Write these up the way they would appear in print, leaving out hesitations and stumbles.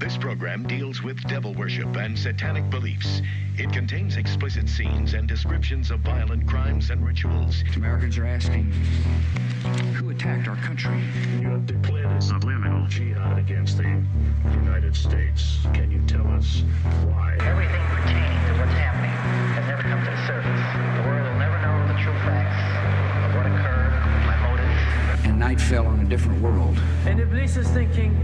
This program deals with devil worship and satanic beliefs. It contains explicit scenes and descriptions of violent crimes and rituals. Americans are asking, who attacked our country? You have declared a subliminal jihad against the United States. Can you tell us why? Everything pertaining to what's happening has never come to the surface. The world will never know the true facts of what occurred, my motives. And night fell on a different world. And Iblis is thinking,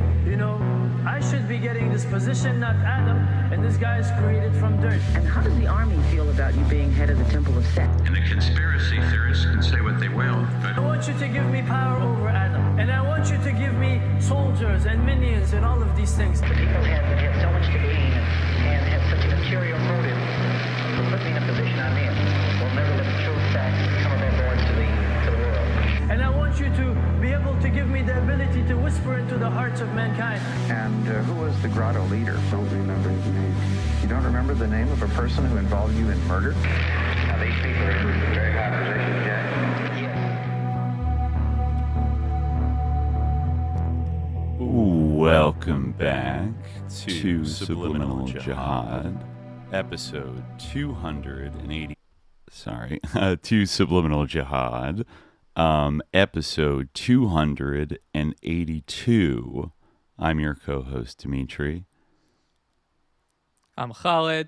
I should be getting this position, not Adam, and this guy is created from dirt. And how does the army feel about you being head of the Temple of Set? And the conspiracy theorists can say what they will, but I want you to give me power over Adam, and I want you to give me soldiers and minions and all of these things. The people have so much to gain and have such an imperial motive for putting me in a position I'm in. We'll never let the true facts come above board to the world. And I want you to be able to give me the ability to whisper into the hearts of mankind. And who was the grotto leader? Don't remember his name. You don't remember the name of a person who involved you in murder? Now, these people are in very high positions, Jack. Yes. Welcome back to Subliminal Jihad, episode 280. Sorry, to Subliminal Jihad. Episode 282. I'm your co-host, Dimitri. I'm Khalid.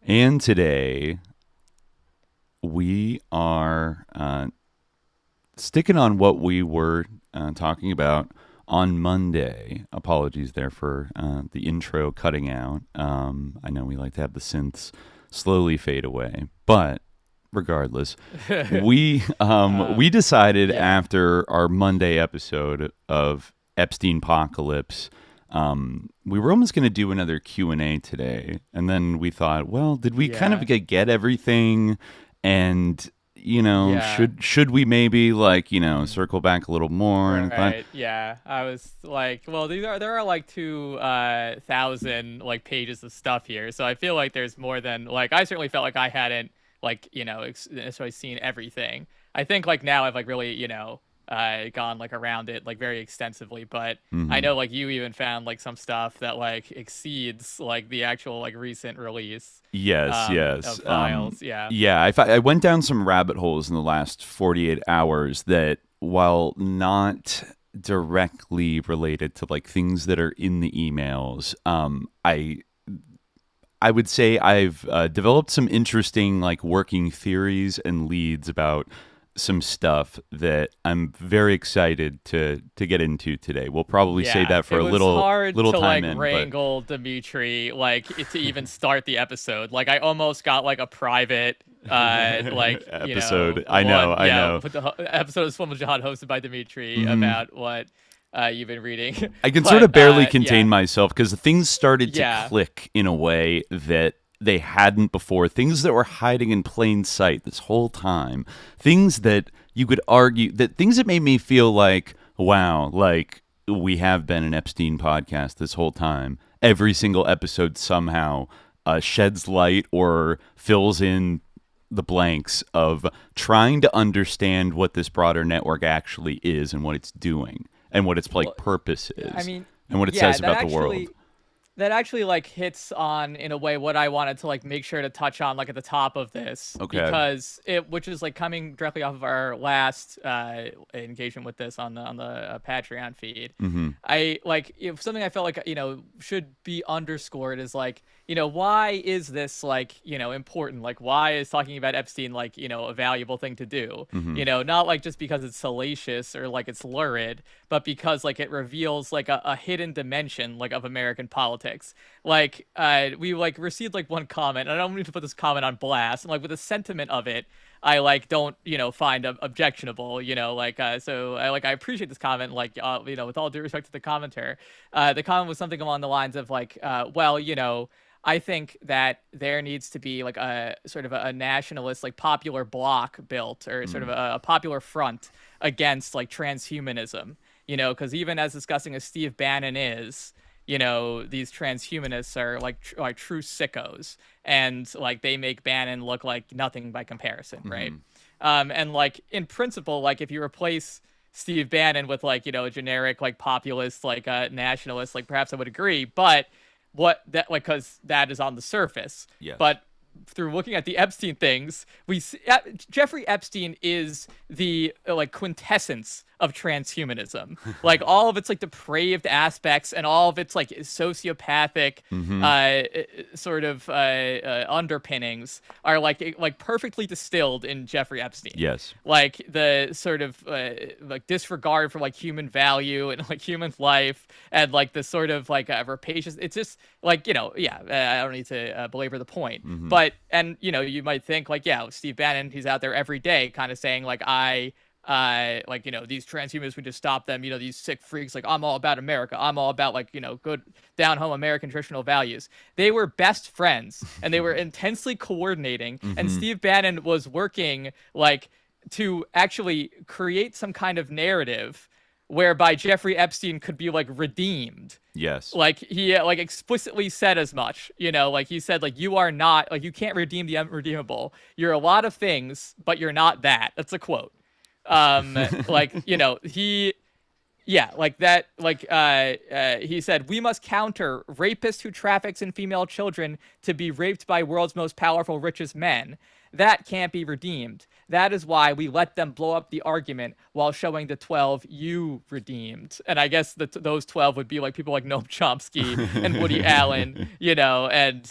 And today, we are sticking on what we were talking about on Monday. Apologies there for the intro cutting out. I know we like to have the synths slowly fade away, but regardless, we decided after our Monday episode of EPSTEINPOCALYPSE, we were almost going to do another Q&A today, and then we thought, well, did we kind of get everything? And should we maybe circle back a little more? Right. And I was like, well, there are like 2,000 pages of stuff here, so I feel like there's more than I certainly felt like I hadn't necessarily seen everything. I think now I've really gone around it very extensively, but I know you even found some stuff that exceeds the actual recent release. Yes. Of files. I went down some rabbit holes in the last 48 hours that, while not directly related to things that are in the emails, I would say I've developed some interesting working theories and leads about some stuff that I'm very excited to get into today. We'll probably save that for a little time in. It was hard to wrangle Dimitri to even start the episode. I almost got a private episode. I know. But the episode of Subliminal Jihad hosted by Dimitri about what you've been reading. I can sort of barely contain myself because things started to click in a way that they hadn't before. Things that were hiding in plain sight this whole time. Things that you could argue, things that made me feel wow, we have been an Epstein podcast this whole time. Every single episode somehow sheds light or fills in the blanks of trying to understand what this broader network actually is and what it's doing. And what its purpose is, and what it says about the world. That actually hits on, in a way, what I wanted to make sure to touch on at the top of this. Okay. Because which is coming directly off of our last engagement with this on the Patreon feed. Mm-hmm. Something I felt should be underscored is why is this important? Why is talking about Epstein a valuable thing to do? Mm-hmm. Not just because it's salacious or it's lurid, but because it reveals a hidden dimension of American politics. We received one comment, and I don't need to put this comment on blast, and with the sentiment of it, I don't find objectionable, so I appreciate this comment, with all due respect to the commenter. The comment was something along the lines of I think that there needs to be a sort of a nationalist popular bloc built, or sort of a popular front against transhumanism, because even as disgusting as Steve Bannon is, these transhumanists are like true sickos, and they make Bannon look like nothing by comparison, right? And in principle, if you replace Steve Bannon with like, you know, a generic like populist like nationalist, like perhaps I would agree, but what that like because that is on the surface. Yes. But through looking at the Epstein things, we see, Jeffrey Epstein is the like quintessence of transhumanism. Like all of its like depraved aspects and all of its like sociopathic sort of underpinnings are like perfectly distilled in Jeffrey Epstein. Yes. Like the sort of like disregard for like human value and like human life and like the sort of like rapacious. It's just like, you know, I don't need to belabor the point, but and you know, you might think like, yeah, Steve Bannon, he's out there every day kind of saying like like, you know, these transhumanists, we just stop them, you know, these sick freaks, like I'm all about America, I'm all about like, you know, good down home American traditional values. They were best friends and they were intensely coordinating, and Steve Bannon was working like to actually create some kind of narrative whereby Jeffrey Epstein could be like redeemed. Yes. Like he like explicitly said as much, you know, like he said, like, you are not, like, you can't redeem the unredeemable. You're a lot of things, but you're not that. That's a quote. Like, you know, he said, we must counter rapists who traffics in female children to be raped by world's most powerful, richest men. That can't be redeemed. That is why we let them blow up the argument while showing the 12 you redeemed. And I guess those 12 would be like people like Noam Chomsky and Woody Allen, you know, and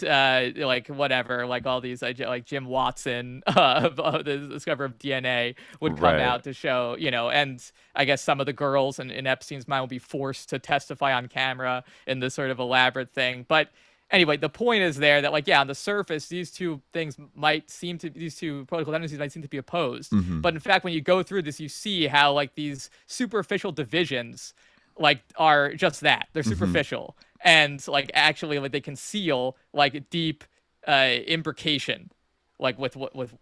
like whatever, like all these like Jim Watson, the discoverer of DNA would come out to show, you know, and I guess some of the girls in Epstein's mind will be forced to testify on camera in this sort of elaborate thing. But anyway, the point is there that, like, yeah, on the surface, these two political tendencies might seem to be opposed. But in fact, when you go through this, you see how, like, these superficial divisions, like, are just that. They're superficial. And, like, actually, like, they conceal, like, deep imbrication, like, with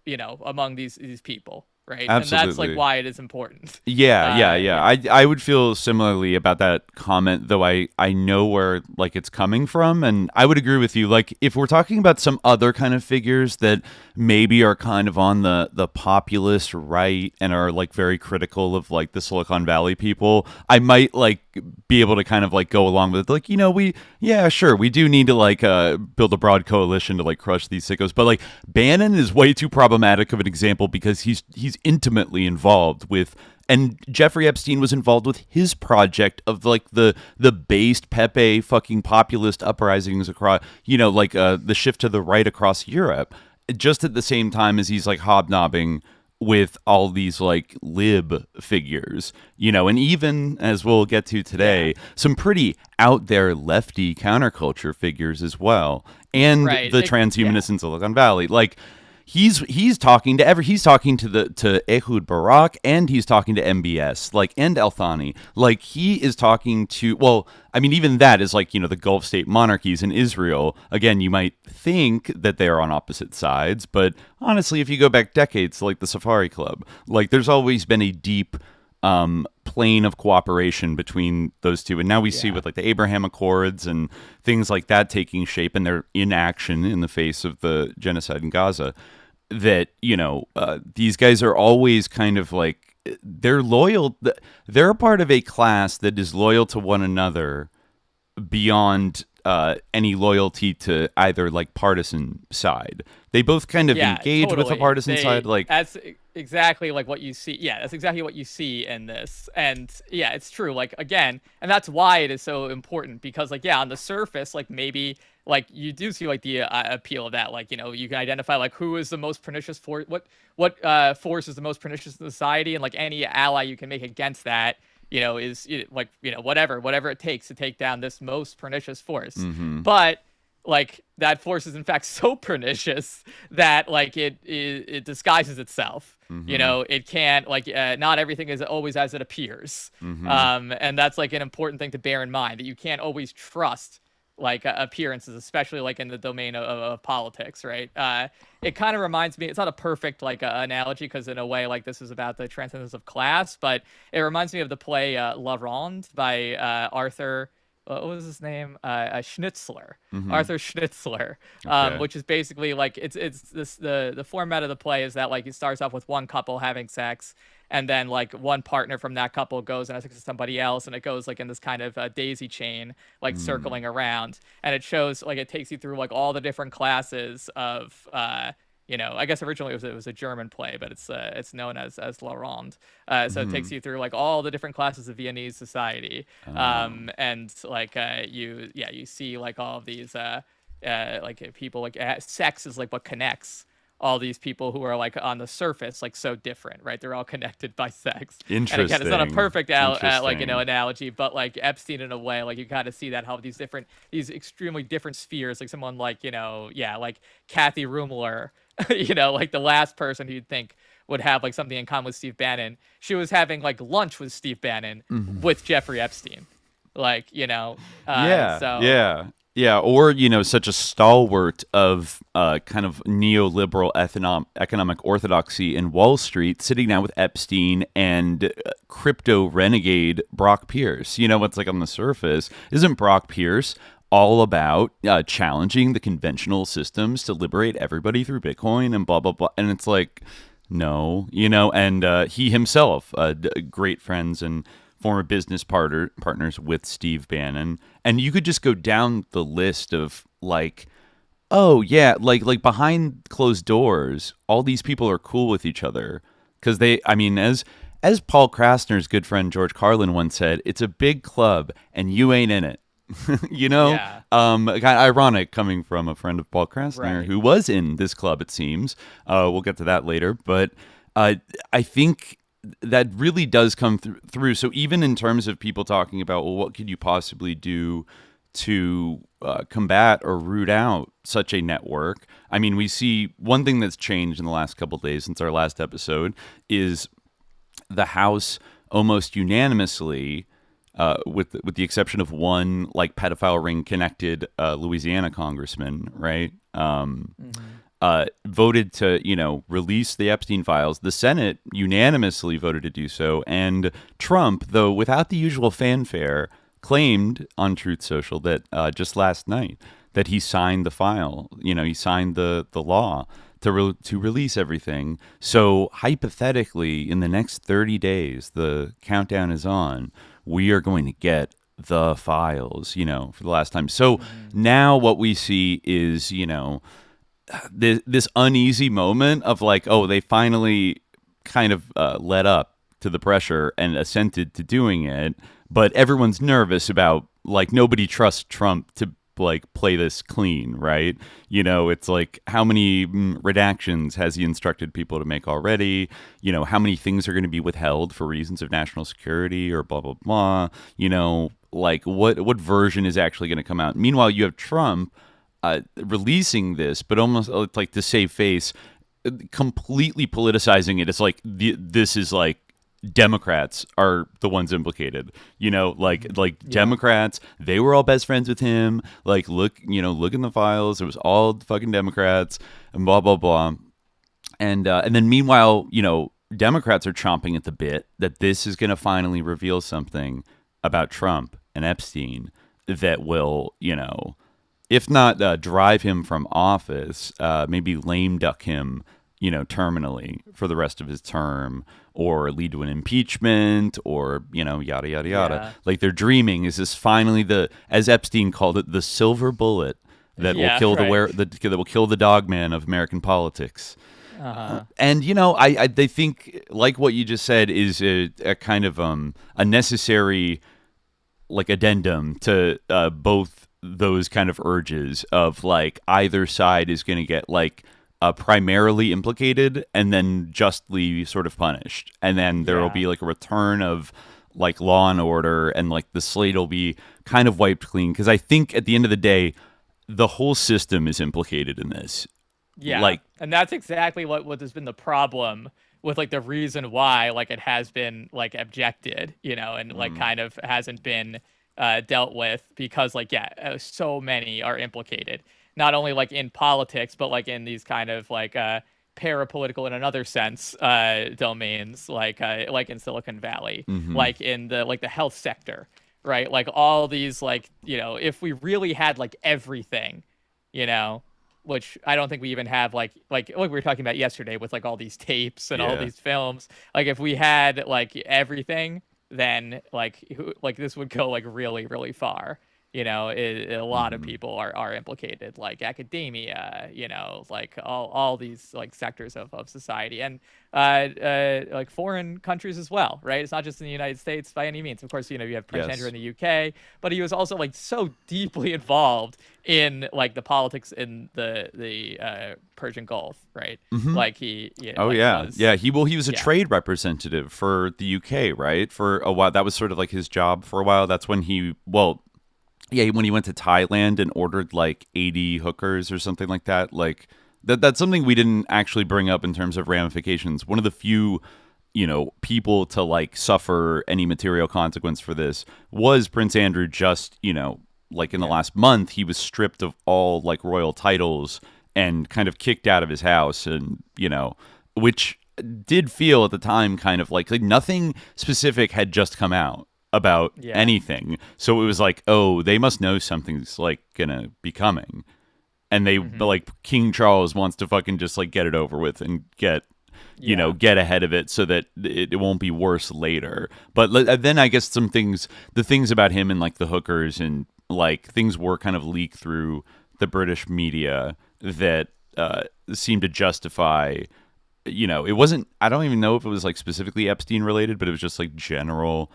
you know, among these people. Right. Absolutely. And that's like why it is important. Yeah. I would feel similarly about that comment, though I know where like it's coming from. And I would agree with you. Like if we're talking about some other kind of figures that maybe are kind of on the populist right and are like very critical of like the Silicon Valley people, I might like be able to kind of like go along with it. Like, you know, we do need to like build a broad coalition to like crush these sickos. But like Bannon is way too problematic of an example because he's intimately involved with, and Jeffrey Epstein was involved with his project of like the based Pepe fucking populist uprisings across, you know, like the shift to the right across Europe, just at the same time as he's like hobnobbing with all these like lib figures, you know, and even as we'll get to today, some pretty out there lefty counterculture figures as well, and the transhumanists in Silicon Valley, like. He's talking to Ehud Barak, and he's talking to MBS, like, and El Thani. Like, he is talking to, well, I mean, even that is like, you know, the Gulf state monarchies in Israel. Again, you might think that they are on opposite sides, but honestly, if you go back decades, like the Safari Club, like there's always been a deep plane of cooperation between those two. And now we see with like the Abraham Accords and things like that taking shape, and they're in action in the face of the genocide in Gaza, that, you know, these guys are always kind of like, they're loyal. They're a part of a class that is loyal to one another beyond any loyalty to either like partisan side. They both kind of engage with the partisan side. Like that's exactly like what you see. Yeah, that's exactly what you see in this. And yeah, it's true. Like again, and that's why it is so important, because like, yeah, on the surface, like maybe like you do see like the appeal of that. Like, you know, you can identify like who is the most pernicious force, what force is the most pernicious in society, and like any ally you can make against that, you know, is like, you know, whatever it takes to take down this most pernicious force. But like that force is in fact so pernicious that like it disguises itself. You know, it can't like not everything is always as it appears. And that's like an important thing to bear in mind, that you can't always trust like appearances, especially like in the domain of politics, right? It kind of reminds me, it's not a perfect like analogy, because in a way like this is about the transcendence of class, but it reminds me of the play La Ronde by Arthur what was his name? Schnitzler, Mhm. Arthur Schnitzler, Okay. which is basically like it's this the format of the play is that like it starts off with one couple having sex, and then like one partner from that couple goes and has sex with somebody else, and it goes like in this kind of daisy chain, like circling around, and it shows like it takes you through like all the different classes of I guess originally it was a German play, but it's known as La Ronde. So it takes you through like all the different classes of Viennese society, and like you see like all of these like people like sex is like what connects all these people who are like on the surface like so different, right? They're all connected by sex. And again, it's not a perfect analogy, but like Epstein in a way, like you kind of see that how these extremely different spheres, like someone like like Kathy Rumler, like the last person you'd think would have like something in common with Steve Bannon. She was having like lunch with Steve Bannon with Jeffrey Epstein, like Yeah, or such a stalwart of kind of neoliberal economic orthodoxy in Wall Street, sitting down with Epstein and crypto renegade Brock Pierce. What's like on the surface? Isn't Brock Pierce all about challenging the conventional systems to liberate everybody through Bitcoin and blah blah blah? And it's like, no, and he himself, great friends and former business partners with Steve Bannon, and you could just go down the list of like, oh yeah, like behind closed doors, all these people are cool with each other because as Paul Krasner's good friend George Carlin once said, it's a big club and you ain't in it. Yeah. Kind of ironic coming from a friend of Paul Krasner Right. who was in this club, it seems. We'll get to that later, but I think that really does come through. So even in terms of people talking about, well, what could you possibly do to combat or root out such a network? I mean, we see one thing that's changed in the last couple of days since our last episode is the House almost unanimously, with the exception of one like pedophile ring connected Louisiana congressman, right? Voted to, release the Epstein files. The Senate unanimously voted to do so. And Trump, though without the usual fanfare, claimed on Truth Social that just last night that he signed the file. He signed the law to release everything. So hypothetically, in the next 30 days, the countdown is on, we are going to get the files, for the last time. So now what we see is, this uneasy moment of like, oh, they finally kind of led up to the pressure and assented to doing it, but everyone's nervous about like nobody trusts Trump to like play this clean, right? It's like how many redactions has he instructed people to make already? How many things are going to be withheld for reasons of national security or blah blah blah? Like what version is actually going to come out? Meanwhile, you have Trump releasing this, but almost like to save face, completely politicizing it. It's like this is like Democrats are the ones implicated. Democrats, they were all best friends with him. Like look in the files, it was all fucking Democrats and blah blah blah. And then meanwhile, Democrats are chomping at the bit that this is going to finally reveal something about Trump and Epstein that will, if not drive him from office, maybe lame duck him, terminally for the rest of his term, or lead to an impeachment, or yada yada yada. Yeah. Like they're dreaming is this finally as Epstein called it, the silver bullet that will kill that will kill the dogman of American politics. And they think like what you just said is a kind of a necessary like addendum to both those kind of urges of like either side is going to get like primarily implicated and then justly sort of punished, and then there will be like a return of like law and order, and like the slate will be kind of wiped clean, because I think at the end of the day the whole system is implicated in this. And that's exactly what has been the problem with like the reason why like it has been like objected, and like kind of hasn't been dealt with, because like so many are implicated, not only like in politics but like in these kind of like parapolitical in another sense domains, like in Silicon Valley, like in the health sector, right? Like all these, like, if we really had like everything, which I don't think we even have, like we were talking about yesterday with like all these tapes and all these films. Like if we had like everything, then like this would go like really, really far. A lot of people are implicated, like academia, like all these like sectors of society, and like foreign countries as well, right? It's not just in the United States by any means. Of course, you have Prince Andrew in the UK, but he was also like so deeply involved in like the politics in the Persian Gulf, right? Like he he was a trade representative for the UK, right? For a while, that was sort of like his job for a while. That's when when he went to Thailand and ordered like 80 hookers or something like that. Like that's something we didn't actually bring up in terms of ramifications. One of the few, people to like suffer any material consequence for this was Prince Andrew. Just, like in the last month, he was stripped of all like royal titles and kind of kicked out of his house, and, which did feel at the time kind of like nothing specific had just come out about anything, so it was like, oh, they must know something's like gonna be coming, and they like King Charles wants to fucking just like get it over with and get get ahead of it so that it won't be worse later. But then I guess the things about him and like the hookers and like things were kind of leaked through the British media that seemed to justify, it wasn't, I don't even know if it was like specifically Epstein related, but it was just like general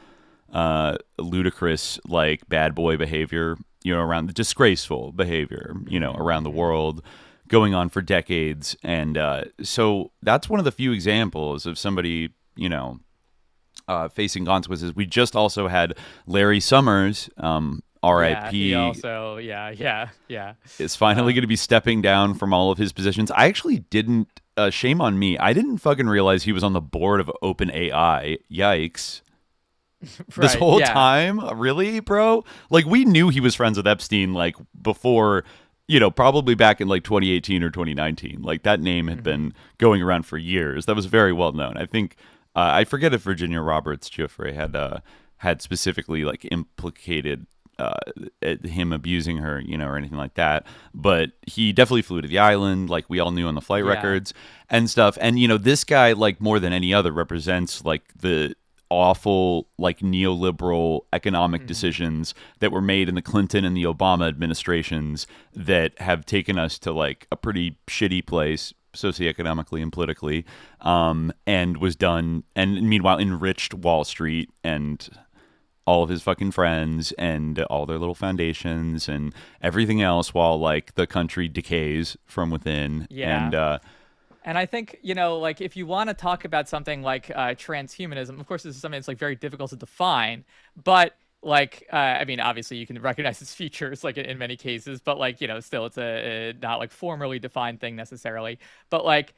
ludicrous, like bad boy behavior, around the disgraceful behavior, around the world going on for decades. And so that's one of the few examples of somebody, facing consequences. We just also had Larry Summers, R.I.P. Yeah, he also, is finally going to be stepping down from all of his positions. I actually didn't, shame on me, I didn't fucking realize he was on the board of OpenAI. Yikes. This whole time? Really, bro? Like, we knew he was friends with Epstein, like, before, probably back in, like, 2018 or 2019. Like, that name had been going around for years. That was very well known. I think, I forget if Virginia Roberts Giuffre had specifically, like, implicated him abusing her, or anything like that. But he definitely flew to the island, like, we all knew on the flight records and stuff. And, this guy, like, more than any other, represents, like, the awful, like, neoliberal economic decisions that were made in the Clinton and the Obama administrations that have taken us to like a pretty shitty place socioeconomically and politically, and was done, and meanwhile enriched Wall Street and all of his fucking friends and all their little foundations and everything else, while like the country decays from within. And I think, like, if you want to talk about something like transhumanism, of course, this is something that's like very difficult to define, but like, I mean, obviously you can recognize its features, like in many cases, but like, still it's a not like formally defined thing necessarily. But like,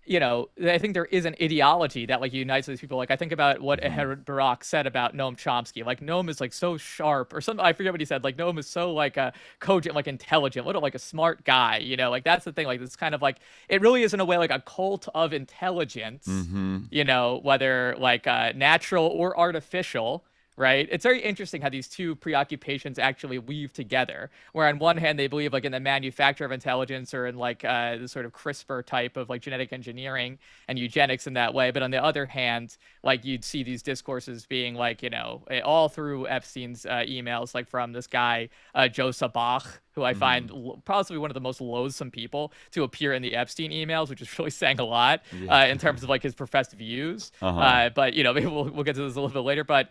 I think there is an ideology that like unites these people. Like, I think about what Ehud Barak said about Noam Chomsky. Like, Noam is like so sharp, or something. I forget what he said. Like, Noam is so like cogent, like intelligent, like a smart guy. Like that's the thing. Like, it's kind of like, it really is in a way like a cult of intelligence. Whether like natural or artificial. Right? It's very interesting how these two preoccupations actually weave together, where on one hand, they believe like in the manufacture of intelligence, or in like the sort of CRISPR type of like genetic engineering and eugenics in that way. But on the other hand, like you'd see these discourses being like, all through Epstein's emails, like from this guy, Joe Sabach, who I find probably one of the most loathsome people to appear in the Epstein emails, which is really saying a lot in terms of like his professed views. But maybe we'll get to this a little bit later. But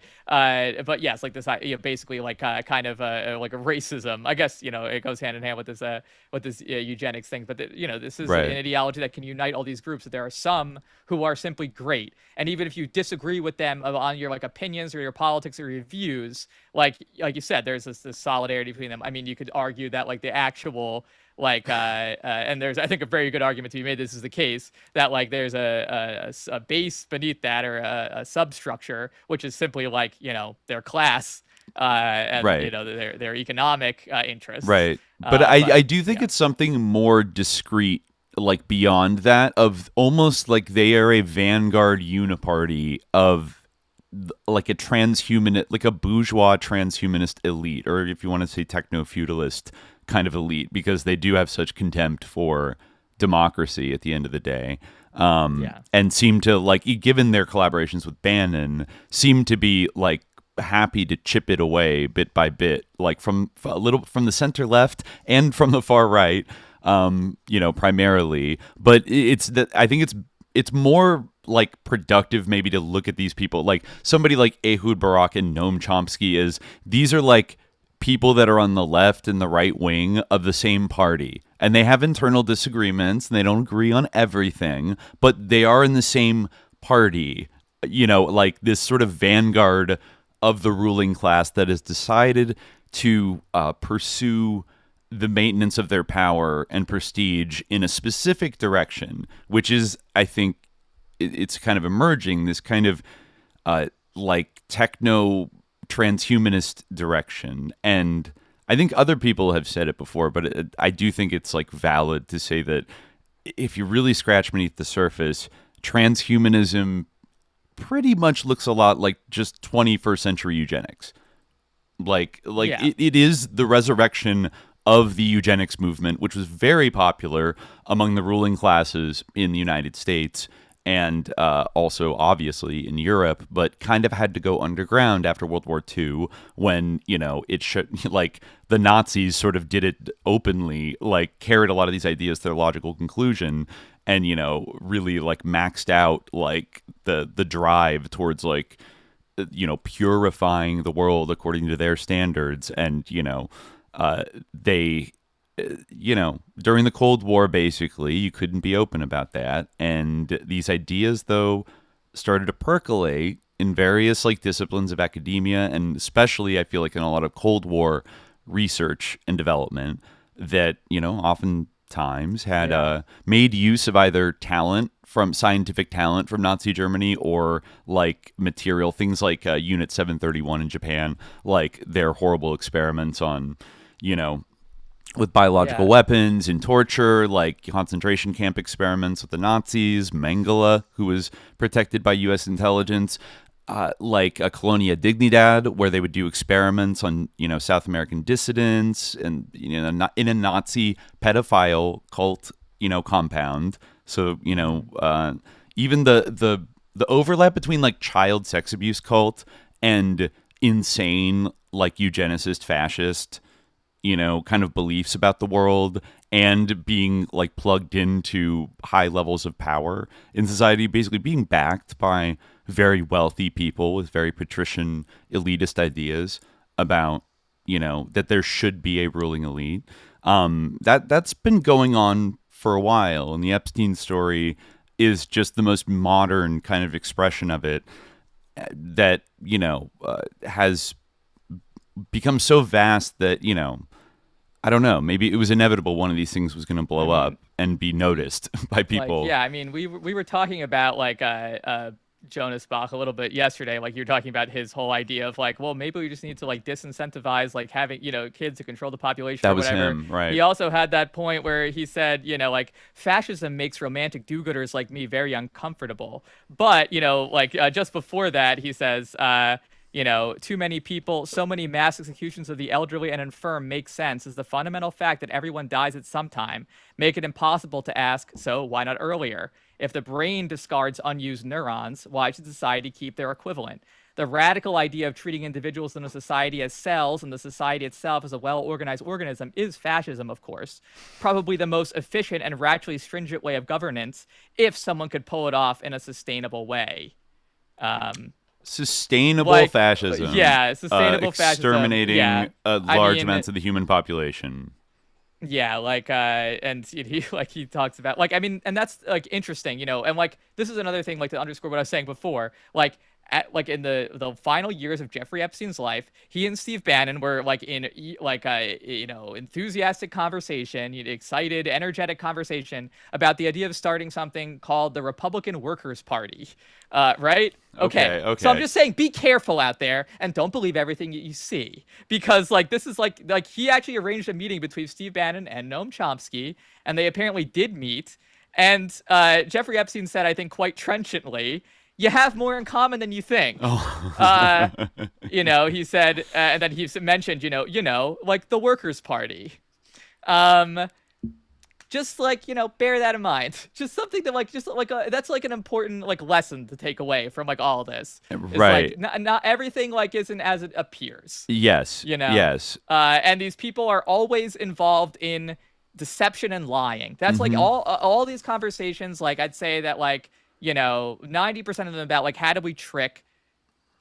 yes, like this, basically like kind of like a racism. I guess it goes hand in hand with this eugenics thing. But this is an ideology that can unite all these groups. That there are some who are simply great, and even if you disagree with them on your like opinions or your politics or your views, like you said, there's this solidarity between them. I mean, you could argue that like the actual like and there's, I think, a very good argument to be made, this is the case, that like there's a base beneath that, or a substructure, which is simply like their class and their economic interests, right? But I do think it's something more discreet, like beyond that, of almost like they are a vanguard uniparty of like a transhuman, like a bourgeois transhumanist elite, or if you want to say techno-feudalist kind of elite, because they do have such contempt for democracy at the end of the day. And seem to, like, given their collaborations with Bannon, seem to be like happy to chip it away bit by bit, like from a little from the center left and from the far right, primarily. But it's that I think it's more like productive maybe to look at these people, like somebody like Ehud Barak and Noam Chomsky, these are like people that are on the left and the right wing of the same party, and they have internal disagreements and they don't agree on everything, but they are in the same party, like this sort of vanguard of the ruling class that has decided to pursue the maintenance of their power and prestige in a specific direction, which is, I think, it's kind of emerging, this kind of like techno transhumanist direction. And I think other people have said it before, but I do think it's like valid to say that if you really scratch beneath the surface, transhumanism pretty much looks a lot like just 21st century eugenics. It is the resurrection of the eugenics movement, which was very popular among the ruling classes in the United States and also obviously in Europe, but kind of had to go underground after World War II when, it should, like, the Nazis sort of did it openly, like carried a lot of these ideas to their logical conclusion and, really like maxed out like the drive towards like, purifying the world according to their standards. And, they, during the Cold War, basically, you couldn't be open about that. And these ideas, though, started to percolate in various like disciplines of academia, and especially, I feel like, in a lot of Cold War research and development that, oftentimes had made use of either scientific talent from Nazi Germany or like material, things like Unit 731 in Japan, like their horrible experiments on, with biological weapons and torture, like concentration camp experiments with the Nazis, Mengele, who was protected by U.S. intelligence, like a Colonia Dignidad, where they would do experiments on, South American dissidents and, in a Nazi pedophile cult, compound. So, even the overlap between like child sex abuse cult and insane, like eugenicist, fascist, kind of beliefs about the world and being like plugged into high levels of power in society, basically being backed by very wealthy people with very patrician elitist ideas about, that there should be a ruling elite. That's been going on for a while. And the Epstein story is just the most modern kind of expression of it that, has become so vast that, I don't know, maybe it was inevitable one of these things was going to blow up and be noticed by people. Like, I mean, we were talking about like Jonas Bach a little bit yesterday. Like, you're talking about his whole idea of like, well, maybe we just need to like disincentivize like having, kids to control the population. That or was whatever. him, right? He also had that point where he said, like fascism makes romantic do-gooders like me very uncomfortable. But, just before that, he says, too many people, so many mass executions of the elderly and infirm make sense as the fundamental fact that everyone dies at some time make it impossible to ask, so why not earlier? If the brain discards unused neurons, why should society keep their equivalent? The radical idea of treating individuals in a society as cells and the society itself as a well-organized organism is fascism, of course. Probably the most efficient and radically stringent way of governance if someone could pull it off in a sustainable way. Sustainable fascism. Yeah, sustainable fascism. Exterminating large amounts of the human population. Yeah, like, and he talks about, like, I mean, and that's, like, interesting, and, like, this is another thing, like, to underscore what I was saying before, like, in the final years of Jeffrey Epstein's life, he and Steve Bannon were like in like a enthusiastic conversation, excited, energetic conversation about the idea of starting something called the Republican Workers' Party, right? Okay. So I'm just saying, be careful out there and don't believe everything you see, because like this is like he actually arranged a meeting between Steve Bannon and Noam Chomsky, and they apparently did meet. And Jeffrey Epstein said, I think quite trenchantly, you have more in common than you think. Oh. He said, and then he mentioned, like the Workers' Party. Just like, bear that in mind. Just something that that's like an important like lesson to take away from like all of this. Right. Like, not everything like isn't as it appears. Yes. Yes. And these people are always involved in deception and lying. That's like all these conversations. Like I'd say that like, 90% of them about like, how do we trick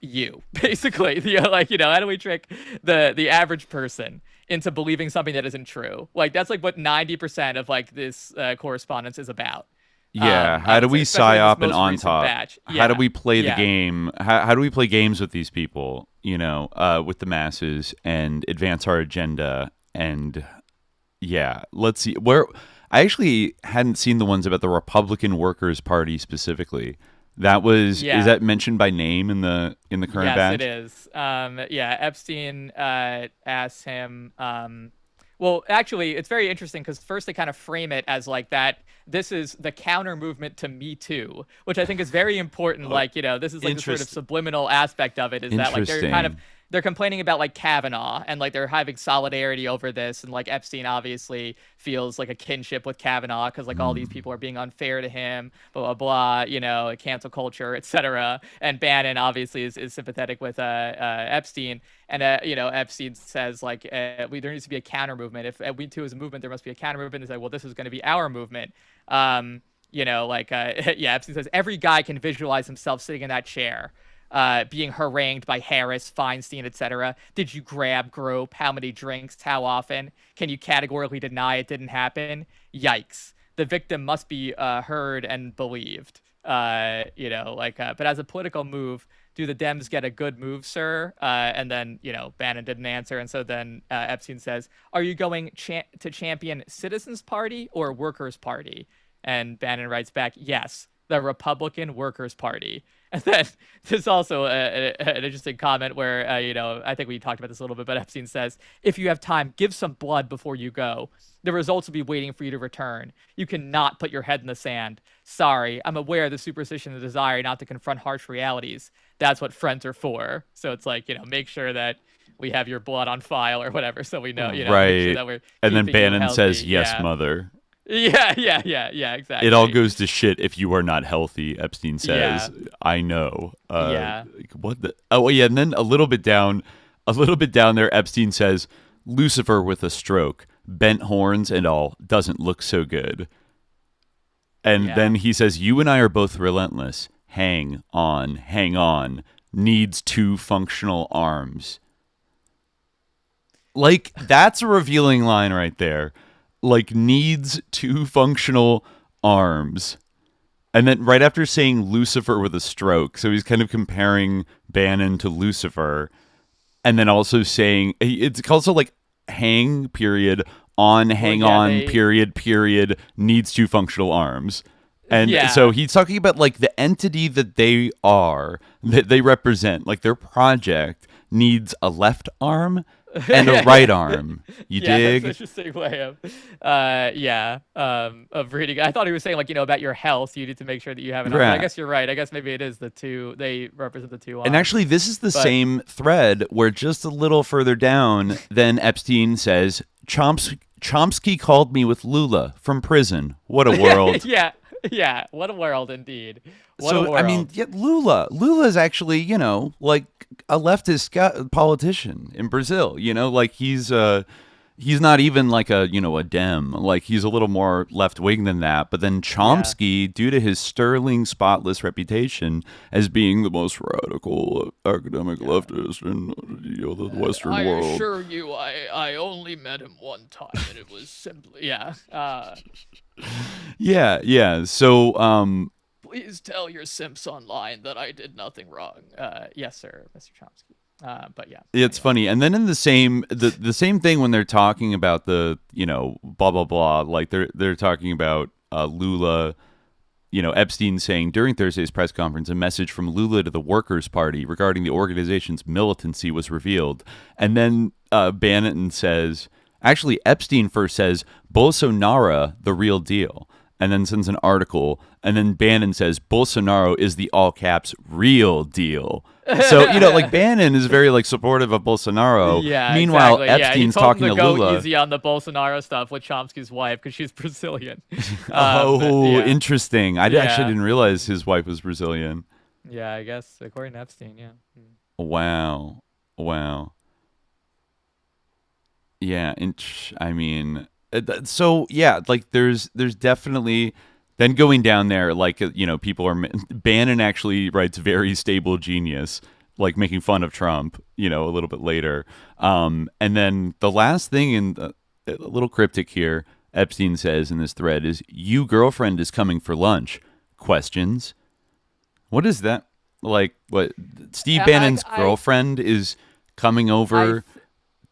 you basically? How do we trick the average person into believing something that isn't true? Like that's like what 90% of like this correspondence is about. Yeah. How do we psyop and on top? Yeah. How do we play the game? How do we play games with these people, with the masses and advance our agenda? And let's see where I actually hadn't seen the ones about the Republican Workers' Party specifically. That was is that mentioned by name in the current batch? Yes, it is. Epstein asked him. Well, actually, it's very interesting because first they kind of frame it as like that. This is the counter movement to Me Too, which I think is very important. This is like the sort of subliminal aspect of it. Is that like they're complaining about like Kavanaugh and like they're having solidarity over this, and like Epstein obviously feels like a kinship with Kavanaugh because like all these people are being unfair to him, blah blah blah, cancel culture, etc. And Bannon obviously is sympathetic with Epstein, and Epstein says like there needs to be a counter movement. If Me Too is a movement, there must be a counter movement. It's like, well, this is going to be our movement. Epstein says every guy can visualize himself sitting in that chair. Being harangued by Harris, Feinstein, etc. Did you grab, grope? How many drinks? How often? Can you categorically deny it didn't happen? Yikes. The victim must be heard and believed. But as a political move, do the Dems get a good move, sir? And then, Bannon didn't answer. And so then Epstein says, are you going to champion Citizens Party or Workers' Party? And Bannon writes back, yes, the Republican Workers' Party. And then there's also an interesting comment where, I think we talked about this a little bit, but Epstein says, if you have time, give some blood before you go. The results will be waiting for you to return. You cannot put your head in the sand. Sorry, I'm aware of the superstition and the desire not to confront harsh realities. That's what friends are for. So it's like, make sure that we have your blood on file or whatever, so we know, right. Make sure that we're and then Bannon says, yes, yeah. Mother. Yeah, exactly. It all goes to shit if you are not healthy, Epstein says. Yeah. I know. What the? Oh, yeah, and then a little bit down there, Epstein says, Lucifer with a stroke, bent horns and all, doesn't look so good. And then he says, you and I are both relentless. Hang on. Needs 2 functional arms. Like, that's a revealing line right there. Like, needs 2 functional arms. And then right after saying Lucifer with a stroke, so he's kind of comparing Bannon to Lucifer, and then also saying, it's also like hang period on period needs 2 functional arms. And so he's talking about like the entity that they are, that they represent, like their project needs a left arm and a right arm. You dig? That's an interesting way of reading. I thought he was saying like, about your health, you need to make sure that you have an arm. I guess you're right. I guess maybe it is the 2. They represent the 2 arms. And actually, this is the same thread where just a little further down, then Epstein says, Chomsky called me with Lula from prison. What a world. Yeah, what a world indeed. What a world. I mean, Lula is actually, like a leftist politician in Brazil. Like he's not even like a Dem. Like he's a little more left wing than that. But then Chomsky, due to his sterling, spotless reputation as being the most radical academic leftist in the Western world. I assure you, I only met him one time, and it was simply So please tell your simps online that I did nothing wrong. Yes, sir, Mr. Chomsky. But it's funny. And then in the same thing when they're talking about the blah blah blah, like they're talking about Lula, Epstein saying during Thursday's press conference a message from Lula to the Workers' Party regarding the organization's militancy was revealed. And then Bannon says, actually Epstein first says Bolsonaro the real deal. and then sends an article, and then Bannon says Bolsonaro is the all caps real deal. So like Bannon is very like supportive of Bolsonaro. Yeah. Meanwhile, exactly. Epstein's he told talking him to go Lula. easy on the Bolsonaro stuff with Chomsky's wife because she's Brazilian. Interesting. I actually didn't realize his wife was Brazilian. Yeah, I guess according to Epstein. Yeah. Wow. Yeah, I mean, so yeah, like there's definitely then going down there, like people are Bannon actually writes very stable genius, like making fun of Trump, a little bit later, and then the last thing in a little cryptic here, Epstein says in this thread is, "You girlfriend is coming for lunch? Questions." What is that? Like what? Steve Bannon's girlfriend is coming over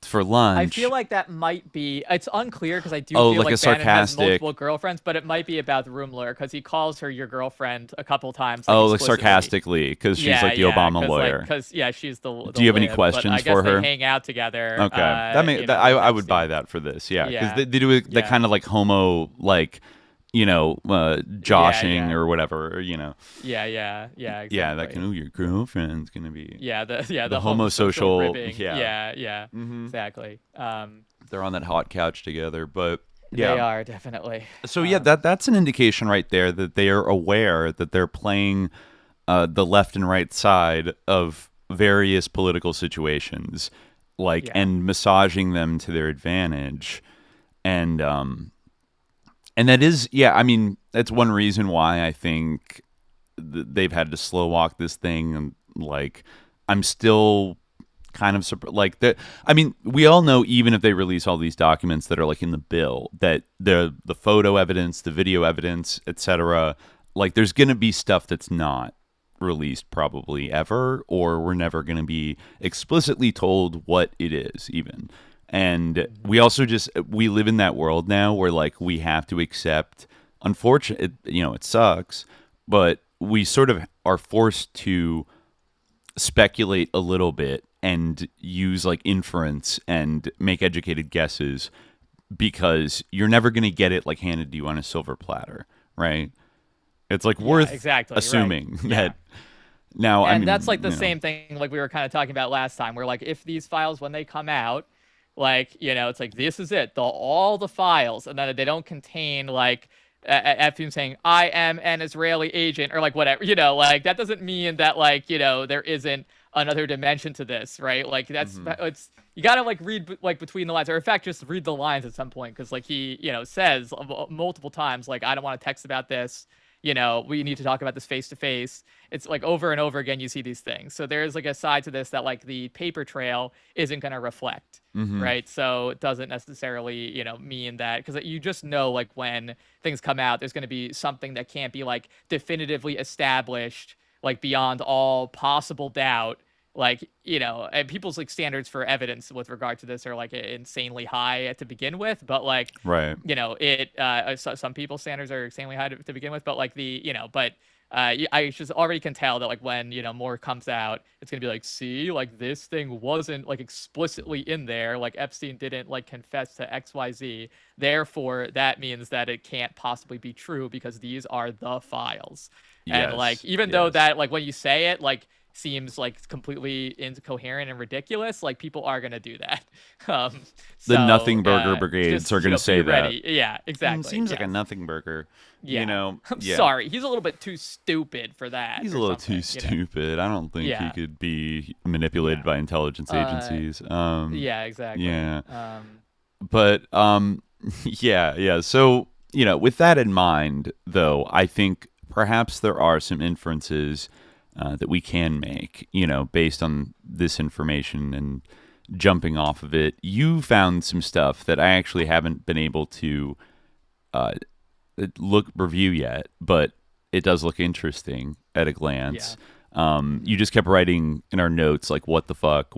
for lunch. I feel like that might be. It's unclear because I do feel like a Bannon sarcastic has multiple girlfriends, but it might be about the Rumler because he calls her your girlfriend a couple times. Like sarcastically because she's like the Obama lawyer. Because she's the. Do you have any questions for her? They hang out together. Okay, I would buy that for this. Yeah, because they do that kind of like homo like. Joshing or whatever, Yeah, exactly. Yeah, that your girlfriend's gonna be. The homosocial ribbing. Yeah. Exactly. They're on that hot couch together, but they are definitely. So that's an indication right there that they are aware that they're playing the left and right side of various political situations, and massaging them to their advantage, and that is, I mean, that's one reason why I think they've had to slow walk this thing. And I'm still kind of surprised. I mean, we all know even if they release all these documents that are in the bill, that the photo evidence, the video evidence, etc., there's going to be stuff that's not released probably ever, or we're never going to be explicitly told what it is even. And we also we live in that world now where we have to accept, unfortunately, it sucks, but we sort of are forced to speculate a little bit and use inference and make educated guesses because you're never going to get it handed to you on a silver platter, right? It's worth assuming that. Now, and that's the same thing we were kind of talking about last time, where if these files, when they come out, it's this is it, all the files, and then they don't contain Epstein saying I am an Israeli agent or whatever, that doesn't mean that there isn't another dimension to this, right? That's it's, you gotta read between the lines, or in fact just read the lines at some point, because he says multiple times I don't want to text about this. We need to talk about this face to face. It's over and over again, you see these things. So there's a side to this that the paper trail isn't going to reflect, right? So it doesn't necessarily, mean that, because you just know, when things come out, there's going to be something that can't be definitively established, beyond all possible doubt. And people's standards for evidence with regard to this are insanely high to begin with, but right, some people's standards are insanely high to begin with, but I just already can tell that when more comes out, it's gonna be see, this thing wasn't explicitly in there, Epstein didn't confess to XYZ, therefore that means that it can't possibly be true because these are the files. Yes, and even though that when you say it seems completely incoherent and ridiculous, people are gonna do that. The Nothing Burger Brigades are gonna say that. Yeah, exactly. Seems like a Nothing Burger. I'm sorry, he's a little bit too stupid for that. He's a little too stupid. I don't think he could be manipulated by intelligence agencies. Yeah, exactly. Yeah. But yeah. So with that in mind, though, I think perhaps there are some inferences that we can make, based on this information and jumping off of it. You found some stuff that I actually haven't been able to review yet, but it does look interesting at a glance. You just kept writing in our notes what the fuck.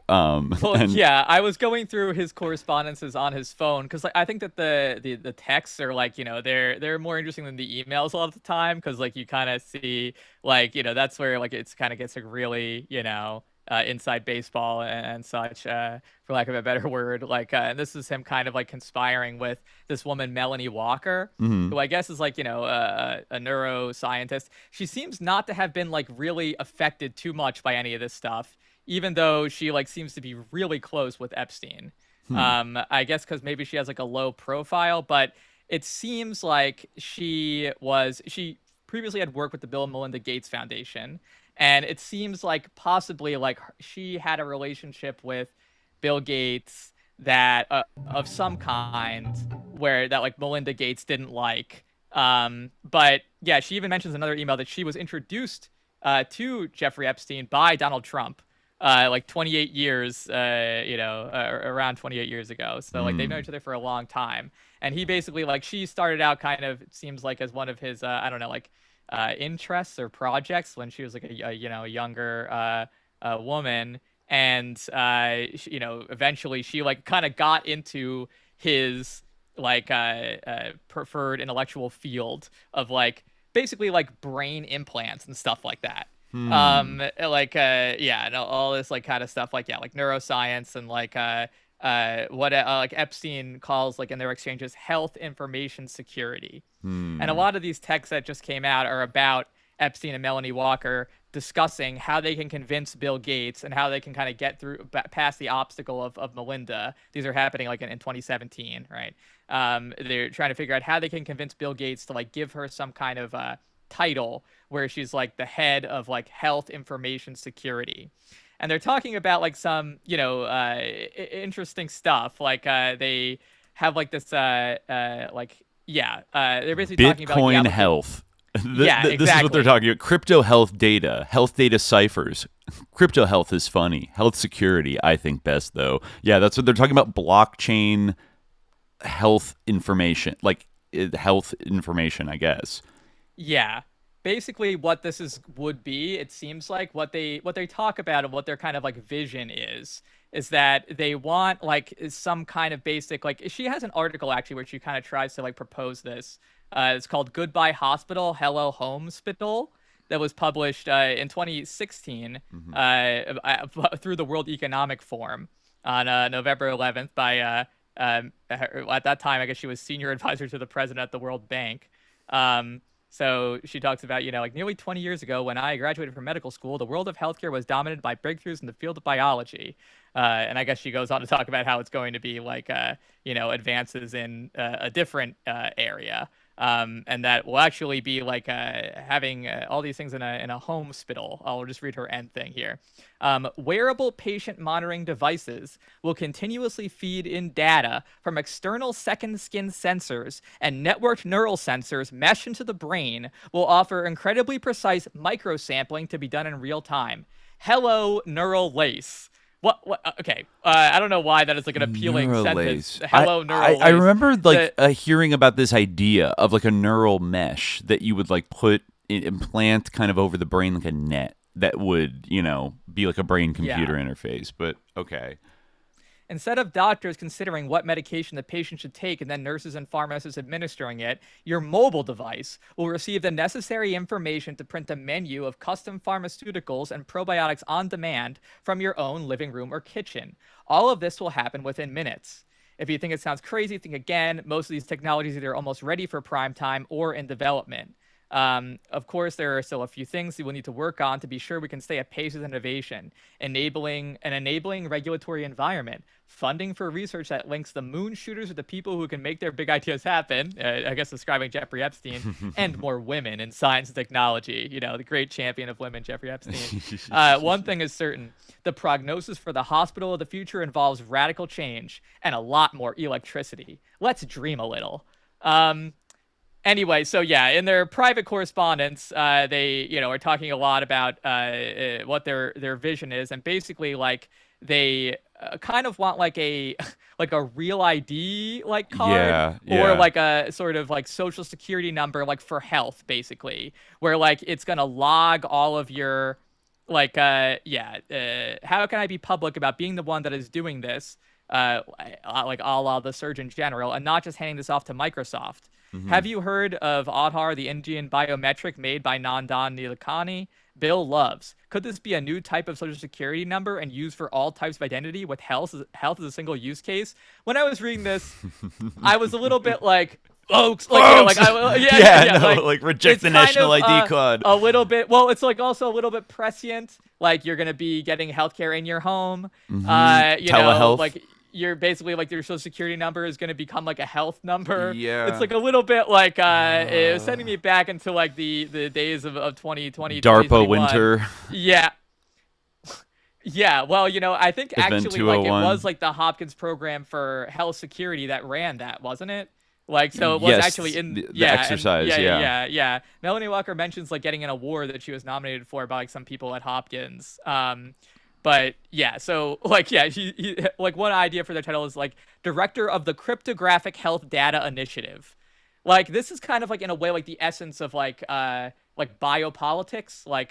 I was going through his correspondences on his phone because I think that the texts are they're more interesting than the emails a lot of the time, because you kind of see that's where it's kind of gets really inside baseball and such, for lack of a better word. Like, and this is him kind of like conspiring with this woman, Melanie Walker, who I guess is like, a neuroscientist. She seems not to have been like really affected too much by any of this stuff, even though she like seems to be really close with Epstein. I guess because maybe she has like a low profile, but it seems like she previously had worked with the Bill and Melinda Gates Foundation. And it seems like possibly like she had a relationship with Bill Gates that of some kind where that like Melinda Gates didn't like. But yeah, she even mentions another email that she was introduced to Jeffrey Epstein by Donald Trump, like 28 years, around 28 years ago. So like they've known each other for a long time. And he basically like she started out kind of, it seems like, as one of his interests or projects when she was like a younger woman, and eventually she like kind of got into his like preferred intellectual field of like basically like brain implants and stuff like that. And all this like kind of stuff like neuroscience and like what like Epstein calls like in their exchanges health information security. And a lot of these texts that just came out are about Epstein and Melanie Walker discussing how they can convince Bill Gates and how they can kind of get through past the obstacle of Melinda. These are happening like in 2017, right? They're trying to figure out how they can convince Bill Gates to like give her some kind of title where she's like the head of like health information security. And they're talking about like some, interesting stuff. Like they have like this, they're basically talking about Bitcoin health. Exactly. This is what they're talking about. Crypto health data ciphers. Crypto health is funny. Health security, I think best though. Yeah, that's what they're talking about. Blockchain health information, like health information, I guess. Yeah. Basically what this would be, it seems like what they talk about and what their kind of like vision is that they want like some kind of basic, like she has an article actually where she kind of tries to like propose this. It's called Goodbye Hospital, Hello Homespital, that was published in 2016 through the World Economic Forum on November 11th by at that time I guess she was senior advisor to the president at the World Bank. So she talks about, like nearly 20 years ago when I graduated from medical school, the world of healthcare was dominated by breakthroughs in the field of biology. And I guess she goes on to talk about how it's going to be like, advances in a different area. And that will actually be like having all these things in a home hospital. I'll just read her end thing here. Wearable patient monitoring devices will continuously feed in data from external second skin sensors, and networked neural sensors meshed into the brain will offer incredibly precise microsampling to be done in real time. Hello, neural lace. What? Okay. I don't know why that is like an appealing sentence. Hello, neural lace. I remember like hearing about this idea of like a neural mesh that you would like implant kind of over the brain like a net that would, be like a brain computer interface. But okay. Instead of doctors considering what medication the patient should take and then nurses and pharmacists administering it, your mobile device will receive the necessary information to print a menu of custom pharmaceuticals and probiotics on demand from your own living room or kitchen. All of this will happen within minutes. If you think it sounds crazy, think again. Most of these technologies are either almost ready for prime time or in development. Of course, there are still a few things we will need to work on to be sure we can stay at pace with innovation, enabling regulatory environment, funding for research that links the moon shooters with the people who can make their big ideas happen, I guess describing Jeffrey Epstein, and more women in science and technology, the great champion of women, Jeffrey Epstein. One thing is certain, the prognosis for the hospital of the future involves radical change and a lot more electricity. Let's dream a little. Anyway, so yeah, in their private correspondence, they, are talking a lot about what their vision is, and basically, like, they kind of want like a real ID like card, or like a sort of like social security number, like for health, basically, where like it's gonna log all of your like how can I be public about being the one that is doing this, like a la the Surgeon General, and not just handing this off to Microsoft. Have you heard of Aadhaar, the Indian biometric made by Nandan Nilekani? Bill loves. Could this be a new type of social security number and used for all types of identity with health as a single use case? When I was reading this, I was a little bit like, folks, like, like reject the national ID card. A little bit. Well, it's like also a little bit prescient. Like you're gonna be getting healthcare in your home. Telehealth. Like you're basically like your social security number is gonna become like a health number. Yeah. It's like a little bit like it was sending me back into like the days of 2020. DARPA winter. Yeah. Yeah, well, I think actually like it was like the Hopkins program for health security that ran that, wasn't it? Like, so it was actually in the exercise. Yeah. Melanie Walker mentions like getting an award that she was nominated for by like some people at Hopkins. But yeah, so like, he like one idea for their title is like director of the Cryptographic Health Data Initiative. Like this is kind of like in a way like the essence of like biopolitics, like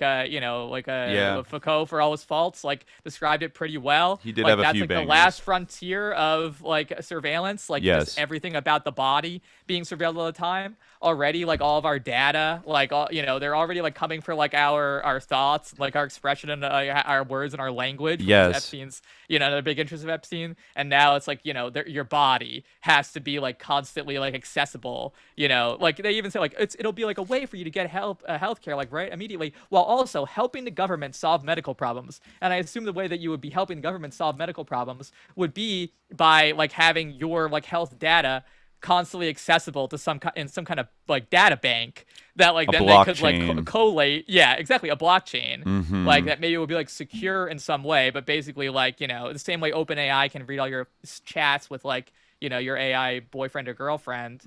Foucault for all his faults, like described it pretty well. He did like, have a that's few like bangers. the last frontier of like surveillance, like just everything about the body being surveilled all the time. Already, like all of our data, like all they're already like coming for like our thoughts, like our expression and our words and our language. Yes. Epstein's, the big interest of Epstein, and now it's like your body has to be like constantly like accessible. Like they even say like it'll be like a way for you to get healthcare like right immediately, while also helping the government solve medical problems. And I assume the way that you would be helping the government solve medical problems would be by like having your like health data constantly accessible to in some kind of like data bank that like then they could like collate. Yeah, exactly, a blockchain. Like that maybe it would be like secure in some way, but basically like the same way OpenAI can read all your chats with like your AI boyfriend or girlfriend.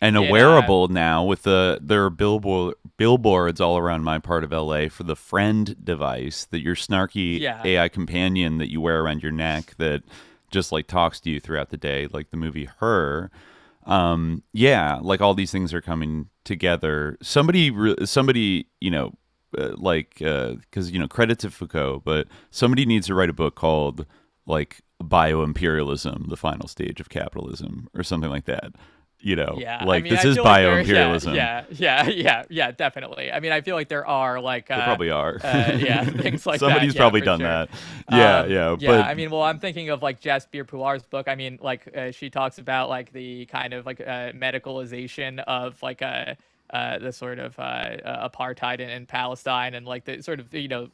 And a wearable now with there are billboards all around my part of LA for the Friend device, that your snarky AI companion that you wear around your neck that just like talks to you throughout the day, like the movie Her. Like all these things are coming together. Somebody, because credit to Foucault, but somebody needs to write a book called like Bioimperialism, the Final Stage of Capitalism, or something like that. This is bioimperialism. Yeah, definitely. I mean, I feel like there are like there probably are. Things like somebody's that. probably done that. Yeah. But I mean, well, I'm thinking of like Jasbir Puar's book. I mean, like she talks about like the kind of like medicalization of like the sort of apartheid in Palestine, and like the sort of the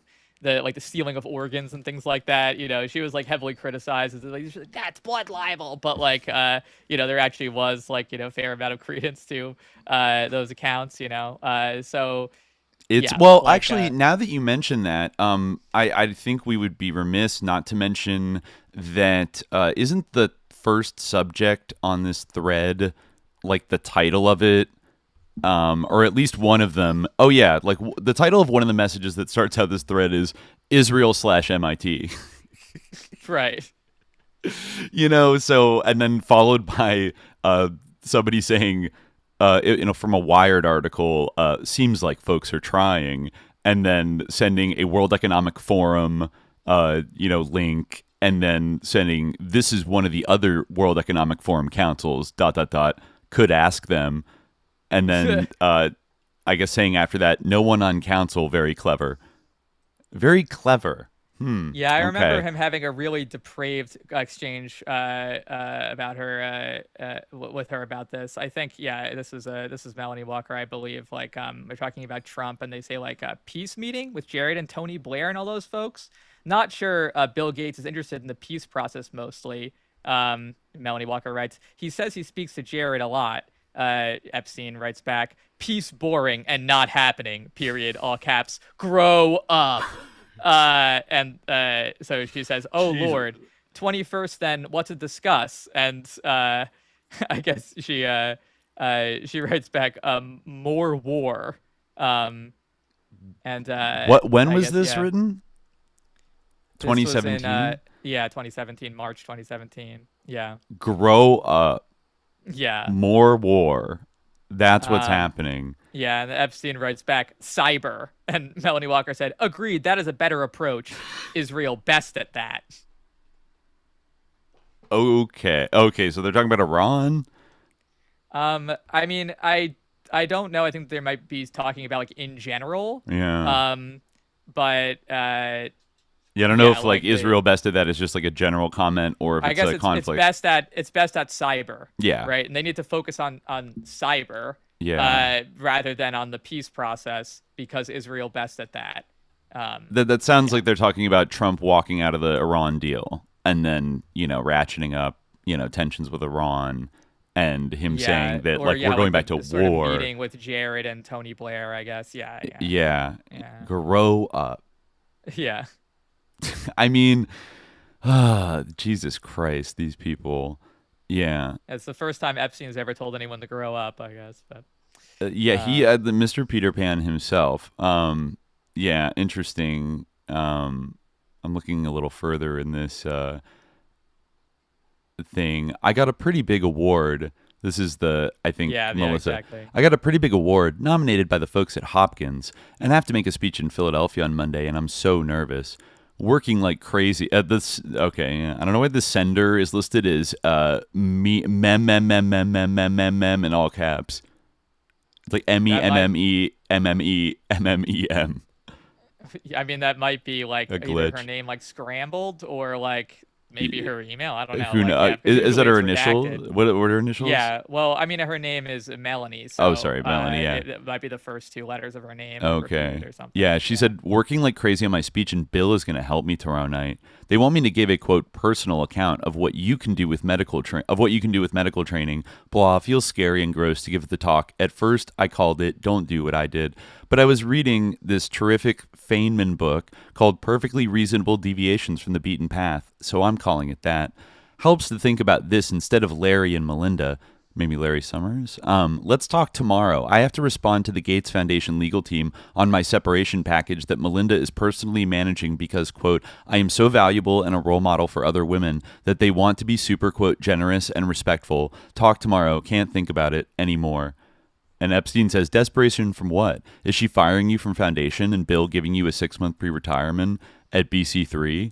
stealing of organs and things like that. She was like heavily criticized as like that's blood libel, but like there actually was like a fair amount of credence to those accounts. So it's actually now that you mention that, I think we would be remiss not to mention that isn't the first subject on this thread like the title of it. Or at least one of them. Oh yeah, like the title of one of the messages that starts out this thread is Israel/MIT. Right. So and then followed by somebody saying, from a Wired article, seems like folks are trying, and then sending a World Economic Forum, link, and then sending this is one of the other World Economic Forum councils. ... Could ask them. And then I guess saying after that, no one on council, very clever. Very clever. Yeah, I remember him having a really depraved exchange about her with her about this. I think this is Melanie Walker, I believe. Like they're talking about Trump, and they say like a peace meeting with Jared and Tony Blair and all those folks. Not sure Bill Gates is interested in the peace process mostly. Melanie Walker writes, he says he speaks to Jared a lot. Epstein writes back, peace boring and not happening, period, all caps, grow up. And so she says, oh Jesus. Lord, 21st then, what to discuss? And I guess she writes back, more war. And when was this written? 2017. 2017, March 2017. Yeah. Grow up. Yeah. More war. That's what's happening. Yeah, and Epstein writes back, cyber. And Melanie Walker said, agreed, that is a better approach. Israel best at that. Okay, so they're talking about Iran? I mean, I don't know. I think they might be talking about like in general. Yeah. But yeah, I don't know if like Israel bested that is just like a general comment or if I it's guess a conflict. It's best at cyber. Yeah. Right, and they need to focus on cyber. Yeah. Rather than on the peace process because Israel best at that. That sounds like they're talking about Trump walking out of the Iran deal and then, ratcheting up, tensions with Iran and him saying that we're going back to war. Meeting with Jared and Tony Blair, I guess. Yeah. Grow up. Yeah. I mean, Jesus Christ, these people. Yeah. It's the first time Epstein's ever told anyone to grow up, I guess. But he the Mr. Peter Pan himself. Yeah, interesting. I'm looking a little further in this thing. I got a pretty big award. This is I think, Melissa. Yeah, exactly. I got a pretty big award nominated by the folks at Hopkins and I have to make a speech in Philadelphia on Monday, and I'm so nervous. Working like crazy. I don't know why the sender is listed as mem in all caps. It's like MEMMEMMEMMEM. I mean, that might be like either her name like scrambled or like maybe her email. I don't know. Who knows? Is that her initial? What are her initials? Yeah. Well, I mean, her name is Melanie. So, Melanie. Yeah. It might be the first two letters of her name. Okay. Or something. Yeah. She said, working like crazy on my speech, and Bill is going to help me tomorrow night. They want me to give a quote personal account of what you can do with medical training. Blah. Feels scary and gross to give the talk. At first, I called it "Don't do what I did," but I was reading this terrific Feynman book called Perfectly Reasonable Deviations from the Beaten Path, so I'm calling it that. Helps to think about this instead of Larry and Melinda. Maybe Larry Summers. Let's talk tomorrow. I have to respond to the Gates Foundation legal team on my separation package that Melinda is personally managing because, quote, I am so valuable and a role model for other women that they want to be super, quote, generous and respectful. Talk tomorrow. Can't think about it anymore. And Epstein says, desperation from what? Is she firing you from Foundation and Bill giving you a 6-month pre-retirement at BC3?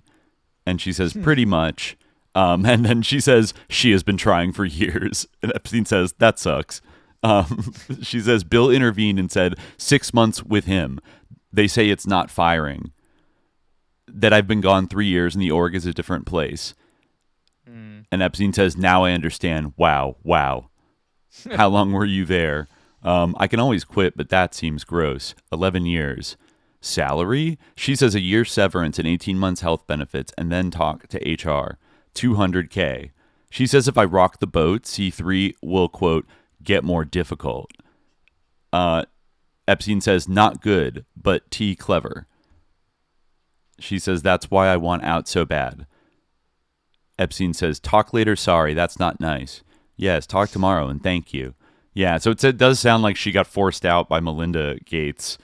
And she says, pretty much. And then she says, she has been trying for years. And Epstein says, that sucks. She says, Bill intervened and said, 6 months with him. They say it's not firing. That I've been gone 3 years and the org is a different place. And Epstein says, now I understand. Wow. How long were you there? I can always quit, but that seems gross. 11 years. Salary? She says a year severance and 18 months health benefits and then talk to HR. $200K. She says if I rock the boat, C3 will, quote, get more difficult. Epstein says not good, but T clever. She says that's why I want out so bad. Epstein says talk later, sorry, that's not nice. Yes, talk tomorrow and thank you. Yeah, so it does sound like she got forced out by Melinda Gates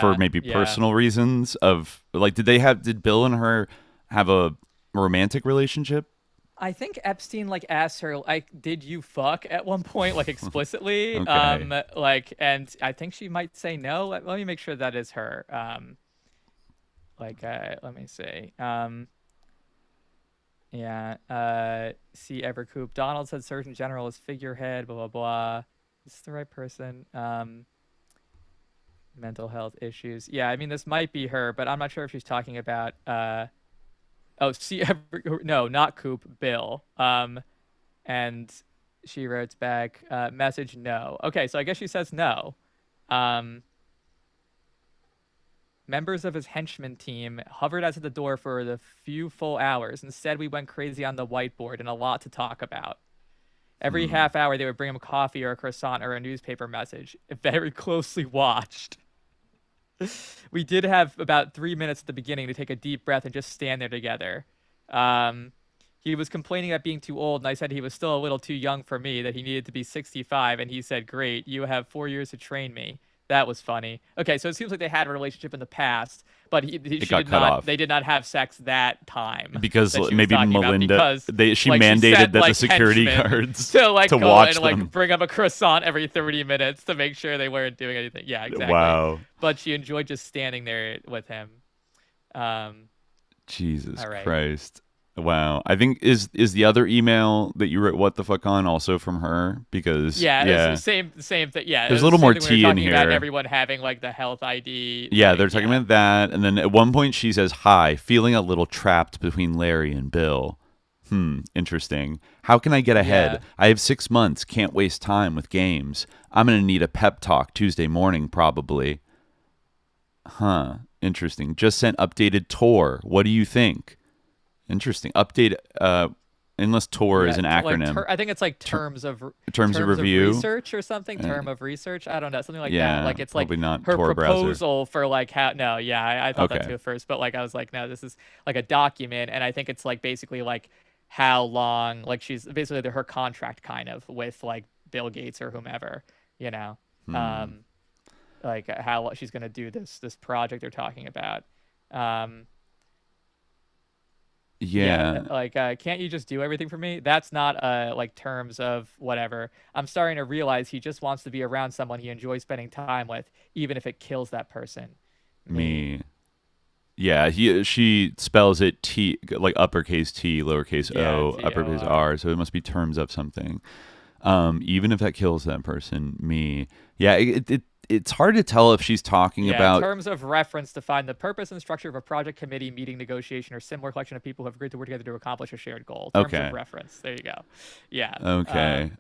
for maybe personal reasons of like did Bill and her have a romantic relationship? I think Epstein like asked her like, "Did you fuck?" at one point, like explicitly. Okay. And I think she might say no. Let me make sure that is her. Let me see. See Evercoop. Donald said Surgeon General is figurehead. Blah blah blah. Is this the right person? Mental health issues. Yeah, I mean this might be her, but I'm not sure if she's talking about. No, not Coop, Bill. And she writes back, message no. Okay, so I guess she says no. Members of his henchman team hovered outside the door for the few full hours. Instead, we went crazy on the whiteboard and a lot to talk about. Every half hour, they would bring him coffee or a croissant or a newspaper message. Very closely watched. We did have about 3 minutes at the beginning to take a deep breath and just stand there together. He was complaining about being too old, and I said he was still a little too young for me, that he needed to be 65, and he said, great, you have 4 years to train me. That was funny. Okay, so it seems like they had a relationship in the past, but they did not have sex that time. Because maybe Melinda, she mandated that the security guards to watch and them. Bring up a croissant every 30 minutes to make sure they weren't doing anything. Yeah, exactly. Wow. But she enjoyed just standing there with him. Jesus Christ. Wow. I think is the other email that you wrote what the fuck on also from her? Because it's the same thing. Yeah, there's a little more thing tea in here. About everyone having like the health ID. Yeah, they're talking about that, and then at one point she says, "Hi, feeling a little trapped between Larry and Bill. Interesting. How can I get ahead? Yeah. I have 6 months. Can't waste time with games. I'm gonna need a pep talk Tuesday morning probably." Interesting. Just sent updated tour. What do you think? Interesting. Update. Unless tour is an acronym. Like I think it's like terms of review, research or something. Term of research. I don't know, something like that. Like it's like not her Tor proposal for like how. No, I thought that Okay. too at first, but like I was like, no, this is like a document, and I think it's like basically like how long, like she's basically her contract kind of with like Bill Gates or whomever, like how she's gonna do this project they're talking about. Like can't you just do everything for me? That's not like terms of whatever. I'm starting to realize he just wants to be around someone he enjoys spending time with, even if it kills that person. Me. Yeah, she spells it T, like uppercase T, lowercase O, uppercase R, so it must be terms of something. Even if that kills that person. Me. Yeah, it's hard to tell if she's talking about terms of reference define the purpose and structure of a project, committee, meeting, negotiation, or similar collection of people who have agreed to work together to accomplish a shared goal. Terms of reference. There you go. Yeah. Okay.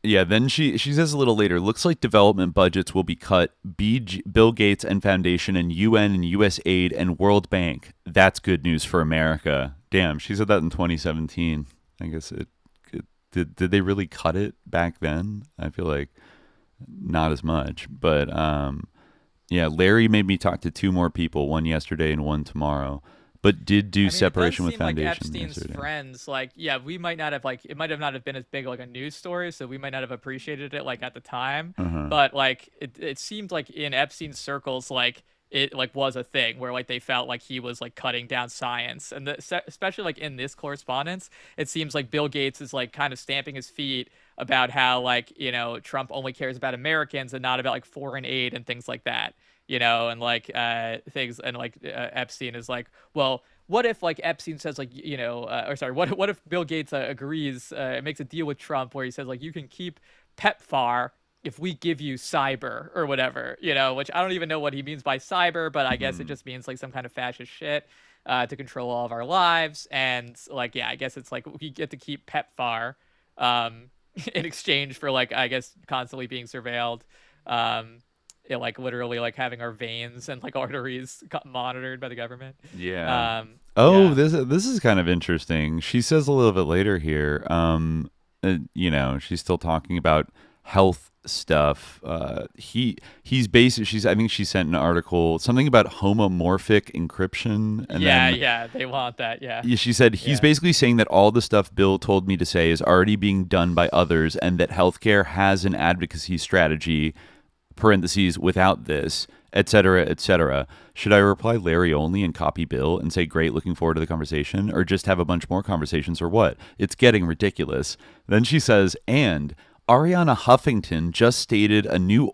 Yeah, then she says a little later, looks like development budgets will be cut. Bill Gates and Foundation and UN and USAID and World Bank. That's good news for America. Damn, she said that in 2017. I guess did they really cut it back then? I feel like not as much. But Larry made me talk to 2 more people, one yesterday and one tomorrow. But did do separation with Foundation. Like Epstein's yesterday. Friends, like we might not have it might have not have been as big like a news story, so we might not have appreciated it like at the time. But like it seemed like in Epstein's circles, like it like was a thing where like they felt like he was like cutting down science, and especially like in this correspondence, it seems like Bill Gates is like kind of stamping his feet about how like Trump only cares about Americans and not about like foreign aid and things like that. And like things, and like Epstein is like, well, what if like Epstein says like, what if Bill Gates agrees, makes a deal with Trump where he says like, you can keep PEPFAR if we give you cyber or whatever, which I don't even know what he means by cyber, but I guess it just means like some kind of fascist shit to control all of our lives. And like, I guess it's like we get to keep PEPFAR in exchange for like, I guess, constantly being surveilled. Like literally like having our veins and like arteries monitored by the government. This is kind of interesting. She says a little bit later here, she's still talking about health stuff. He's basically, I think she sent an article, something about homomorphic encryption. And they want that. She said he's basically saying that all the stuff Bill told me to say is already being done by others, and that healthcare has an advocacy strategy, parentheses, without this, etc., etc. Should I reply Larry only and copy Bill and say, great, looking forward to the conversation, or just have a bunch more conversations, or what? It's getting ridiculous. Then she says, and Ariana Huffington just started a new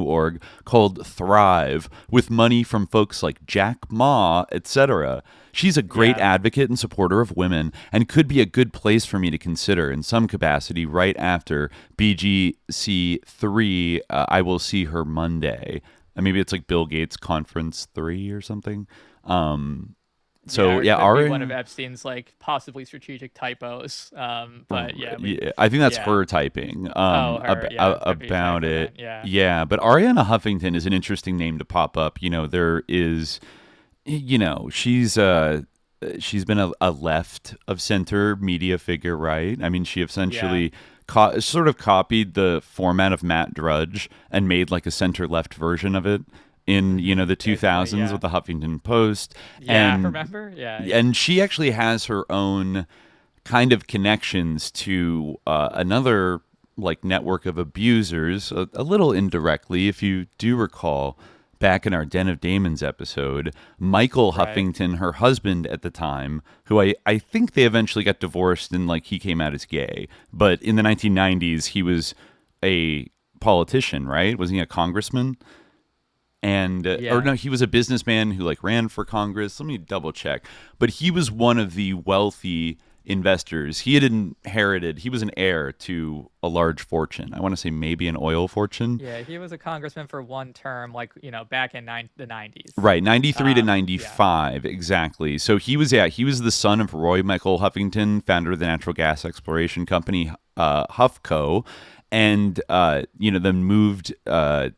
org called Thrive with money from folks like Jack Ma, etc. She's a great advocate and supporter of women and could be a good place for me to consider in some capacity right after BGC 3. I will see her Monday. And maybe it's like Bill Gates Conference 3 or something. Ari, one of Epstein's like possibly strategic typos. But I think that's her typing about it. But Ariana Huffington is an interesting name to pop up. There is, she's been a left of center media figure, right? I mean, she essentially sort of copied the format of Matt Drudge and made like a center left version of it in the 2000s with the Huffington Post. Remember? And she actually has her own kind of connections to another like network of abusers, a little indirectly, if you do recall. Back in our Den of Damons episode, Michael Huffington, her husband at the time, who I think they eventually got divorced and like he came out as gay. But in the 1990s, he was a politician, right? Wasn't he a congressman? and or no, he was a businessman who like ran for Congress. Let me double check. But he was one of the wealthy investors. He was an heir to a large fortune. I want to say maybe an oil fortune. Yeah, he was a congressman for one term, like, back in the 90s. Right, 93 to 95, exactly. So he was the son of Roy Michael Huffington, founder of the natural gas exploration company Huffco, and then moved. I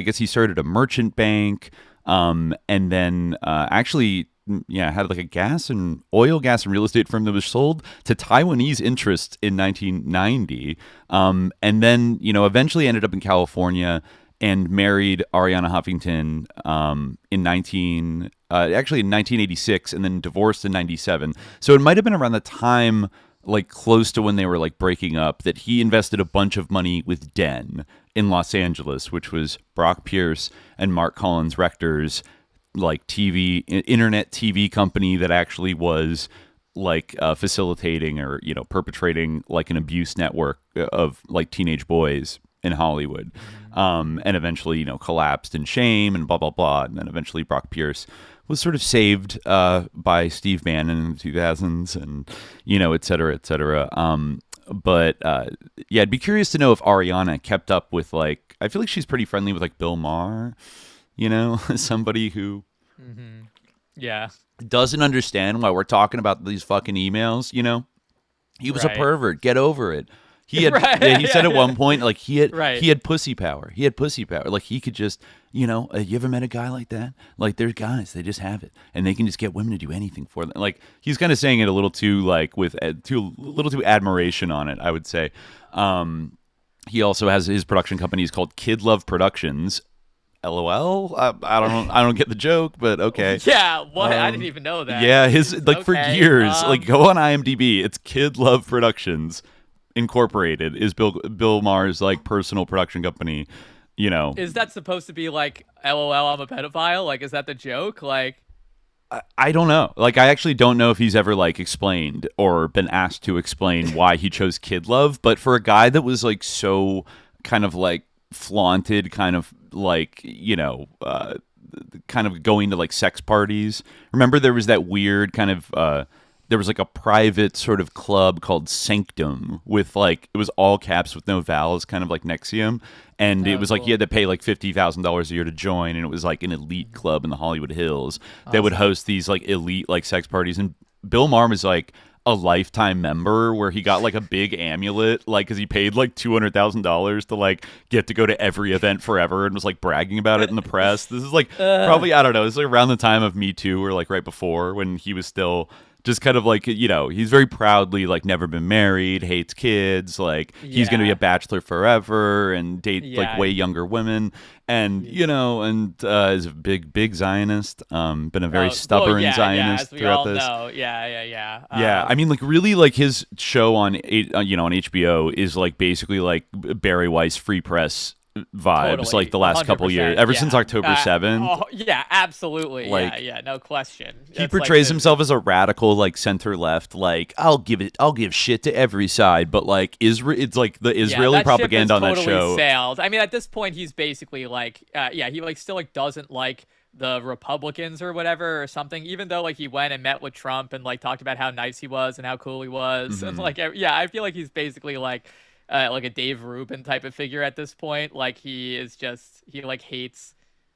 guess he started a merchant bank, and then actually. Had like a oil, gas, and real estate firm that was sold to Taiwanese interests in 1990. And then, eventually ended up in California and married Ariana Huffington in 1986, and then divorced in 97. So it might have been around the time, like close to when they were like breaking up, that he invested a bunch of money with Den in Los Angeles, which was Brock Pierce and Mark Collins Rector's like internet TV company that actually was like facilitating or perpetrating like an abuse network of like teenage boys in Hollywood, and eventually collapsed in shame and blah blah blah, and then eventually Brock Pierce was sort of saved by Steve Bannon in the 2000s, and et cetera, et cetera. But I'd be curious to know if Ariana kept up with like, I feel like she's pretty friendly with like Bill Maher. Somebody who doesn't understand why we're talking about these fucking emails. He was a pervert. Get over it. He had he said at one point like he had pussy power. He had pussy power. Like he could just you ever met a guy like that? Like there's guys, they just have it and they can just get women to do anything for them. Like he's kind of saying it a little too like with a little too admiration on it, I would say. He also has his production company is called Kid Love Productions. LOL. I don't get the joke, but okay. Yeah, what? I didn't even know that. Yeah, his like for years, like go on IMDb. It's Kid Love Productions Incorporated is Bill Maher's like personal production company. Is that supposed to be like LOL? I'm a pedophile. Like, is that the joke? Like, I don't know. Like, I actually don't know if he's ever like explained or been asked to explain why he chose Kid Love. But for a guy that was like so kind of like flaunted, kind of like kind of going to like sex parties. Remember there was that weird kind of there was like a private sort of club called Sanctum with like, it was all caps with no vowels, kind of like Nexium, and it was like you had to pay like $50,000 a year to join, and it was like an elite club in the Hollywood Hills that would host these like elite like sex parties. And Bill Maher was like a lifetime member where he got like a big amulet, like because he paid like $200,000 to like get to go to every event forever, and was like bragging about it in the press. This is like probably, I don't know, it's like around the time of Me Too, or like right before, when he was still just kind of like, he's very proudly like never been married, hates kids, like he's going to be a bachelor forever and date like way younger women, and and is a big Zionist, been a very stubborn Zionist throughout this. Yeah, I mean, like really, like his show on on HBO is like basically like Barry Weiss Free Press vibes, totally. Like the last couple years, ever since October 7th. Yeah, absolutely. Like, no question. He portrays himself as a radical, like center left, like I'll give shit to every side, but like it's like the Israeli propaganda on totally that show. Sailed. I mean, at this point, he's basically like, he like still like doesn't like the Republicans or whatever or something, even though like he went and met with Trump and like talked about how nice he was and how cool he was, and like I feel like he's basically like a Dave Rubin type of figure at this point. Like he like hates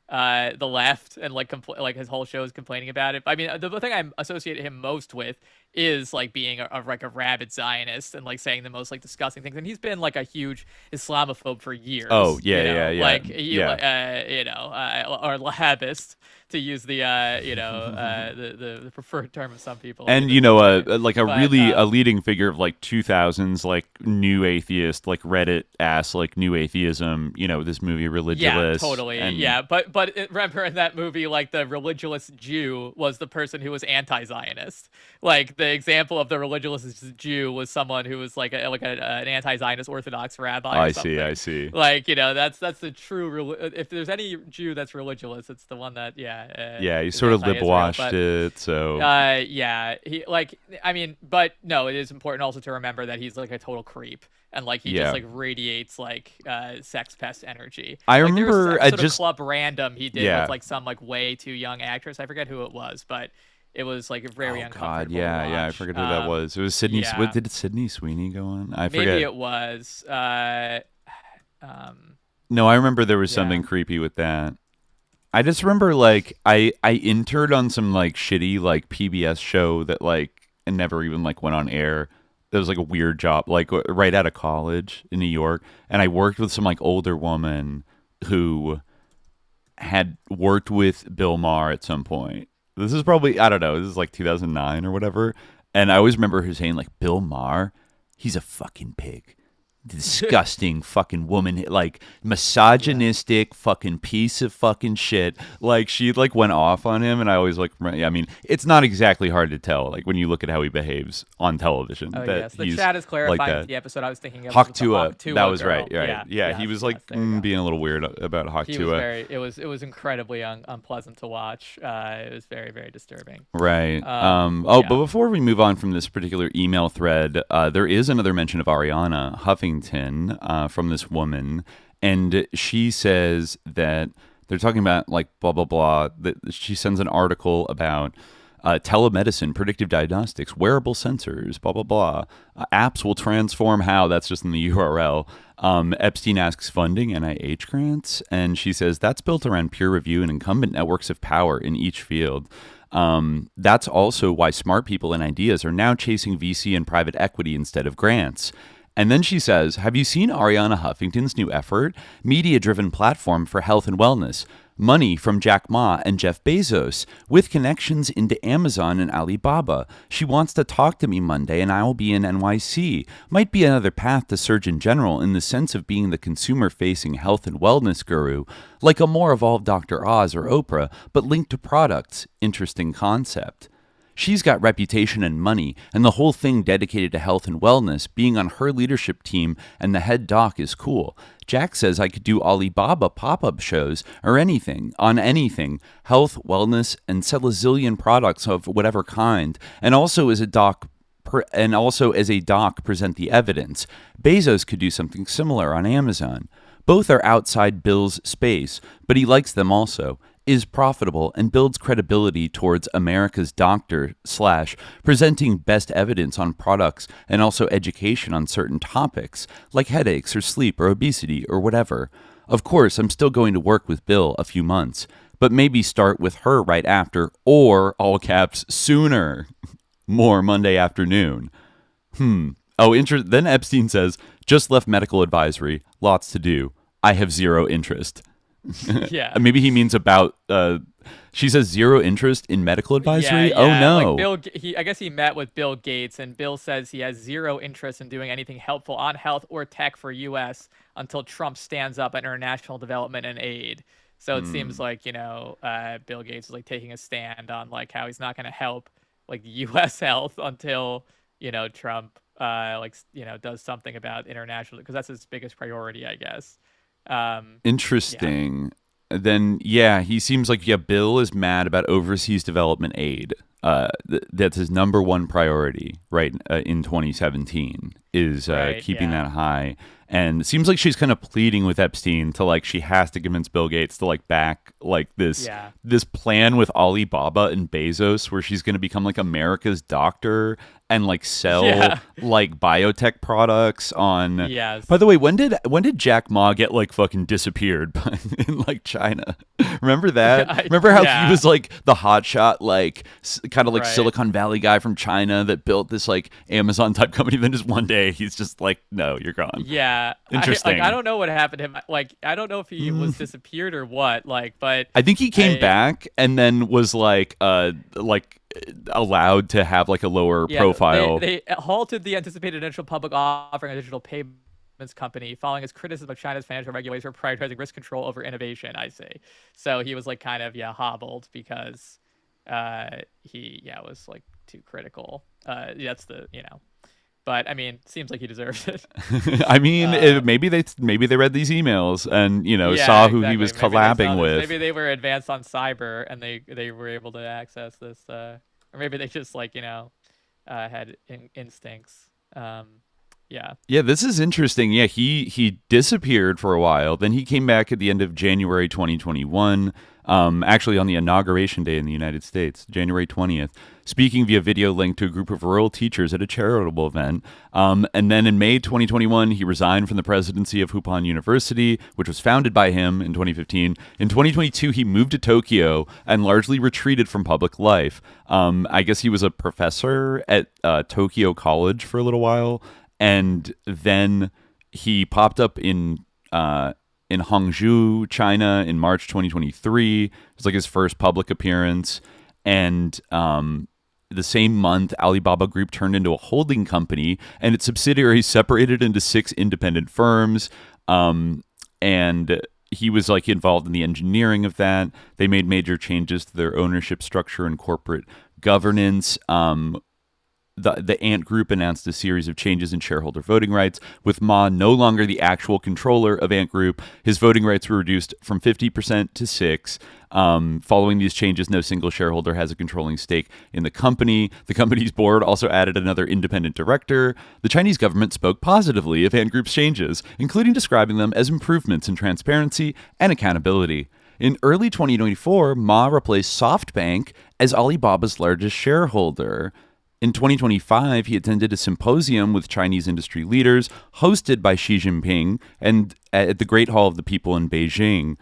the left, and like like his whole show is complaining about it. I mean, the thing I associate him most with is like being a rabid Zionist and like saying the most like disgusting things. And he's been like a huge Islamophobe for years. Oh yeah. Like or Lahabist, to use the the preferred term of some people. And a leading figure of like 2000s like new atheist, like Reddit ass like new atheism. This movie Religious. Yeah, totally. And, but remember in that movie, like the religious Jew was the person who was anti-Zionist. Like the example of the religious Jew was someone who was like an anti-Zionist Orthodox rabbi. I see. Like, you know, that's the true. If there's any Jew that's religious, it's the one that he sort of lip-washed it. So but no, it is important also to remember that he's like a total creep. And like he just like radiates like sex pest energy. I remember there was Club Random he did with like some like way too young actress. I forget who it was, but it was like very uncomfortable. God, I forget who that was. It was Sydney. What did Sydney Sweeney go on? I forget. Maybe it was. No, I remember there was something creepy with that. I just remember like I interned on some like shitty like PBS show that like and never even like went on air. It was like a weird job, like right out of college in New York. And I worked with some like older woman who had worked with Bill Maher at some point. This is probably, I don't know, this is like 2009 or whatever. And I always remember her saying like, Bill Maher, he's a fucking pig. Disgusting fucking woman, like misogynistic fucking piece of fucking shit. Like she like went off on him, and I always like, I mean, it's not exactly hard to tell like when you look at how he behaves on television. The chat is clarifying like the episode I was thinking of. Hawk Tuah, that was girl. right. Yeah, he was like being a little weird about Hawk Tuah. It was incredibly unpleasant to watch. It was very, very disturbing. Right. But before we move on from this particular email thread, there is another mention of Ariana Huffington from this woman, and she says that they're talking about like blah blah blah, that she sends an article about telemedicine, predictive diagnostics, wearable sensors, blah blah blah, apps will transform how, that's just in the URL. Epstein asks funding, NIH grants, and she says that's built around peer review and incumbent networks of power in each field. That's also why smart people and ideas are now chasing VC and private equity instead of grants. And then she says, have you seen Ariana Huffington's new effort? Media-driven platform for health and wellness. Money from Jack Ma and Jeff Bezos, with connections into Amazon and Alibaba. She wants to talk to me Monday, and I will be in NYC. Might be another path to Surgeon General in the sense of being the consumer-facing health and wellness guru, like a more evolved Dr. Oz or Oprah, but linked to products. Interesting concept. She's got reputation and money, and the whole thing dedicated to health and wellness, being on her leadership team and the head doc is cool. Jack says I could do Alibaba pop-up shows or anything, health, wellness, and sell a zillion products of whatever kind, and also as a doc present the evidence. Bezos could do something similar on Amazon. Both are outside Bill's space, but he likes them also, is profitable, and builds credibility towards America's doctor / presenting best evidence on products and also education on certain topics, like headaches or sleep or obesity or whatever. Of course, I'm still going to work with Bill a few months, but maybe start with her right after, or, all caps, sooner. More Monday afternoon. Then Epstein says, just left medical advisory, lots to do. I have zero interest. Yeah. Maybe he means about she says zero interest in medical advisory. Yeah. Oh no. Like I guess he met with Bill Gates, and Bill says he has zero interest in doing anything helpful on health or tech for US until Trump stands up on international development and aid. So it seems like, Bill Gates is like taking a stand on like how he's not going to help like the US health until, Trump does something about international, because that's his biggest priority, I guess. Interesting. Yeah. Then, he seems like, Bill is mad about overseas development aid. That's his number one priority, right, in 2017, is keeping that high. And it seems like she's kind of pleading with Epstein to, like, she has to convince Bill Gates to, like, back, like, this plan with Alibaba and Bezos where she's going to become, like, America's doctor and, like, sell, like, biotech products on... Yes. By the way, when did Jack Ma get, like, fucking disappeared in, like, China? Remember that? Remember how he was, like, the hotshot, like, kind of, like, Silicon Valley guy from China that built this, like, Amazon-type company, then just one day he's just like, no, you're gone. Yeah. Interesting. I don't know what happened to him. Like, I don't know if he was disappeared or what. Like, but I think he came back and then was like allowed to have like a lower profile. They halted the anticipated initial public offering of digital payments company following his criticism of China's financial regulators for prioritizing risk control over innovation. I see. So he was like kind of hobbled because he was like too critical. That's the But I mean, seems like he deserves it. I mean, maybe they read these emails and saw who he was collabing with. Maybe they were advanced on cyber and they were able to access this, or maybe they just had instincts. Yeah, this is interesting. Yeah, he disappeared for a while. Then he came back at the end of January 2021, actually on the inauguration day in the United States, January 20th, speaking via video link to a group of rural teachers at a charitable event. And then in May 2021, he resigned from the presidency of Hupan University, which was founded by him in 2015. In 2022, he moved to Tokyo and largely retreated from public life. I guess he was a professor at Tokyo College for a little while. And then he popped up in Hangzhou, China, in March 2023. It was like his first public appearance. And the same month, Alibaba Group turned into a holding company, and its subsidiaries separated into 6 independent firms. And he was involved in the engineering of that. They made major changes to their ownership structure and corporate governance. The Ant Group announced a series of changes in shareholder voting rights, with Ma no longer the actual controller of Ant Group. His voting rights were reduced from 50% to 6%. Following these changes, no single shareholder has a controlling stake in the company. The company's board also added another independent director. The Chinese government spoke positively of Ant Group's changes, including describing them as improvements in transparency and accountability. In early 2024, Ma replaced SoftBank as Alibaba's largest shareholder. In 2025, he attended a symposium with Chinese industry leaders hosted by Xi Jinping and at the Great Hall of the People in Beijing.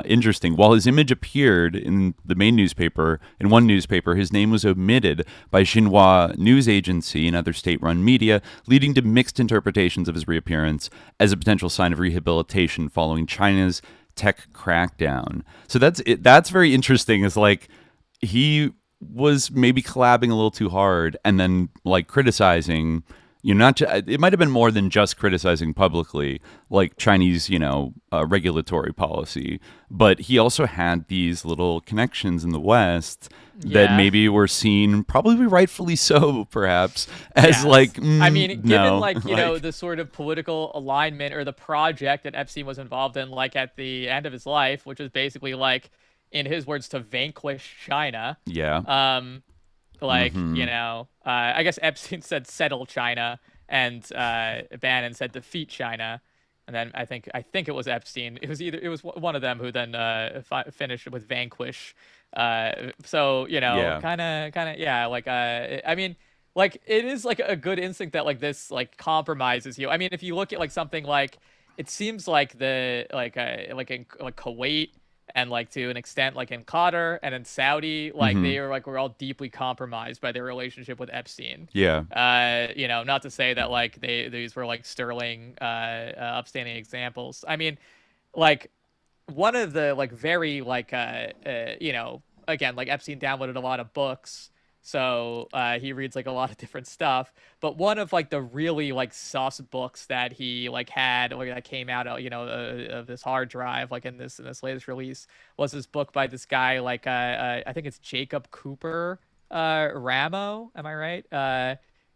Interesting. While his image appeared in the main newspaper, in one newspaper, his name was omitted by Xinhua News Agency and other state-run media, leading to mixed interpretations of his reappearance as a potential sign of rehabilitation following China's tech crackdown. So that's very interesting. Is he was maybe collabing a little too hard and then criticizing, it might have been more than just criticizing publicly, Chinese, regulatory policy, but he also had these little connections in the West that maybe were seen, probably rightfully so, perhaps, as given the sort of political alignment or the project that Epstein was involved in, at the end of his life, which was basically in his words, to vanquish China. Yeah. I guess Epstein said settle China, and Bannon said defeat China, and then I think it was Epstein. It was one of them who then finished with vanquish. It is a good instinct that this compromises you. I mean, if you look at something it seems in Kuwait. And to an extent, in Qatar and in Saudi, they were all deeply compromised by their relationship with Epstein. Yeah. Not to say that these were sterling, upstanding examples. I mean, one of the very again, Epstein downloaded a lot of books. So he reads a lot of different stuff, but one of the really sus books that he had that came out of this hard drive in this latest release was this book by this guy I think it's Jacob Cooper Ramo. Am I right?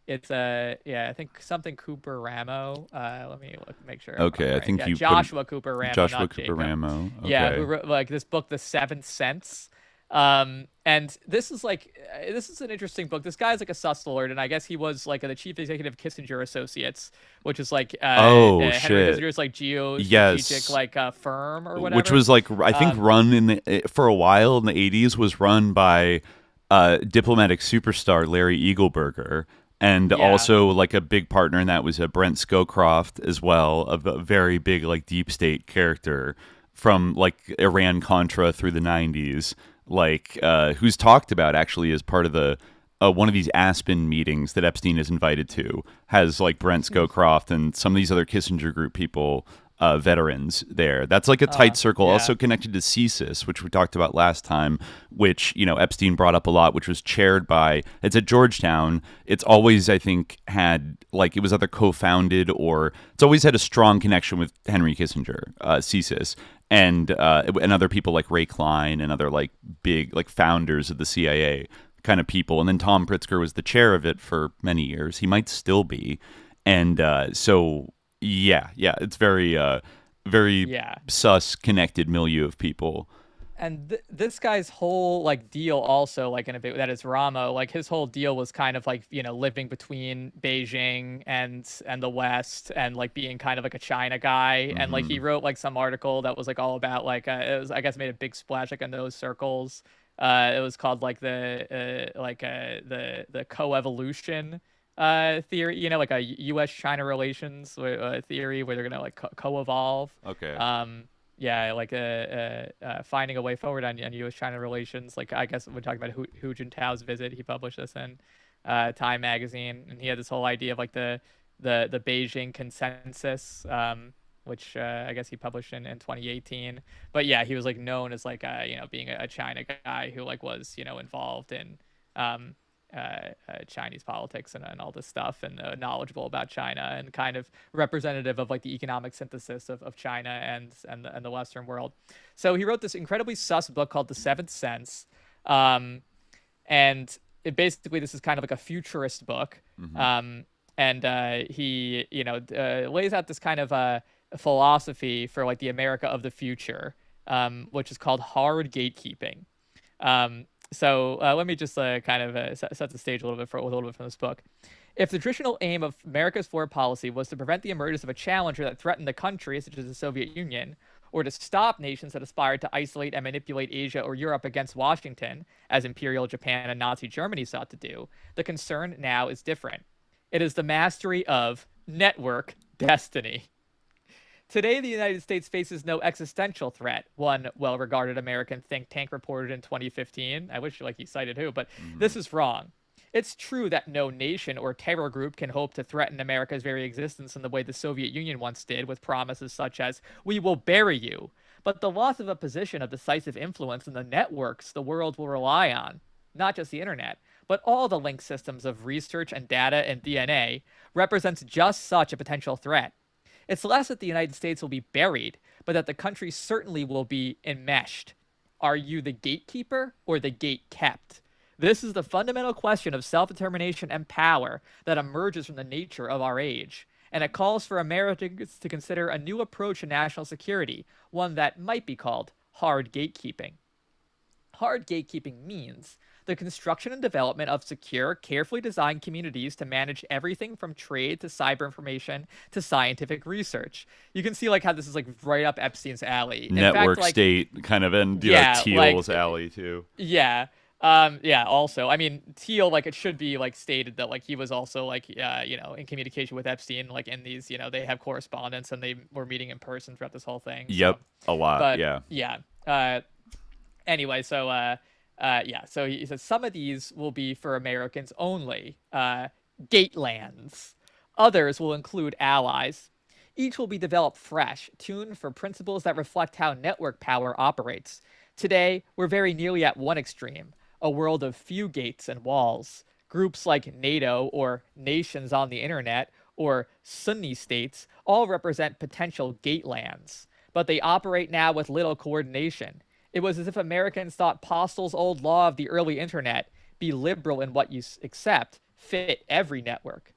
It's I think something Cooper Ramo. Let me make sure. Okay, right. I think Joshua Cooper Ramo. Joshua Cooper Ramo. Okay. Yeah, who wrote this book, The Seventh Sense. And this is an interesting book. This guy's a sus lord, and I guess he was the chief executive of Kissinger Associates, which is Henry Kissinger's geostrategic firm or whatever. Which was I think run for a while in the 80s was run by diplomatic superstar Larry Eagleburger. And also a big partner in that was Brent Scowcroft as well, a very big deep state character from Iran-Contra through the 90s. Who's talked about actually as part of the one of these Aspen meetings that Epstein is invited to, has Brent Scowcroft and some of these other Kissinger Group people, veterans there. That's a tight circle. Yeah. Also connected to CSIS, which we talked about last time, which Epstein brought up a lot, which was chaired by, it's at Georgetown. It's always, I think, had it was either co-founded or it's always had a strong connection with Henry Kissinger, CSIS. And other people like Ray Klein and other big founders of the CIA kind of people. And then Tom Pritzker was the chair of it for many years. He might still be. And so, it's very sus connected milieu of people. And this guy's whole like deal also like in a bit that is Ramo, like his whole deal was kind of like, living between Beijing and the West and like being kind of like a China guy. And like he wrote like some article that was like all about like it was, I guess, made a big splash like in those circles. It was called like the coevolution theory, like a U.S.-China relations theory where they're gonna like co-evolve. Okay. Finding a way forward on U.S.-China relations. Like, I guess we're talking about Hu Jintao's visit. He published this in Time magazine, and he had this whole idea of like the Beijing consensus, which I guess he published in 2018. But yeah, he was like known as like being a China guy who like was involved in Chinese politics and all this stuff, and knowledgeable about China, and kind of representative of like the economic synthesis of China and the Western world. So he wrote this incredibly sus book called The Seventh Sense, and basically this is kind of like a futurist book. And he lays out this kind of philosophy for like the America of the future, which is called hard gatekeeping. So let me just kind of set the stage a little bit from this book. If the traditional aim of America's foreign policy was to prevent the emergence of a challenger that threatened the country, such as the Soviet Union, or to stop nations that aspired to isolate and manipulate Asia or Europe against Washington, as Imperial Japan and Nazi Germany sought to do, the concern now is different. It is the mastery of network destiny. Today, the United States faces no existential threat, one well-regarded American think tank reported in 2015. I wish he cited who, but this is wrong. It's true that no nation or terror group can hope to threaten America's very existence in the way the Soviet Union once did, with promises such as, "We will bury you." But the loss of a position of decisive influence in the networks the world will rely on, not just the internet, but all the linked systems of research and data and DNA, represents just such a potential threat. It's less that the United States will be buried, but that the country certainly will be enmeshed. Are you the gatekeeper or the gate kept? This is the fundamental question of self-determination and power that emerges from the nature of our age, and it calls for Americans to consider a new approach to national security, one that might be called hard gatekeeping. Hard gatekeeping means the construction and development of secure, carefully designed communities to manage everything from trade to cyber information to scientific research. You can see like how this is like right up Epstein's alley. Network state kind of, and Thiel's alley too. Yeah. Also, I mean, Thiel, like, it should be like stated that like he was also like in communication with Epstein, like in these, they have correspondence and they were meeting in person throughout this whole thing. Yep. So, a lot. But, yeah. Anyway, so so he says some of these will be for Americans only, gatelands. Others will include allies. Each will be developed fresh, tuned for principles that reflect how network power operates. Today, we're very nearly at one extreme, a world of few gates and walls. Groups like NATO or nations on the internet or Sunni states all represent potential gatelands, but they operate now with little coordination. It was as if Americans thought Postel's old law of the early internet, be liberal in what you accept, fit every network.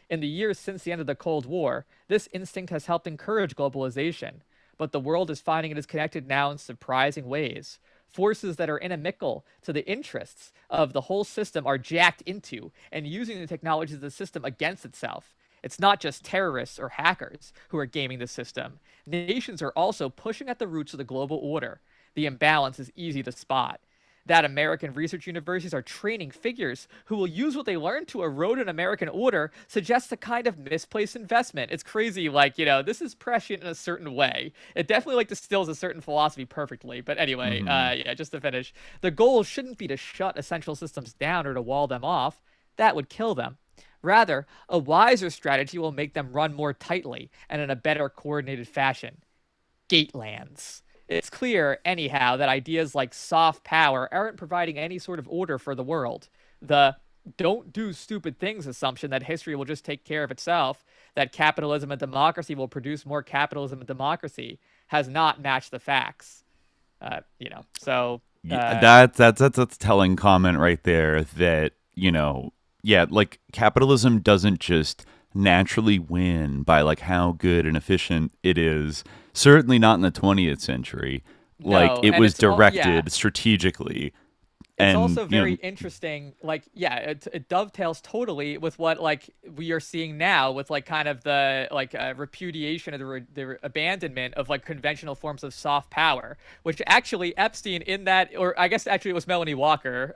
In the years since the end of the Cold War, this instinct has helped encourage globalization, but the world is finding it is connected now in surprising ways. Forces that are inimical to the interests of the whole system are jacked into and using the technologies of the system against itself. It's not just terrorists or hackers who are gaming the system. Nations are also pushing at the roots of the global order. The imbalance is easy to spot. That American research universities are training figures who will use what they learn to erode an American order suggests a kind of misplaced investment. It's crazy, like, this is prescient in a certain way. It definitely, like, distills a certain philosophy perfectly. But anyway, just to finish, the goal shouldn't be to shut essential systems down or to wall them off. That would kill them. Rather, a wiser strategy will make them run more tightly and in a better coordinated fashion. Gatelands. It's clear, anyhow, that ideas like soft power aren't providing any sort of order for the world. The don't do stupid things assumption that history will just take care of itself, that capitalism and democracy will produce more capitalism and democracy, has not matched the facts. So That's a telling comment right there that, like capitalism doesn't just naturally win by like how good and efficient it is. Certainly not in the 20th century. Like No, it and was it's directed strategically. It's And also very interesting. Like, yeah, it dovetails totally with what like we are seeing now with like kind of the like repudiation of the abandonment of like conventional forms of soft power, which actually Epstein in that, or I guess actually it was Melanie Walker,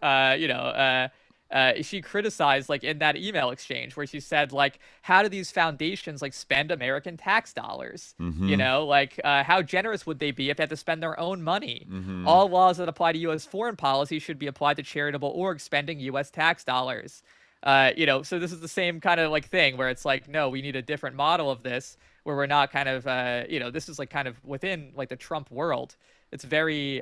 she criticized like in that email exchange where she said like, how do these foundations like spend American tax dollars? Like how generous would they be if they had to spend their own money? All laws that apply to U.S. foreign policy should be applied to charitable orgs spending U.S. tax dollars. So this is the same kind of like thing where it's like, no, we need a different model of this where we're not kind of, this is like kind of within like the Trump world. It's very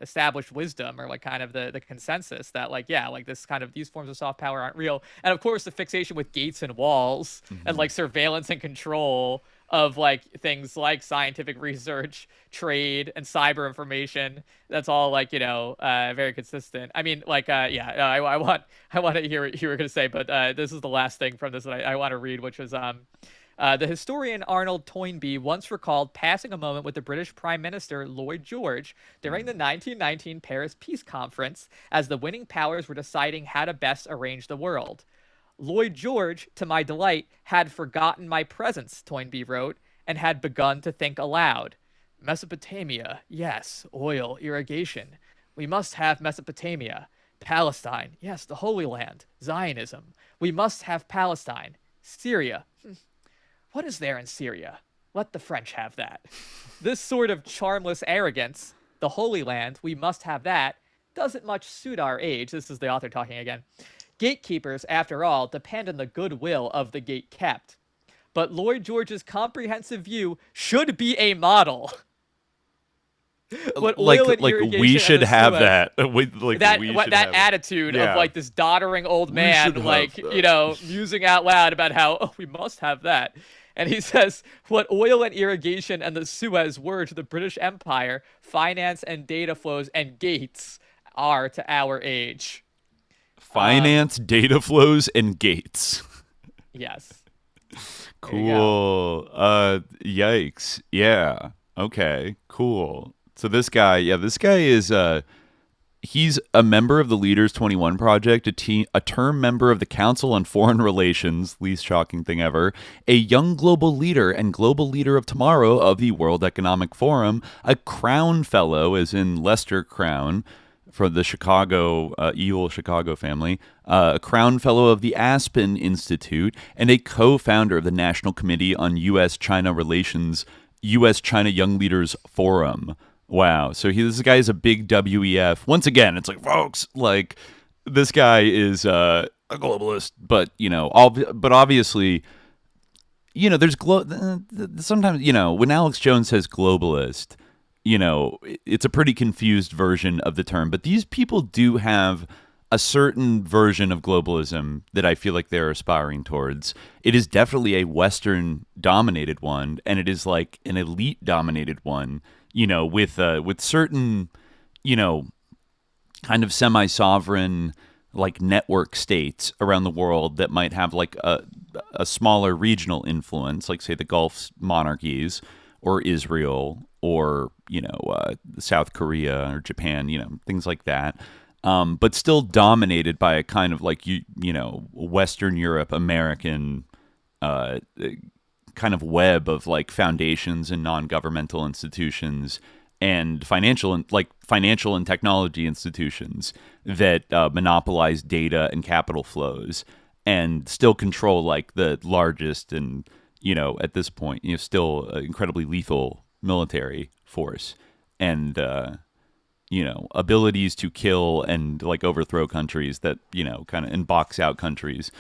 established wisdom or like kind of the consensus that like, yeah, like this kind of these forms of soft power aren't real. And of course, the fixation with gates and walls and like surveillance and control of like things like scientific research, trade, and cyber information. That's all like, very consistent. I mean, like, I want to hear what you were going to say, but this is the last thing from this that I want to read, which was the historian Arnold Toynbee once recalled passing a moment with the British Prime Minister Lloyd George during the 1919 Paris Peace Conference as the winning powers were deciding how to best arrange the world. Lloyd George, to my delight, had forgotten my presence, Toynbee wrote, and had begun to think aloud. Mesopotamia, yes, oil, irrigation. We must have Mesopotamia. Palestine, yes, the Holy Land, Zionism. We must have Palestine. Syria, what is there in Syria? Let the French have that. This sort of charmless arrogance, the Holy Land, we must have that, doesn't much suit our age. This is the author talking again. Gatekeepers, after all, depend on the goodwill of the gate kept. But Lloyd George's comprehensive view should be a model. What oil and irrigation we should have Suez, that. That attitude of like this doddering old man, like musing out loud about how we must have that. And he says, what oil and irrigation and the Suez were to the British Empire, finance and data flows and gates are to our age. Finance, data flows, and gates. Yes. Cool. Yikes. Yeah. Okay. Cool. So this guy is he's a member of the Leaders 21 Project, a term member of the Council on Foreign Relations, least shocking thing ever, a young global leader and global leader of tomorrow of the World Economic Forum, a Crown Fellow, as in Lester Crown, for the evil Chicago family, a Crown Fellow of the Aspen Institute, and a co-founder of the National Committee on U.S.-China Relations, U.S.-China Young Leaders Forum. Wow. So this guy is a big WEF. Once again, it's like, folks, like, this guy is a globalist, but, obviously, there's sometimes, when Alex Jones says globalist, it's a pretty confused version of the term, but these people do have a certain version of globalism that I feel like they're aspiring towards. It is definitely a Western dominated one, and it is like an elite dominated one, with certain, kind of semi-sovereign like network states around the world that might have like a smaller regional influence, like say the Gulf monarchies or Israel or, South Korea or Japan, things like that. But still dominated by a kind of like, Western Europe, American kind of web of like foundations and non-governmental institutions and financial and technology institutions that monopolize data and capital flows and still control like the largest and, at this point, still incredibly lethal military force and, abilities to kill and like overthrow countries that, kind of and box out countries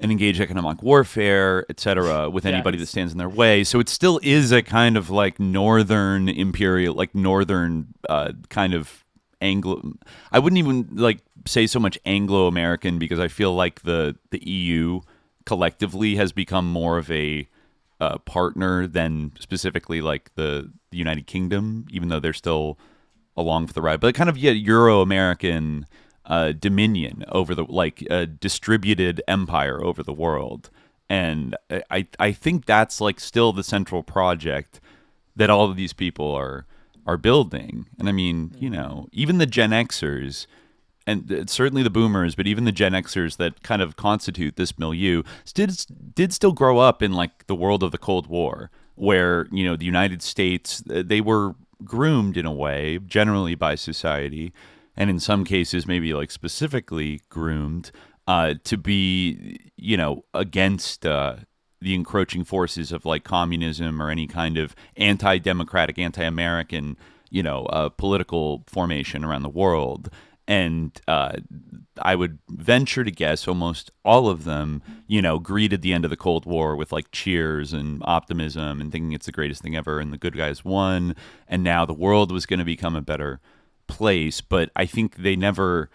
and engage economic warfare, etc., with anybody that stands in their way. So it still is a kind of like northern imperial, like northern kind of Anglo. I wouldn't even like say so much Anglo-American because I feel like the EU collectively has become more of a partner than specifically like the United Kingdom, even though they're still along for the ride. But kind of Euro-American dominion over the distributed empire over the world. And I think that's like still the central project that all of these people are building. And I mean, even the Gen Xers, and certainly the boomers, but even the Gen Xers that kind of constitute this milieu did still grow up in like the world of the Cold War, where, the United States, they were groomed in a way, generally by society, and in some cases maybe like specifically groomed to be, against the encroaching forces of like communism or any kind of anti-democratic, anti-American, political formation around the world. And I would venture to guess almost all of them, greeted the end of the Cold War with like cheers and optimism and thinking it's the greatest thing ever and the good guys won. And now the world was going to become a better place. But I think they never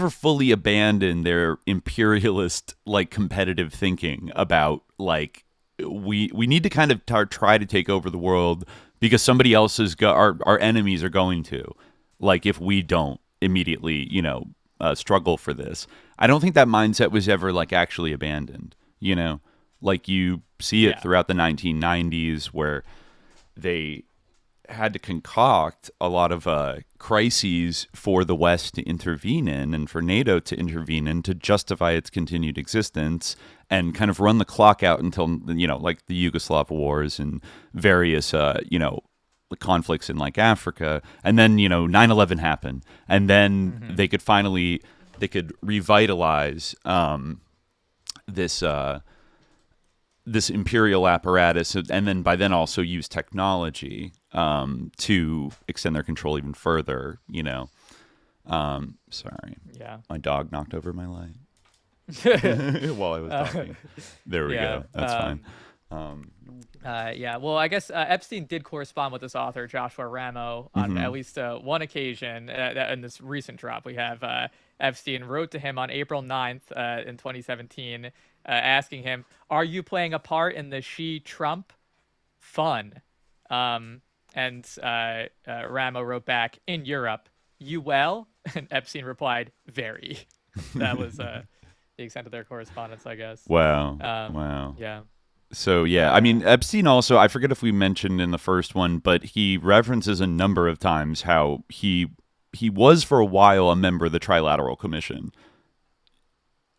fully abandoned their imperialist, like competitive thinking about like, we need to kind of try to take over the world because somebody else our enemies are going to, like, if we don't immediately, struggle for this. I don't think that mindset was ever like actually abandoned, like you see it throughout the 1990s where they had to concoct a lot of crises for the West to intervene in and for NATO to intervene in to justify its continued existence and kind of run the clock out until, like the Yugoslav wars and various, conflicts in like Africa, and then 9/11 happened, and then they could revitalize this imperial apparatus, and then by then also use technology to extend their control even further. Sorry, my dog knocked over my light while I was talking. There we go. That's fine. Well, I guess Epstein did correspond with this author, Joshua Ramo, on at least one occasion. In this recent drop, we have Epstein wrote to him on April 9th in 2017, asking him, "Are you playing a part in the Trump fun?" And Ramo wrote back, "In Europe, you well?" And Epstein replied, "Very." That was the extent of their correspondence, I guess. Wow. Wow. Yeah. So, I mean, Epstein also, I forget if we mentioned in the first one, but he references a number of times how he was for a while a member of the Trilateral Commission,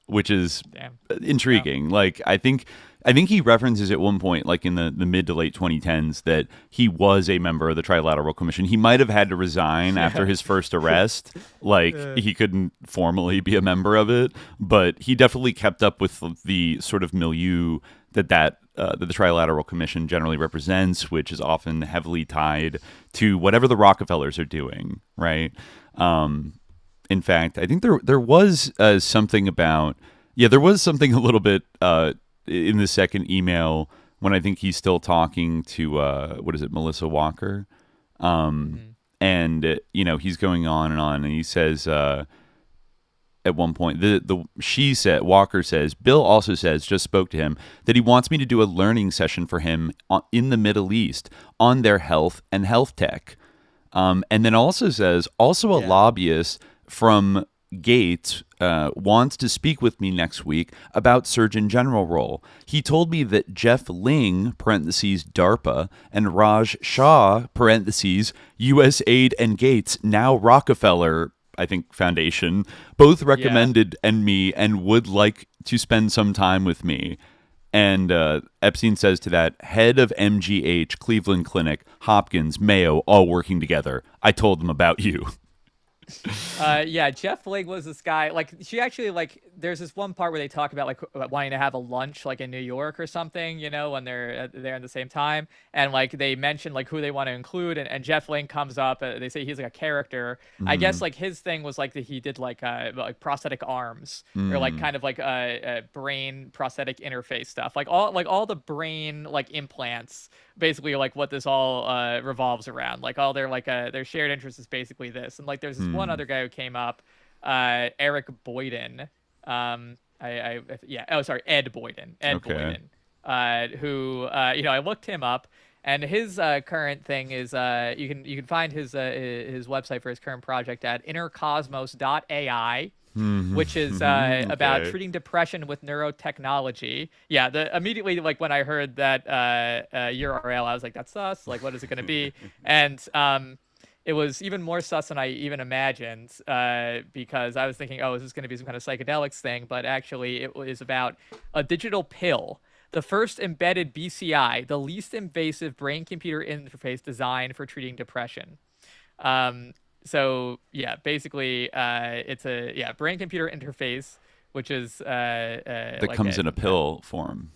which is intriguing. Yeah. Like, I think he references at one point, like in the mid to late 2010s, that he was a member of the Trilateral Commission. He might have had to resign after his first arrest. Like, he couldn't formally be a member of it, but he definitely kept up with the sort of milieu that the Trilateral Commission generally represents, which is often heavily tied to whatever the Rockefellers are doing, right? In fact, I think there was something about, there was something a little bit in the second email when I think he's still talking to, Melissa Walker? And, he's going on, and he says, at one point, Walker says, Bill also says, just spoke to him, that he wants me to do a learning session for him in the Middle East on their health and health tech. And then also says, a lobbyist from Gates wants to speak with me next week about Surgeon General role. He told me that Jeff Ling, parentheses, DARPA, and Raj Shah, parentheses, USAID and Gates, now Rockefeller, I think, Foundation, both recommended me and would like to spend some time with me. And Epstein says to that, head of MGH, Cleveland Clinic, Hopkins, Mayo, all working together. I told them about you. Jeff Ling was this guy, like, she actually, like, there's this one part where they talk about, like, wanting to have a lunch, like, in New York or something, when they're there at the same time, and, like, they mention, like, who they want to include, and Jeff Ling comes up, they say he's, like, a character. I guess, like, his thing was, like, that he did, like prosthetic arms, or, like, kind of, like, brain prosthetic interface stuff, like all the brain, like, implants, basically, like, what this all revolves around, like, all their, like, their shared interest is basically this, and, like, there's this one other guy who came up, Eric Boyden, Ed Boyden. who I looked him up, and his current thing is you can find his website for his current project at innercosmos.ai. Which is about Okay. treating depression with neurotechnology. Yeah, immediately like when I heard that URL, I was like, that's us. Like, what is it going to be? And it was even more sus than I even imagined because I was thinking, oh, is this going to be some kind of psychedelics thing? But actually, it was about a digital pill, the first embedded BCI, the least invasive brain-computer interface designed for treating depression. So yeah, basically, it's a brain-computer interface, which is That like comes in a pill form.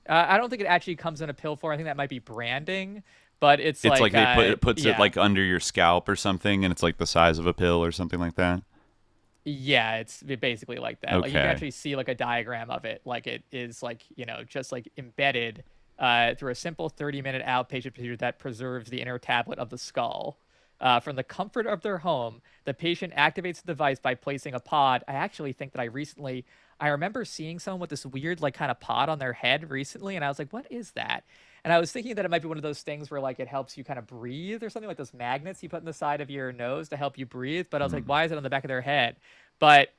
I don't think it actually comes in a pill form. I think that might be branding, but it's like they puts it yeah. like under your scalp or something, and it's like the size of a pill or something like that. Yeah, it's basically like that. Like you can Okay. actually see like a diagram of it. Like it is like, just like embedded through a simple 30-minute outpatient procedure that preserves the inner tablet of the skull. From the comfort of their home, the patient activates the device by placing a pod. I actually think that I remember seeing someone with this weird like kind of pod on their head recently, and I was like, what is that? And I was thinking that it might be one of those things where like it helps you kind of breathe or something, like those magnets you put in the side of your nose to help you breathe. But I was like, why is it on the back of their head? But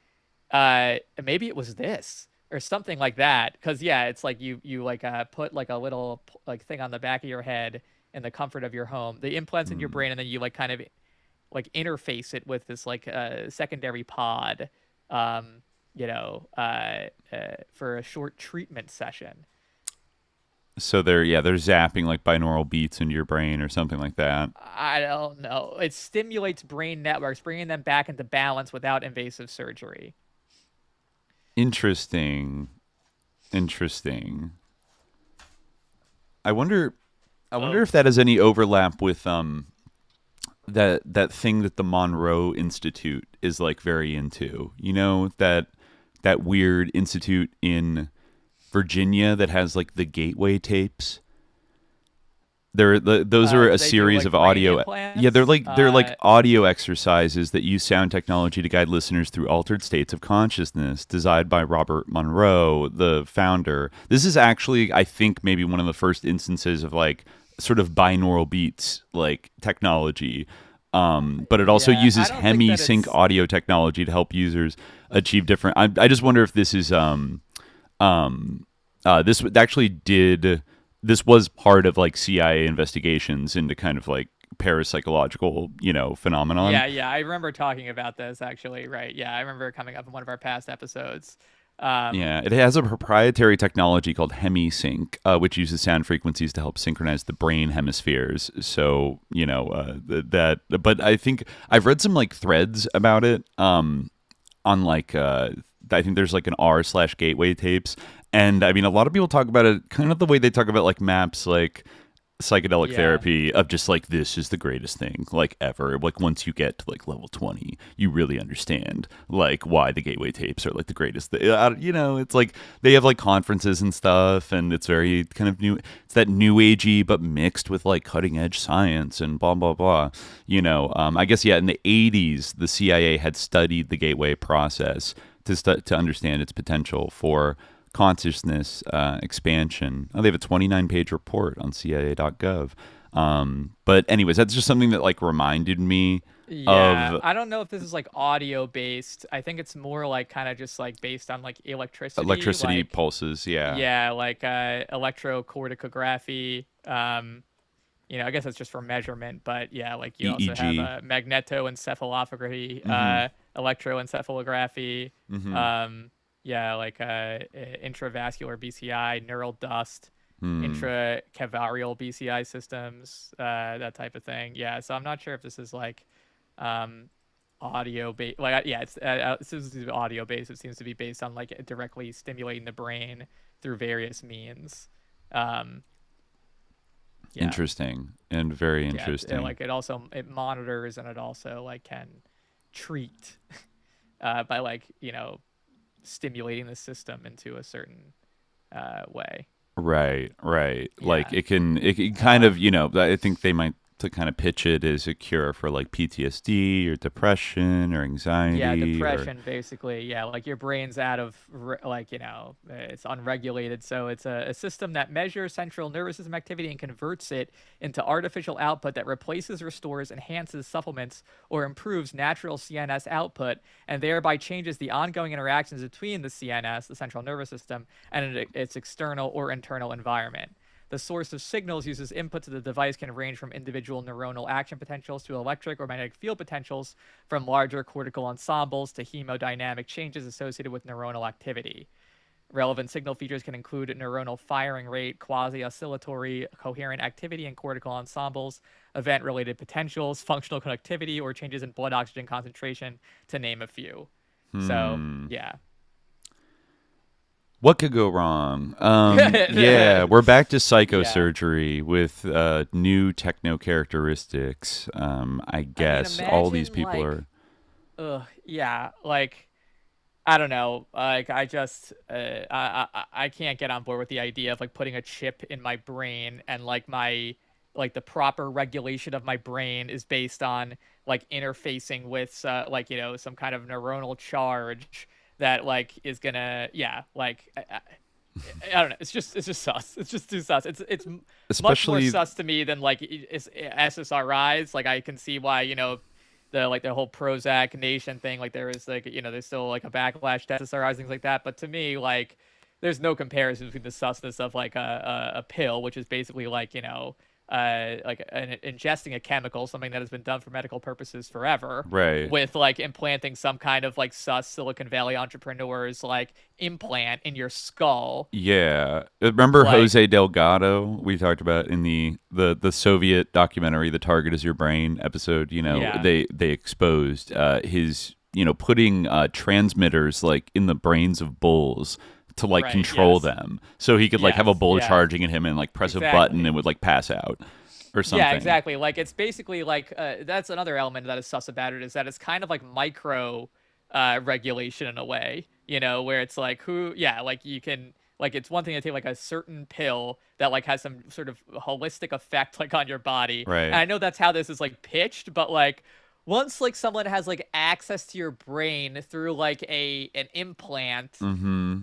maybe it was this or something like that. Because yeah, it's like you like put like a little like thing on the back of your head in the comfort of your home, the implants in your brain, and then you like kind of like interface it with this like secondary pod, for a short treatment session. So they're zapping like binaural beats into your brain or something like that. I don't know. It stimulates brain networks, bringing them back into balance without invasive surgery. Interesting. I wonder if that has any overlap with that thing that the Monroe Institute is like very into. You know, that weird institute in Virginia that has like the Gateway tapes. Those are a series of audio. Implants? Yeah, they're like audio exercises that use sound technology to guide listeners through altered states of consciousness, designed by Robert Monroe, the founder. This is actually, I think, maybe one of the first instances of like sort of binaural beats like technology. But it also uses hemi-sync audio technology to help users achieve different. I just wonder if this is this was part of like CIA investigations into kind of like parapsychological, phenomenon. Yeah, I remember talking about this actually, right? Yeah, I remember it coming up in one of our past episodes. It has a proprietary technology called hemi-sync, which uses sound frequencies to help synchronize the brain hemispheres. So, but I think I've read some like threads about it on like, I think there's like an r/gateway tapes. And I mean, a lot of people talk about it kind of the way they talk about like MAPS, like psychedelic therapy, of just like, this is the greatest thing like ever. Like once you get to like level 20, you really understand like why the Gateway tapes are like the greatest. It's like they have like conferences and stuff, and it's very kind of new. It's that new agey, but mixed with like cutting edge science and blah, blah, blah. I guess, in the 80s, the CIA had studied the Gateway process to understand its potential for consciousness expansion. They have a 29-page report on CIA.gov. But anyways, that's just something that like reminded me of. I don't know if this is like audio based. I think it's more like kind of just like based on like electricity like, pulses. Yeah, like electrocorticography. I guess that's just for measurement, but yeah, like you EEG. also have magnetoencephalography, electroencephalography. Like intravascular BCI, neural dust, intracavarial BCI systems, that type of thing. Yeah, so I'm not sure if this is like audio based. Like, it's this is audio based. It seems to be based on like directly stimulating the brain through various means. Interesting and very interesting. It monitors, and it also like can treat by like stimulating the system into a certain way. Right. Like it can kind of, I think they might to kind of pitch it as a cure for like PTSD or depression or anxiety. Yeah, depression, basically. Yeah, like your brain's out of, like, it's unregulated. So it's a system that measures central nervous system activity and converts it into artificial output that replaces, restores, enhances, supplements, or improves natural CNS output, and thereby changes the ongoing interactions between the CNS, the central nervous system, and its external or internal environment. The source of signals uses input to the device can range from individual neuronal action potentials to electric or magnetic field potentials, from larger cortical ensembles to hemodynamic changes associated with neuronal activity. Relevant signal features can include neuronal firing rate, quasi-oscillatory coherent activity in cortical ensembles, event-related potentials, functional conductivity, or changes in blood oxygen concentration, to name a few. So, yeah. What could go wrong? Yeah, we're back to psychosurgery with new techno characteristics. I guess all these people are. Yeah, like, I don't know. Like, I just, I can't get on board with the idea of like putting a chip in my brain and like the proper regulation of my brain is based on like interfacing with some kind of neuronal charge that like is gonna I don't know. It's just sus. It's just too sus. It's especially much more sus to me than like SSRIs. Like I can see why the whole Prozac Nation thing. Like there is like there's still like a backlash to SSRIs, things like that. But to me, like there's no comparison between the susness of like a pill, which is basically like ingesting a chemical, something that has been done for medical purposes forever, right? With like implanting some kind of like sus Silicon Valley entrepreneurs like implant in your skull. Yeah, remember like, Jose Delgado? We talked about in the Soviet documentary, "The Target Is Your Brain" episode. They exposed his putting transmitters like in the brains of bulls to like control them, so he could like have a bull charging at him and like press a button and would like pass out or something. Yeah, exactly. Like it's basically like that's another element that is sus about it, is that it's kind of like micro regulation in a way, where it's like you can like it's one thing to take like a certain pill that like has some sort of holistic effect like on your body. Right. And I know that's how this is like pitched, but like once like someone has like access to your brain through like an implant,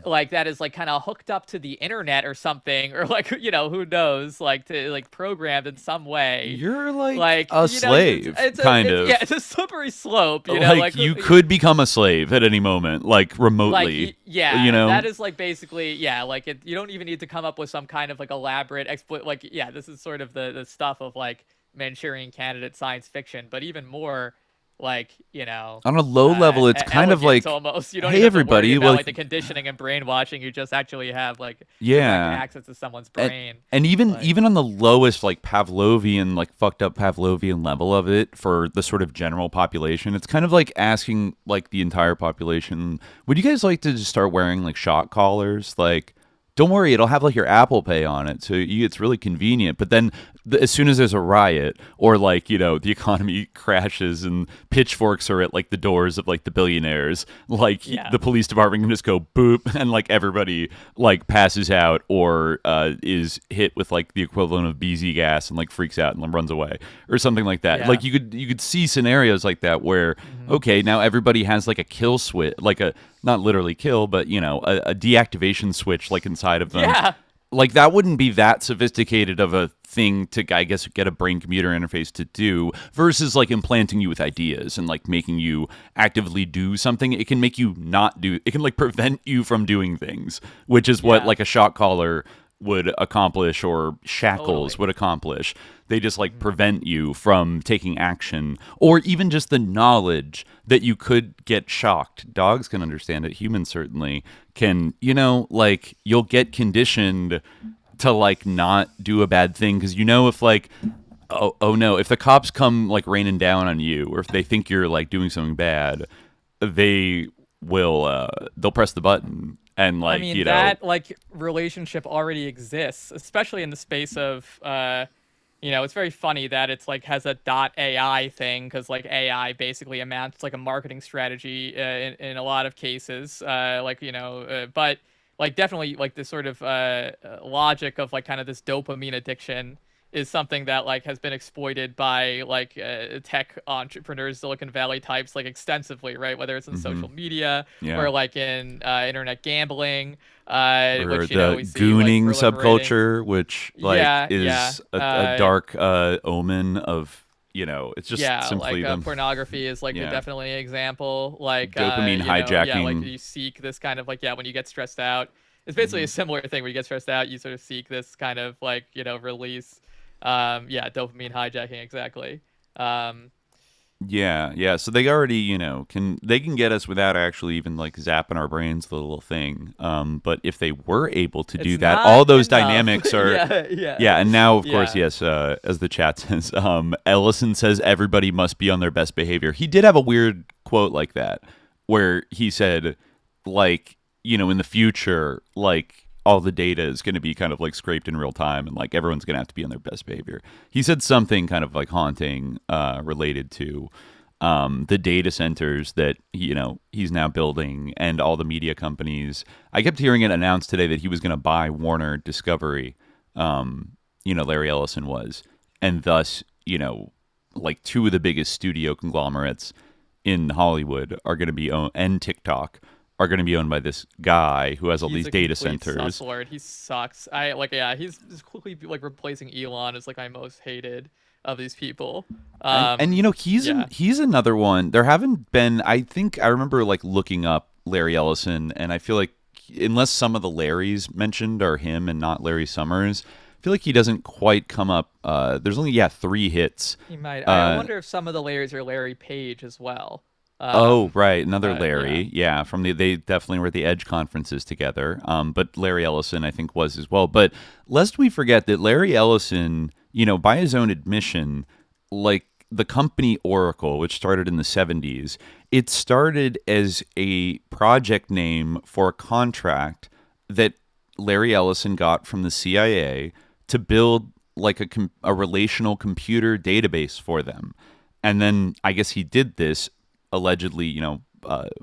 like that is like kind of hooked up to the internet or something, or like who knows, like to like programmed in some way, you're like a slave, it's kind of. Yeah, it's a slippery slope. Like you could become a slave at any moment, like remotely. Like, that is like basically you don't even need to come up with some kind of like elaborate this is sort of the stuff of like Manchurian Candidate science fiction, but even more like on a low level it's kind of like almost you don't hey even everybody have to worry about, like like the conditioning and brainwashing. You just actually have like access to someone's brain, and even on the lowest like Pavlovian like fucked up Pavlovian level of it for the sort of general population, it's kind of like asking like the entire population, would you guys like to just start wearing like shock collars? Like, don't worry, it'll have like your Apple Pay on it, so it's really convenient. But then as soon as there's a riot or like, the economy crashes and pitchforks are at like the doors of like the billionaires, like the police department can just go boop and like everybody like passes out or is hit with like the equivalent of BZ gas and like freaks out and runs away or something like that. Yeah. Like you could see scenarios like that where, okay, now everybody has like a kill switch, like a, not literally kill, but a deactivation switch like inside of them. Yeah. Like that wouldn't be that sophisticated of a thing to, I guess, get a brain computer interface to do, versus like implanting you with ideas and like making you actively do something. It can make you not do, it can like prevent you from doing things, which is what like a shock collar would accomplish or shackles would accomplish. They just like prevent you from taking action, or even just the knowledge that you could get shocked. Dogs can understand it. Humans certainly can, like you'll get conditioned to like not do a bad thing. Cause if like, oh no, if the cops come like raining down on you, or if they think you're like doing something bad, they will, they'll press the button. And like, that like relationship already exists, especially in the space of, it's very funny that it's like has a .ai thing, because like AI basically amounts like a marketing strategy in a lot of cases, but like definitely like this sort of logic of like kind of this dopamine addiction is something that like has been exploited by like tech entrepreneurs, Silicon Valley types, like extensively, right? Whether it's in social media or like in internet gambling, or which the we see, gooning like, subculture, which like is a dark omen of, it's just simply like pornography is like definitely an example. Like dopamine hijacking. Like you seek this kind of like when you get stressed out. It's basically a similar thing. When you get stressed out, you sort of seek this kind of like release. Dopamine hijacking, exactly. So they already can get us without actually even like zapping our brains with a little thing. But if they were able to do that, all those dynamics are and now of course yes, as the chat says, Ellison says everybody must be on their best behavior. He did have a weird quote like that where he said like, in the future, like all the data is going to be kind of like scraped in real time and like everyone's going to have to be on their best behavior. He said something kind of like haunting related to the data centers that he's now building and all the media companies. I kept hearing it announced today that he was going to buy Warner Discovery, Larry Ellison was, and thus like two of the biggest studio conglomerates in Hollywood are going to be owned, and TikTok are going to be owned by this guy who has all these data centers. He sucks. He's just quickly like replacing Elon as like my most hated of these people. He's another one. There haven't been. I think I remember like looking up Larry Ellison, and I feel like unless some of the Larrys mentioned are him and not Larry Summers, I feel like he doesn't quite come up. There's only 3 hits. He might. I wonder if some of the Larrys are Larry Page as well. Right, another Larry. From they definitely were at the Edge conferences together. But Larry Ellison, I think, was as well. But lest we forget that Larry Ellison, by his own admission, like the company Oracle, which started in the 70s, it started as a project name for a contract that Larry Ellison got from the CIA to build like a relational computer database for them. And then I guess he did this allegedly,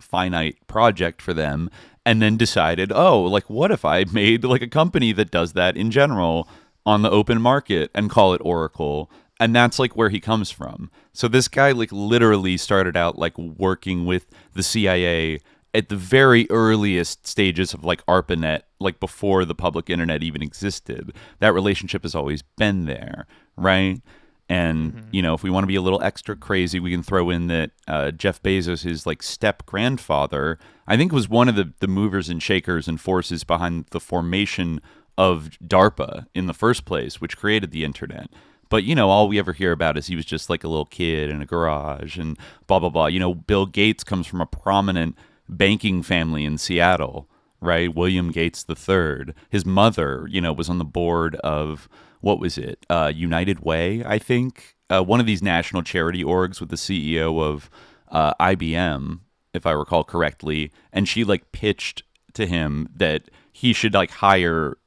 finite project for them, and then decided, what if I made like a company that does that in general on the open market and call it Oracle? And that's like where he comes from. So this guy like literally started out like working with the CIA at the very earliest stages of like ARPANET, like before the public internet even existed. That relationship has always been there, right? And, if we want to be a little extra crazy, we can throw in that Jeff Bezos, his like step-grandfather, I think was one of the movers and shakers and forces behind the formation of DARPA in the first place, which created the internet. But, all we ever hear about is he was just like a little kid in a garage and blah, blah, blah. Bill Gates comes from a prominent banking family in Seattle, right? William Gates III. His mother, was on the board of... what was it? United Way, I think. One of these national charity orgs with the CEO of IBM, if I recall correctly. And she like pitched to him that he should like hire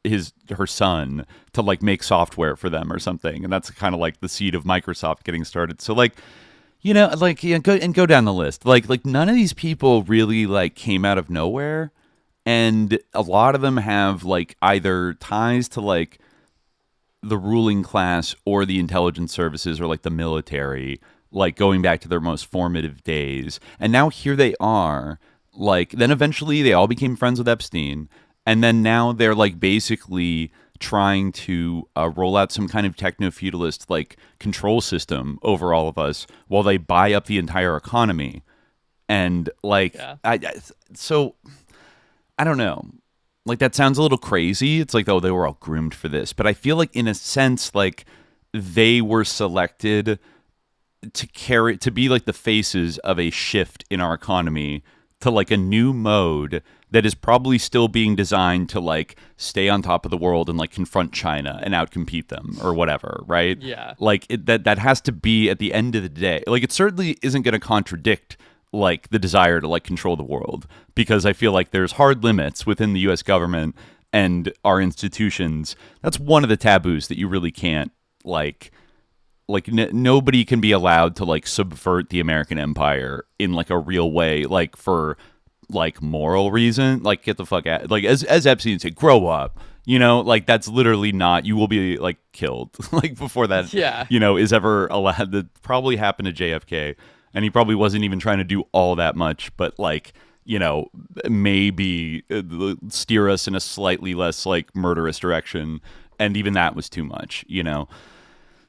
her son to like make software for them or something. And that's kind of like the seed of Microsoft getting started. So like, go down the list. Like none of these people really like came out of nowhere. And a lot of them have like either ties to like the ruling class or the intelligence services or like the military, like going back to their most formative days. And now here they are, like then eventually they all became friends with Epstein. And then now they're like basically trying to roll out some kind of techno-feudalist like control system over all of us while they buy up the entire economy. And like, I don't know. Like, that sounds a little crazy. It's like, they were all groomed for this. But I feel like, in a sense, like, they were selected to be, like, the faces of a shift in our economy to, like, a new mode that is probably still being designed to, like, stay on top of the world and, like, confront China and outcompete them or whatever, right? Yeah. Like, that has to be, at the end of the day, like, it certainly isn't going to contradict like the desire to like control the world, because I feel like there's hard limits within the US government and our institutions. That's one of the taboos that you really can't nobody can be allowed to like subvert the American empire in like a real way, like for like moral reason. Like, get the fuck out. Like as Epstein said, grow up. You know, like that's literally not, you will be like killed like before that, Yeah. you know, is ever allowed. That probably happened to JFK, and he probably wasn't even trying to do all that much, but like, you know, maybe steer us in a slightly less like murderous direction. And even that was too much, you know?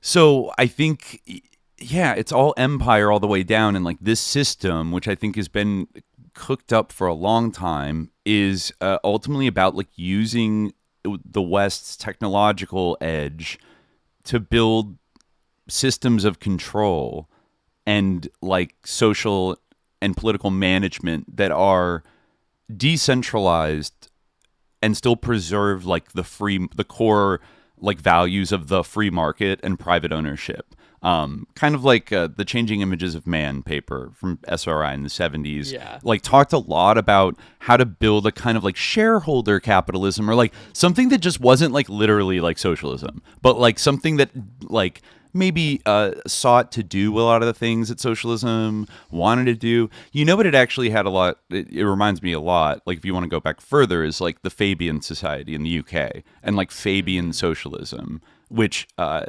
So I think, yeah, it's all empire all the way down. And like this system, which I think has been cooked up for a long time, is ultimately about like using the West's technological edge to build systems of control and like social and political management that are decentralized and still preserve like the core like values of the free market and private ownership. Kind of like the Changing Images of Man paper from SRI in the 70s. Yeah. Like talked a lot about how to build a kind of like shareholder capitalism, or like something that just wasn't like literally like socialism, but like something that like maybe sought to do a lot of the things that socialism wanted to do. You know what it actually had a lot, it reminds me a lot, like if you want to go back further, is like the Fabian Society in the UK and like Fabian socialism, which I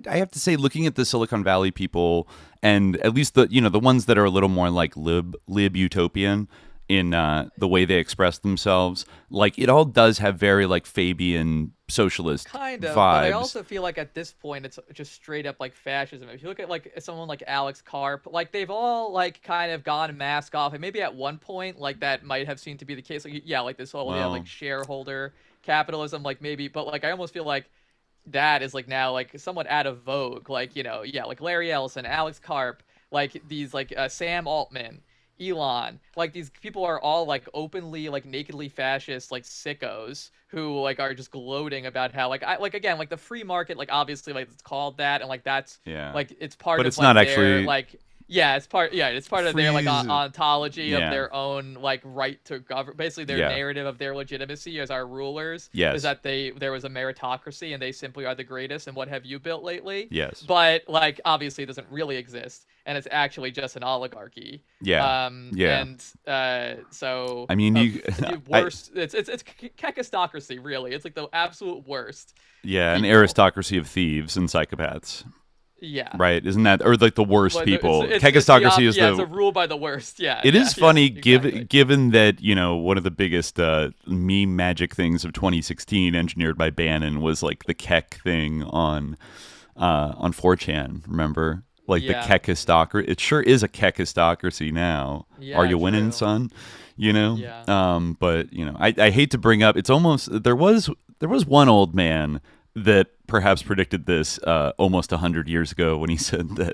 have to say, looking at the Silicon Valley people, and at least the, you know, the ones that are a little more like lib utopian in the way they express themselves, like it all does have very like Fabian socialist kind of vibes. But I also feel like at this point it's just straight up like fascism. If you look at like someone like Alex Karp, like they've all like kind of gone mask off, and maybe at one point like that might have seemed to be the case. Like yeah, like this whole like shareholder capitalism, like maybe, but like I almost feel like that is like now like somewhat out of vogue. Like, you know, yeah, like Larry Ellison, Alex Karp, like these like Sam Altman, Elon, like these people are all like openly like nakedly fascist like sickos who like are just gloating about how like I like again like the free market, like obviously like it's called that, and like that's like it's part but of it's like, not their, actually like it's part of their like ontology of their own like right to govern, basically their narrative of their legitimacy as our rulers is that there was a meritocracy and they simply are the greatest, and what have you built lately? But like obviously it doesn't really exist, and it's actually just an oligarchy. And so I mean, the worst. It's kekistocracy, really. It's like the absolute worst. Yeah, an aristocracy of thieves and psychopaths. Yeah. Right. Isn't that, or like the worst people? Kekistocracy is it's a rule by the worst. Yeah. It is funny, exactly. given that, you know, one of the biggest meme magic things of 2016, engineered by Bannon, was like the Kek thing on 4chan. Remember, like the Kekistocracy. It sure is a Kekistocracy now. Are you winning, son? You know. But you know, I hate to bring up. It's almost there was one old man that perhaps predicted this almost 100 years ago when he said that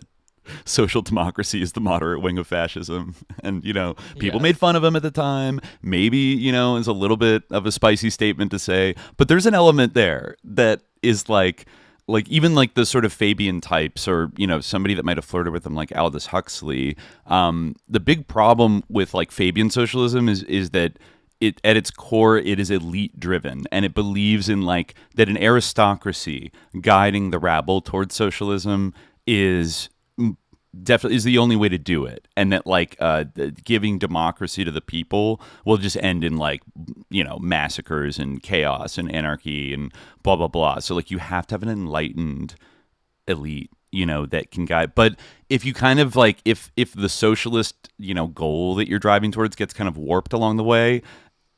social democracy is the moderate wing of fascism. And, you know, people made fun of him at the time. Maybe, you know, is a little bit of a spicy statement to say. But there's an element there that is like even like the sort of Fabian types, or, you know, somebody that might have flirted with them like Aldous Huxley. The big problem with like Fabian socialism is that it, at its core, it is elite driven, and it believes in like that an aristocracy guiding the rabble towards socialism is definitely is the only way to do it, and that like giving democracy to the people will just end in like, you know, massacres and chaos and anarchy and blah blah blah. So like you have to have an enlightened elite, you know, that can guide. But if you kind of like if the socialist, you know, goal that you're driving towards gets kind of warped along the way,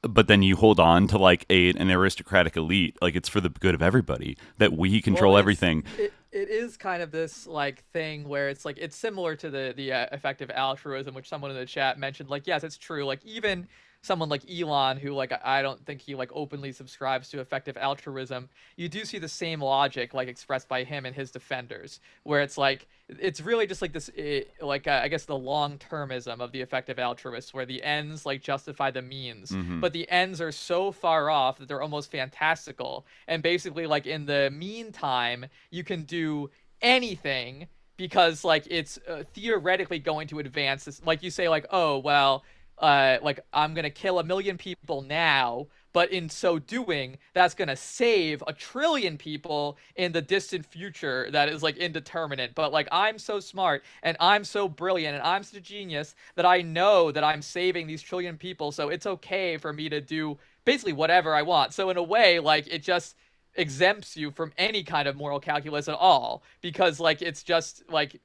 but then you hold on to like an aristocratic elite, like it's for the good of everybody that we control everything. It is kind of this like thing where it's like it's similar to the effective altruism, which someone in the chat mentioned. Like, yes, it's true. Like even someone like Elon, who like I don't think he like openly subscribes to effective altruism, you do see the same logic like expressed by him and his defenders, where it's like it's really just like this I guess the long-termism of the effective altruists, where the ends like justify the means, but the ends are so far off that they're almost fantastical, and basically like in the meantime you can do anything because like it's theoretically going to advance this, like you say, like, oh well, like I'm gonna kill 1 million people now, but in so doing, that's gonna save 1 trillion people in the distant future that is like indeterminate. But like I'm so smart and I'm so brilliant and I'm such a genius that I know that I'm saving these 1 trillion people, so it's okay for me to do basically whatever I want. So in a way, like, it just exempts you from any kind of moral calculus at all, because like it's just like,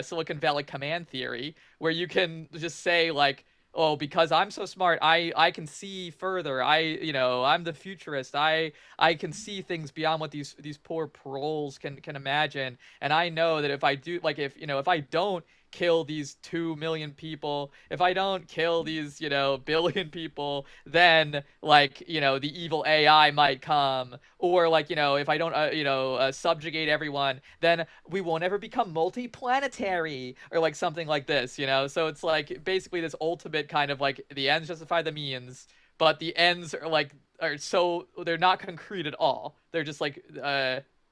Silicon Valley command theory, where you can just say like, oh, because I'm so smart, I can see further. I'm the futurist. I can see things beyond what these poor proles can imagine. And I know that if I do, like, if I don't kill these 2 million people, if I don't kill these, billion people, then like, the evil AI might come, or like, if I don't, subjugate everyone, then we won't ever become multi-planetary, or like something like this, So it's like basically this ultimate kind of like the ends justify the means, but the ends they're not concrete at all. They're just like,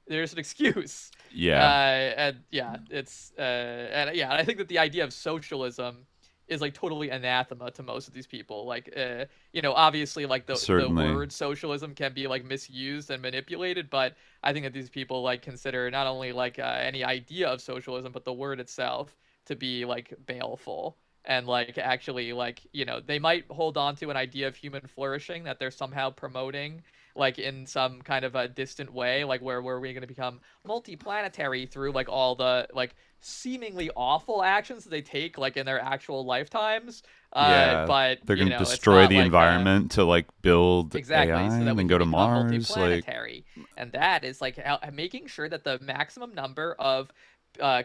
there's an excuse. Yeah. I think that the idea of socialism is like totally anathema to most of these people. Like, obviously, like the word socialism can be like misused and manipulated, but I think that these people like consider not only like any idea of socialism, but the word itself to be like baleful. And like actually like, they might hold on to an idea of human flourishing that they're somehow promoting, like in some kind of a distant way, like where we're going to become multi-planetary through like all the like seemingly awful actions that they take like in their actual lifetimes. But they're going to destroy the environment to like build exactly, AI so that and then we go to can Mars. Multi-planetary. And that is like making sure that the maximum number of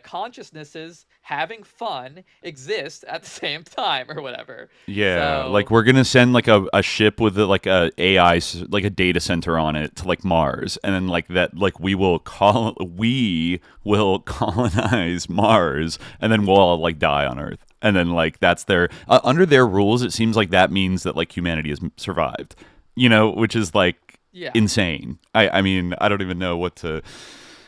consciousnesses having fun exist at the same time or whatever. Yeah, so, like we're gonna send like a ship with like a AI, like a data center on it to like Mars, and then like that, like we will colonize Mars, and then we'll all like die on Earth, and then like that's their under their rules. It seems like that means that like humanity has survived, which is like insane. I mean, I don't even know what to.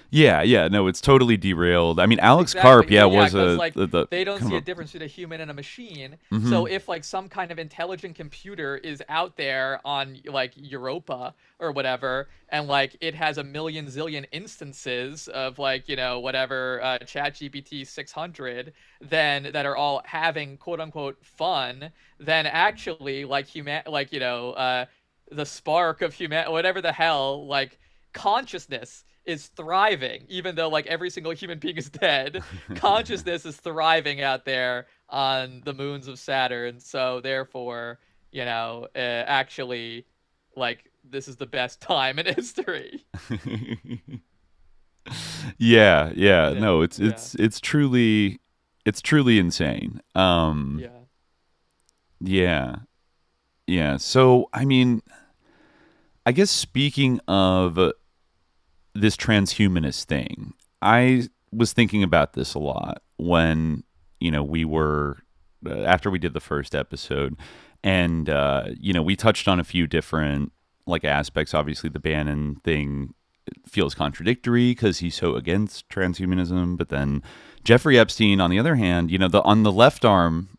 Yeah, no, it's totally derailed. I mean, Alex Karp, was like, they don't see a difference between a human and a machine. Mm-hmm. So if like some kind of intelligent computer is out there on like Europa or whatever, and like it has a million zillion instances of like whatever ChatGPT 600, then that are all having quote unquote fun, then actually like the spark of whatever the hell, like consciousness is thriving, even though like every single human being is dead. Consciousness is thriving out there on the moons of Saturn. So therefore, actually, like this is the best time in history. Yeah. No, it's truly insane. Yeah. So I mean, I guess speaking of this transhumanist thing, I was thinking about this a lot when we were after we did the first episode, and we touched on a few different like aspects. Obviously the Bannon thing feels contradictory because he's so against transhumanism, but then Jeffrey Epstein on the other hand, on the left arm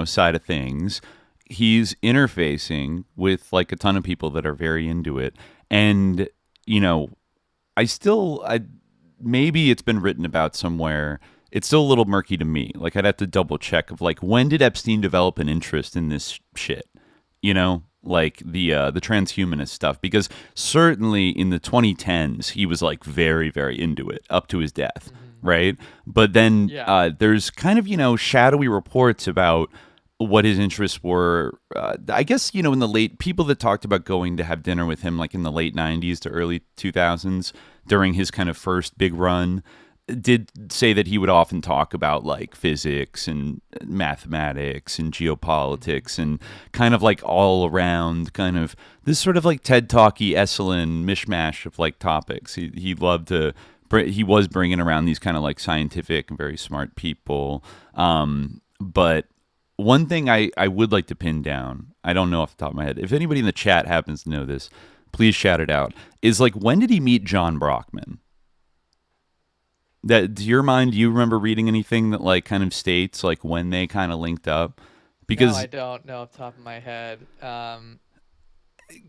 side of things, he's interfacing with like a ton of people that are very into it. And maybe it's been written about somewhere. It's still a little murky to me. Like I'd have to double check of like, when did Epstein develop an interest in this shit? Like the transhumanist stuff, because certainly in the 2010s he was like very, very into it up to his death. Mm-hmm. Right. But then there's kind of, shadowy reports about what his interests were. I guess, in the late, people that talked about going to have dinner with him like in the late 90s to early 2000s during his kind of first big run did say that he would often talk about like physics and mathematics and geopolitics and kind of like all around kind of this sort of like TED Talky Esalen mishmash of like topics. He loved to, he was bringing around these kind of like scientific and very smart people. But one thing I would like to pin down, I don't know off the top of my head, if anybody in the chat happens to know this, please shout it out, is like, when did he meet John Brockman? That, to your mind, do you remember reading anything that like kind of states like when they kind of linked up? Because no, I don't know off the top of my head.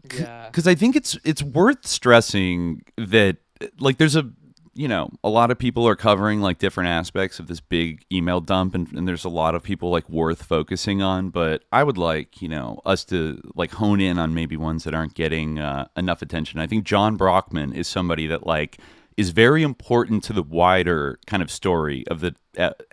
Because I think it's worth stressing that like there's a you know, a lot of people are covering like different aspects of this big email dump, and there's a lot of people like worth focusing on. But I would like, you know, us to like hone in on maybe ones that aren't getting enough attention. I think John Brockman is somebody that like is very important to the wider kind of story of the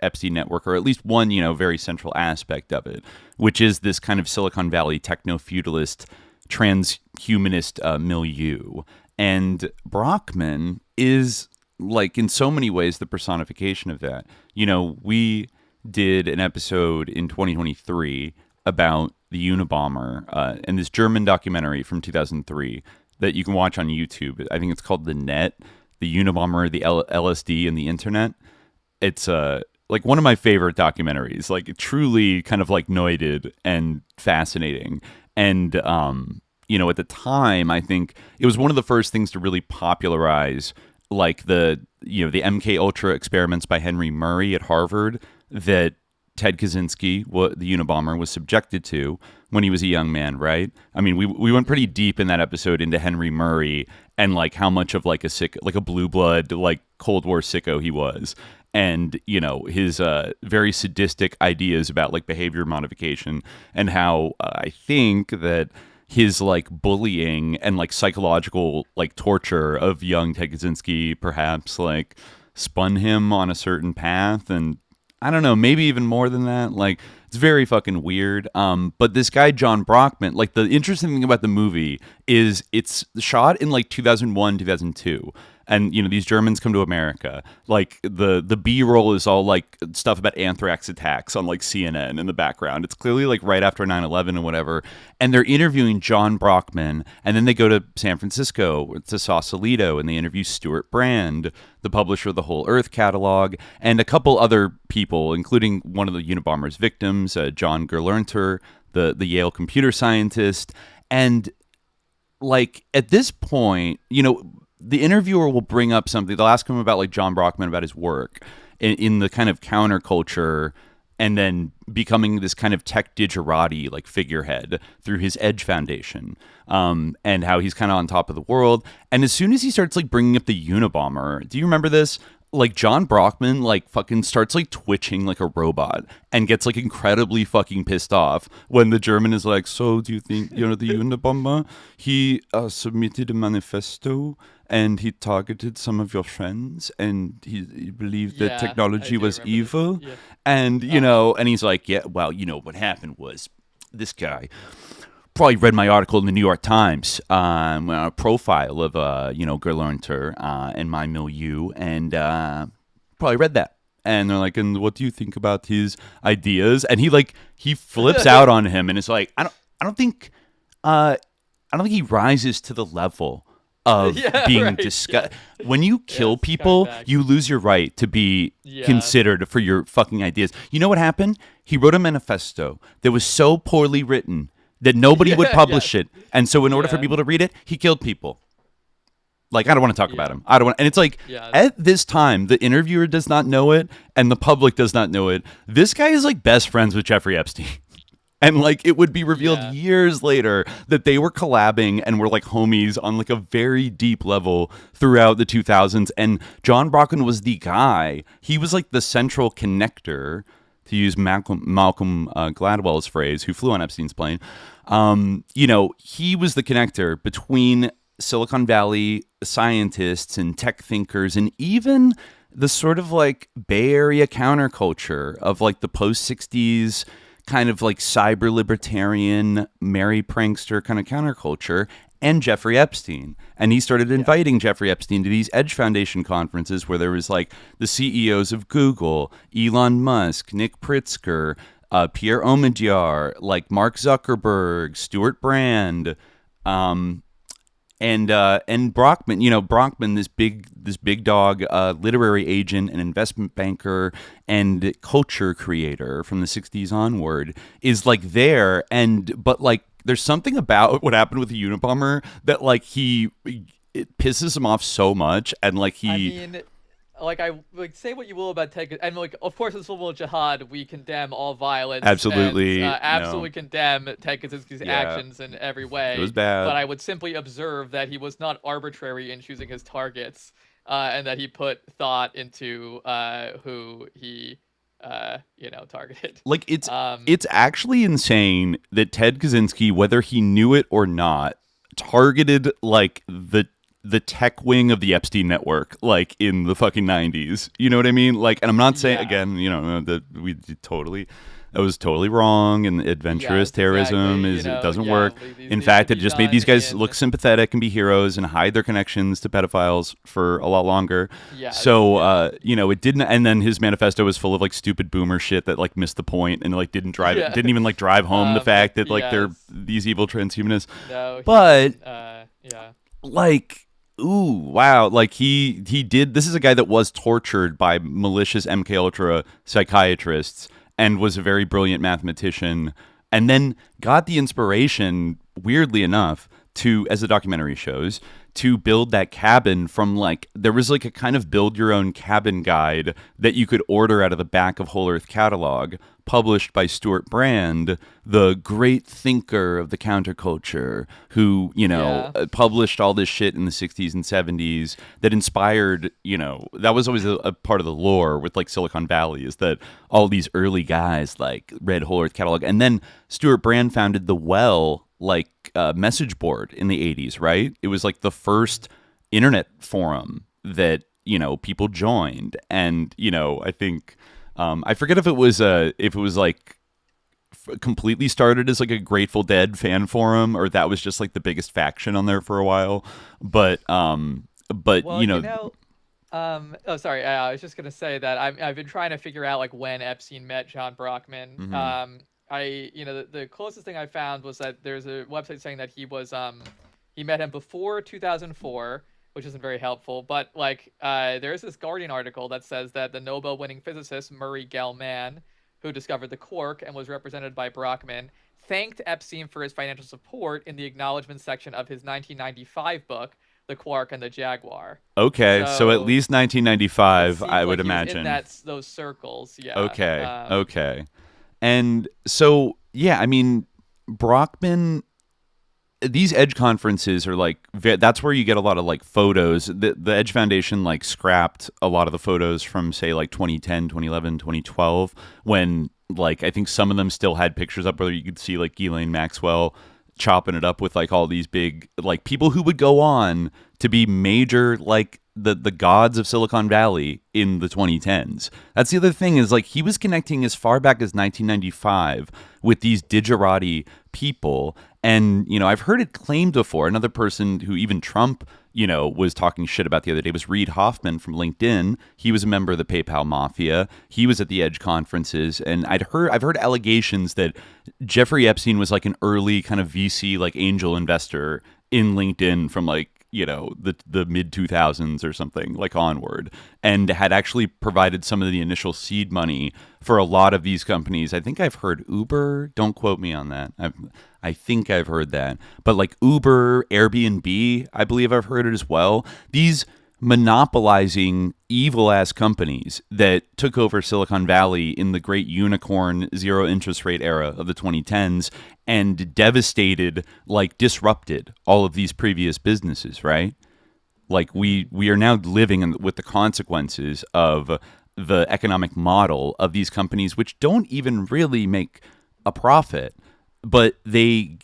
Epstein network, or at least one, you know, very central aspect of it, which is this kind of Silicon Valley techno-feudalist transhumanist milieu. And Brockman is, like, in so many ways, the personification of that. You know, we did an episode in 2023 about the Unabomber and this German documentary from 2003 that you can watch on YouTube. I think it's called The Net, the Unabomber, the LSD, and the Internet. It's like one of my favorite documentaries, like truly kind of like noited and fascinating. And, you know, at the time, I think it was one of the first things to really popularize like the MK Ultra experiments by Henry Murray at Harvard that Ted Kaczynski, the Unabomber, was subjected to when he was a young man, right? I mean, we went pretty deep in that episode into Henry Murray and like how much of like a blue blood, like Cold War sicko he was. And, you know, his very sadistic ideas about like behavior modification, and how I think that his like bullying and like psychological like torture of young Ted Kaczynski perhaps like spun him on a certain path. And I don't know, maybe even more than that. Like, it's very fucking weird. But this guy, John Brockman, like the interesting thing about the movie is it's shot in like 2001, 2002. And, you know, these Germans come to America. Like the B-roll is all like stuff about anthrax attacks on like CNN in the background. It's clearly like right after 9/11 or whatever. And they're interviewing John Brockman. And then they go to San Francisco to Sausalito and they interview Stuart Brand, the publisher of the Whole Earth catalog, and a couple other people, including one of the Unabomber's victims, John Gerlernter, the Yale computer scientist. And like at this point, you know, the interviewer will bring up something. They'll ask him about like John Brockman, about his work in the kind of counterculture, and then becoming this kind of tech digerati like figurehead through his Edge Foundation, and how he's kind of on top of the world. And as soon as he starts like bringing up the Unabomber, do you remember this? Like John Brockman like fucking starts like twitching like a robot and gets like incredibly fucking pissed off when the German is like, so do you think, you know, the Unabomber, he submitted a manifesto and he targeted some of your friends and he believed that technology was evil. Yeah. And, you know, and he's like, yeah, well, you know, what happened was this guy probably read my article in the New York Times, a profile of, you know, Gerlernter and my milieu, and probably read that. And they're like, and what do you think about his ideas? And he flips out on him, and it's like, I don't think he rises to the level of being discussed. Yeah. When you kill people, you lose your right to be considered for your fucking ideas. You know what happened? He wrote a manifesto that was so poorly written that nobody would publish it. And so in order for people to read it, he killed people. Like, I don't want to talk about him. I don't want, and it's like, at this time, the interviewer does not know it, and the public does not know it. This guy is like best friends with Jeffrey Epstein. And like, it would be revealed years later that they were collabing and were like homies on like a very deep level throughout the 2000s. And John Brockman was the guy. He was like the central connector, to use Malcolm Gladwell's phrase, who flew on Epstein's plane. You know, he was the connector between Silicon Valley scientists and tech thinkers, and even the sort of like Bay Area counterculture of like the post-60s kind of like cyber libertarian, merry prankster kind of counterculture, and Jeffrey Epstein. And he started inviting Jeffrey Epstein to these Edge Foundation conferences where there was like the CEOs of Google, Elon Musk, Nick Pritzker, Pierre Omidyar, like Mark Zuckerberg, Stuart Brand, and Brockman. You know, Brockman, this big dog, literary agent and investment banker and culture creator from the 60s onward, is like there. But like, there's something about what happened with the Unabomber that like it pisses him off so much, and like I mean, like say what you will about Ted, and like of course in Civil Jihad we condemn all violence. Absolutely, and, absolutely condemn Ted Kaczynski's actions in every way. It was bad, but I would simply observe that he was not arbitrary in choosing his targets. and that he put thought into who he targeted. Like it's actually insane that Ted Kaczynski, whether he knew it or not, targeted like the tech wing of the Epstein network, like in the fucking 90s. You know what I mean? Like, and I'm not saying again, that that was totally wrong, and adventurous terrorism it doesn't work. In fact, it just made these guys look sympathetic and be heroes and hide their connections to pedophiles for a lot longer. It didn't. And then his manifesto was full of like stupid boomer shit that like missed the point and like didn't even like drive home the fact that like they're these evil transhumanists. Like, ooh, wow. Like he did. This is a guy that was tortured by malicious MK Ultra psychiatrists and was a very brilliant mathematician, and then got the inspiration, weirdly enough, to, as the documentary shows, to build that cabin from like, there was like a kind of build your own cabin guide that you could order out of the back of Whole Earth Catalog, published by Stuart Brand, the great thinker of the counterculture, who, published all this shit in the 60s and 70s that inspired, that was always a part of the lore with like Silicon Valley, is that all these early guys like read Whole Earth Catalog. And then Stuart Brand founded the Well, message board in the 80s, right? It was like the first internet forum that, people joined. And, I think, I forget if it was completely started as like a Grateful Dead fan forum, or that was just like the biggest faction on there for a while. But sorry. I was just gonna say that I've been trying to figure out like when Epstein met John Brockman. Mm-hmm. The closest thing I found was that there's a website saying that he met him before 2004, which isn't very helpful. But there's this Guardian article that says that the Nobel-winning physicist Murray Gell-Mann, who discovered the quark and was represented by Brockman, thanked Epstein for his financial support in the acknowledgement section of his 1995 book, The Quark and the Jaguar. Okay, so at least 1995, I would imagine. That's those circles, yeah. Okay. And so, yeah, I mean, Brockman, these Edge conferences are like, that's where you get a lot of like photos. The Edge Foundation like scrapped a lot of the photos from say like 2010, 2011, 2012, when like I think some of them still had pictures up where you could see like Ghislaine Maxwell chopping it up with like all these big like people who would go on to be major like the gods of Silicon Valley in the 2010s. That's the other thing, is like he was connecting as far back as 1995 with these digerati people. And, I've heard it claimed before. Another person who even Trump, was talking shit about the other day was Reid Hoffman from LinkedIn. He was a member of the PayPal mafia. He was at the Edge conferences. And I've heard allegations that Jeffrey Epstein was like an early kind of VC, like angel investor in LinkedIn from like, the mid 2000s or something, like onward, and had actually provided some of the initial seed money for a lot of these companies. I think I've heard Uber, don't quote me on that. I think I've heard that, but like Uber, Airbnb, I believe I've heard it as well. These monopolizing evil ass companies that took over Silicon Valley in the great unicorn zero interest rate era of the 2010s and devastated, like disrupted all of these previous businesses, right? Like we are now living with the consequences of the economic model of these companies, which don't even really make a profit, but they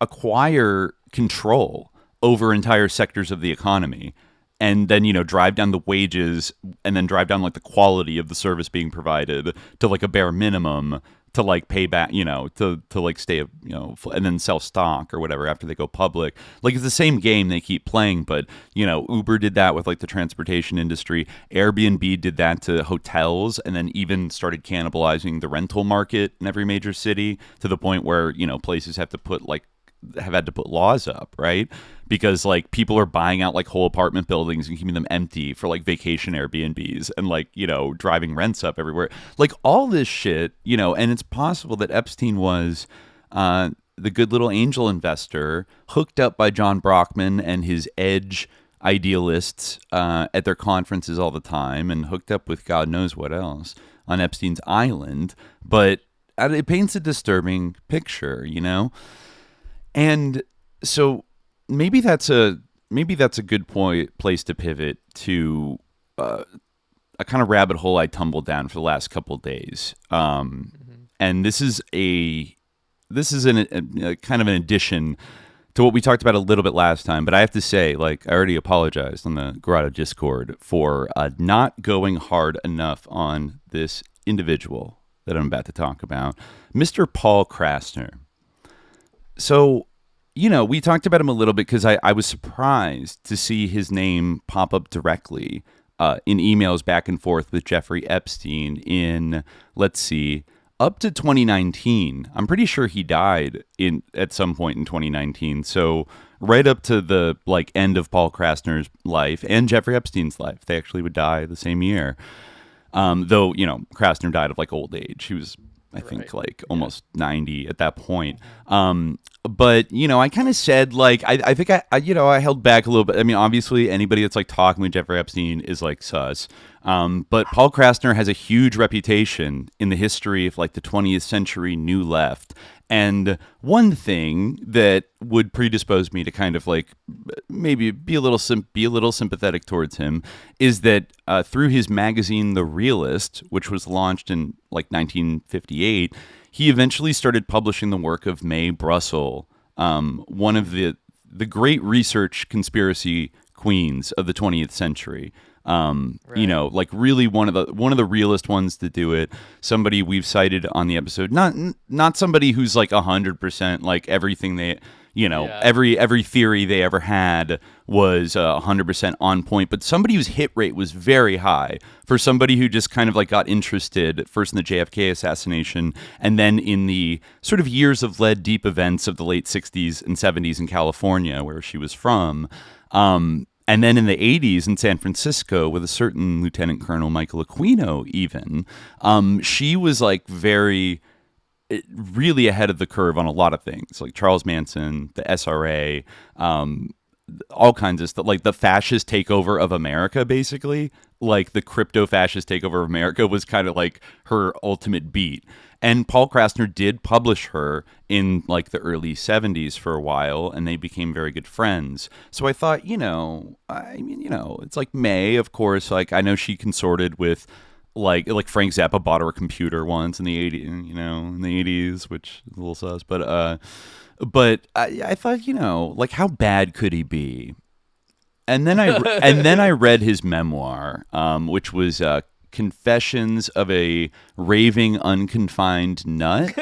acquire control over entire sectors of the economy. And then, drive down the wages and then drive down like the quality of the service being provided to like a bare minimum to like pay back, to like stay, and then sell stock or whatever after they go public. Like it's the same game they keep playing, but, Uber did that with like the transportation industry. Airbnb did that to hotels, and then even started cannibalizing the rental market in every major city to the point where, places have had to put laws up, right? Because like people are buying out like whole apartment buildings and keeping them empty for like vacation Airbnbs and like, driving rents up everywhere. Like all this shit, and it's possible that Epstein was the good little angel investor hooked up by John Brockman and his Edge idealists at their conferences all the time, and hooked up with God knows what else on Epstein's island. But it paints a disturbing picture, And so maybe that's a maybe that's a good place to pivot to a kind of rabbit hole I tumbled down for the last couple of days. And this is a kind of an addition to what we talked about a little bit last time. But I have to say, like, I already apologized on the Grotto Discord for not going hard enough on this individual that I'm about to talk about, Mr. Paul Krasner. So, you know, we talked about him a little bit because I was surprised to see his name pop up directly in emails back and forth with Jeffrey Epstein in, let's see, up to 2019. I'm pretty sure he died at some point in 2019. So right up to the end of Paul Krasner's life and Jeffrey Epstein's life. They actually would die the same year. Though, you know, Krasner died of old age. He was, I think, almost 90 at that point. But, you know, I kind of said, I think I held back a little bit. I mean, obviously, anybody that's talking with Jeffrey Epstein is sus. But Paul Krasner has a huge reputation in the history of the 20th century New Left. And one thing that would predispose me to kind of maybe be a little sympathetic towards him is that through his magazine The Realist, which was launched in 1958, he eventually started publishing the work of Mae Brussell, one of the great research conspiracy queens of the 20th century. Right. You know, really one of the realest ones to do it. Somebody we've cited on the episode, not somebody who's 100% everything they, you know, every theory they ever had was 100% on point, but somebody whose hit rate was very high for somebody who just kind of got interested first in the JFK assassination and then in the sort of years of lead deep events of the late 60s and 70s in California, where she was from. And then in the 80s in San Francisco with a certain Lieutenant Colonel Michael Aquino even, she was really ahead of the curve on a lot of things, like Charles Manson, the SRA, all kinds of stuff, the fascist takeover of America, basically. The crypto fascist takeover of America was kind of her ultimate beat. And Paul Krasner did publish her in the early 70s for a while, and they became very good friends. So I thought, you know, it's Mae, of course. I know she consorted with like Frank Zappa bought her a computer once in the 80s, which is a little sus. But I thought, you know, how bad could he be? And then I read his memoir, which was Confessions of a Raving Unconfined Nut.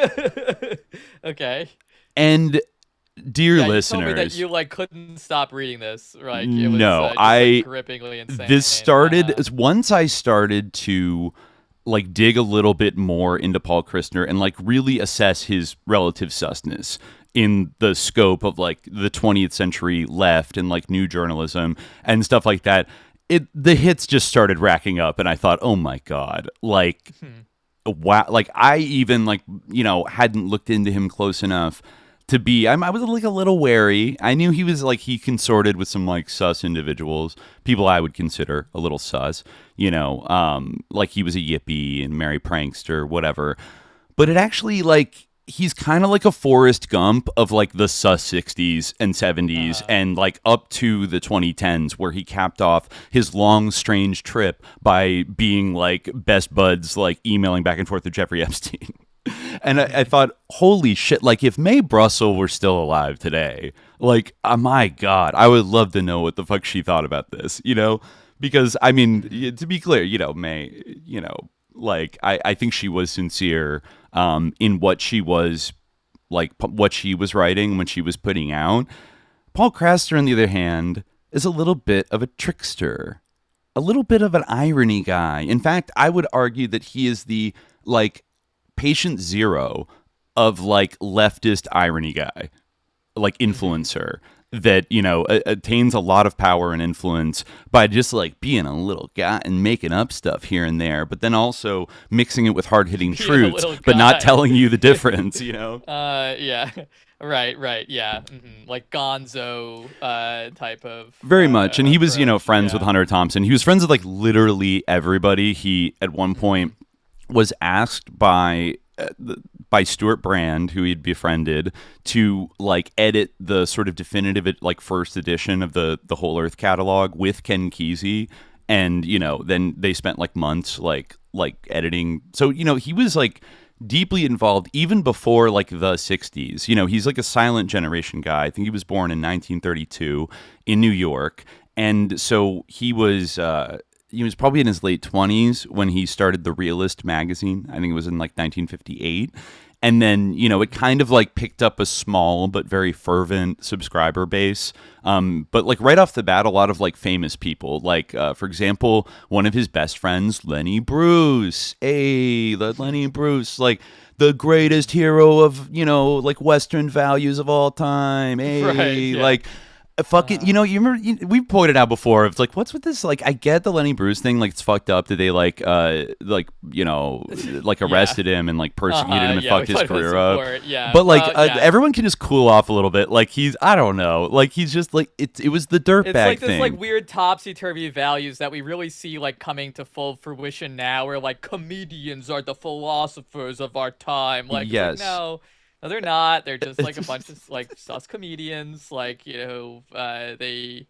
Okay. And dear listeners, you told me that you couldn't stop reading this, right? It was, no, grippingly insane. This started once I started to dig a little bit more into Paul Krasner and really assess his relative susness in the scope of the 20th century left and new journalism and stuff like that. The hits just started racking up, and I thought, oh my God, wow. I even hadn't looked into him close enough to be, I was a little wary. I knew he was he consorted with some sus individuals, people I would consider a little sus, you know, he was a yippie and merry prankster, whatever. But it actually he's kind of like a Forrest Gump of the sus 60s and 70s and up to the 2010s, where he capped off his long, strange trip by being best buds, emailing back and forth with Jeffrey Epstein. And I thought, holy shit, if Mae Brussell were still alive today, oh my God, I would love to know what the fuck she thought about this, you know? Because, I mean, to be clear, you know, Mae, you know, I think she was sincere in what she was what she was writing when she was putting out. Paul Krasner, on the other hand, is a little bit of a trickster, a little bit of an irony guy. In fact, I would argue that he is the patient zero of leftist irony guy, influencer. That, you know, attains a lot of power and influence by just being a little guy and making up stuff here and there, but then also mixing it with hard-hitting truths, but not telling you the difference, you know? Yeah. Right, yeah. Mm-hmm. Gonzo type of... Very much, and he was, you know, friends with Hunter Thompson. He was friends with, literally everybody. He, at one point, was asked by by Stuart Brand, who he'd befriended, to like edit the sort of definitive like first edition of the Whole Earth catalog with Ken Kesey. And, you know, then they spent like months like editing. So, you know, he was like deeply involved even before like the 60s. You know, he's like a silent generation guy. I think he was born in 1932 in New York. And so he was probably in his late 20s when he started the Realist magazine. I think it was in like 1958. And then, you know, it kind of like picked up a small but very fervent subscriber base. But like right off the bat, a lot of like famous people, like, for example, one of his best friends, Lenny Bruce. Lenny Bruce, like the greatest hero of, you know, like Western values of all time. Right, yeah. Like, fucking, you know, you remember we pointed out before. It's like, what's with this? Like, I get the Lenny Bruce thing. Like, it's fucked up that they you know, like arrested him and like persecuted him and fucked his career up. Yeah. But like, everyone can just cool off a little bit. Like, I don't know. Like, he's just like it was the dirtbag It's like thing. this like weird topsy-turvy values that we really see like coming to full fruition now, where like comedians are the philosophers of our time. Like, yes. It's like, no, they're not. They're just like a bunch of like sus comedians. Like, you know, they,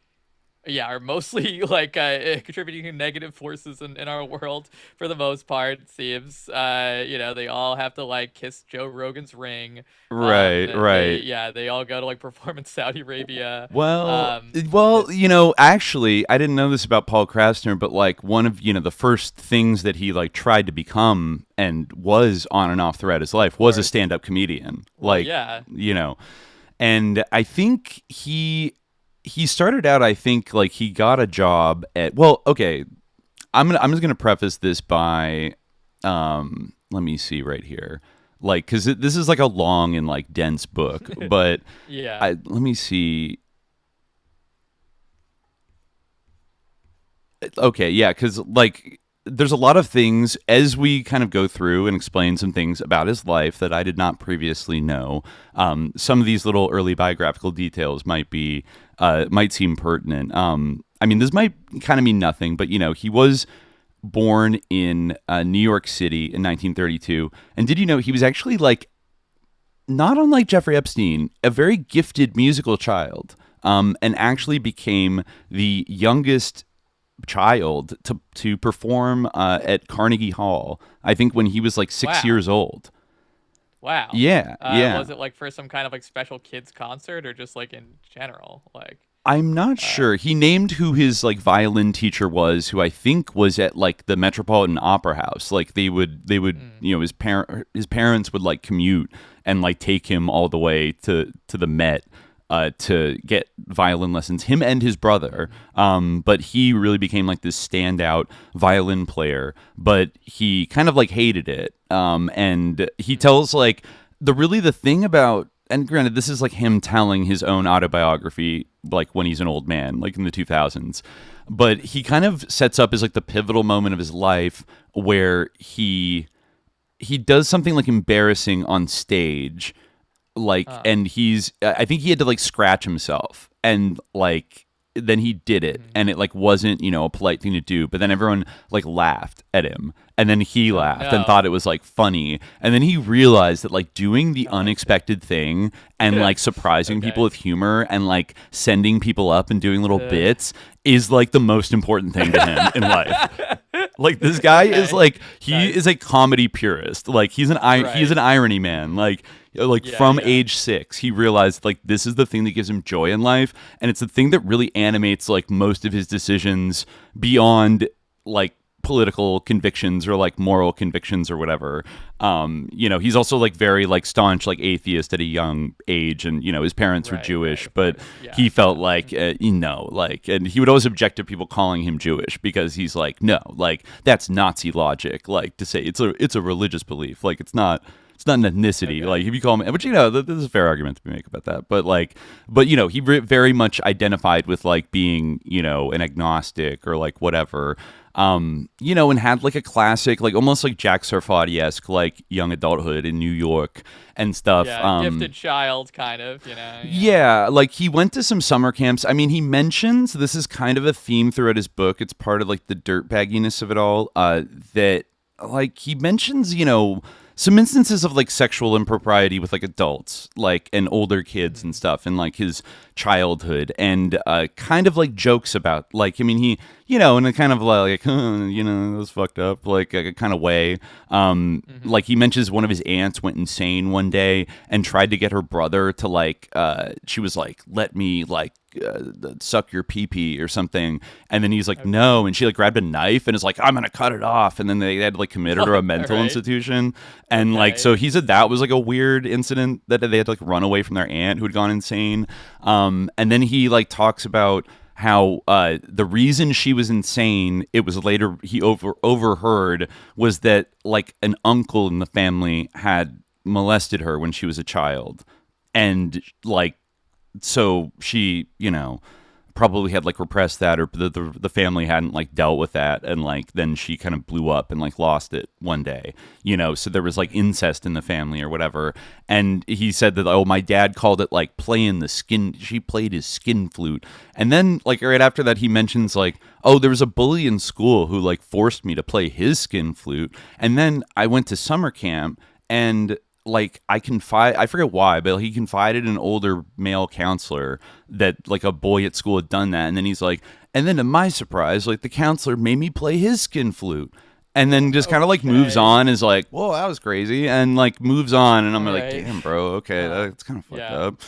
are mostly like contributing to negative forces in our world for the most part. It seems, you know, they all have to like kiss Joe Rogan's ring. Right. They all go to like perform in Saudi Arabia. Well, you know, actually, I didn't know this about Paul Krasner, but like one of, you know, the first things that he like tried to become and was on and off throughout his life was a stand-up comedian. Like, you know, and I think he started out, I think, like he got a job at, well, okay, I'm just gonna preface this by, let me see right here. Like, because this is like a long and like dense book, but let me see. Okay, yeah, because like there's a lot of things as we kind of go through and explain some things about his life that I did not previously know. Some of these little early biographical details might seem pertinent. I mean, this might kind of mean nothing, but you know, he was born in New York City in 1932. And did you know he was actually like, not unlike Jeffrey Epstein, a very gifted musical child, and actually became the youngest child to perform at Carnegie Hall, I think when he was like 6 years old. Wow. Yeah. Was it like for some kind of like special kids concert or just like in general? Like, I'm not sure. He named who his like violin teacher was, who I think was at like the Metropolitan Opera House. Like they would, you know, his parents would like commute and like take him all the way to the Met to get violin lessons, him and his brother. But he really became like this standout violin player, but he kind of like hated it. And he tells like the thing about, and granted, this is like him telling his own autobiography, like when he's an old man, like in the 2000s, but he kind of sets up as like the pivotal moment of his life where he does something like embarrassing on stage. Like, and I think he had to like scratch himself, and like, then he did it, and it like wasn't, you know, a polite thing to do, but then everyone like laughed at him, and then he laughed and thought it was like funny, and then he realized that like doing the unexpected thing and like surprising people with humor and like sending people up and doing little bits is like the most important thing to him in life. Like this guy is like, he is a comedy purist. Like he's an irony man. Like from age 6, he realized like this is the thing that gives him joy in life, and it's the thing that really animates like most of his decisions beyond like political convictions or like moral convictions or whatever. You know, he's also like very like staunch like atheist at a young age, and you know his parents were Jewish, but he felt like you know, like, and he would always object to people calling him Jewish because he's like, no, like that's Nazi logic, like to say it's a religious belief, like it's not an ethnicity. Like if you call him, which, you know, there's a fair argument to make about that, but you know, he very much identified with like being, you know, an agnostic or like whatever, you know, and had like a classic, like almost like Jack Sarfati-esque like young adulthood in New York and stuff. Gifted child kind of, you know. Yeah, like he went to some summer camps. I mean, he mentions, this is kind of a theme throughout his book, it's part of like the dirtbagginess of it all, that like he mentions, you know, some instances of like sexual impropriety with like adults, like, and older kids and stuff, and like his childhood, and kind of like jokes about, like, I mean, he, you know, in a kind of like, you know, it was fucked up, like a kind of way. Like he mentions one of his aunts went insane one day and tried to get her brother to like, she was like, let me like suck your pee-pee or something, and then he's like, no, and she like grabbed a knife and is like, I'm gonna cut it off, and then they had to like commit her to a mental institution, and like, so he said that was like a weird incident that they had to like run away from their aunt who had gone insane. And then he like talks about how the reason she was insane, it was later he overheard, was that like an uncle in the family had molested her when she was a child, and like, so she, you know, probably had like repressed that, or the family hadn't like dealt with that, and like then she kind of blew up and like lost it one day, you know, so there was like incest in the family or whatever. And he said that, oh, my dad called it like playing the skin, she played his skin flute. And then like right after that he mentions like, oh, there was a bully in school who like forced me to play his skin flute, and then I went to summer camp, and like I forget why, but he confided in an older male counselor that like a boy at school had done that, and then he's like, and then to my surprise, like the counselor made me play his skin flute, and then just kind of like moves on, is like, whoa, that was crazy, and like moves on, and I'm like, damn, bro, okay, that's kind of fucked up.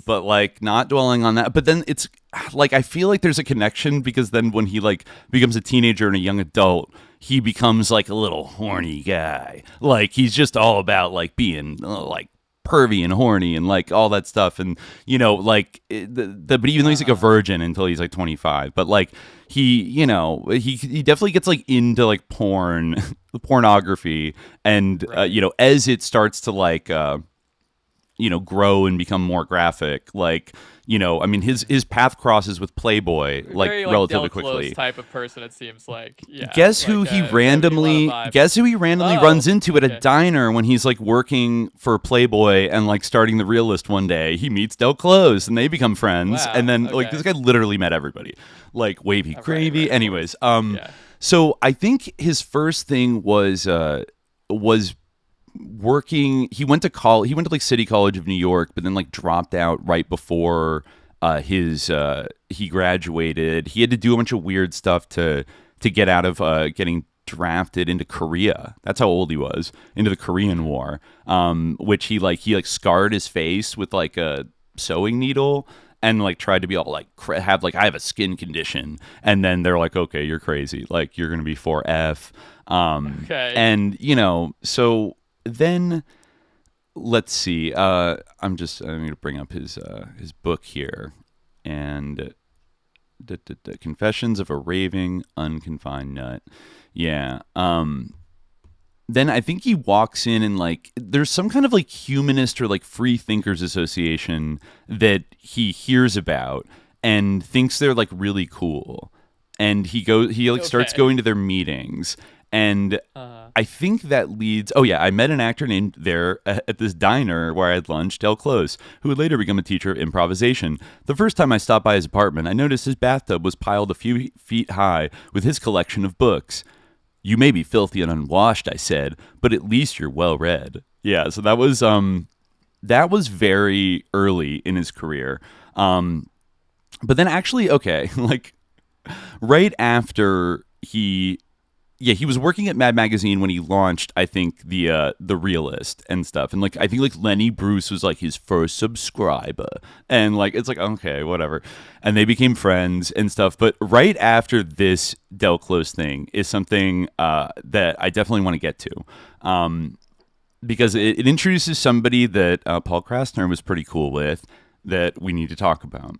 But like not dwelling on that, but then it's like I feel like there's a connection, because then when he like becomes a teenager and a young adult, he becomes like a little horny guy. Like he's just all about like being like pervy and horny and like all that stuff, and you know, like but even though he's like a virgin until he's like 25, but like he, you know, he definitely gets like into like pornography, and you know, as it starts to like you know, grow and become more graphic, like, you know, I mean, his path crosses with Playboy like very, relatively Del Close quickly. Type of person, it seems like. Yeah. Guess who he randomly runs into at a diner when he's like working for Playboy and like starting the Realist one day. He meets Del Close and they become friends. Wow, and then like this guy literally met everybody, like Wavy Gravy. Right. Anyways, so I think his first thing was working. He went to college. He went to like City College of New York, but then like dropped out right before he graduated. He had to do a bunch of weird stuff to get out of getting drafted into Korea. That's how old he was, into the Korean War. Which he scarred his face with like a sewing needle, and like tried to be all like have like, I have a skin condition, and then they're like, okay, you're crazy, like you're gonna be 4F. And you know, so then let's see. I'm going to bring up his book here, and Confessions of a Raving Unconfined Nut. Yeah. Then I think he walks in and like there's some kind of like humanist or like free thinkers association that he hears about and thinks they're like really cool, and he starts going to their meetings. And I think that leads... Oh, yeah, I met an actor named there at this diner where I had lunch, Del Close, who would later become a teacher of improvisation. The first time I stopped by his apartment, I noticed his bathtub was piled a few feet high with his collection of books. You may be filthy and unwashed, I said, but at least you're well-read. Yeah, so that was very early in his career. But then actually, okay, like right after he was working at Mad Magazine when he launched, I think, the Realist and stuff. And like I think like Lenny Bruce was like his first subscriber. And like it's like, okay, whatever. And they became friends and stuff. But right after this Del Close thing is something that I definitely want to get to. Because it introduces somebody that Paul Krasner was pretty cool with that we need to talk about.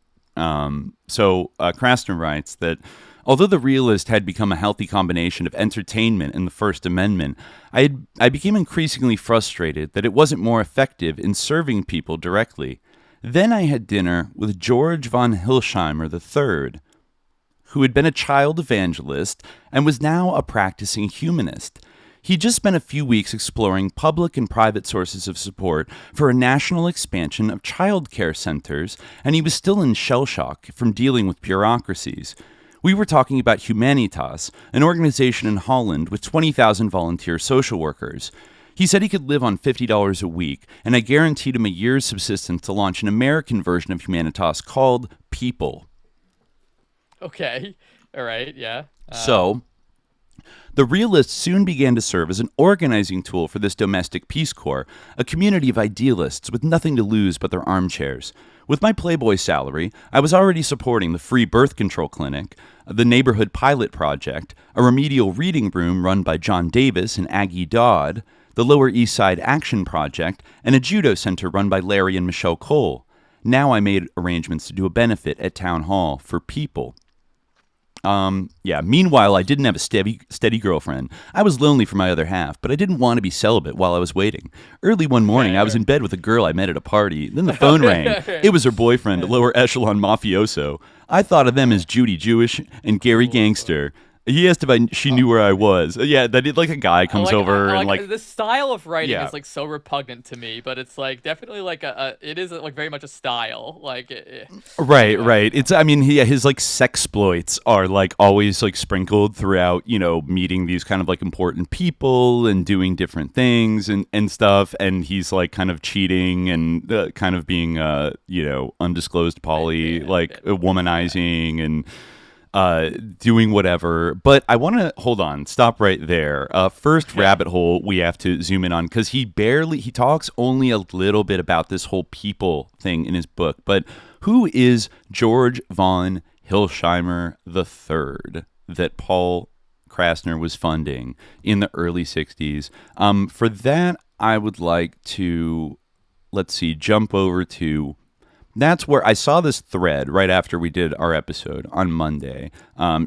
So Krasner writes that although The Realist had become a healthy combination of entertainment and the First Amendment, I became increasingly frustrated that it wasn't more effective in serving people directly. Then I had dinner with George von Hilsheimer III, who had been a child evangelist and was now a practicing humanist. He just spent a few weeks exploring public and private sources of support for a national expansion of child care centers, and he was still in shell shock from dealing with bureaucracies. We were talking about Humanitas, an organization in Holland with 20,000 volunteer social workers. He said he could live on $50 a week, and I guaranteed him a year's subsistence to launch an American version of Humanitas called People. Okay. All right. Yeah. So, the Realists soon began to serve as an organizing tool for this domestic Peace Corps, a community of idealists with nothing to lose but their armchairs. With my Playboy salary, I was already supporting the free birth control clinic, the Neighborhood Pilot Project, a remedial reading room run by John Davis and Aggie Dodd, the Lower East Side Action Project, and a judo center run by Larry and Michelle Cole. Now I made arrangements to do a benefit at Town Hall for people. Meanwhile, I didn't have a steady girlfriend. I was lonely for my other half, but I didn't want to be celibate while I was waiting. Early one morning, I was in bed with a girl I met at a party. Then the phone rang. It was her boyfriend, a lower echelon mafioso. I thought of them as Judy Jewish and Gary Gangster. He asked if she knew where I was. Yeah, that like a guy comes over and like the style of writing is like so repugnant to me, but it's like definitely like it is like very much a style. Like right. It's his like sexploits are like always like sprinkled throughout, meeting these kind of like important people and doing different things and stuff, and he's like kind of cheating and kind of being undisclosed poly, like womanizing and doing whatever. But I want to stop right there. First rabbit hole we have to zoom in on, because he talks only a little bit about this whole people thing in his book. But who is George von Hilsheimer III that Paul Krasner was funding in the early 60s? For that, I would like to, jump over to... That's where I saw this thread right after we did our episode on Monday.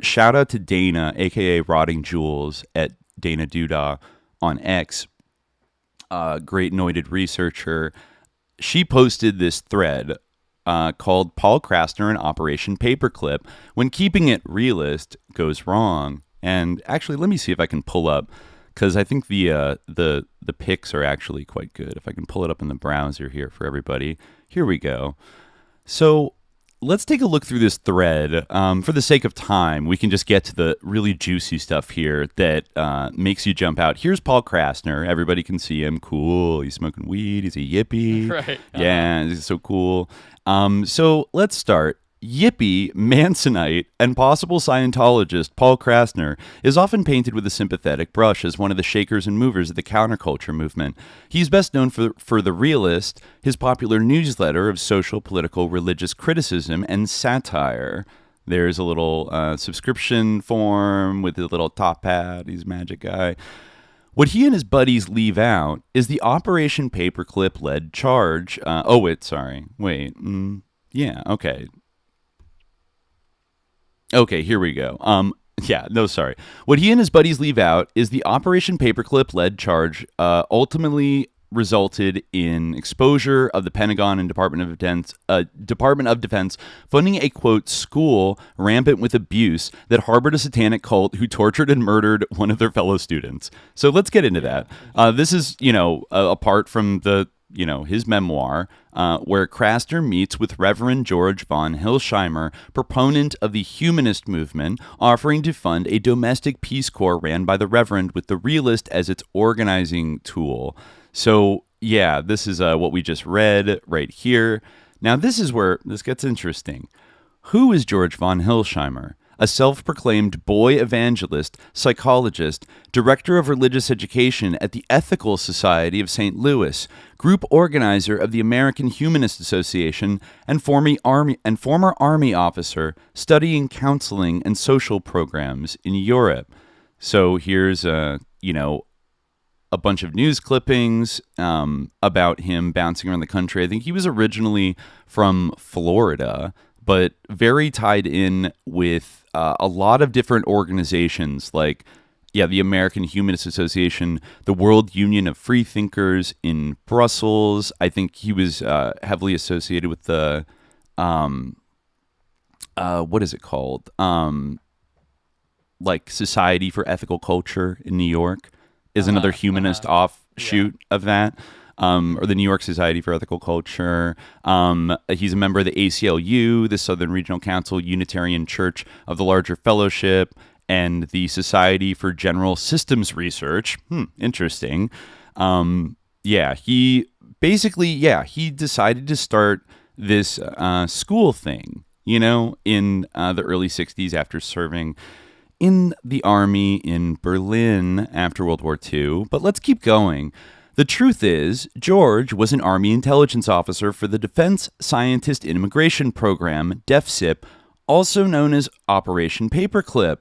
Shout out to Dana, a.k.a. Rotting Jules, at Dana Duda on X. Great noted researcher. She posted this thread called Paul Krasner and Operation Paperclip, When Keeping It Realist Goes Wrong. And actually, let me see if I can pull up, because I think the pics are actually quite good. If I can pull it up in the browser here for everybody. Here we go. So let's take a look through this thread. For the sake of time, we can just get to the really juicy stuff here that makes you jump out. Here's Paul Krasner. Everybody can see him. Cool. He's smoking weed. He's a yippie. Right. Yeah, this is so cool. So let's start. Yippie, Mansonite, and possible Scientologist Paul Krasner is often painted with a sympathetic brush as one of the shakers and movers of the counterculture movement. He's best known for The Realist, his popular newsletter of social, political, religious criticism and satire. There's a little subscription form with a little top hat. He's a magic guy. What he and his buddies leave out is the Operation Paperclip-led charge. Okay, here we go. What he and his buddies leave out is the Operation Paperclip-led charge ultimately resulted in exposure of the Pentagon and Department of Defense funding a, quote, school rampant with abuse that harbored a satanic cult who tortured and murdered one of their fellow students. So let's get into that. This is, apart from the his memoir, where Krasner meets with Reverend George von Hilsheimer, proponent of the humanist movement, offering to fund a domestic Peace Corps ran by the Reverend with the Realist as its organizing tool. So, yeah, this is what we just read right here. Now, this is where this gets interesting. Who is George von Hilsheimer? A self-proclaimed boy evangelist, psychologist, director of religious education at the Ethical Society of St. Louis, group organizer of the American Humanist Association, and former Army officer studying counseling and social programs in Europe. So here's a bunch of news clippings about him bouncing around the country. I think he was originally from Florida, but very tied in with a lot of different organizations like, the American Humanist Association, the World Union of Free Thinkers in Brussels. I think he was heavily associated with the, what is it called? Society for Ethical Culture in New York is another humanist offshoot of that. Or the New York Society for Ethical Culture. He's a member of the ACLU, the Southern Regional Council, Unitarian Church of the Larger Fellowship, and the Society for General Systems Research. Interesting. He basically, he decided to start this school thing, in the early 60s after serving in the army in Berlin after World War II. But let's keep going. The truth is, George was an Army intelligence officer for the Defense Scientist in Immigration Program, DEFSIP, also known as Operation Paperclip.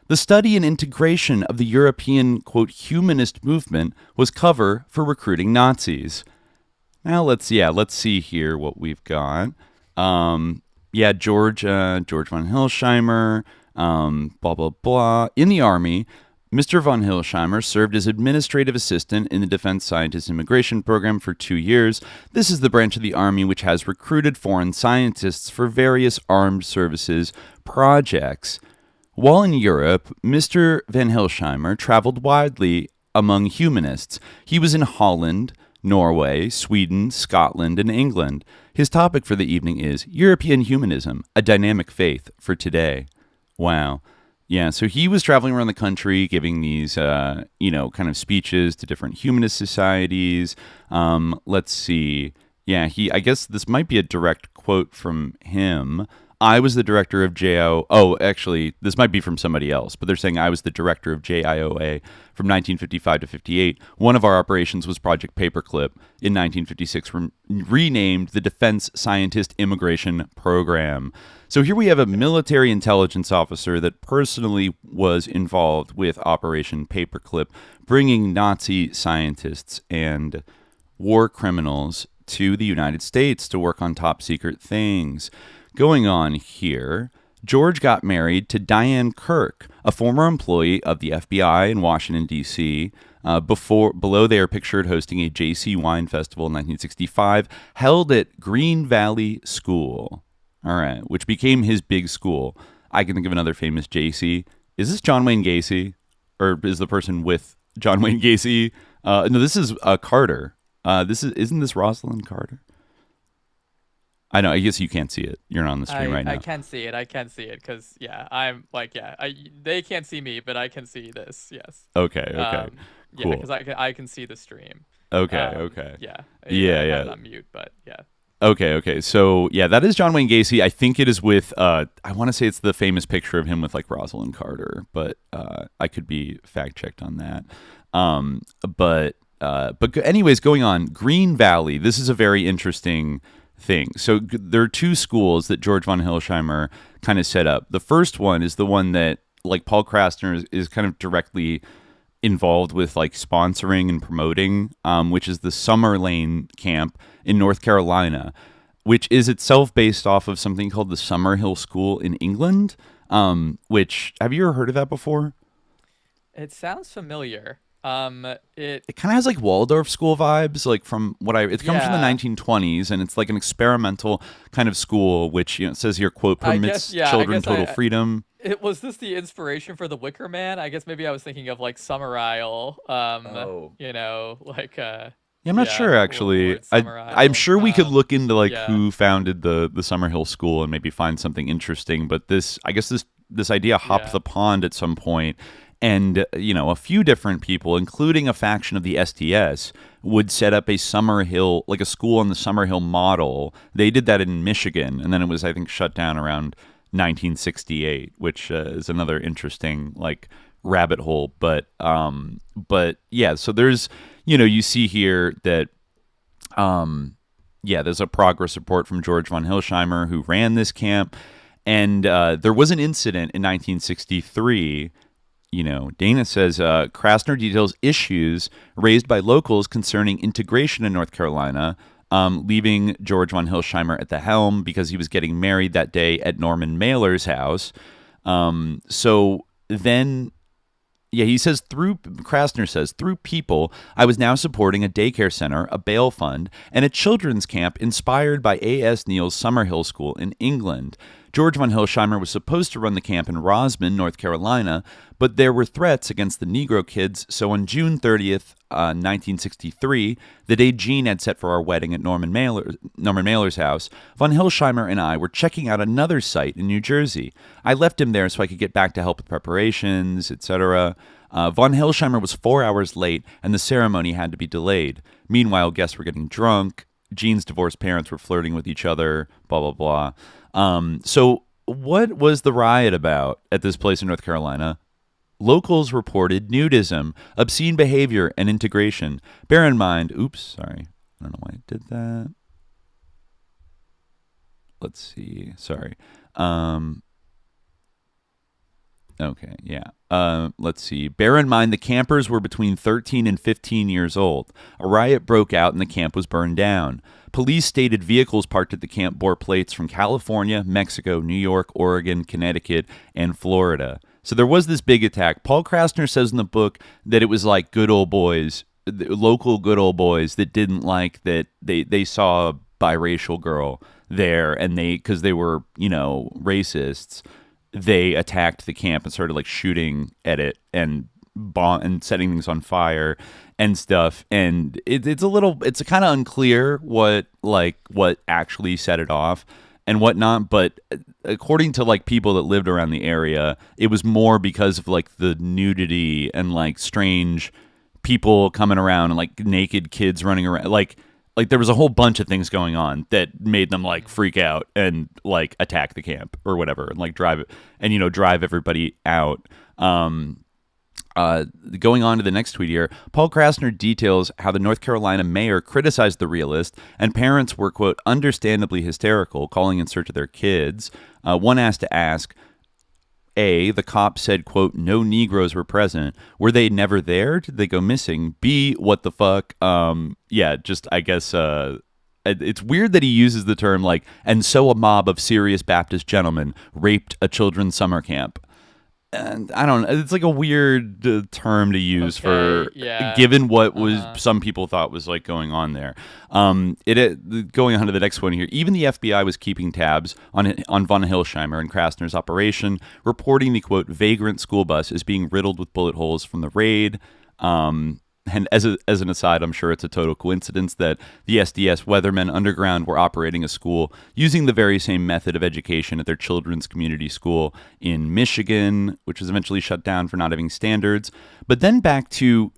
The study and integration of the European, quote, humanist movement was cover for recruiting Nazis. Now let's see here what we've got. George von Hilsheimer, blah, blah, blah. In the Army, Mr. von Hilsheimer served as administrative assistant in the Defense Scientist Immigration Program for 2 years. This is the branch of the Army which has recruited foreign scientists for various armed services projects. While in Europe, Mr. van Hilsheimer traveled widely among humanists. He was in Holland, Norway, Sweden, Scotland, and England. His topic for the evening is European Humanism, a Dynamic Faith for Today. Wow. Yeah, so he was traveling around the country giving these, kind of speeches to different humanist societies. Let's see. Yeah, I guess this might be a direct quote from him. I was the director of JIO. Oh, actually, this might be from somebody else, but they're saying I was the director of JIOA from 1955 to 58. One of our operations was Project Paperclip in 1956, renamed the Defense Scientist Immigration Program. So here we have a military intelligence officer that personally was involved with Operation Paperclip, bringing Nazi scientists and war criminals to the United States to work on top secret things. Going on here, George got married to Diane Kirk, a former employee of the FBI in Washington, D.C. Below they are pictured hosting a J.C. Wine Festival in 1965, held at Green Valley School. All right, which became his big school. I can think of another famous J.C. Is this John Wayne Gacy? Or is the person with John Wayne Gacy? No, this is Carter. Isn't this Rosalind Carter? I know. I guess you can't see it. You're not on the screen right now. I can see it because I'm they can't see me, but I can see this. Yes. Okay. Cool. Yeah, because I can see the stream. Okay. Yeah. Yeah. I'm on mute, but yeah. Okay. So yeah, that is John Wayne Gacy. I think it is with. I want to say it's the famous picture of him with like Rosalind Carter, but I could be fact checked on that. But anyways, going on Green Valley. This is a very interesting thing. So there are two schools that George von Hilsheimer kind of set up. The first one is the one that like Paul Krasner is kind of directly involved with like sponsoring and promoting, which is the Summer Lane Camp in North Carolina, which is itself based off of something called the Summerhill School in England, which, have you ever heard of that before? It sounds familiar. It kind of has like Waldorf school vibes, like from what it comes from the 1920s, and it's like an experimental kind of school, which it says here, quote, permits children total freedom. Was this the inspiration for the Wicker Man? I guess maybe I was thinking of like Summer Isle. I'm not sure actually. I'm sure we could look into like who founded the Summerhill School and maybe find something interesting. But this idea hopped the pond at some point. And, a few different people, including a faction of the STS, would set up a Summerhill, like a school on the Summerhill model. They did that in Michigan, and then it was, I think, shut down around 1968, which is another interesting, like, rabbit hole. But yeah, so there's, you see here that, there's a progress report from George von Hilsheimer, who ran this camp. And there was an incident in 1963. Dana says Krasner details issues raised by locals concerning integration in North Carolina, leaving George von Hilsheimer at the helm because he was getting married that day at Norman Mailer's house. So then, he says Krasner says, through people, I was now supporting a daycare center, a bail fund, and a children's camp inspired by A.S. Neal's Summerhill School in England. George von Hilsheimer was supposed to run the camp in Rosman, North Carolina, but there were threats against the Negro kids, so on June 30th, 1963, the day Jean had set for our wedding at Norman Mailer's house, von Hilsheimer and I were checking out another site in New Jersey. I left him there so I could get back to help with preparations, etc. Von Hilsheimer was 4 hours late, and the ceremony had to be delayed. Meanwhile, guests were getting drunk. Jean's divorced parents were flirting with each other, blah, blah, blah. So what was the riot about at this place in North Carolina? Locals reported nudism, obscene behavior, and integration. Bear in mind, I don't know why I did that. Let's see, sorry. Okay, yeah. Let's see. Bear in mind the campers were between 13 and 15 years old. A riot broke out and the camp was burned down. Police stated vehicles parked at the camp bore plates from California, Mexico, New York, Oregon, Connecticut, and Florida. So there was this big attack. Paul Krasner says in the book that it was like good old boys, local good old boys that didn't like that they saw a biracial girl there, and because they were, racists, they attacked the camp and started like shooting at it and setting things on fire and stuff. And it's kind of unclear what actually set it off and whatnot, but according to like people that lived around the area, it was more because of like the nudity and like strange people coming around and like naked kids running around. Like there was a whole bunch of things going on that made them like freak out and like attack the camp or whatever and like drive everybody out. Going on to the next tweet here, Paul Krasner details how the North Carolina mayor criticized the realist and parents were, quote, understandably hysterical, calling in search of their kids. One asked to ask, A, the cop said, quote, no Negroes were present. Were they never there? Did they go missing? B, what the fuck? I guess it's weird that he uses the term like, and so a mob of serious Baptist gentlemen raped a children's summer camp. And I don't know. It's like a weird term to use given what was some people thought was like going on there. Going on to the next one here. Even the FBI was keeping tabs on von Hilsheimer and Krasner's operation, reporting the quote vagrant school bus as being riddled with bullet holes from the raid. And as an aside, I'm sure it's a total coincidence that the SDS Weathermen Underground were operating a school using the very same method of education at their children's community school in Michigan, which was eventually shut down for not having standards. But then back to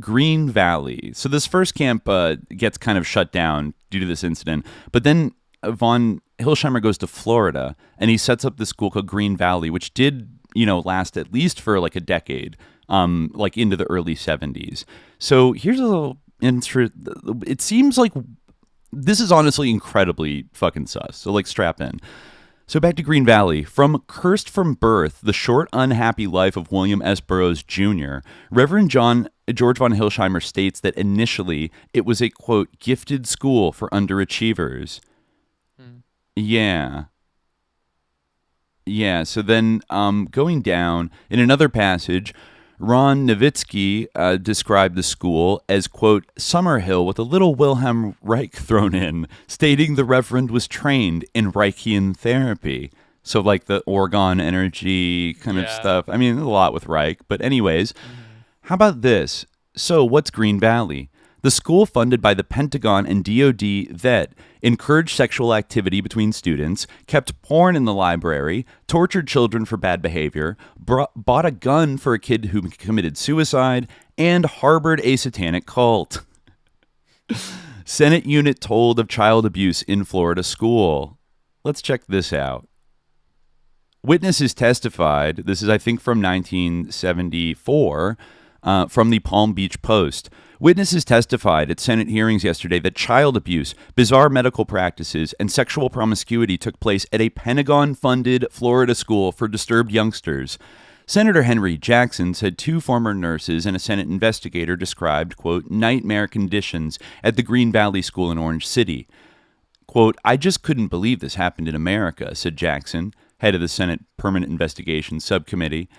Green Valley. So this first camp gets kind of shut down due to this incident. But then von Hilsheimer goes to Florida and he sets up this school called Green Valley, which did, last at least for like a decade. Like into the early 70s. So here's a little it seems like this is honestly incredibly fucking sus. So like strap in. So back to Green Valley. From Cursed from Birth, The Short Unhappy Life of William S. Burroughs Jr., Reverend George von Hilsheimer states that initially it was a, quote, gifted school for underachievers. Yeah. So then going down in another passage, Ron Nowitzki described the school as, quote, Summerhill with a little Wilhelm Reich thrown in, stating the Reverend was trained in Reichian therapy. So like the orgone energy kind of stuff. I mean, a lot with Reich. But anyways, how about this? So what's Green Valley? The school funded by the Pentagon and DoD that encouraged sexual activity between students, kept porn in the library, tortured children for bad behavior, bought a gun for a kid who committed suicide, and harbored a satanic cult. Senate unit told of child abuse in Florida school. Let's check this out. Witnesses testified, this is I think from 1974, from the Palm Beach Post. Witnesses testified at Senate hearings yesterday that child abuse, bizarre medical practices, and sexual promiscuity took place at a Pentagon-funded Florida school for disturbed youngsters. Senator Henry Jackson said two former nurses and a Senate investigator described, quote, nightmare conditions at the Green Valley School in Orange City. Quote, I just couldn't believe this happened in America, said Jackson, head of the Senate Permanent Investigations Subcommittee.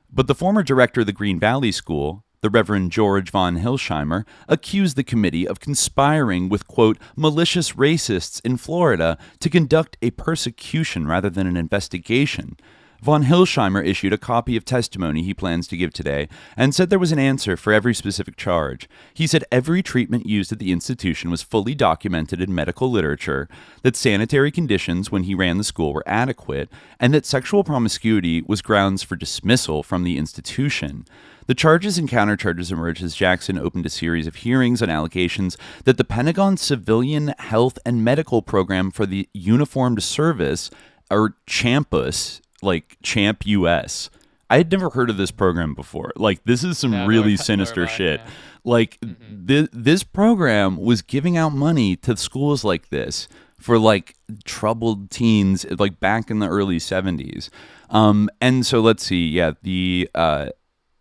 But the former director of the Green Valley School, the Reverend George von Hilsheimer, accused the committee of conspiring with, quote, malicious racists in Florida to conduct a persecution rather than an investigation. Von Hilsheimer issued a copy of testimony he plans to give today and said there was an answer for every specific charge. He said every treatment used at the institution was fully documented in medical literature, that sanitary conditions when he ran the school were adequate, and that sexual promiscuity was grounds for dismissal from the institution. The charges and countercharges emerged as Jackson opened a series of hearings on allegations that the Pentagon Civilian Health and Medical Program for the Uniformed Service, or CHAMPUS, like Champ US. I had never heard of this program before. Like, this is some really sinister shit. Yeah. Like, this program was giving out money to schools like this for, like, troubled teens, like, back in the early 70s. And so let's see. Yeah,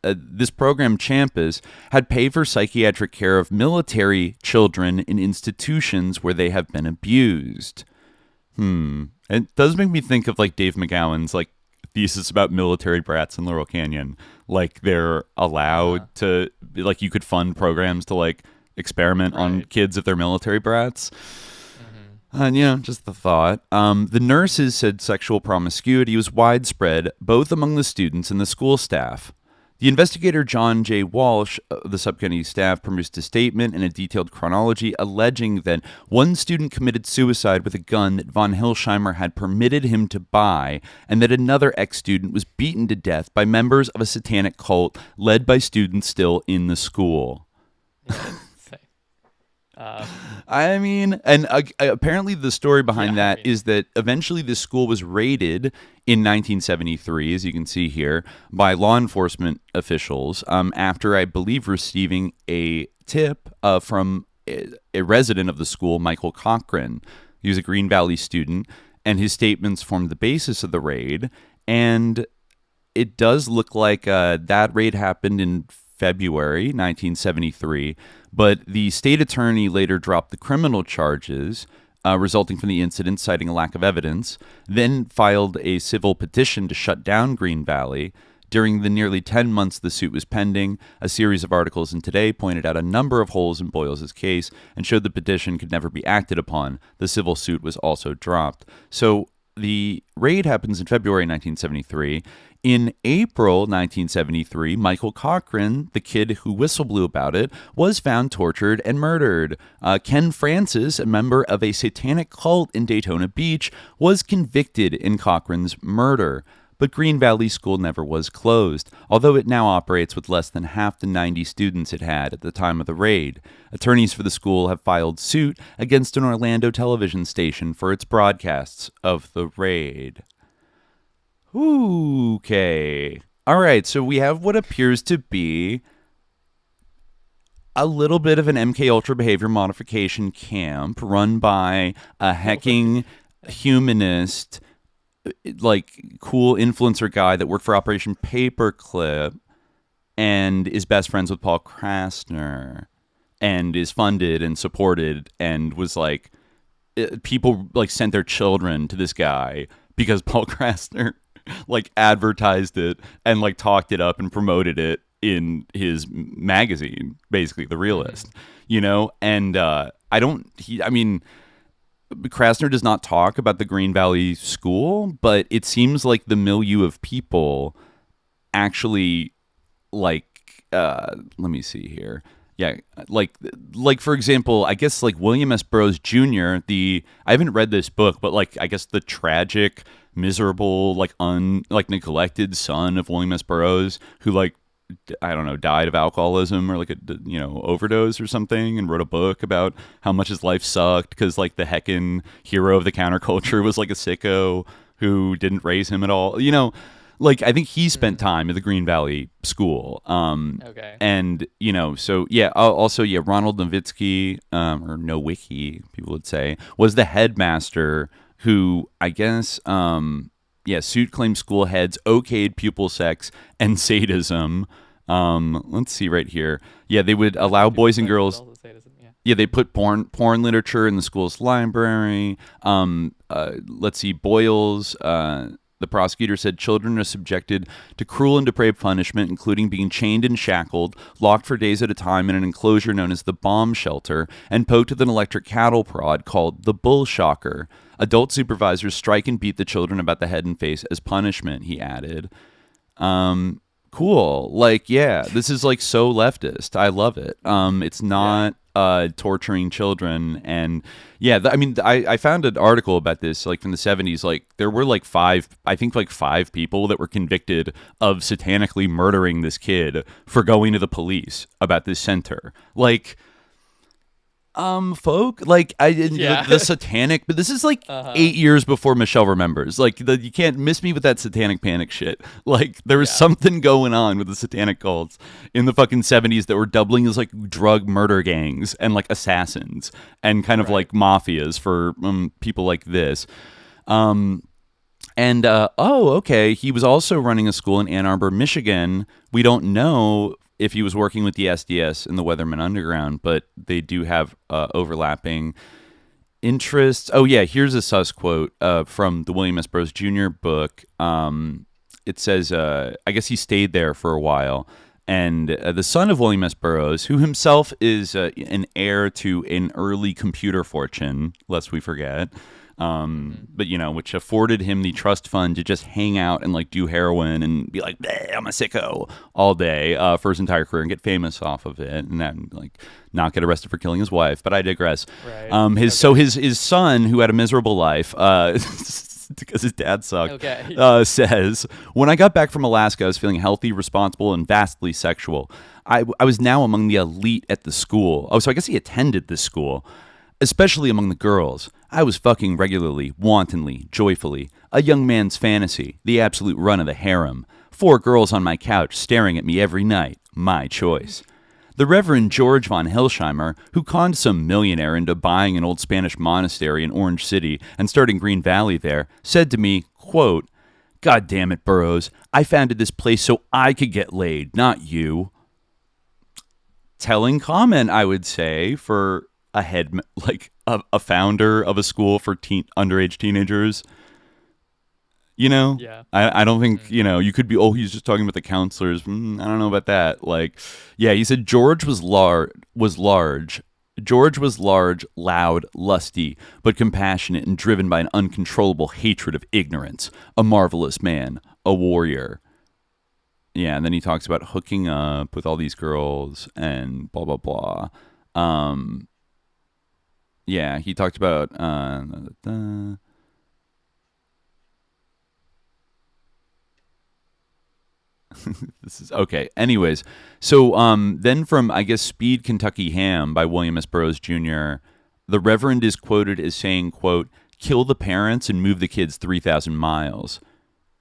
this program, Champus, had paid for psychiatric care of military children in institutions where they have been abused. It does make me think of like Dave McGowan's like thesis about military brats in Laurel Canyon. Like they're allowed to, like you could fund programs to like experiment on kids if they're military brats. And just the thought. The nurses said sexual promiscuity was widespread both among the students and the school staff. The investigator John J. Walsh of the subcounty staff produced a statement and a detailed chronology alleging that one student committed suicide with a gun that von Hilsheimer had permitted him to buy, and that another ex-student was beaten to death by members of a satanic cult led by students still in the school. I mean, and apparently the story behind that is that eventually this school was raided in 1973, as you can see here, by law enforcement officials after, I believe, receiving a tip from a resident of the school, Michael Cochran. He was a Green Valley student, and his statements formed the basis of the raid. And it does look like that raid happened in February 1973, but the state attorney later dropped the criminal charges resulting from the incident, citing a lack of evidence, then filed a civil petition to shut down Green Valley. During the nearly 10 months the suit was pending, a series of articles in Today pointed out a number of holes in Boyles' case and showed the petition could never be acted upon. The civil suit was also dropped. So the raid happens in February 1973. In April 1973, Michael Cochran, the kid who whistle blew about it, was found tortured and murdered. Ken Francis, a member of a satanic cult in Daytona Beach, was convicted in Cochran's murder. But Green Valley School never was closed, although it now operates with less than half the 90 students it had at the time of the raid. Attorneys for the school have filed suit against an Orlando television station for its broadcasts of the raid. Okay. All right, so we have what appears to be a little bit of an MK Ultra behavior modification camp run by a hecking humanist, like cool influencer guy that worked for Operation Paperclip and is best friends with Paul Krasner and is funded and supported and was like, people like sent their children to this guy because Paul Krasner like advertised it and like talked it up and promoted it in his magazine, basically The Realist, and Krasner does not talk about the Green Valley School, but it seems like the milieu of people actually let me see here. Yeah, like for example, I guess like William S. Burroughs Jr., I haven't read this book, but like I guess the tragic, miserable, neglected son of William S. Burroughs, who I don't know, died of alcoholism or overdose or something, and wrote a book about how much his life sucked because the heckin' hero of the counterculture was like a sicko who didn't raise him at all. I think he spent time at the Green Valley School. Okay. And, so, yeah, also, yeah, Ronald Nowitzki, or Nowicki, people would say, was the headmaster who, I guess, suit claimed school heads okayed pupil sex and sadism. Let's see right here. Yeah, they would allow boys and girls. Yeah, they put porn The prosecutor said children are subjected to cruel and depraved punishment, including being chained and shackled, locked for days at a time in an enclosure known as the bomb shelter, and poked with an electric cattle prod called the bull shocker. Adult supervisors strike and beat the children about the head and face as punishment, he added. Cool. Like, yeah, this is like so leftist. I love it. It's not torturing children. And yeah, I found an article about this, like from the 70s. Like there were like five people that were convicted of satanically murdering this kid for going to the police about this center. Like, folk, like the satanic, but this is like 8 years before Michelle remembers. Like you can't miss me with that satanic panic shit. Like there was something going on with the satanic cults in the fucking 70s that were doubling as like drug murder gangs and like assassins and kind of like mafias for people like this. Okay, he was also running a school in Ann Arbor, Michigan. We don't know if he was working with the SDS and the Weatherman Underground, but they do have overlapping interests. Oh, yeah, here's a sus quote from the William S. Burroughs Jr. book. It says, I guess he stayed there for a while, and the son of William S. Burroughs, who himself is an heir to an early computer fortune, lest we forget, but which afforded him the trust fund to just hang out and like do heroin and be like, I'm a sicko all day for his entire career and get famous off of it, and then like not get arrested for killing his wife. But I digress. Right. His son, who had a miserable life, because his dad sucked, says, when I got back from Alaska, I was feeling healthy, responsible, and vastly sexual. I was now among the elite at the school. Oh, so I guess he attended this school. Especially among the girls. I was fucking regularly, wantonly, joyfully. A young man's fantasy, the absolute run of the harem. 4 girls on my couch staring at me every night. My choice. The Reverend George von Hilsheimer, who conned some millionaire into buying an old Spanish monastery in Orange City and starting Green Valley there, said to me, quote, God damn it, Burroughs, I founded this place so I could get laid, not you. Telling comment, I would say, for a head, like a founder of a school for underage teenagers. I don't think, you could be, he's just talking about the counselors. I don't know about that. Like, yeah, he said George was large. George was large, loud, lusty, but compassionate and driven by an uncontrollable hatred of ignorance. A marvelous man, a warrior. Yeah, and then he talks about hooking up with all these girls and blah, blah, blah. Yeah, he talked about this is okay. Anyways, so then from, I guess, Speed Kentucky Ham by William S. Burroughs Jr., the Reverend is quoted as saying, quote, kill the parents and move the kids 3,000 miles.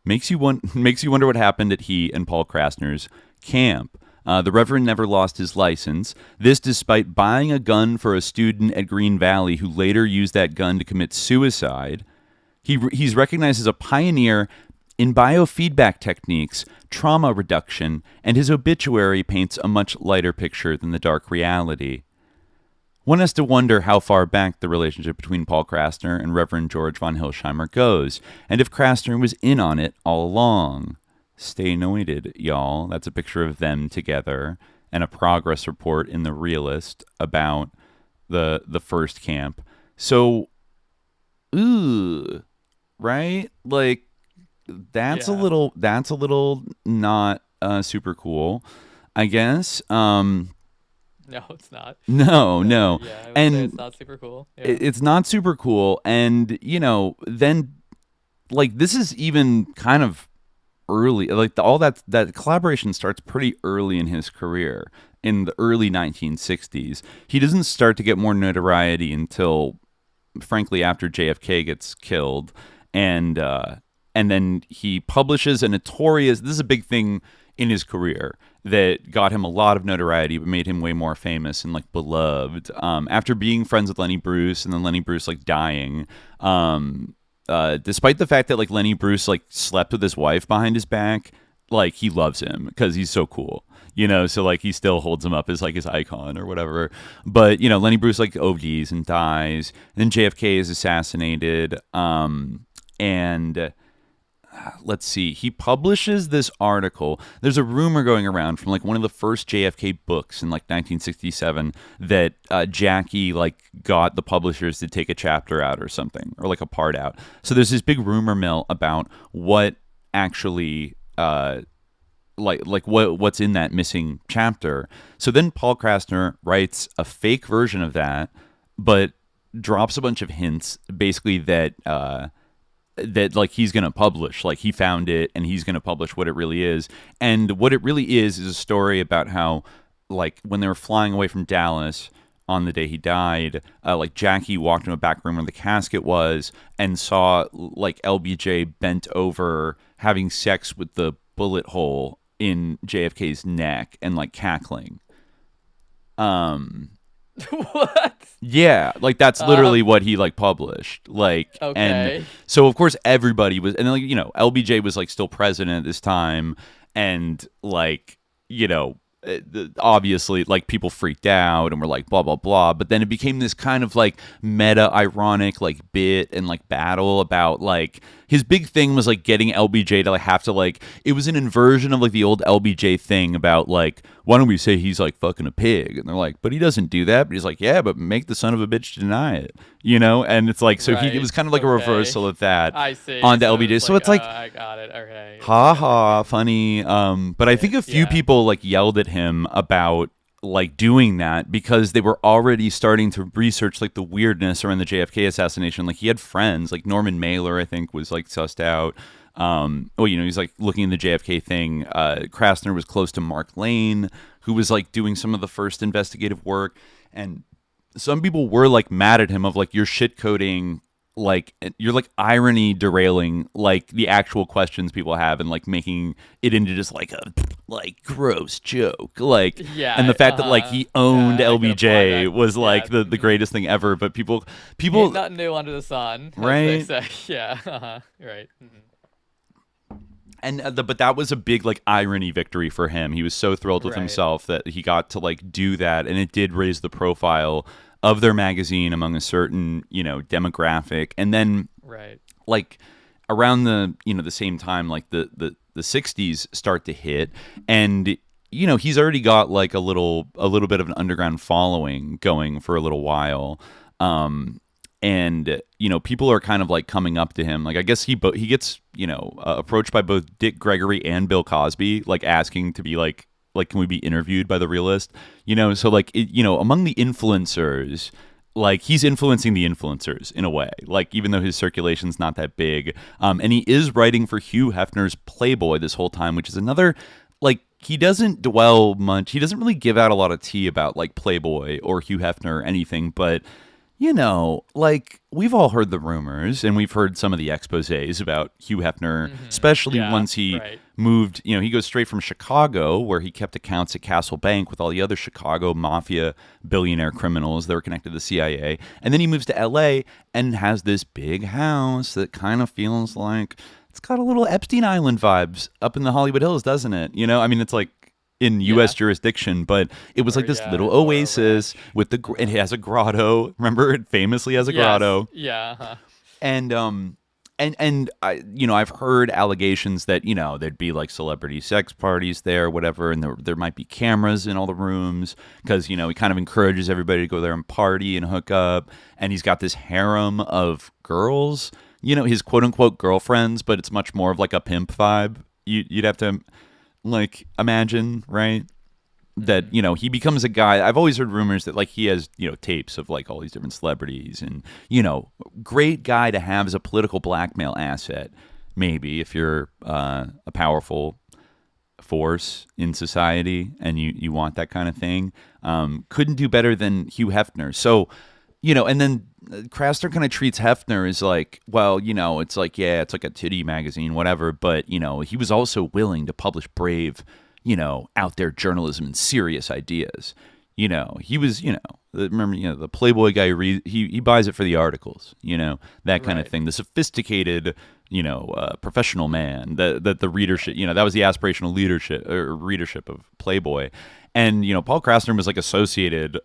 Makes you wonder what happened at he and Paul Krasner's camp. The Reverend never lost his license. This despite buying a gun for a student at Green Valley who later used that gun to commit suicide. He's recognized as a pioneer in biofeedback techniques, trauma reduction, and his obituary paints a much lighter picture than the dark reality. One has to wonder how far back the relationship between Paul Krasner and Reverend George von Hilsheimer goes, and if Krasner was in on it all along. Stay anointed, y'all. That's a picture of them together and a progress report in The Realist about the first camp. So, right? Like, that's a little not super cool, I guess. No, it's not. No. Yeah, and it's not super cool. Yeah. It's not super cool. And, then, like, this is even kind of early. Like, all that collaboration starts pretty early in his career, in the early 1960s. He doesn't start to get more notoriety until, frankly, after JFK gets killed. And then he publishes a notorious, this is a big thing in his career that got him a lot of notoriety, but made him way more famous and like beloved. After being friends with Lenny Bruce, and then Lenny Bruce like dying, despite the fact that like Lenny Bruce like slept with his wife behind his back, like he loves him because he's so cool, so like he still holds him up as like his icon or whatever. But Lenny Bruce like ODs and dies, and then JFK is assassinated, and let's see. He publishes this article. There's a rumor going around from like one of the first JFK books in like 1967 that Jackie like got the publishers to take a chapter out or something, or like a part out. So there's this big rumor mill about what actually what's in that missing chapter. So then Paul Krasner writes a fake version of that, but drops a bunch of hints, basically that like he's going to publish, like he found it and he's going to publish what it really is. And what it really is a story about how, like, when they were flying away from Dallas on the day he died, like Jackie walked in a back room where the casket was and saw like LBJ bent over having sex with the bullet hole in JFK's neck and like cackling. What? Yeah, like that's literally what he like published. Like, okay. And so of course everybody was, and like, you know, LBJ was like still president at this time, and like, you know, obviously like people freaked out and were like blah blah blah, but then it became this kind of like meta ironic like bit and like battle about like his big thing was like getting LBJ to like have to like, it was an inversion of like the old LBJ thing about like, why don't we say he's like fucking a pig, and they're like, but he doesn't do that, but he's like, yeah, but make the son of a bitch deny it, you know. And it's like, so right. It was kind of like a reversal of that. I see. Onto LBJ. So it's like, I got it. Okay. Ha ha, funny. But I think a few people like yelled at him about like doing that because they were already starting to research like the weirdness around the JFK assassination. Like he had friends, like Norman Mailer, I think, was like sussed out. Well, you know, he's like looking at the JFK thing. Krasner was close to Mark Lane, who was like doing some of the first investigative work, and some people were like mad at him of like, you're shit coding, like you're like irony derailing like the actual questions people have and like making it into just like a like gross joke, like, yeah. And the fact that like he owned LBJ was like the greatest thing ever, but people nothing new under the sun, right? They say. Yeah, right. Mm-hmm. And but that was a big like irony victory for him. He was so thrilled with himself that he got to like do that, and it did raise the profile of their magazine among a certain, you know, demographic. And then like around the, you know, the same time, like the 60s start to hit, and you know, he's already got like a little bit of an underground following going for a little while. And, you know, people are kind of like coming up to him. Like, I guess he gets, you know, approached by both Dick Gregory and Bill Cosby, like asking to be like, can we be interviewed by The Realist? You know, so like, you know, among the influencers, like he's influencing the influencers in a way, like even though his circulation's not that big. And he is writing for Hugh Hefner's Playboy this whole time, which is another, like, he doesn't dwell much. He doesn't really give out a lot of tea about like Playboy or Hugh Hefner or anything, but you know, like, we've all heard the rumors, and we've heard some of the exposés about Hugh Hefner, especially once he moved, you know, he goes straight from Chicago, where he kept accounts at Castle Bank with all the other Chicago mafia billionaire criminals that were connected to the CIA, and then he moves to L.A. and has this big house that kind of feels like, it's got a little Epstein Island vibes up in the Hollywood Hills, doesn't it? You know, I mean, it's like, in U.S. jurisdiction, but it was like this little oasis with the, it has a grotto. Remember, it famously has a grotto. Yeah. And I, you know, I've heard allegations that, you know, there'd be like celebrity sex parties there, whatever, and there might be cameras in all the rooms because, you know, he kind of encourages everybody to go there and party and hook up, and he's got this harem of girls, you know, his quote unquote girlfriends, but it's much more of like a pimp vibe. You'd have to like imagine, right? That, you know, he becomes a guy. I've always heard rumors that like he has, you know, tapes of like all these different celebrities, and, you know, great guy to have as a political blackmail asset, maybe if you're a powerful force in society and you want that kind of thing. Couldn't do better than Hugh Hefner. So, you know, and then Krasner kind of treats Hefner as like, well, you know, it's like, yeah, it's like a titty magazine, whatever. But, you know, he was also willing to publish brave, you know, out there journalism and serious ideas. You know, he was, you know, remember, you know, the Playboy guy, he buys it for the articles, you know, that kind of thing. The sophisticated, you know, professional man that the readership, you know, that was the aspirational leadership or readership of Playboy. And, you know, Paul Krasner was like associated,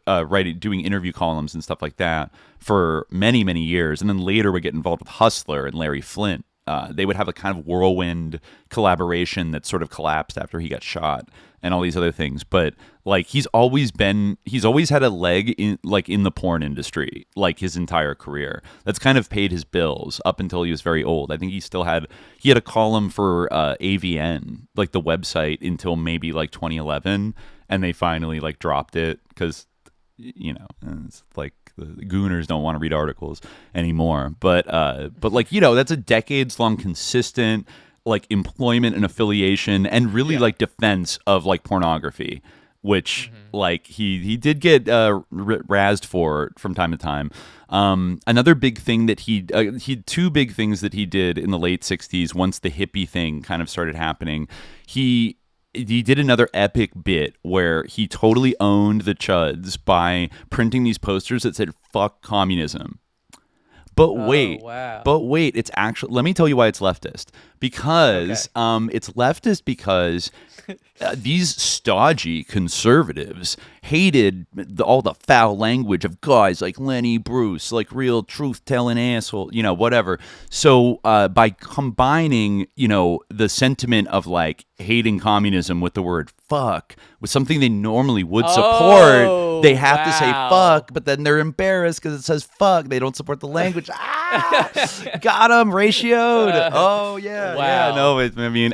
doing interview columns and stuff like that for many, many years. And then later would get involved with Hustler and Larry Flint they would have a kind of whirlwind collaboration that sort of collapsed after he got shot and all these other things. But like he's always had a leg in the porn industry like his entire career. That's kind of paid his bills up until he was very old. I think he had a column for AVN, like the website, until maybe like 2011, and they finally like dropped it because it's like the gooners don't want to read articles anymore. But like that's a decades-long consistent like employment and affiliation and really like defense of like pornography, which like he did get razzed for from time to time. Another big thing that he had two big things that he did in the late 60s once the hippie thing kind of started happening. He did another epic bit where he totally owned the chuds by printing these posters that said "fuck communism." But wait, it's actually, let me tell you why it's leftist. Because it's leftist because these stodgy conservatives hated all the foul language of guys like Lenny Bruce, like real truth-telling asshole, whatever. So by combining, the sentiment of like hating communism with the word fuck with something they normally would support, they have to say fuck, but then they're embarrassed because it says fuck. They don't support the language. Got them ratioed. Oh yeah. Wow. Yeah, no,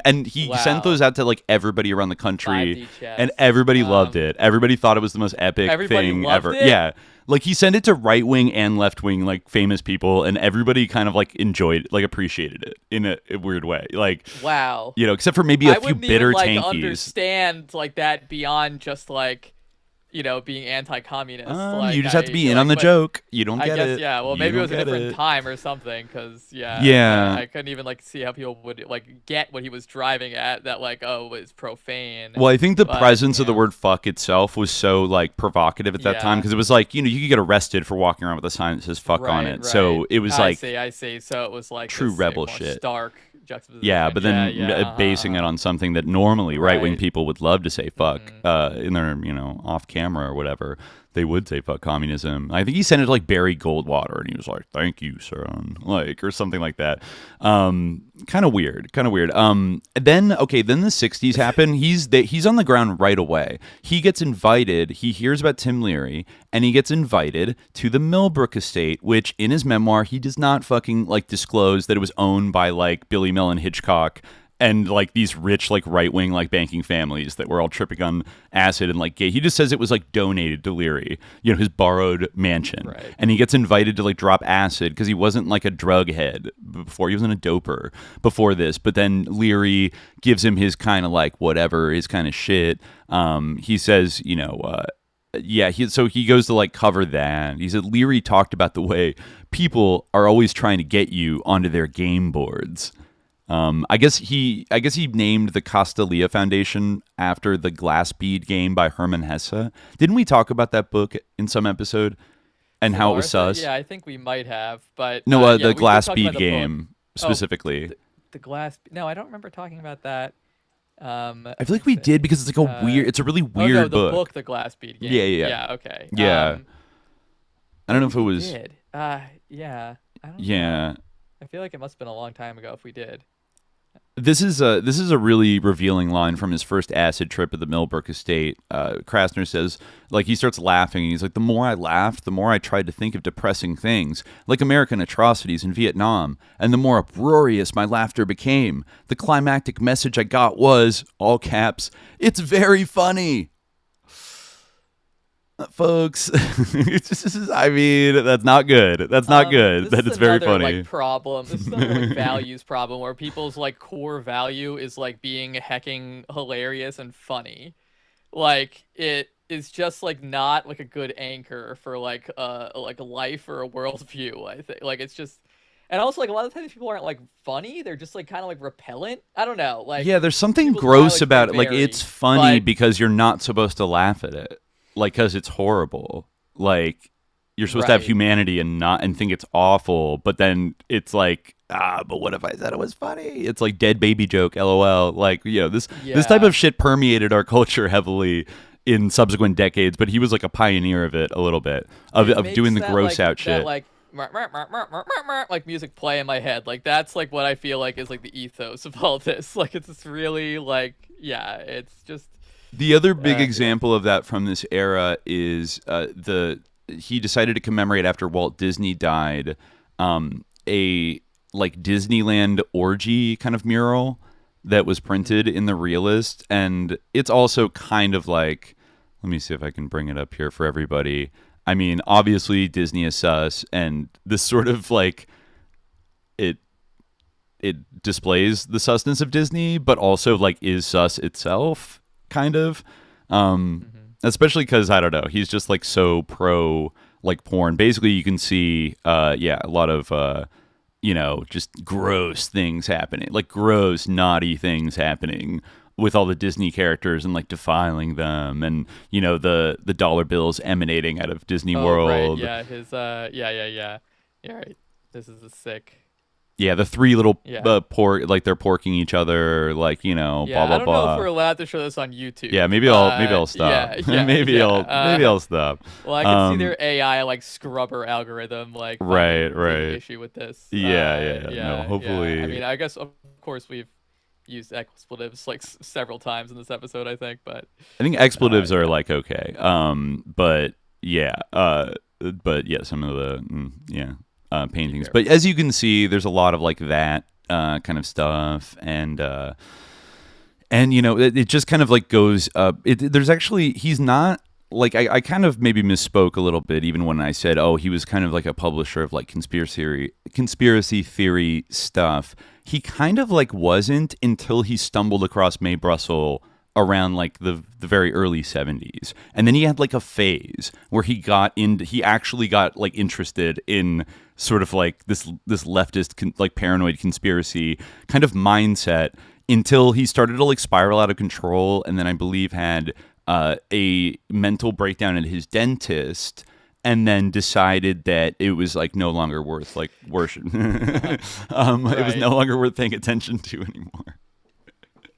and he sent those out to like everybody around the country, and everybody loved it. Everybody thought it was the most epic thing ever. It? Yeah, like he sent it to right wing and left wing like famous people, and everybody kind of like enjoyed, like appreciated it in a weird way. Like wow, except for maybe a few bitter even, like, tankies. Understand like that beyond just like being anti-communist. You just have to be in on the joke. You don't get it. Yeah, well, maybe it was a different time or something, because I couldn't even like see how people would like get what he was driving at. That like, oh, it's profane. Well, I think the presence of the word "fuck" itself was so like provocative at that time, because it was like you could get arrested for walking around with a sign that says "fuck" on it. Right. So it was I see. So it was like true rebel shit. Stark juxtaposition. Yeah, but then basing it on something that normally right-wing people would love to say fuck in their, off camera or whatever. They would say fuck communism. I think he sent it to like Barry Goldwater, and he was like, "Thank you, son," like, or something like that. Kind of weird. Then the 60s happen. He's on the ground right away. He gets invited. He hears about Tim Leary, and he gets invited to the Millbrook estate, which in his memoir he does not fucking like disclose that it was owned by like Billy Mellon Hitchcock and like these rich like right-wing like banking families that were all tripping on acid and like gay. He just says it was like donated to Leary, his borrowed mansion. Right. And he gets invited to like drop acid because he wasn't like a drug head before. He wasn't a doper before this. But then Leary gives him his kind of like whatever, his kind of shit. He says, so he goes to like cover that. He said Leary talked about the way people are always trying to get you onto their game boards. I guess he named the Castalia Foundation after the Glass Bead game by Hermann Hesse. Didn't we talk about that book in some episode and how it was sus? Yeah, I think we might have, but no, the Glass Bead game specifically. The Glass. No, I don't remember talking about that. I feel like we did because it's like it's a really weird book. The Glass Bead game. Yeah. Okay. Yeah. I don't know if it was. Did. I don't know. I feel like it must have been a long time ago if we did. This is a really revealing line from his first acid trip at the Millbrook estate. Krasner says, like, he starts laughing, and he's like, the more I laughed, the more I tried to think of depressing things, like American atrocities in Vietnam, and the more uproarious my laughter became. The climactic message I got was, all caps, "It's very funny." Folks, that's not good. That's not good. That it's very funny. Like, problem. This is another like values problem where people's like core value is like being hecking hilarious and funny. Like it is just like not like a good anchor for like a life or a worldview. I think like it's just. And also, like, a lot of times people aren't, like, funny. They're just, like, kind of, like, repellent. I don't know. Like, yeah, there's something gross about it. Like, it's funny because you're not supposed to laugh at it. Like, because it's horrible. Like, you're supposed to have humanity and think it's awful. But then it's like, but what if I said it was funny? It's like dead baby joke, LOL. Like, this type of shit permeated our culture heavily in subsequent decades. But he was, like, a pioneer of it a little bit. Of doing the gross out shit. Like, like music play in my head. Like that's like what I feel like is like the ethos of all this. Like it's just really like it's just the other big example of that from this era is he decided to commemorate after Walt Disney died a like Disneyland orgy kind of mural that was printed in the Realist, and it's also kind of like, let me see if I can bring it up here for everybody. I mean, obviously Disney is sus, and this sort of like it displays the susness of Disney, but also like is sus itself, kind of. Especially because I don't know, he's just like so pro like porn. Basically, you can see a lot of just gross things happening, like gross naughty things happening with all the Disney characters and like defiling them, and the dollar bills emanating out of Disney World. Right. Yeah, his yeah, right. This is a sick. Yeah, the three little pork, like they're porking each other, like blah blah blah. I don't know if we're allowed to show this on YouTube. Yeah, maybe I'll stop. Maybe I'll stop. Well, I can see their AI like scrubber algorithm like right issue with this. No, hopefully. Yeah. I mean, I guess of course we've used expletives like several times in this episode, I think, but I think expletives are like okay. But some of the paintings. But as you can see, there's a lot of like that kind of stuff, and it just kind of like goes up. There's actually, he's not like, I kind of maybe misspoke a little bit even when I said, he was kind of like a publisher of like conspiracy theory stuff. He kind of like wasn't until he stumbled across Mae Brussel around like the very early 70s, and then he had like a phase where he actually got like interested in sort of like this leftist like paranoid conspiracy kind of mindset, until he started to like spiral out of control, and then I believe had a mental breakdown at his dentist, and then decided that it was like no longer worth like worship. It was no longer worth paying attention to anymore.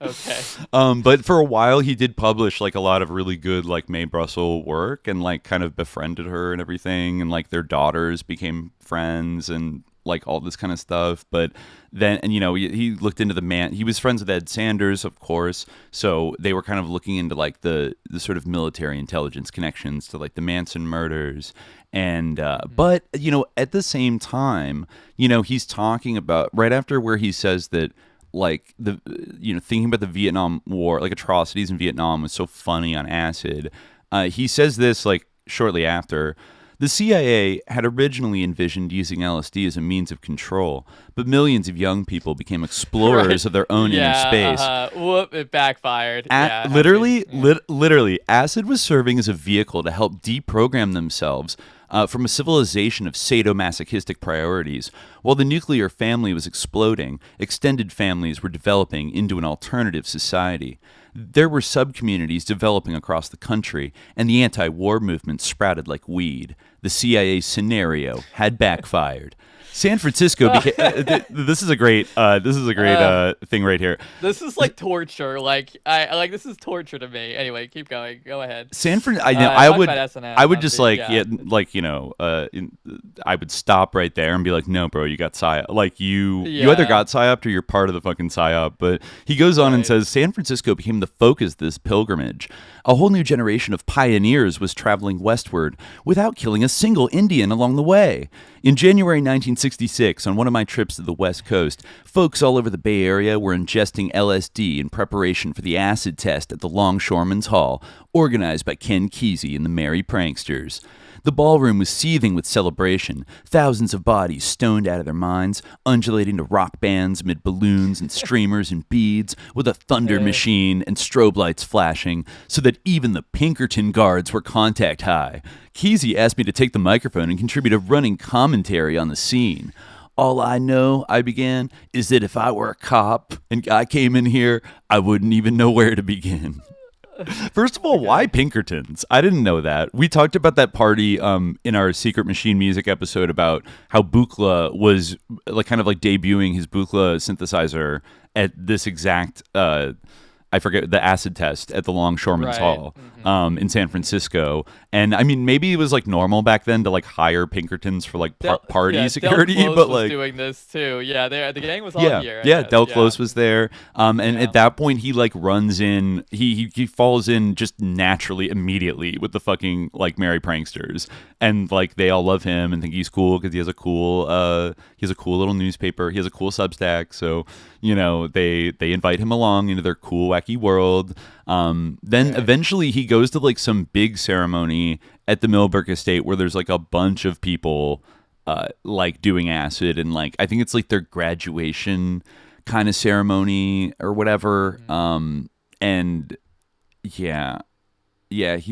Okay. But for a while he did publish like a lot of really good like Mae Brussel work, and like kind of befriended her and everything, and like their daughters became friends and like all this kind of stuff. But then, and he looked into he was friends with Ed Sanders, of course, so they were kind of looking into like the sort of military intelligence connections to like the Manson murders. And but at the same time, he's talking about right after where he says that like the thinking about the Vietnam War, like atrocities in Vietnam was so funny on acid. He says this like shortly after. The CIA had originally envisioned using LSD as a means of control, but millions of young people became explorers of their own inner space. Whoop, it backfired. Literally, acid was serving as a vehicle to help deprogram themselves from a civilization of sadomasochistic priorities. While the nuclear family was exploding, extended families were developing into an alternative society. There were sub-communities developing across the country, and the anti-war movement sprouted like weed. The CIA scenario had backfired. San Francisco became. This is a great thing right here. This is like torture. This is torture to me. Anyway, keep going. Go ahead. I would just I would stop right there and be like, no, bro, you got psyop. Like you either got psyoped or you're part of the fucking psyop. But he goes on and says San Francisco became the focus of this pilgrimage. A whole new generation of pioneers was traveling westward without killing a single Indian along the way. In January 1966, on one of my trips to the West Coast, folks all over the Bay Area were ingesting LSD in preparation for the acid test at the Longshoremen's Hall, organized by Ken Kesey and the Merry Pranksters. The ballroom was seething with celebration, thousands of bodies stoned out of their minds, undulating to rock bands amid balloons and streamers and beads, with a thunder machine and strobe lights flashing, so that even the Pinkerton guards were contact high. Kesey asked me to take the microphone and contribute a running commentary on the scene. All I know, I began, is that if I were a cop and I came in here, I wouldn't even know where to begin. First of all, why Pinkertons? I didn't know that. We talked about that party in our Secret Machine Music episode about how Buchla was like kind of like debuting his Buchla synthesizer at this exact I forget, the acid test at the Longshoremen's Hall in San Francisco. And I mean, maybe it was like normal back then to like hire Pinkertons for like party security, Del Close but was like doing this too. Yeah, the gang was all here. Del Close was there. And at that point, he like runs in. He falls in just naturally immediately with the fucking like merry pranksters, and like they all love him and think he's cool because he has a cool little newspaper. He has a cool Substack. So they invite him along into their cool wacky world. Then eventually he goes to like some big ceremony at the Millbrook estate where there's like a bunch of people like doing acid, and like I think it's like their graduation kind of ceremony or whatever. And he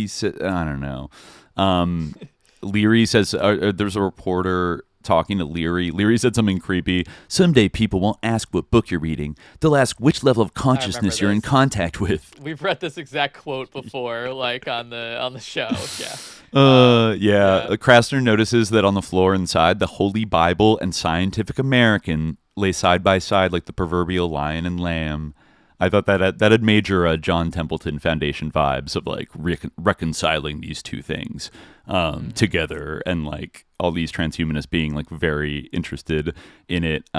said, I don't know. Leary says there's a reporter talking to Leary. Leary said something creepy. Someday people won't ask what book you're reading. They'll ask which level of consciousness you're in contact with. We've read this exact quote before, like on the show. Krasner notices that on the floor inside, the Holy Bible and Scientific American lay side by side like the proverbial lion and lamb. I thought that had major John Templeton Foundation vibes of like reconciling these two things together, and like all these transhumanists being like very interested in it.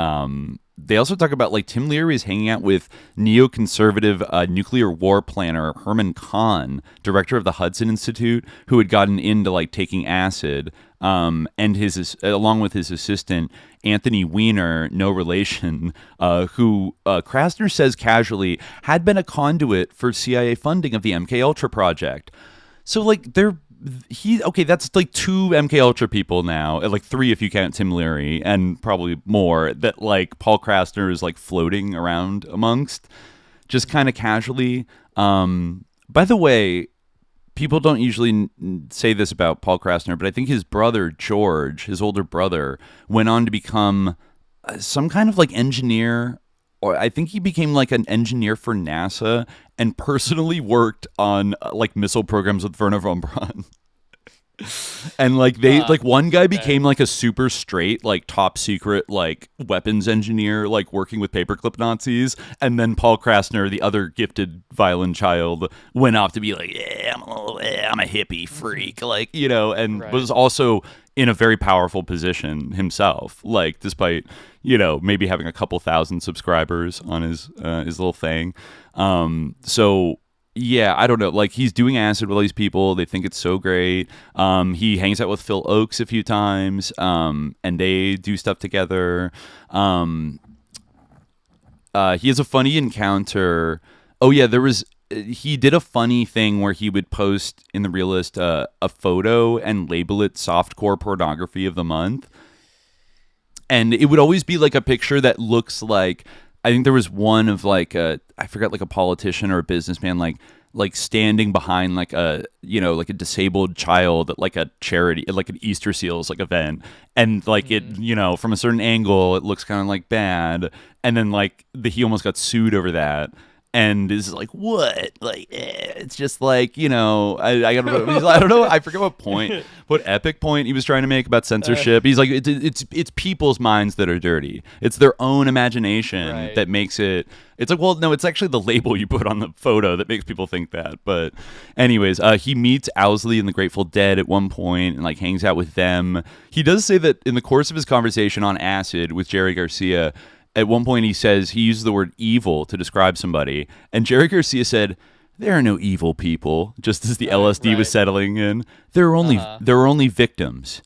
They also talk about like Tim Leary is hanging out with neoconservative nuclear war planner Herman Kahn, director of the Hudson Institute, who had gotten into like taking acid, and along with his assistant Anthony Weiner, no relation, who Krasner says casually had been a conduit for CIA funding of the MK Ultra project. So like that's like 2 MK Ultra people now, like 3 if you count Tim Leary, and probably more, that like Paul Krasner is like floating around amongst, just kind of casually. By the way, people don't usually say this about Paul Krasner, but I think his brother George, his older brother, went on to become some kind of like engineer, or I think he became like an engineer for NASA and personally worked on like missile programs with Wernher von Braun. And like one guy became like a super straight, like top secret, like weapons engineer, like working with paperclip Nazis. And then Paul Krasner, the other gifted violin child, went off to be like, I'm a hippie freak, like, and was also in a very powerful position himself, like despite, maybe having a couple thousand subscribers on his little thing. Yeah, I don't know. Like, he's doing acid with all these people. They think it's so great. He hangs out with Phil Oakes a few times, and they do stuff together. He has a funny encounter. Oh, yeah, he did a funny thing where he would post in The Realist a photo and label it softcore pornography of the month. And it would always be like a picture that looks like, I think there was one of like I forgot, like a politician or a businessman, like standing behind like a disabled child at like a charity, like an Easter Seals like event, and like it, from a certain angle it looks kind of like bad, and then like he almost got sued over that. And is like, what? Like, it's just like, I don't know. I forget what epic point he was trying to make about censorship. He's like, it's people's minds that are dirty. It's their own imagination that makes it. It's like, well, no, it's actually the label you put on the photo that makes people think that. But anyways, he meets Owsley and the Grateful Dead at one point and like hangs out with them. He does say that in the course of his conversation on acid with Jerry Garcia, at one point he says he uses the word evil to describe somebody, and Jerry Garcia said, "There are no evil people," just as the LSD was settling in. There are only victims.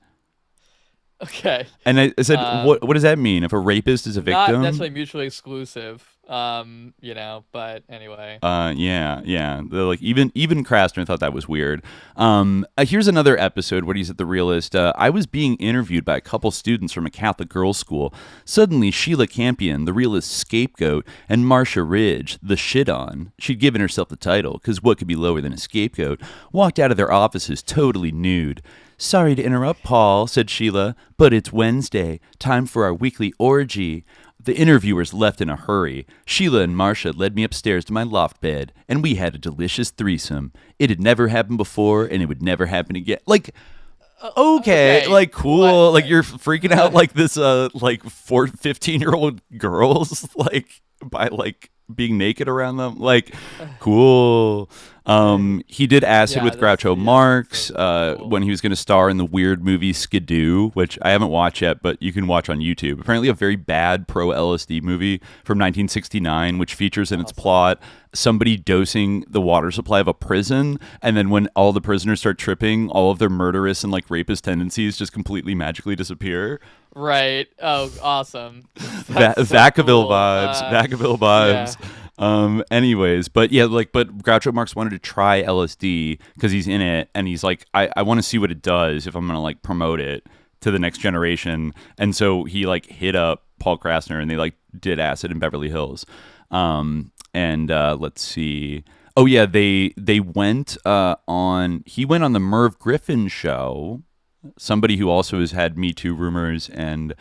Okay. And I said, what does that mean? If a rapist is a victim? Not necessarily mutually exclusive. But anyway. Yeah. Like even Krasner thought that was weird. Here's another episode where he's at The Realist. I was being interviewed by a couple students from a Catholic girls' school. Suddenly, Sheila Campion, The Realist scapegoat, and Marcia Ridge, the shit-on, she'd given herself the title, because what could be lower than a scapegoat, walked out of their offices totally nude. "Sorry to interrupt, Paul," said Sheila, "but it's Wednesday, time for our weekly orgy." The interviewers left in a hurry. Sheila and Marcia led me upstairs to my loft bed, and we had a delicious threesome. It had never happened before, and it would never happen again. Like, okay, like, cool. Like, you're freaking out like this, like, 15-year-old girls, like, by, like, being naked around them. Like, cool. He did acid with Groucho Marx cool. when he was going to star in the weird movie Skidoo, which I haven't watched yet, but you can watch on YouTube. Apparently a very bad pro-LSD movie from 1969, which features in its plot somebody dosing the water supply of a prison, and then when all the prisoners start tripping, all of their murderous and like rapist tendencies just completely magically disappear. Right. Oh, awesome. Vacaville vibes. Vacaville vibes. Yeah. Anyways, but Groucho Marx wanted to try LSD because he's in it, and he's like, I want to see what it does if I'm gonna like promote it to the next generation. And so he like hit up Paul Krasner, and they like did acid in Beverly Hills. Let's see. Oh yeah, they went on. He went on the Merv Griffin show. Somebody who also has had Me Too rumors and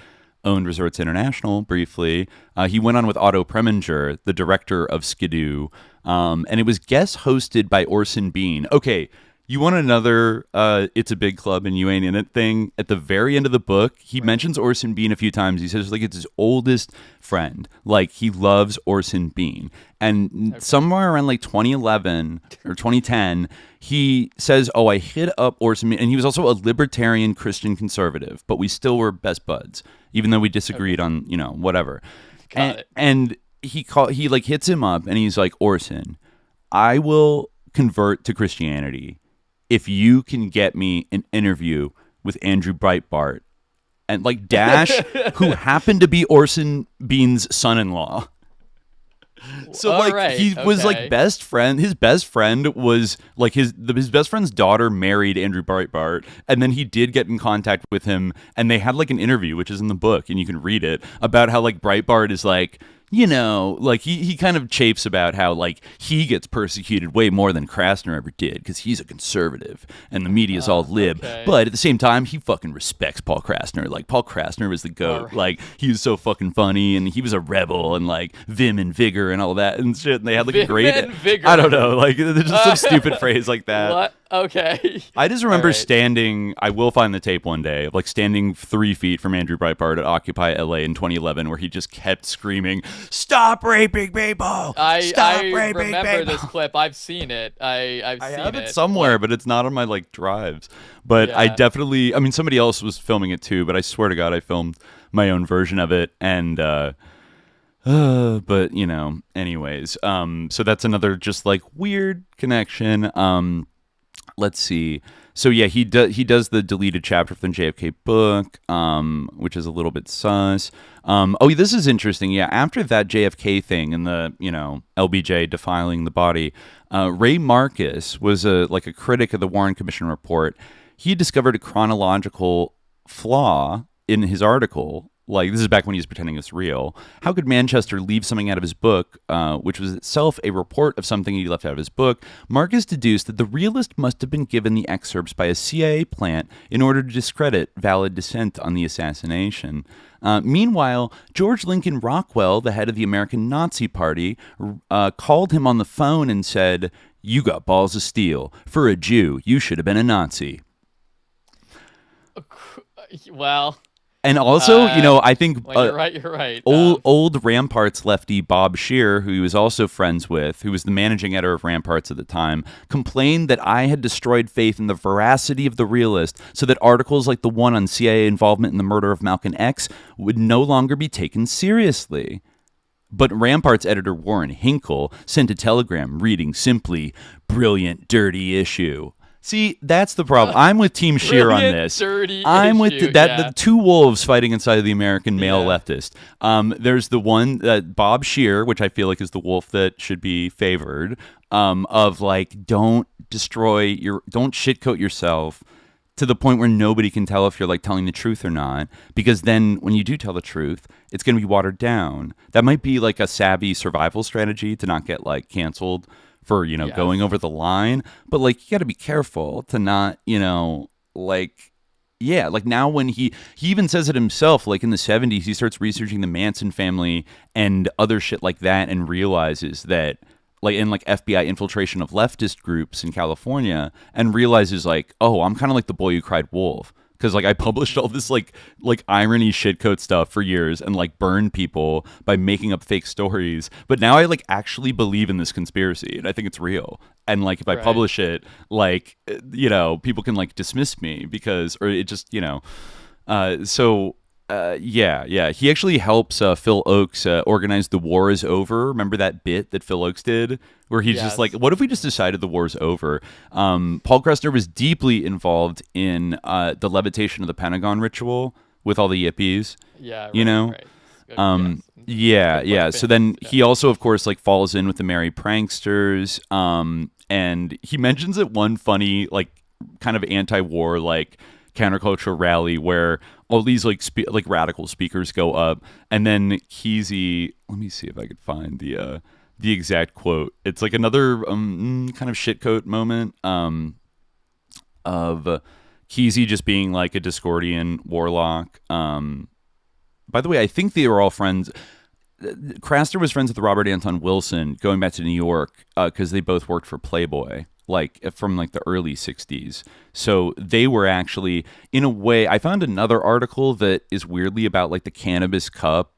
owned Resorts International briefly. He went on with Otto Preminger, the director of Skidoo, and it was guest hosted by Orson Bean. Okay, you want another It's a Big Club and You Ain't In It thing? At the very end of the book, he mentions Orson Bean a few times. He says like it's his oldest friend. Like he loves Orson Bean. And somewhere around like 2011 or 2010, he says, oh, I hit up Orson Bean. And he was also a libertarian Christian conservative, but we still were best buds, even though we disagreed on, whatever. And he like hits him up and he's like, Orson, I will convert to Christianity if you can get me an interview with Andrew Breitbart and like Dash, who happened to be Orson Bean's son-in-law. So he was like best friend. His best friend was like his best friend's daughter married Andrew Breitbart, and then he did get in contact with him, and they had like an interview, which is in the book, and you can read it, about how like Breitbart is like, like he kind of chafes about how like he gets persecuted way more than Krasner ever did because he's a conservative and the media's all lib. But at the same time, he fucking respects Paul Krasner. Like Paul Krasner was the goat. Like he was so fucking funny and he was a rebel and like vim and vigor and all that and shit. And they had like a great, I don't know, like there's just some stupid phrase like that. What? Okay. I just remember standing, I will find the tape one day, like standing 3 feet from Andrew Breitbart at Occupy LA in 2011, where he just kept screaming, "Stop raping people! Stop raping people!" I remember this clip. I've seen it. I have it somewhere, but it's not on my like drives. But I definitely, I mean, somebody else was filming it too, but I swear to God, I filmed my own version of it. And, but anyways, so that's another just like weird connection. Let's see. So yeah, he does the deleted chapter from the JFK book, which is a little bit sus. This is interesting. Yeah, after that JFK thing and the LBJ defiling the body, Ray Marcus was a critic of the Warren Commission report. He discovered a chronological flaw in his article. Like, this is back when he was pretending it's real. How could Manchester leave something out of his book, which was itself a report of something he left out of his book? Marcus deduced that the realist must have been given the excerpts by a CIA plant in order to discredit valid dissent on the assassination. Meanwhile, George Lincoln Rockwell, the head of the American Nazi Party, called him on the phone and said, "You got balls of steel. For a Jew, you should have been a Nazi." Well... And also, I think you're right. Old Ramparts lefty Bob Scheer, who he was also friends with, who was the managing editor of Ramparts at the time, complained that I had destroyed faith in the veracity of the realist so that articles like the one on CIA involvement in the murder of Malcolm X would no longer be taken seriously. But Ramparts editor Warren Hinkle sent a telegram reading simply, "Brilliant, dirty issue." See, that's the problem. I'm with Team Scheer on this. I'm with the two wolves fighting inside of the American male leftist. There's the one Bob Scheer, which I feel like is the wolf that should be favored. Of like, don't shitcoat yourself to the point where nobody can tell if you're like telling the truth or not. Because then when you do tell the truth, it's going to be watered down. That might be like a savvy survival strategy to not get like canceled for, going over the line. But, like, you got to be careful to not, now when he even says it himself, like in the 70s, he starts researching the Manson family and other shit like that and realizes that, like, in, like, FBI infiltration of leftist groups in California and realizes, like, oh, I'm kind of like the boy who cried wolf. because like I published all this like irony shitcoat stuff for years and like burned people by making up fake stories. But now I like actually believe in this conspiracy and I think it's real. And like if I publish it, like people can like dismiss me because or it just yeah. He actually helps Phil Oakes organize The War Is Over. Remember that bit that Phil Oakes did? Where he's just like, what if we just decided the war's over? Paul Kressner was deeply involved in the levitation of the Pentagon ritual with all the yippies. Yeah, Yeah. So then he also, of course, like falls in with the Merry Pranksters. And he mentions it one funny, like kind of anti-war, like counterculture rally where all these like radical speakers go up, and then Kesey, let me see if I could find the exact quote. It's like another kind of shitcoat moment of Kesey just being like a Discordian warlock. By the way, I think they were all friends. Krasner was friends with Robert Anton Wilson going back to New York because they both worked for Playboy. Like from like the early 60s. So they were actually, in a way, I found another article that is weirdly about like the Cannabis Cup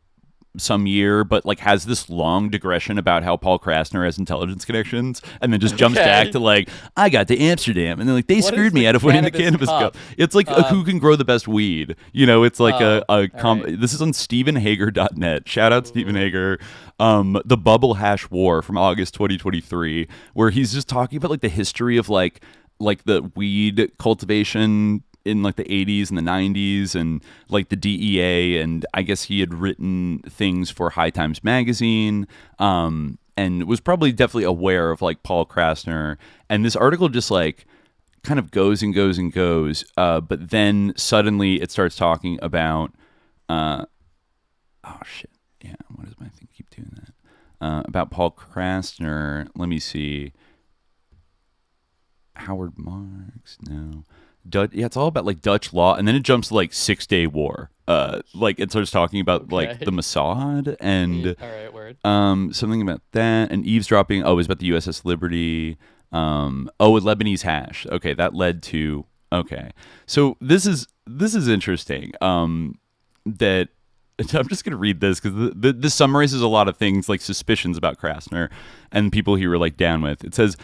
some year, but like has this long digression about how Paul Krasner has intelligence connections and then just jumps back to like, I got to Amsterdam and then like they screwed me out of winning the Cannabis Cup. It's like who can grow the best weed. It's like this is on StephenHager.net. Shout out Stephen Hager. The Bubble Hash War from August 2023, where he's just talking about like the history of like the weed cultivation in like the 80s and the 90s and like the DEA, and I guess he had written things for High Times magazine and was probably definitely aware of like Paul Krasner. And this article just like kind of goes and goes and goes, but then suddenly it starts talking about oh shit, yeah, what does my thing keep doing that? About Paul Krasner. Let me see. Howard Marks, no. It's all about like Dutch law, and then it jumps to like 6-Day War. Like it starts talking about like the Mossad and something about that, and eavesdropping. Oh, it was about the USS Liberty. A Lebanese hash. Okay, that led to So this is interesting. That I'm just gonna read this because this summarizes a lot of things like suspicions about Krasner and people he were like down with. It says.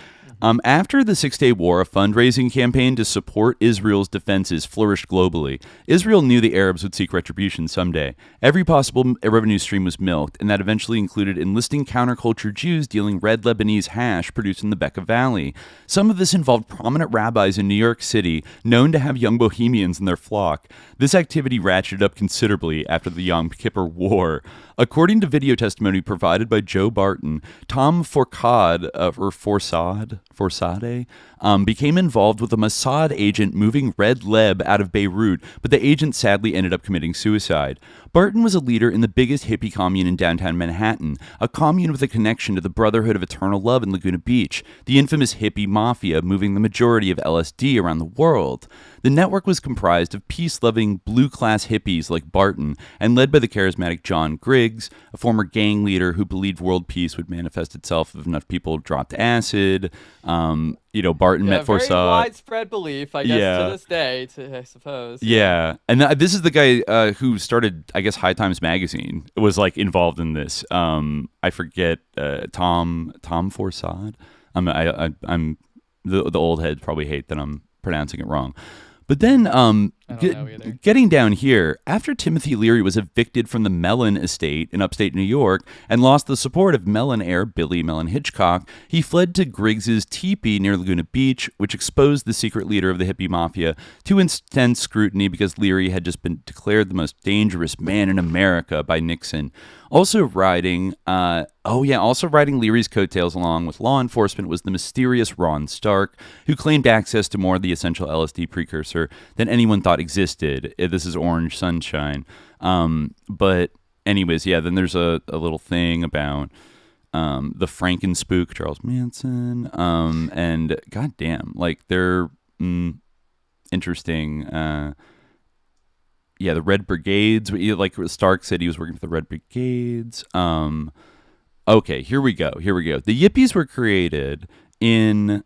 After the 6-Day War, a fundraising campaign to support Israel's defenses flourished globally. Israel knew the Arabs would seek retribution someday. Every possible revenue stream was milked, and that eventually included enlisting counterculture Jews dealing red Lebanese hash produced in the Bekaa Valley. Some of this involved prominent rabbis in New York City, known to have young bohemians in their flock. This activity ratcheted up considerably after the Yom Kippur War. According to video testimony provided by Joe Barton, Tom Forcade, became involved with a Mossad agent moving red leb out of Beirut, but the agent sadly ended up committing suicide. Barton was a leader in the biggest hippie commune in downtown Manhattan, a commune with a connection to the Brotherhood of Eternal Love in Laguna Beach, the infamous hippie mafia moving the majority of LSD around the world. The network was comprised of peace-loving, blue-class hippies like Barton, and led by the charismatic John Griggs, a former gang leader who believed world peace would manifest itself if enough people dropped acid. Barton met very Forsyth. Widespread belief, I guess, to this day, I suppose. Yeah, and this is the guy who started, I guess, High Times magazine. Was like involved in this. I forget Tom Forsyth. I'm the old heads probably hate that I'm pronouncing it wrong. But then getting down here, after Timothy Leary was evicted from the Mellon estate in upstate New York and lost the support of Mellon heir Billy Mellon Hitchcock, he fled to Griggs's teepee near Laguna Beach, which exposed the secret leader of the hippie mafia to intense scrutiny because Leary had just been declared the most dangerous man in America by Nixon. Also riding Leary's coattails along with law enforcement was the mysterious Ron Stark, who claimed access to more of the essential LSD precursor than anyone thought existed. This is Orange Sunshine. But anyways, yeah, then there's a little thing about the Frankenspook, Charles Manson, and goddamn, like they're interesting. Yeah, the Red Brigades. Like Stark said, he was working for the Red Brigades. Okay, here we go. The Yippies were created in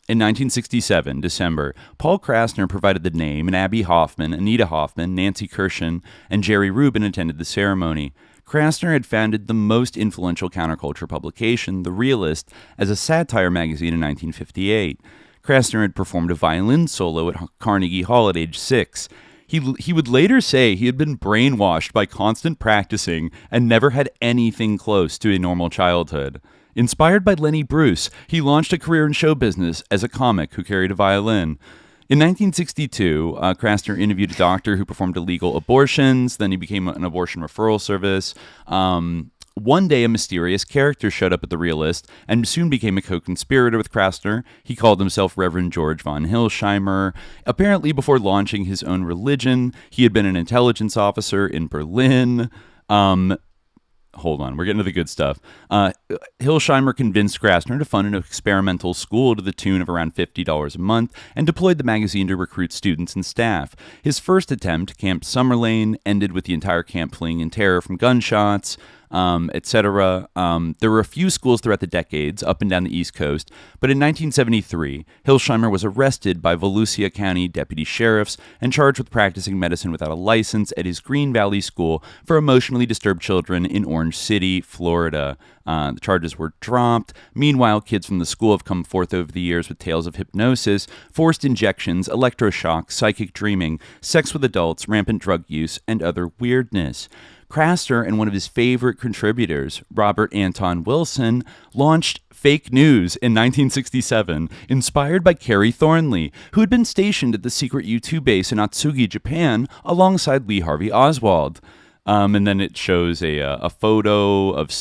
In 1967, December, Paul Krasner provided the name, and Abby Hoffman, Anita Hoffman, Nancy Kirshen, and Jerry Rubin attended the ceremony. Krasner had founded the most influential counterculture publication, The Realist, as a satire magazine in 1958. Krasner had performed a violin solo at Carnegie Hall at age 6. He would later say he had been brainwashed by constant practicing and never had anything close to a normal childhood. Inspired by Lenny Bruce, he launched a career in show business as a comic who carried a violin. In 1962, Krasner interviewed a doctor who performed illegal abortions. Then he became an abortion referral service. One day, a mysterious character showed up at The Realist and soon became a co-conspirator with Krasner. He called himself Reverend George von Hilsheimer. Apparently, before launching his own religion, he had been an intelligence officer in Berlin. Hold on, we're getting to the good stuff. Hilsheimer convinced Krasner to fund an experimental school to the tune of around $50 a month and deployed the magazine to recruit students and staff. His first attempt, Camp Summer Lane, ended with the entire camp fleeing in terror from gunshots, etc. There were a few schools throughout the decades up and down the East Coast, but in 1973, Hilsheimer was arrested by Volusia County deputy sheriffs and charged with practicing medicine without a license at his Green Valley School for emotionally disturbed children in Orange City, Florida. The charges were dropped. Meanwhile, kids from the school have come forth over the years with tales of hypnosis, forced injections, electroshock, psychic dreaming, sex with adults, rampant drug use, and other weirdness. Krasner and one of his favorite contributors, Robert Anton Wilson, launched Fake News in 1967, inspired by Kerry Thornley, who had been stationed at the secret U-2 base in Atsugi, Japan, alongside Lee Harvey Oswald. And then it shows a photo of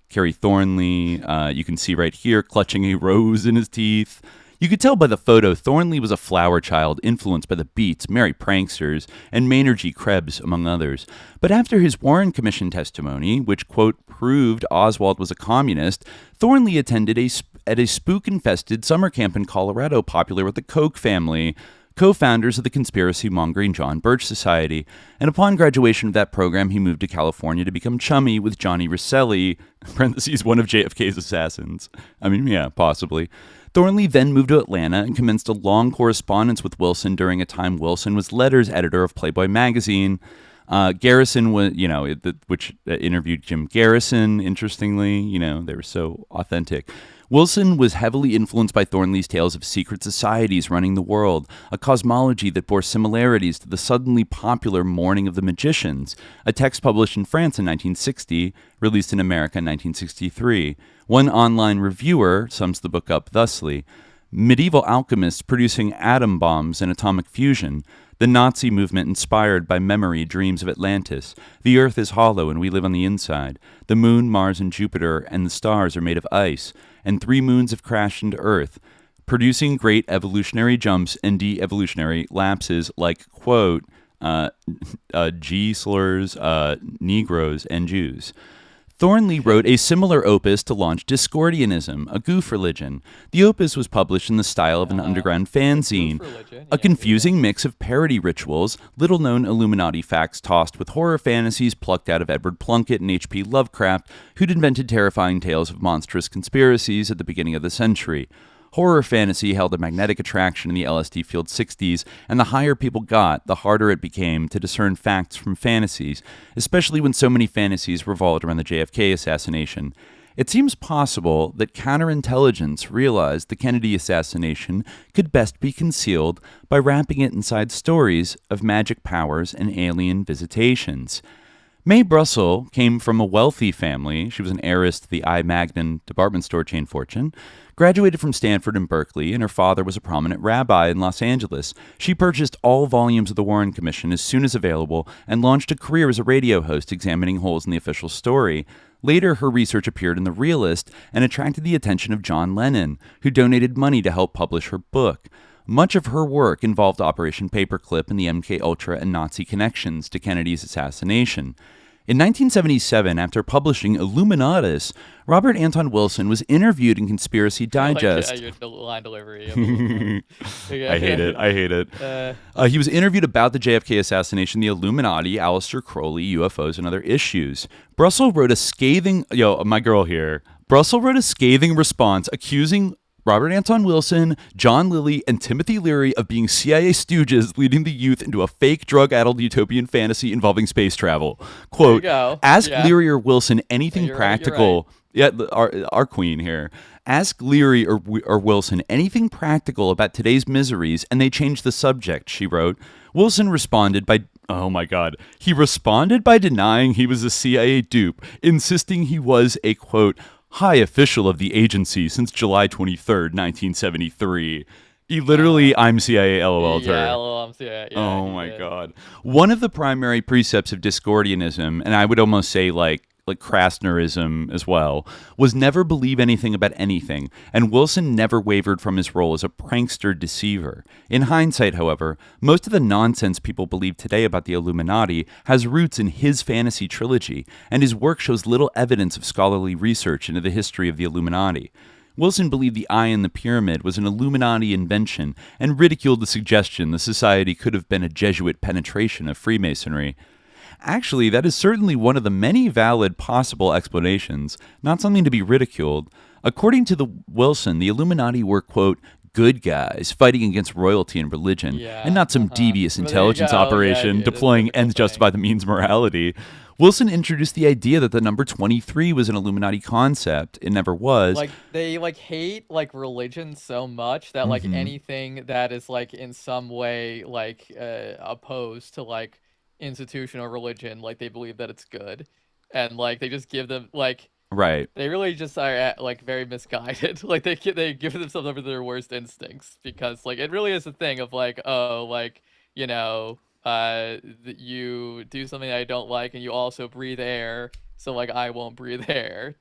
Kerry Thornley. You can see right here, clutching a rose in his teeth. You could tell by the photo Thornley was a flower child influenced by the Beats, Merry Pranksters, and Maynard G. Krebs, among others. But after his Warren Commission testimony, which, quote, proved Oswald was a communist, Thornley attended at a spook-infested summer camp in Colorado popular with the Koch family, co-founders of the conspiracy-mongering John Birch Society, and upon graduation of that program, he moved to California to become chummy with Johnny Rosselli, parentheses, one of JFK's assassins. I mean, yeah, possibly. Thornley then moved to Atlanta and commenced a long correspondence with Wilson during a time Wilson was letters editor of Playboy magazine. Garrison was, which interviewed Jim Garrison, interestingly, they were so authentic. Wilson was heavily influenced by Thornley's tales of secret societies running the world, a cosmology that bore similarities to the suddenly popular Morning of the Magicians, a text published in France in 1960, released in America in 1963. One online reviewer sums the book up thusly: medieval alchemists producing atom bombs and atomic fusion, the Nazi movement inspired by memory dreams of Atlantis, the earth is hollow and we live on the inside, the moon, Mars, and Jupiter and the stars are made of ice, and 3 moons have crashed into Earth, producing great evolutionary jumps and de-evolutionary lapses like, quote, G slurs, Negroes, and Jews. Thornley wrote a similar opus to launch Discordianism, a goof religion. The opus was published in the style of an underground fanzine, a confusing mix of parody rituals, little-known Illuminati facts tossed with horror fantasies plucked out of Edward Plunkett and H.P. Lovecraft, who'd invented terrifying tales of monstrous conspiracies at the beginning of the century. Horror fantasy held a magnetic attraction in the LSD field 60s, and the higher people got, the harder it became to discern facts from fantasies, especially when so many fantasies revolved around the JFK assassination. It seems possible that counterintelligence realized the Kennedy assassination could best be concealed by wrapping it inside stories of magic powers and alien visitations. Mae Brussel came from a wealthy family. She was an heiress to the I. Magnin department store chain fortune, graduated from Stanford and Berkeley, and her father was a prominent rabbi in Los Angeles. She purchased all volumes of the Warren Commission as soon as available and launched a career as a radio host examining holes in the official story. Later, her research appeared in The Realist and attracted the attention of John Lennon, who donated money to help publish her book. Much of her work involved Operation Paperclip and the MK Ultra and Nazi connections to Kennedy's assassination. In 1977, after publishing Illuminatus, Robert Anton Wilson was interviewed in Conspiracy Digest. I like your line delivery. I hate it. He was interviewed about the JFK assassination, the Illuminati, Aleister Crowley, UFOs, and other issues. Brussel wrote a scathing response accusing Robert Anton Wilson, John Lilly, and Timothy Leary of being CIA stooges leading the youth into a fake drug-addled utopian fantasy involving space travel. Quote, ask Leary or Wilson anything practical. Yeah, our queen here. Ask Leary or Wilson anything practical about today's miseries, and they change the subject, she wrote. Wilson responded by... Oh my God. He responded by denying he was a CIA dupe, insisting he was a, quote, high official of the agency since July 23rd, 1973. He literally, I'm CIA, LOL'd her. Yeah, LOL, I'm CIA. Yeah, oh my God. One of the primary precepts of Discordianism, and I would almost say like Krasnerism as well, was never believe anything about anything, and Wilson never wavered from his role as a prankster deceiver. In hindsight, however, most of the nonsense people believe today about the Illuminati has roots in his fantasy trilogy, and his work shows little evidence of scholarly research into the history of the Illuminati. Wilson believed the eye in the pyramid was an Illuminati invention and ridiculed the suggestion the society could have been a Jesuit penetration of Freemasonry. Actually, that is certainly one of the many valid possible explanations, not something to be ridiculed. According to the Wilson, the Illuminati were, quote, good guys fighting against royalty and religion, and not some devious intelligence operation deploying ends justify the means morality. Wilson introduced the idea that the number 23 was an Illuminati concept. It never was. Like, they, like, hate, like, religion so much that, like, anything that is, like, in some way, like, opposed to, like, institutional religion, like, they believe that it's good. And, like, they just give them, like... Right. They really just are, like, very misguided. Like, they give themselves over to their worst instincts. Because, like, it really is a thing of, like, oh, like, you know... you do something I don't like, and you also breathe air, so like I won't breathe air.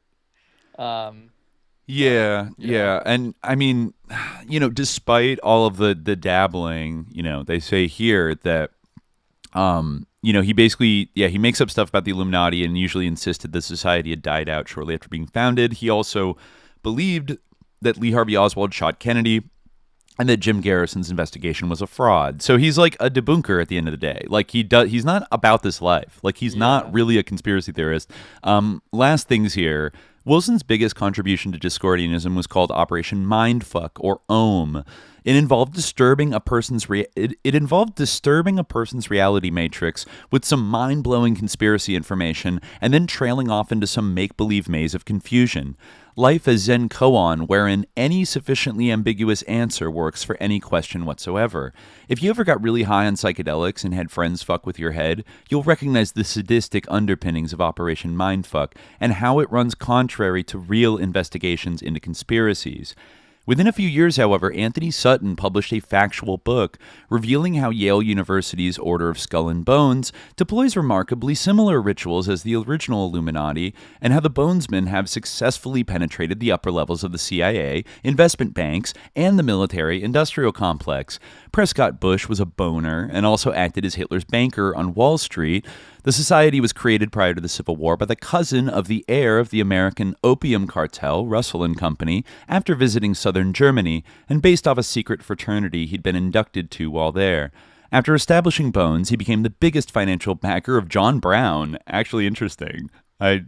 Yeah. And I mean, you know, despite all of the dabbling, you know, they say here that, you know, he basically, he makes up stuff about the Illuminati and usually insisted the society had died out shortly after being founded. He also believed that Lee Harvey Oswald shot Kennedy, and that Jim Garrison's investigation was a fraud. So he's like a debunker at the end of the day. Like he's not about this life. Like he's not really a conspiracy theorist. Last things here. Wilson's biggest contribution to Discordianism was called Operation Mindfuck, or OM. It involved disturbing a person's reality matrix with some mind-blowing conspiracy information, and then trailing off into some make-believe maze of confusion. Life as Zen koan, wherein any sufficiently ambiguous answer works for any question whatsoever. If you ever got really high on psychedelics and had friends fuck with your head, you'll recognize the sadistic underpinnings of Operation Mindfuck and how it runs contrary to real investigations into conspiracies. Within a few years, however, Anthony Sutton published a factual book revealing how Yale University's Order of Skull and Bones deploys remarkably similar rituals as the original Illuminati, and how the Bonesmen have successfully penetrated the upper levels of the CIA, investment banks, and the military-industrial complex. Prescott Bush was a boner and also acted as Hitler's banker on Wall Street. The society was created prior to the Civil War by the cousin of the heir of the American opium cartel, Russell and Company, after visiting southern Germany, and based off a secret fraternity he'd been inducted to while there. After establishing Bones, he became the biggest financial backer of John Brown. Actually interesting. I'd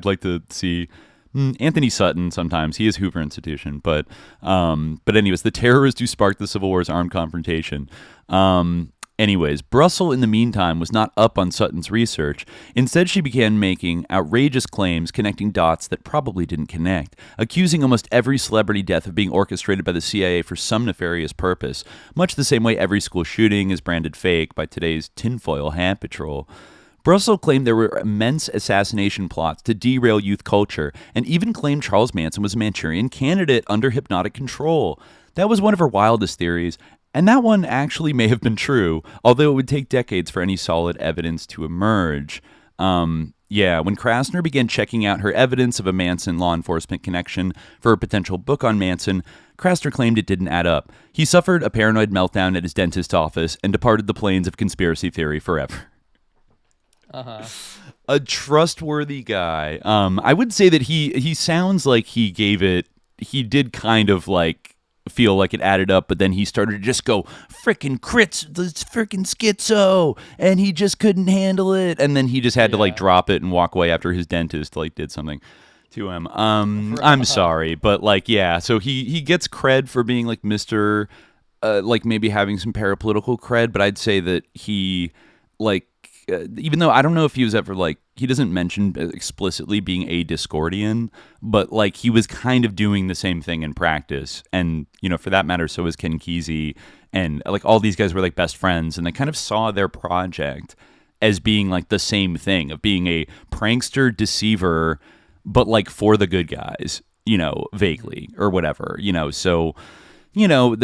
like to see... Anthony Sutton sometimes. He is Hoover Institution. But anyways, the terrorist who sparked the Civil War's armed confrontation. Anyways, Brussel in the meantime was not up on Sutton's research. Instead, she began making outrageous claims connecting dots that probably didn't connect, accusing almost every celebrity death of being orchestrated by the CIA for some nefarious purpose, much the same way every school shooting is branded fake by today's tinfoil hat patrol. Brussel claimed there were immense assassination plots to derail youth culture, and even claimed Charles Manson was a Manchurian candidate under hypnotic control. That was one of her wildest theories, and that one actually may have been true, although it would take decades for any solid evidence to emerge. When Krasner began checking out her evidence of a Manson law enforcement connection for a potential book on Manson, Krasner claimed it didn't add up. He suffered a paranoid meltdown at his dentist's office and departed the plains of conspiracy theory forever. A trustworthy guy. I would say that he sounds like he did kind of like feel like it added up, but then he started to just go, frickin' crits, this frickin' schizo, and he just couldn't handle it, and then he just had to like drop it and walk away after his dentist like did something. to him. I'm sorry, but like, yeah. So he gets cred for being like Mr. Like maybe having some parapolitical cred, but I'd say that he like even though I don't know if he was ever like he doesn't mention explicitly being a Discordian, but like he was kind of doing the same thing in practice, and for that matter, so was Ken Kesey, and like all these guys were like best friends, and they kind of saw their project as being like the same thing of being a prankster deceiver, but like for the good guys, vaguely or whatever, so.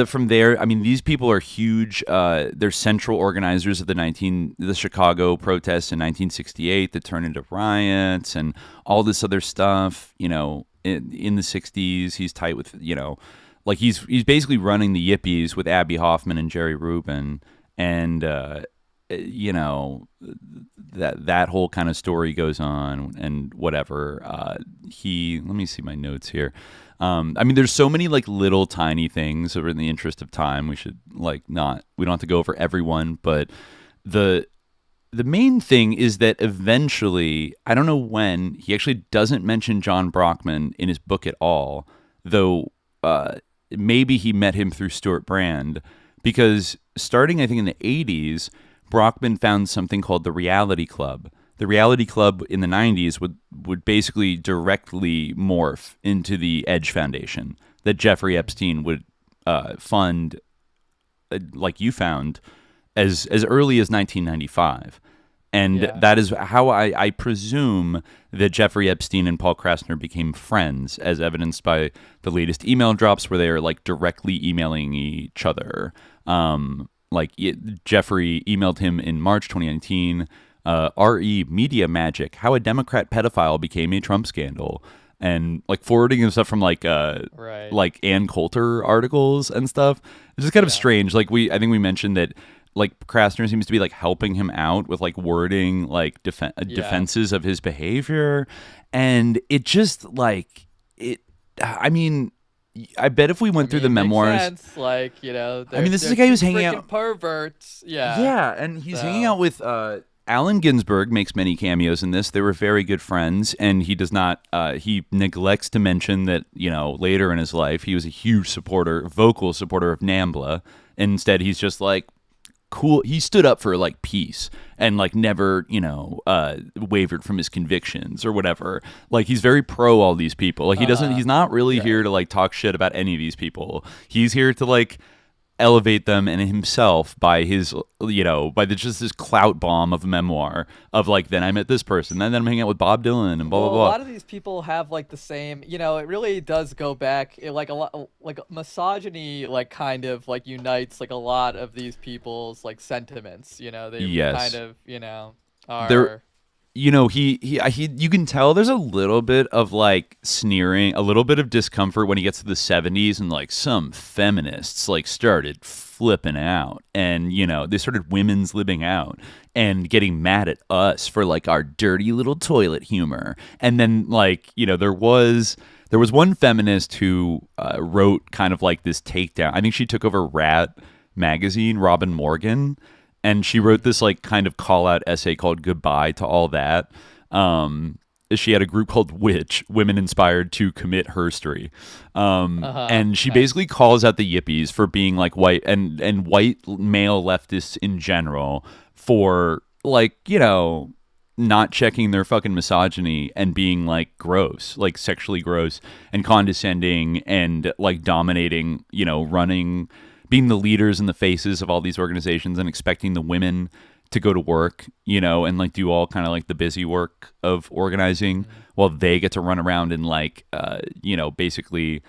From there, I mean, these people are huge. They're central organizers of the Chicago protests in 1968 that turned into riots and all this other stuff. In the 60s, he's tight with like he's basically running the Yippies with Abby Hoffman and Jerry Rubin, and that whole kind of story goes on and whatever. Let me see my notes here. I mean, there's so many like little tiny things over in the interest of time. We should we don't have to go over everyone, but the main thing is that eventually, I don't know when, he actually doesn't mention John Brockman in his book at all, though maybe he met him through Stuart Brand, because starting I think in the 80s, Brockman found something called the Reality Club. The Reality Club in the 90s would basically directly morph into the Edge Foundation that Jeffrey Epstein would fund, like you found, as early as 1995. And that is how I presume that Jeffrey Epstein and Paul Krasner became friends, as evidenced by the latest email drops where they are like directly emailing each other. Jeffrey emailed him in March 2019, RE Media Magic, how a Democrat pedophile became a Trump scandal, and like forwarding him stuff from like Ann Coulter articles and stuff. It's just kind of strange. Like I think we mentioned that like Krasner seems to be like helping him out with like wording like defenses of his behavior, and it just like it. I mean, I bet if we went through the memoirs, sense. Like I mean, this is a guy who's hanging out perverts. Yeah, and he's hanging out with. Allen Ginsberg makes many cameos in this. They were very good friends, and he does not. He neglects to mention that later in his life he was a huge vocal supporter of NAMBLA. Instead, he's just like cool. He stood up for like peace and like never wavered from his convictions or whatever. Like he's very pro all these people. Like he doesn't. He's not really here to like talk shit about any of these people. He's here to like elevate them and himself by his, just this clout bomb of a memoir of like, then I met this person, and then I'm hanging out with Bob Dylan and blah, blah, blah. A lot of these people have like the same, it really does go back, like a lot, like misogyny, like kind of like unites like a lot of these people's like sentiments, they kind of, are... you can tell there's a little bit of like sneering, a little bit of discomfort when he gets to the 70s, and like some feminists like started flipping out, and they started women's libbing out and getting mad at us for like our dirty little toilet humor. And then like there was one feminist who wrote kind of like this takedown. I think she took over Rat magazine, Robin Morgan. And she wrote this like kind of call out essay called Goodbye to All That. She had a group called Witch, Women Inspired to Commit Herstory. And she basically calls out the Yippies for being like white and white male leftists in general for like, not checking their fucking misogyny and being like gross, like sexually gross and condescending and like dominating, being the leaders and the faces of all these organizations and expecting the women to go to work, and like do all kind of like the busy work of organizing while they get to run around and like, basically,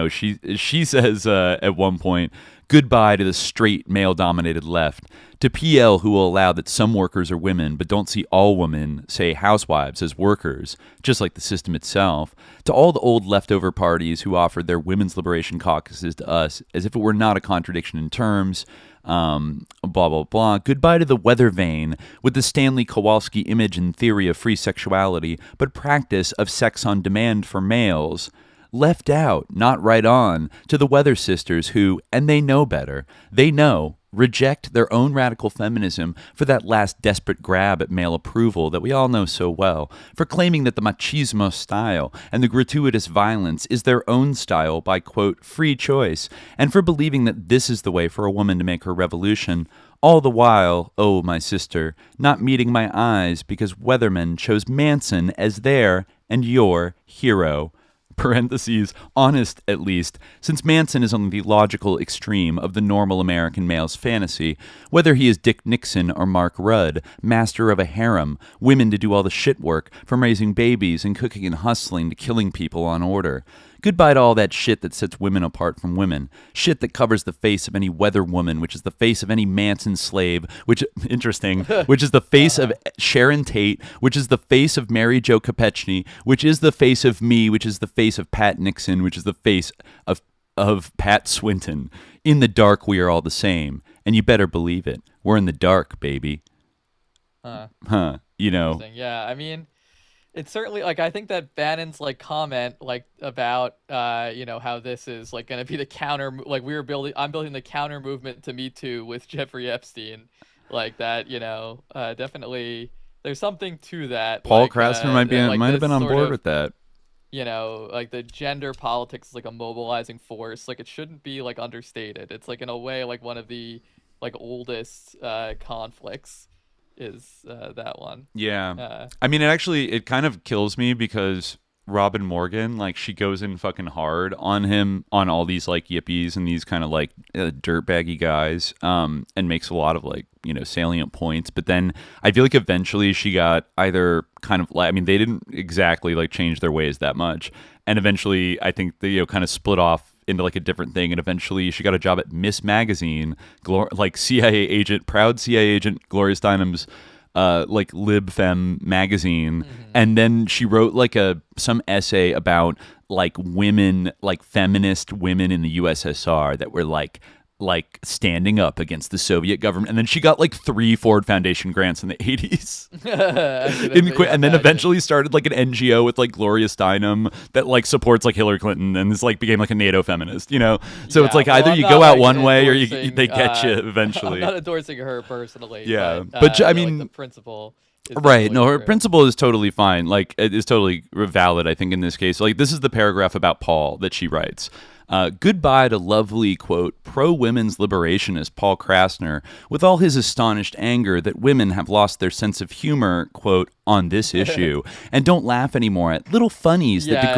she says at one point, goodbye to the straight male-dominated left, to PL who will allow that some workers are women but don't see all women, say housewives, as workers, just like the system itself, to all the old leftover parties who offered their women's liberation caucuses to us as if it were not a contradiction in terms, blah, blah, blah. Goodbye to the weather vane with the Stanley Kowalski image and theory of free sexuality, but practice of sex on demand for males. left out, not right on, to the weather sisters who, and they know better, they know, reject their own radical feminism for that last desperate grab at male approval that we all know so well, for claiming that the machismo style and the gratuitous violence is their own style by, quote, free choice, and for believing that this is the way for a woman to make her revolution, all the while, oh, my sister, not meeting my eyes because weathermen chose Manson as their and your hero. Parentheses, honest at least, since Manson is on the logical extreme of the normal American male's fantasy, whether he is Dick Nixon or Mark Rudd, master of a harem, women to do all the shit work, from raising babies and cooking and hustling to killing people on order. Goodbye to all that shit that sets women apart from women. Shit that covers the face of any weather woman, which is the face of any Manson slave, which, interesting, which is the face of Sharon Tate, which is the face of Mary Jo Kopechne, which is the face of me, which is the face of Pat Nixon, which is the face of Pat Swinton. In the dark, we are all the same. And you better believe it. We're in the dark, baby. You know. Yeah, I mean, it's certainly like, I think that Bannon's like comment like about you know, how this is like going to be the counter, like I'm building the counter movement to Me Too with Jeffrey Epstein, like that, you know, definitely there's something to that. Paul like, Krasner might have been on board with that. You know, like the gender politics is like a mobilizing force. Like it shouldn't be like understated. It's like in a way like one of the like oldest conflicts is that one. Yeah. I mean, it kind of kills me because Robin Morgan, like, she goes in fucking hard on him, on all these like yippies and these kind of like dirtbaggy guys, and makes a lot of like, you know, salient points. But then I feel like eventually she got either kind of like, I mean, they didn't exactly like change their ways that much. And eventually I think they, you know, kind of split off into like a different thing, and eventually she got a job at Miss Magazine, like CIA agent, proud CIA agent Gloria Steinem's like lib femme magazine, and then she wrote like some essay about like women, like feminist women in the USSR that were like standing up against the Soviet government, and then she got like 3 Ford Foundation grants in the 80s. And then eventually started like an NGO with like Gloria Steinem that like supports like Hillary Clinton, and this like became like a NATO feminist, you know. So yeah, it's like either you go out one way or they get you eventually. I'm not endorsing her personally. Yeah, but I mean, like, the principle. Right. No, her principle is totally fine. Like, it is totally valid, I think, in this case. Like, this is the paragraph about Paul that she writes. Goodbye to lovely, quote, pro-women's liberationist Paul Krasner, with all his astonished anger that women have lost their sense of humor, quote, on this issue, and don't laugh anymore at little funnies that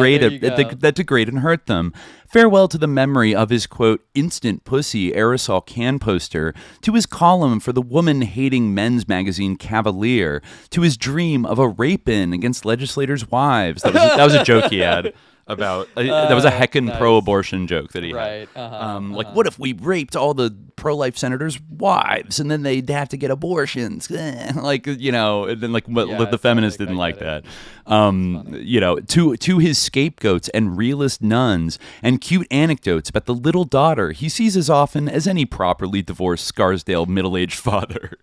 degrade and hurt them. Farewell to the memory of his, quote, instant pussy aerosol can poster, to his column for the woman-hating men's magazine Cavalier, to his dream of a rape-in against legislators' wives. That was a joke he had. About that was a heckin' nice. Pro-abortion joke that he had. Like, what if we raped all the pro-life senators' wives and then they'd have to get abortions? Like, you know, and then like the feminists didn't like that. You know, to his scapegoats and realist nuns and cute anecdotes about the little daughter he sees as often as any properly divorced Scarsdale middle-aged father.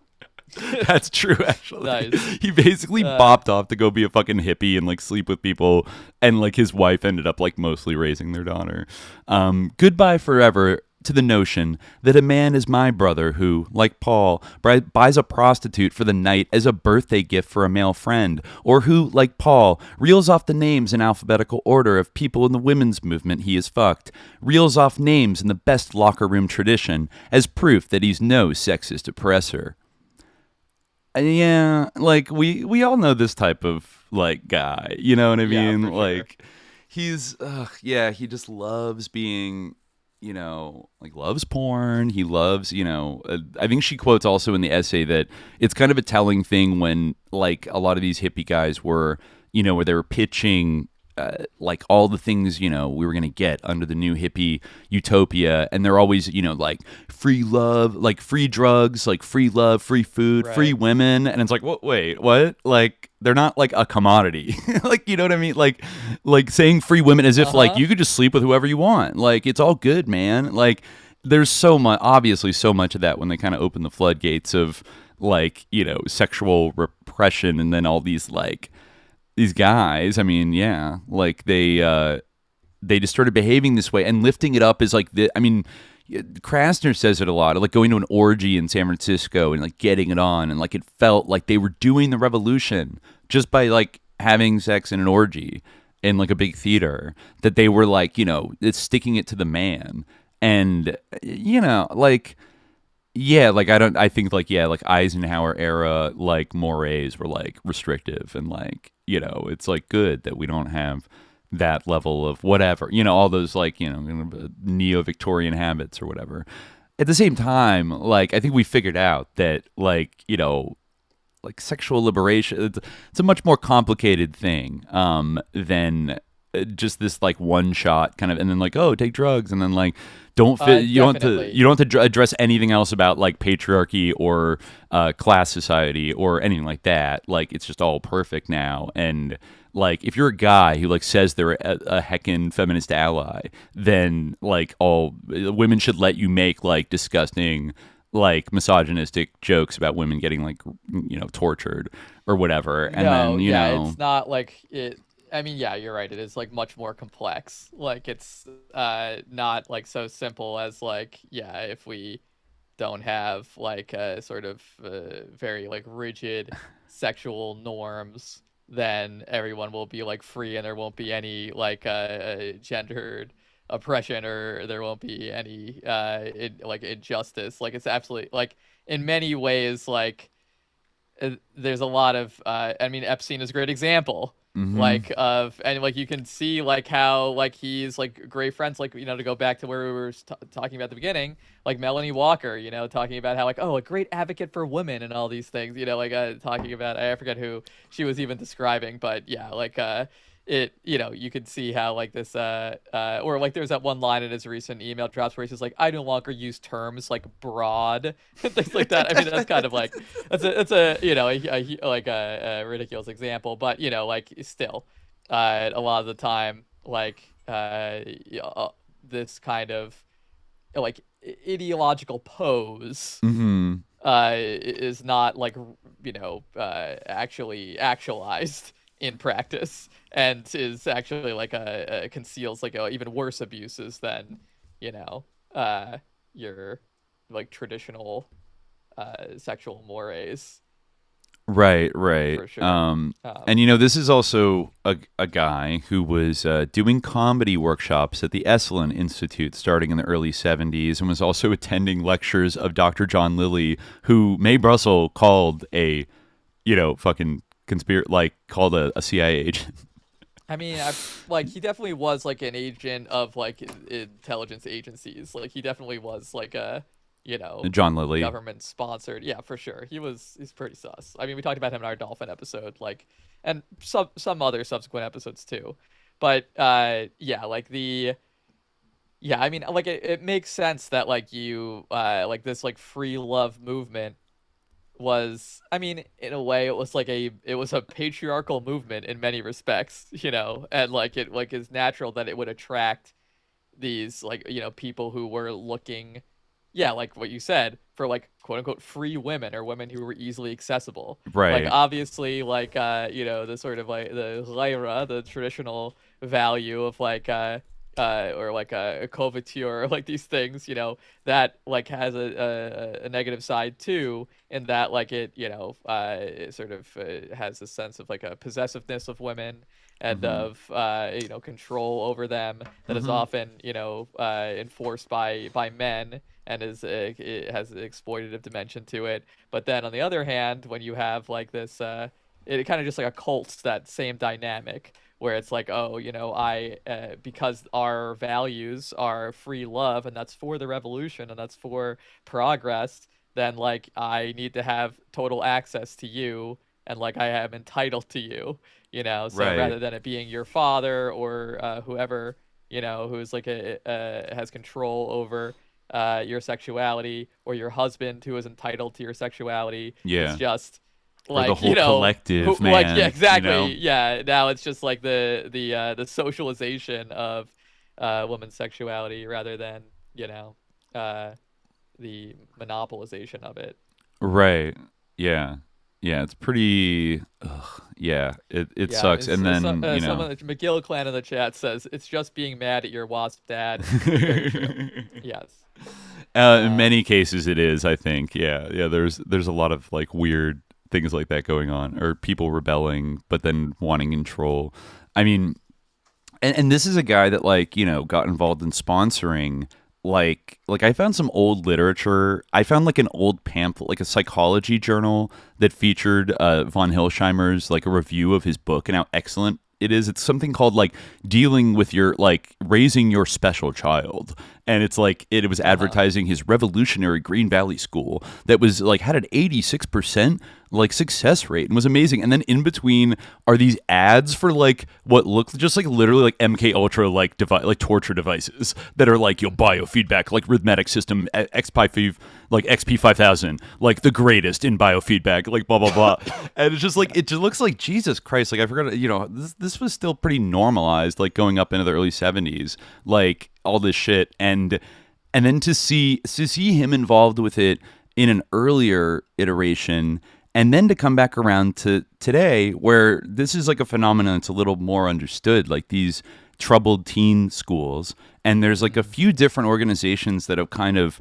That's true, actually. Nice. He basically bopped off to go be a fucking hippie and like sleep with people, and like his wife ended up like mostly raising their daughter. Goodbye forever to the notion that a man is my brother who, like Paul, buys a prostitute for the night as a birthday gift for a male friend, or who, like Paul, reels off the names in alphabetical order of people in the women's movement he has fucked, reels off names in the best locker room tradition as proof that he's no sexist oppressor. Yeah, like we all know this type of like guy, you know what I mean? Yeah, like sure. He just loves being, you know, like loves porn. He loves, you know, I think she quotes also in the essay that it's kind of a telling thing when like a lot of these hippie guys were, you know, where they were pitching like all the things, you know, we were going to get under the new hippie utopia. And they're always, you know, like free love, like free drugs, like free love, free food, right. Free women. And it's like, wait, what? Like, they're not like a commodity. Like, you know what I mean? Like saying free women as if like you could just sleep with whoever you want. Like, it's all good, man. Like, there's obviously so much of that when they kind of open the floodgates of like, you know, sexual repression, and then all these like, these guys, I mean, yeah, like they they just started behaving this way and lifting it up as like I mean, Krasner says it a lot, like going to an orgy in San Francisco and like getting it on, and like it felt like they were doing the revolution just by like having sex in an orgy in like a big theater, that they were like, it's sticking it to the man. And like, yeah, like I think like, yeah, like Eisenhower era like mores were like restrictive, and like, it's like good that we don't have that level of whatever, all those like, neo-Victorian habits or whatever. At the same time, like, I think we figured out that like, like sexual liberation, it's a much more complicated thing than just this like one shot kind of, and then like, oh, take drugs, and then like you don't have to address anything else about like patriarchy or class society or anything like that. Like, it's just all perfect now. And like, if you're a guy who like says they're a heckin' feminist ally, then like all women should let you make like disgusting like misogynistic jokes about women getting like tortured or whatever. And then it's not like it. I mean, yeah, you're right. It is like much more complex. Like, it's not like so simple as like, yeah, if we don't have like a sort of very like rigid sexual norms, then everyone will be like free, and there won't be any like gendered oppression, or there won't be any like injustice. Like, it's absolutely like in many ways like there's a lot of I mean, Epstein is a great example. Like and like you can see like how like he's like great friends, like to go back to where we were talking about at the beginning, like Melanie Walker, talking about how like, oh, a great advocate for women and all these things, like talking about, I forget who she was even describing, but yeah, like it, you could see how like this or like there's that one line in his recent email drops where he says like, I no longer use terms like broad and things like that. I mean, that's kind of like that's a like a ridiculous example, but like still a lot of the time like this kind of like ideological pose is not like actually actualized in practice, and is actually like conceals like even worse abuses than your like traditional sexual mores. Right. For sure. And this is also a guy who was doing comedy workshops at the Esalen Institute starting in the early 70s, and was also attending lectures of Dr. John Lilly, who Mae Brussel called a fucking called a CIA agent. I mean, like he definitely was like an agent of like intelligence agencies. Like he definitely was like a John Lilly, government sponsored. Yeah, for sure. He's pretty sus. I mean, we talked about him in our dolphin episode, like, and some other subsequent episodes too. But yeah, like I mean, like it makes sense that like you like this like free love movement was, I mean, in a way it was a patriarchal movement in many respects, and like it like is natural that it would attract these like people who were looking, yeah, like what you said, for like quote unquote free women, or women who were easily accessible, right? Like obviously like the sort of like the lyra, the traditional value of like or like a coverture, like these things, that like has a negative side too, in that like it, it sort of has a sense of like a possessiveness of women, and of control over them that is often enforced by men, and it has an exploitative dimension to it. But then on the other hand, when you have like this it kind of just like occults that same dynamic, where it's like, oh, I because our values are free love, and that's for the revolution, and that's for progress, then like I need to have total access to you, and like I am entitled to you, so right. Rather than it being your father or whoever, who's like has control over your sexuality, or your husband who is entitled to your sexuality, it's just like, or the whole collective, man. Like, yeah, exactly. Yeah. Now it's just like the socialization of women's sexuality, rather than the monopolization of it. Right. Yeah. Yeah, it's pretty. Yeah, it sucks. And then someone McGill Clan in the chat says it's just being mad at your wasp dad. Very true. Yes. In many cases, it is. I think. Yeah. There's a lot of like weird things like that going on, or people rebelling but then wanting control. I mean, and this is a guy that like got involved in sponsoring. Like I found some old literature. I found like an old pamphlet, like a psychology journal that featured von Hilsheimer's like a review of his book and how excellent it is. It's something called like dealing with your like raising your special child, and it's like it was advertising his revolutionary Green Valley school that was like had an 86% like success rate and was amazing. And then in between are these ads for like what look just like literally like MK Ultra like like torture devices that are like biofeedback like rhythmic system XP 5000 like the greatest in biofeedback like blah blah blah. And it's just like it just looks like Jesus Christ, like I forgot this was still pretty normalized like going up into the early 70s like all this shit, and then to see him involved with it in an earlier iteration. And then to come back around to today, where this is like a phenomenon that's a little more understood, like these troubled teen schools. And there's like a few different organizations that have kind of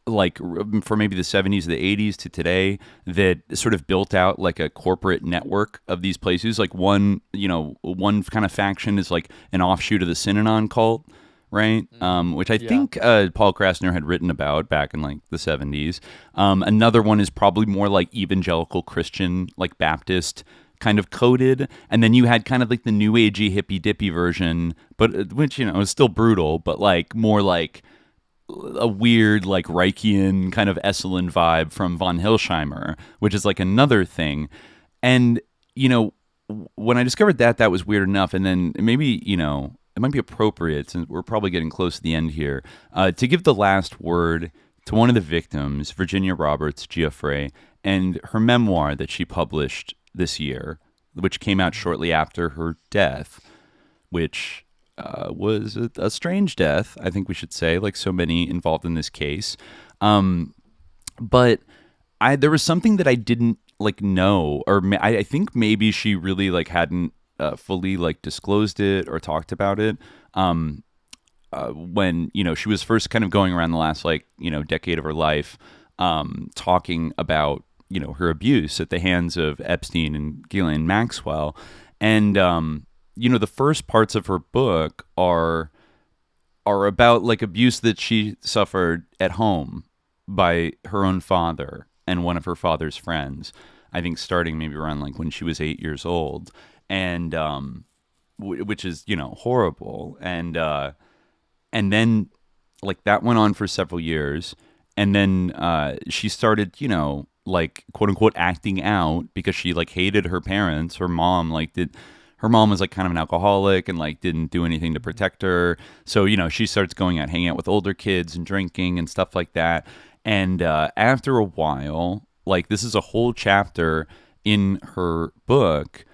like for maybe the 70s, the 80s to today that sort of built out like a corporate network of these places. Like one kind of faction is like an offshoot of the Synanon cult. Right, which I think Paul Krasner had written about back in like the 70s. Another one is probably more like evangelical Christian, like Baptist kind of coded. And then you had kind of like the new agey hippy dippy version, but which is still brutal, but like more like a weird like Reichian kind of Esalen vibe from von Hilsheimer, which is like another thing. And when I discovered that was weird enough, and then maybe it might be appropriate, since we're probably getting close to the end here, to give the last word to one of the victims, Virginia Roberts Giuffre, and her memoir that she published this year, which came out shortly after her death, which was a strange death, I think we should say, like so many involved in this case. But there was something that I didn't like know, or I think maybe she really like hadn't fully like disclosed it or talked about it when she was first kind of going around the last like decade of her life talking about her abuse at the hands of Epstein and Ghislaine Maxwell. And the first parts of her book are about like abuse that she suffered at home by her own father and one of her father's friends, I think starting maybe around like when she was 8 years old. And which is horrible, and then like that went on for several years, and then she started like quote unquote acting out because she like hated her parents. Her mom was like kind of an alcoholic and like didn't do anything to protect her, so she starts going out hanging out with older kids and drinking and stuff like that. And after a while, like this is a whole chapter in her book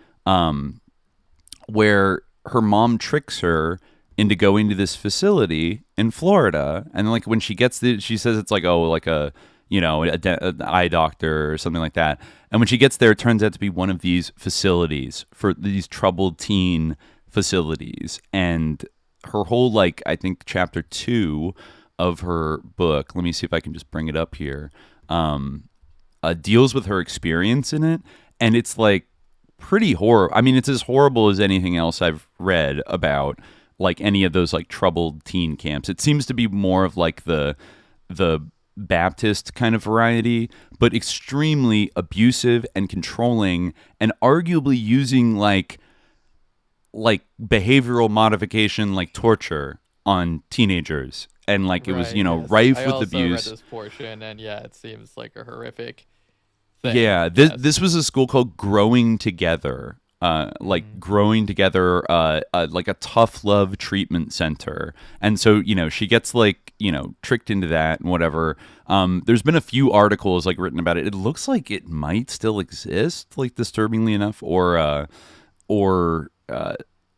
where her mom tricks her into going to this facility in Florida, and like when she gets there, she says it's like like a an eye doctor or something like that. And when she gets there, it turns out to be one of these facilities for these troubled teen facilities. And her whole like I think chapter 2 of her book, let me see if I can just bring it up here, deals with her experience in it, and it's like pretty horrible. I mean, it's as horrible as anything else I've read about like any of those like troubled teen camps. It seems to be more of like the Baptist kind of variety, but extremely abusive and controlling, and arguably using like behavioral modification, like torture on teenagers. And like it was, rife with abuse. I also read this portion, and it seems like a horrific thing. Yeah, this was a school called Growing Together, Growing Together, like a tough love treatment center. And so, she gets like, tricked into that and whatever. There's been a few articles like written about it. It looks like it might still exist, like disturbingly enough, or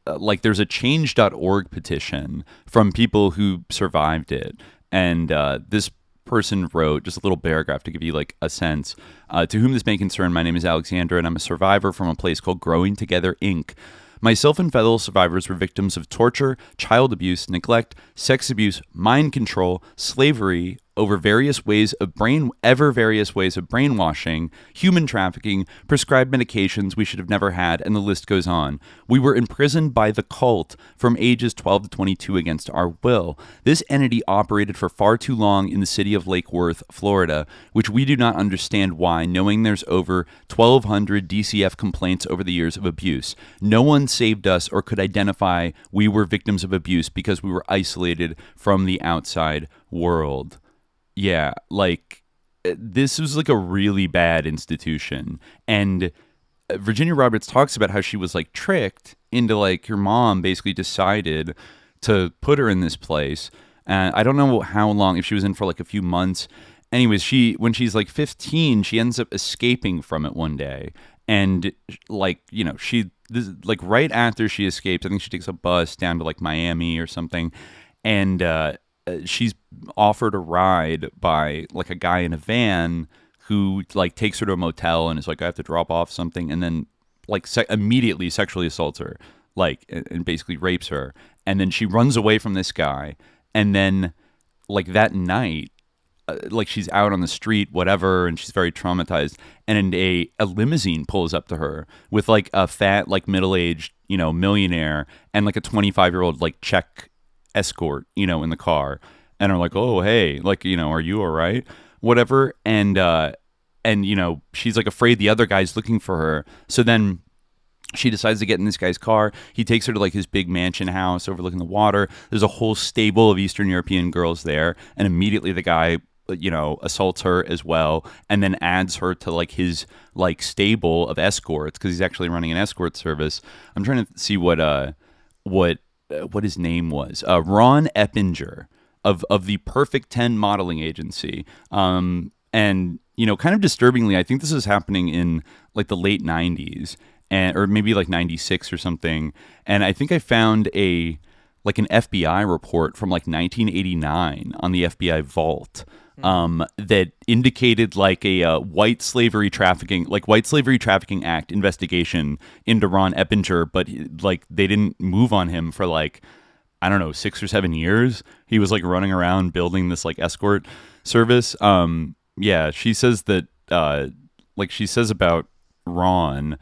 like there's a change.org petition from people who survived it. And this person wrote, just a little paragraph to give you like a sense. To whom this may concern, my name is Alexandra, and I'm a survivor from a place called Growing Together, Inc. Myself and fellow survivors were victims of torture, child abuse, neglect, sex abuse, mind control, slavery, over various ways of various ways of brainwashing, human trafficking, prescribed medications we should have never had, and the list goes on. We were imprisoned by the cult from ages 12 to 22 against our will. This entity operated for far too long in the city of Lake Worth, Florida, which we do not understand why, knowing there's over 1,200 DCF complaints over the years of abuse. No one saved us or could identify we were victims of abuse because we were isolated from the outside world. Yeah, like, this was like a really bad institution. And Virginia Roberts talks about how she was like tricked into like her mom basically decided to put her in this place. And I don't know how long, if she was in for like a few months. Anyways, when she's like 15, she ends up escaping from it one day. And like, you know, like right after she escapes, I think she takes a bus down to like Miami or something. And, she's offered a ride by like a guy in a van who like takes her to a motel and is like, I have to drop off something, and then like immediately sexually assaults her, like, and basically rapes her. And then she runs away from this guy. And then like that night, like she's out on the street, whatever, and she's very traumatized. And a limousine pulls up to her with like a fat, like middle-aged, you know, millionaire and like a 25-year-old like Czech escort, you know, in the car, and are like, oh, hey, like, you know, are you all right, whatever. And you know, she's like afraid the other guy's looking for her, so then she decides to get in this guy's car. He takes her to like his big mansion house overlooking the water. There's a whole stable of Eastern European girls there, and immediately the guy, you know, assaults her as well, and then adds her to like his like stable of escorts, because he's actually running an escort service. I'm trying to see what his name was. Ron Eppinger of the Perfect 10 modeling agency. And, you know, kind of disturbingly, I think this is happening in like the late 90s, or maybe like 96 or something. And I think I found an FBI report from like 1989 on the FBI vault that indicated like a white slavery trafficking act investigation into Ron Eppinger, but like they didn't move on him for like, I don't know, 6 or 7 years. He was like running around building this like escort service. Yeah, she says that like she says about Ron,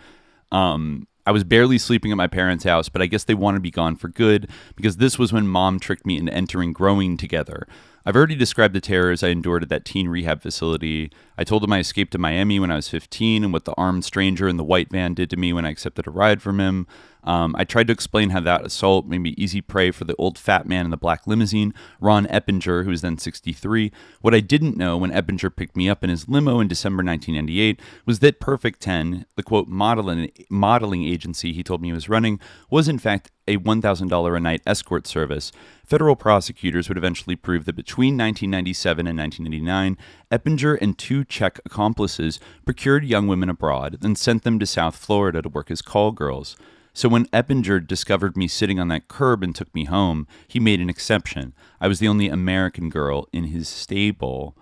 I was barely sleeping at my parents' house, but I guess they wanted to be gone for good, because this was when Mom tricked me into entering Growing Together. I've already described the terrors I endured at that teen rehab facility. I told him I escaped to Miami when I was 15 and what the armed stranger in the white van did to me when I accepted a ride from him. I tried to explain how that assault made me easy prey for the old fat man in the black limousine, Ron Eppinger, who was then 63. What I didn't know when Eppinger picked me up in his limo in December 1998 was that Perfect 10, the quote modeling agency he told me he was running, was in fact a $1,000 a night escort service. Federal prosecutors would eventually prove that between 1997 and 1999, Eppinger and 2 Czech accomplices procured young women abroad, then sent them to South Florida to work as call girls. So when Eppinger discovered me sitting on that curb and took me home, he made an exception. I was the only American girl in his stable.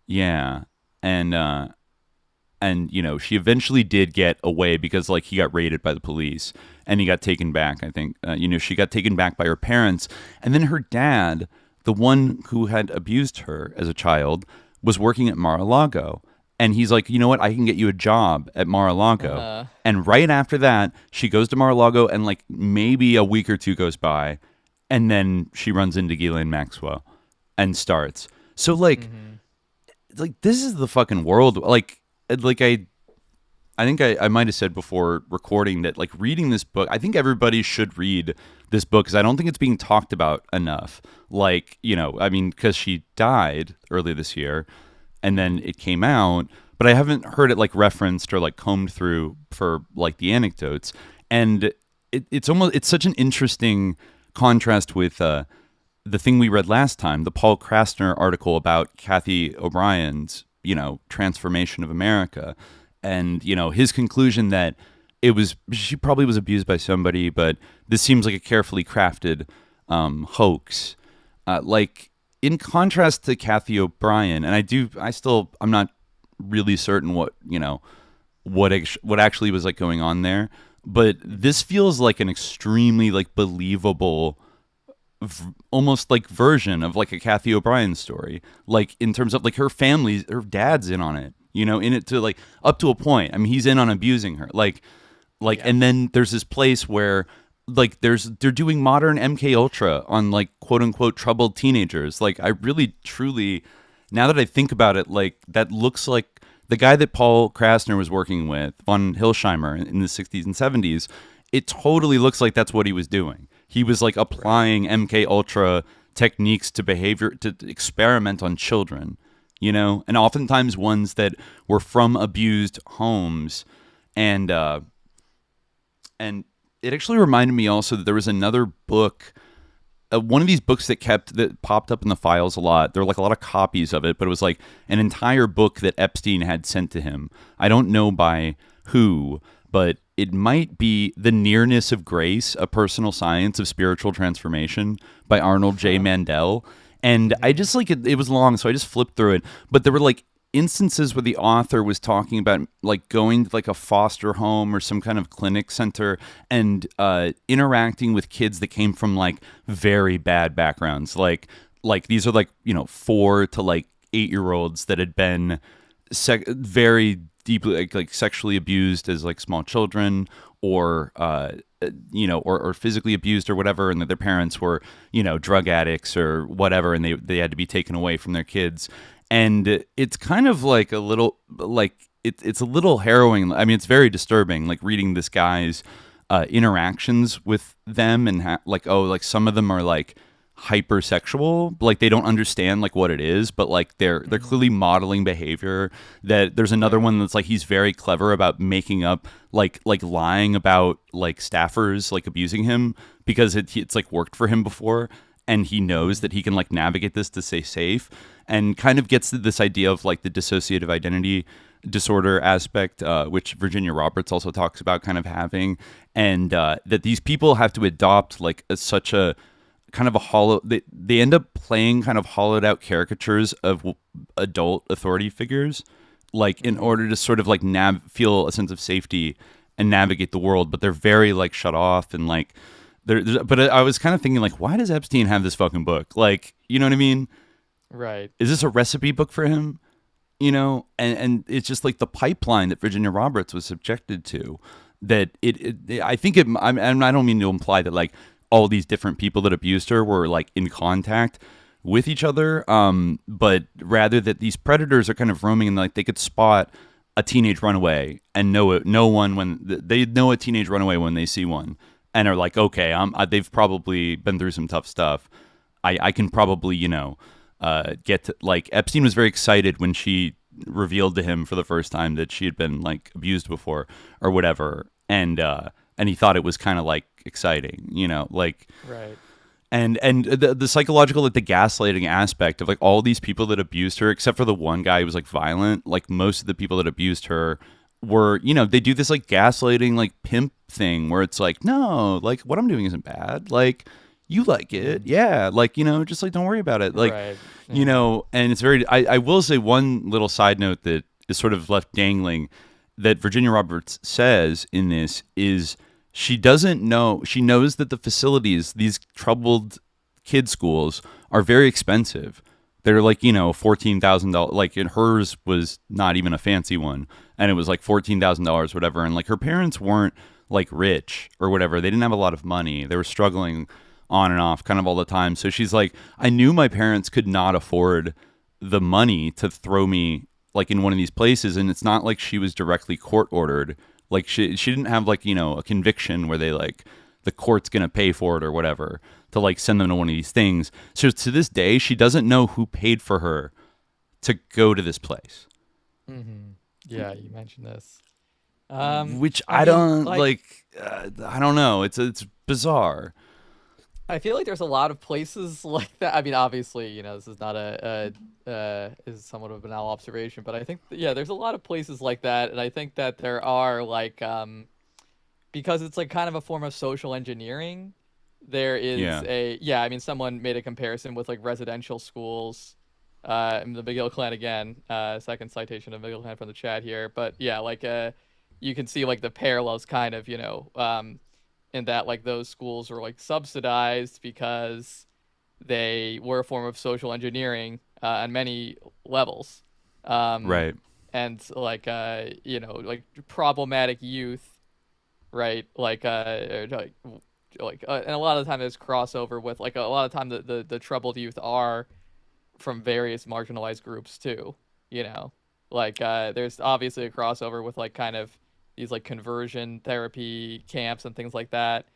Yeah. And you know, she eventually did get away because like he got raided by the police and he got taken back. I think, you know, she got taken back by her parents, and then her dad, the one who had abused her as a child, was working at Mar-a-Lago. And he's like, you know what? I can get you a job at Mar-a-Lago. And right after that, she goes to Mar-a-Lago, and like maybe a week or two goes by, and then she runs into Ghislaine Maxwell and starts. So like, like this is the fucking world. Like I think I might have said before recording that like reading this book, I think everybody should read this book because I don't think it's being talked about enough. Like, you know, I mean, because she died earlier this year. And then it came out, but I haven't heard it like referenced or like combed through for like the anecdotes. And it's such an interesting contrast with the thing we read last time, the Paul Krasner article about Kathy O'Brien's, you know, transformation of America. And, you know, his conclusion that she probably was abused by somebody, but this seems like a carefully crafted hoax. Like, in contrast to Kathy O'Brien, and I'm not really certain what what actually was like going on there, but this feels like an extremely like believable almost like version of like a Kathy O'Brien story, like in terms of like her dad's in on it, in it to like up to a point. I mean, he's in on abusing her, and then there's this place where like they're doing modern MK Ultra on like quote unquote troubled teenagers. Like I really truly, now that I think about it, like that looks like the guy that Paul Krasner was working with, von Hilsheimer, in the 60s and 70s. It totally looks like that's what he was doing. He was like applying MK Ultra techniques to behavior, to experiment on children, and oftentimes ones that were from abused homes. And it actually reminded me also that there was another book, one of these books that popped up in the files a lot. There were like a lot of copies of it, but it was like an entire book that Epstein had sent to him. I don't know by who, but it might be The Nearness of Grace, A Personal Science of Spiritual Transformation by Arnold J. Mandel. And I just like it was long, so I just flipped through it. But there were like instances where the author was talking about like going to like a foster home or some kind of clinic center and interacting with kids that came from like very bad backgrounds. Like these are like, 4 to like 8-year-olds that had been very deeply like sexually abused as like small children, or or physically abused or whatever, and that their parents were drug addicts or whatever, and they had to be taken away from their kids. And it's kind of like a little like it's a little harrowing. I mean, it's very disturbing, like reading this guy's interactions with them, and like some of them are like hypersexual, like they don't understand like what it is, but like they're clearly modeling behavior. That there's another one that's like he's very clever about making up like lying about like staffers like abusing him because it's like worked for him before, and he knows that he can like navigate this to stay safe, and kind of gets to this idea of like the dissociative identity disorder aspect, which Virginia Roberts also talks about kind of having, and that these people have to adopt like such a kind of a hollow, they end up playing kind of hollowed out caricatures of adult authority figures, like in order to sort of like feel a sense of safety and navigate the world, but they're very like shut off and like but I was kind of thinking like, why does Epstein have this fucking book? Like, you know what I mean? Right. Is this a recipe book for him? And it's just like the pipeline that Virginia Roberts was subjected to, that I think I don't mean to imply that like all these different people that abused her were like in contact with each other, but rather that these predators are kind of roaming, and like they could spot a teenage runaway and know one when they know a teenage runaway when they see one, and are like, okay, they've probably been through some tough stuff. I can probably get to, like, Epstein was very excited when she revealed to him for the first time that she had been like abused before or whatever, and he thought it was kind of like exciting, like right. And the psychological, like the gaslighting aspect of like all these people that abused her, except for the one guy who was like violent, like most of the people that abused her were, they do this like gaslighting, like pimp thing where it's like, no, like what I'm doing isn't bad. Like you like it. Yeah. Like, just like, don't worry about it. Like, right. And it's very, I will say one little side note that is sort of left dangling that Virginia Roberts says in this is she doesn't know, she knows that the facilities, these troubled kid schools, are very expensive. They're like, $14,000, like hers was not even a fancy one. And it was like $14,000, whatever. And like her parents weren't like rich or whatever. They didn't have a lot of money. They were struggling on and off kind of all the time. So she's like, I knew my parents could not afford the money to throw me like in one of these places. And it's not like she was directly court ordered. Like she didn't have like, a conviction where they like the court's going to pay for it or whatever to like send them to one of these things. So to this day, she doesn't know who paid for her to go to this place. Mm-hmm. Yeah, you mentioned this. Which I don't like, I don't know. It's bizarre. I feel like there's a lot of places like that. I mean, obviously, this is not is somewhat of a banal observation, but I think, there's a lot of places like that. And I think that there are like, because it's like kind of a form of social engineering, there is Yeah. I mean, someone made a comparison with like residential schools. And the McGill clan again, second citation of McGill clan from the chat here. But yeah, like you can see like the parallels kind of, in that like those schools were like subsidized because they were a form of social engineering on many levels. Right. And like like problematic youth, right? Like and a lot of the time there's crossover with like a lot of time the troubled youth are from various marginalized groups too, like there's obviously a crossover with like kind of these like conversion therapy camps and things like that.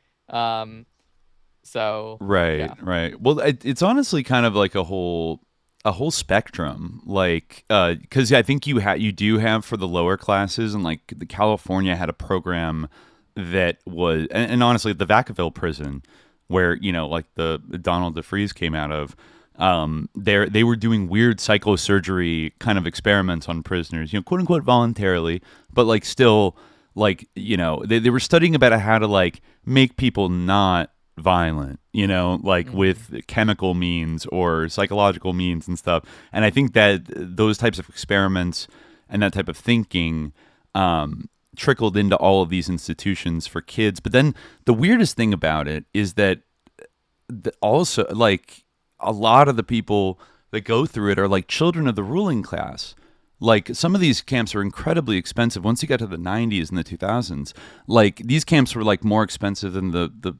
So right, yeah. right. Well, it's honestly kind of like a whole spectrum, like because I think you do have for the lower classes, and like the California had a program that was, and honestly, the Vacaville prison, where like the Donald DeFreeze came out of, they were doing weird psychosurgery kind of experiments on prisoners, quote unquote voluntarily, but like still like they were studying about how to like make people not violent, like with chemical means or psychological means and stuff. And I think that those types of experiments and that type of thinking trickled into all of these institutions for kids. But then the weirdest thing about it is that also like a lot of the people that go through it are like children of the ruling class. Like some of these camps are incredibly expensive. Once you get to the 90s and the 2000s, like these camps were like more expensive than the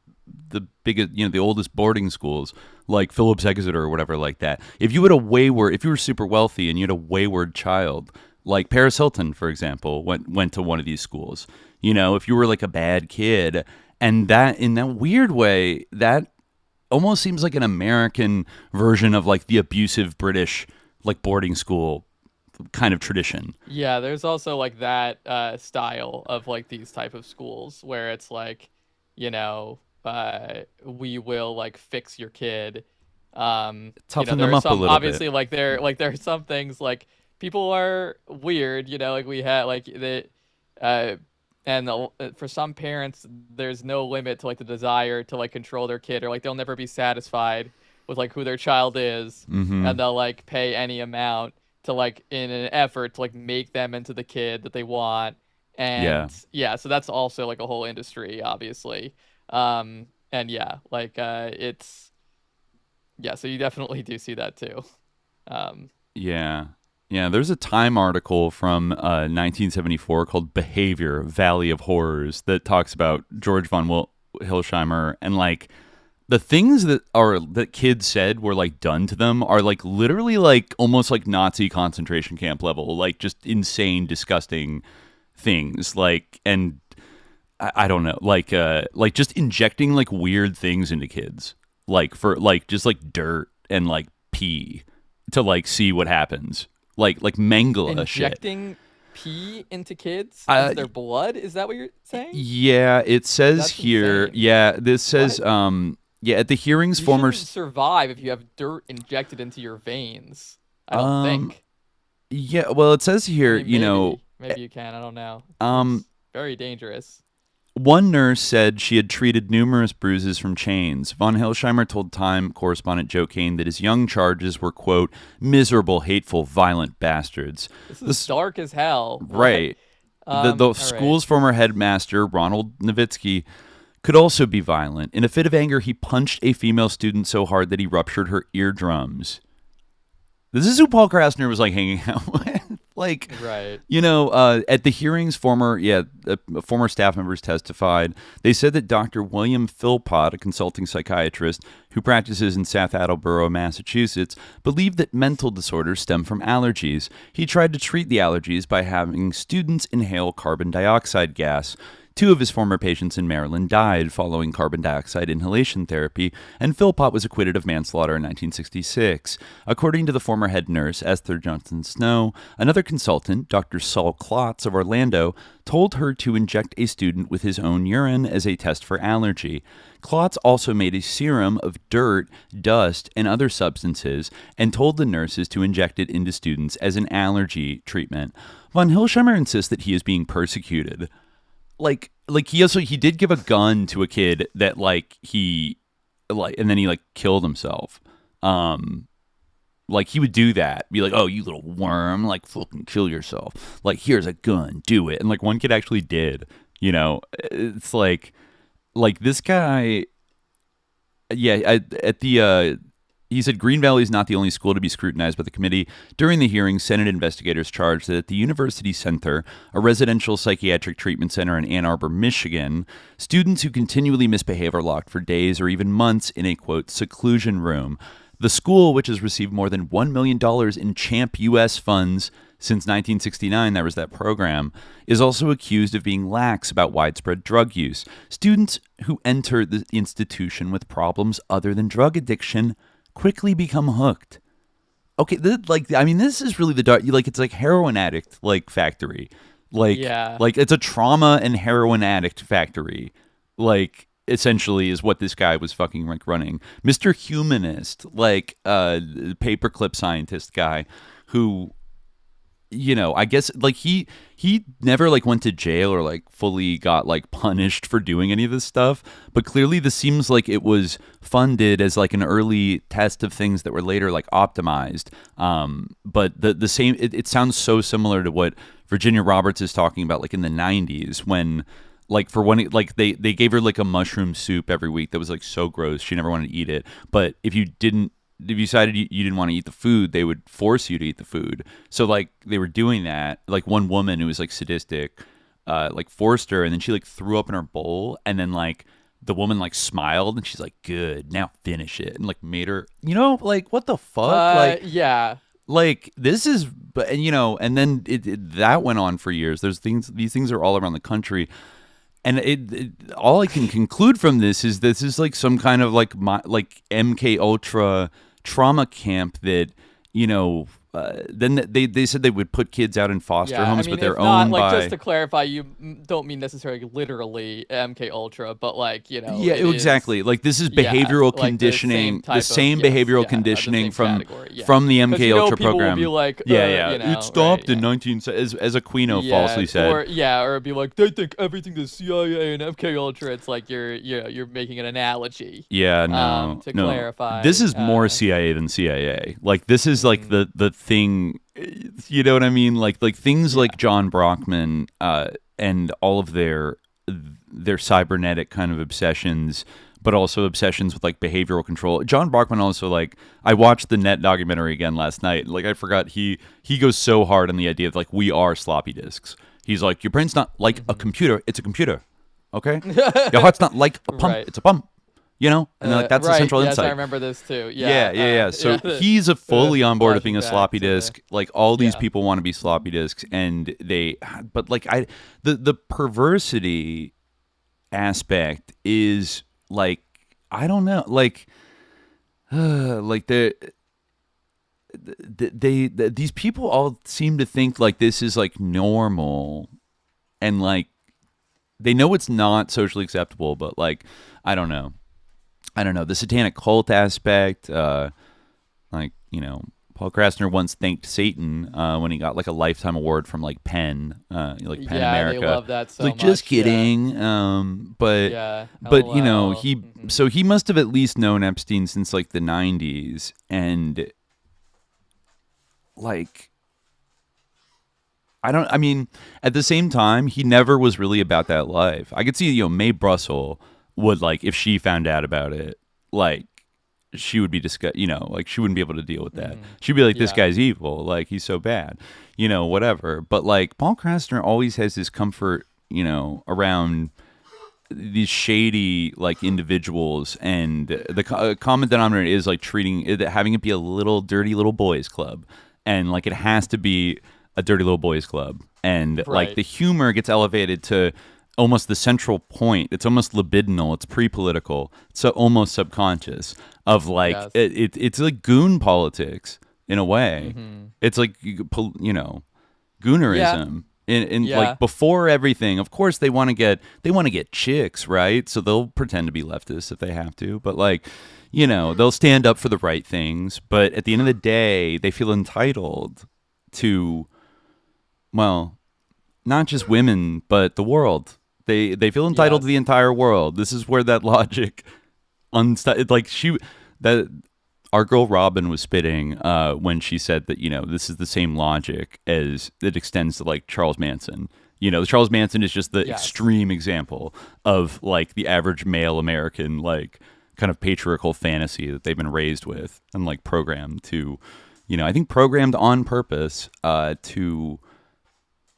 biggest, the oldest boarding schools, like Phillips Exeter or whatever like that. If you were super wealthy and you had a wayward child, like Paris Hilton, for example, went to one of these schools. If you were like a bad kid, and that in that weird way, that almost seems like an American version of like the abusive British like boarding school kind of tradition. Yeah, there's also like that style of like these type of schools where it's like, we will like fix your kid. Toughen them up a little obviously bit. like there are some things like people are weird, like we had like the and for some parents there's no limit to like the desire to like control their kid, or like they'll never be satisfied with like who their child is, and they'll like pay any amount to like in an effort to like make them into the kid that they want. And so that's also like a whole industry, obviously. And yeah, like it's so you definitely do see that too. Yeah, there's a Time article from 1974 called Behavior, Valley of Horrors that talks about George von Hilsheimer, and like the things that kids said were like done to them are like literally like almost like Nazi concentration camp level, like just insane, disgusting things. Like, and I don't know, like just injecting like weird things into kids, like for like just like dirt and like pee to like see what happens. Like Mengele injecting pee into kids into their blood. Is that what you're saying? Yeah, it says That's here. insane. Yeah, this says What? at the hearings, You former shouldn't survive if you have dirt injected into your veins. I don't think. Yeah, well, it says here, I mean, maybe you can. I don't know. It's very dangerous. One nurse said she had treated numerous bruises from chains. Von Hilsheimer told Time correspondent Joe Kane that his young charges were, quote, miserable, hateful, violent bastards. This is dark as hell. Right. The school's former headmaster, Ronald Nowitzki, could also be violent. In a fit of anger, he punched a female student so hard that he ruptured her eardrums. This is who Paul Krasner was like hanging out with. Like, right. At the hearings, former staff members testified. They said that Dr. William Philpott, a consulting psychiatrist who practices in South Attleboro, Massachusetts, believed that mental disorders stem from allergies. He tried to treat the allergies by having students inhale carbon dioxide gas. 2 of his former patients in Maryland died following carbon dioxide inhalation therapy, and Philpott was acquitted of manslaughter in 1966. According to the former head nurse, Esther Johnson Snow, another consultant, Dr. Saul Klotz of Orlando, told her to inject a student with his own urine as a test for allergy. Klotz also made a serum of dirt, dust, and other substances and told the nurses to inject it into students as an allergy treatment. Von Hilsheimer insists that he is being persecuted. Like he did give a gun to a kid that like he like, and then he like killed himself. Like he would do that, be like, "Oh, you little worm, like fucking kill yourself. Like here's a gun, do it." And like one kid actually did. It's like this guy. Yeah, he said Green Valley is not the only school to be scrutinized by the committee. During the hearing, Senate investigators charged that at the University Center, a residential psychiatric treatment center in Ann Arbor, Michigan, students who continually misbehave are locked for days or even months in a, quote, seclusion room. The school, which has received more than $1 million in CHAMP U.S. funds since 1969, that was that program, is also accused of being lax about widespread drug use. Students who enter the institution with problems other than drug addiction quickly become hooked. Okay, this is really the dark. Like, it's like heroin addict like factory. Like, yeah. Like it's a trauma and heroin addict factory. Like, essentially, is what this guy was fucking like running. Mr. Humanist, like paperclip scientist guy, who, I guess like he never like went to jail or like fully got like punished for doing any of this stuff, but clearly this seems like it was funded as like an early test of things that were later like optimized. But the same, it sounds so similar to what Virginia Roberts is talking about, like in the 90s when like for one, like they gave her like a mushroom soup every week that was like so gross she never wanted to eat it. But if you decided you didn't want to eat the food, they would force you to eat the food. So like they were doing that. Like one woman who was like sadistic, like forced her, and then she like threw up in her bowl, and then like the woman like smiled and she's like, "Good, now finish it," and like made her, like what the fuck, yeah. Like this is, and then that went on for years. These things are all around the country. And all I can conclude from this is like some kind of like MK Ultra trauma camp that then they said they would put kids out in foster homes, but they're owned by. Just to clarify, you don't mean necessarily literally MK Ultra, but like Yeah, exactly. Like this is behavioral conditioning, the same behavioral conditioning from the MK Ultra program. Will be like, it stopped in 19 as Aquino falsely said. Or it'd be like they think everything is CIA and MK Ultra. It's like you're making an analogy. Yeah, no, to clarify, this is more CIA than CIA. Like this is like the thing, you know what I mean? Like things like John Brockman and all of their cybernetic kind of obsessions, but also obsessions with like behavioral control. John Brockman also, like, I watched the Net documentary again last night. Like I forgot he goes so hard on the idea of like we are floppy disks. He's like, your brain's not like a computer, it's a computer. Okay? Your heart's not like a pump, it's a pump. And like that's the central insight. I remember this too. Yeah. So he's fully on board with being a sloppy disk. Like all these people want to be sloppy disks, and but like the perversity aspect is like, I don't know, like like these people all seem to think like this is like normal, and like they know it's not socially acceptable, but like I don't know, the satanic cult aspect, Paul Krasner once thanked Satan when he got like a lifetime award from like Penn, Penn America. They love that so like, much. Just kidding. But he must have at least known Epstein since like the 90s, and like at the same time, he never was really about that life. I could see, Mae Brussel would, like, if she found out about it, like, she would be like, she wouldn't be able to deal with that. She'd be like, this guy's evil, like, he's so bad, whatever. But like Paul Krasner always has this comfort, around these shady like individuals, and the common denominator is like having it be a little dirty little boys club, and like it has to be a dirty little boys club, and like the humor gets elevated to almost the central point. It's almost libidinal. It's pre-political. It's almost subconscious of like it's like goon politics in a way. It's like goonerism. And like before everything, of course they want to get chicks, right? So they'll pretend to be leftists if they have to, but like they'll stand up for the right things. But at the end of the day, they feel entitled to, well, not just women, but the world. They feel entitled to the entire world. This is where that logic that our girl Robin was spitting when she said that, this is the same logic as it extends to like Charles Manson. Charles Manson is just the extreme example of like the average male American, like kind of patriarchal fantasy that they've been raised with and like programmed to, I think programmed on purpose to,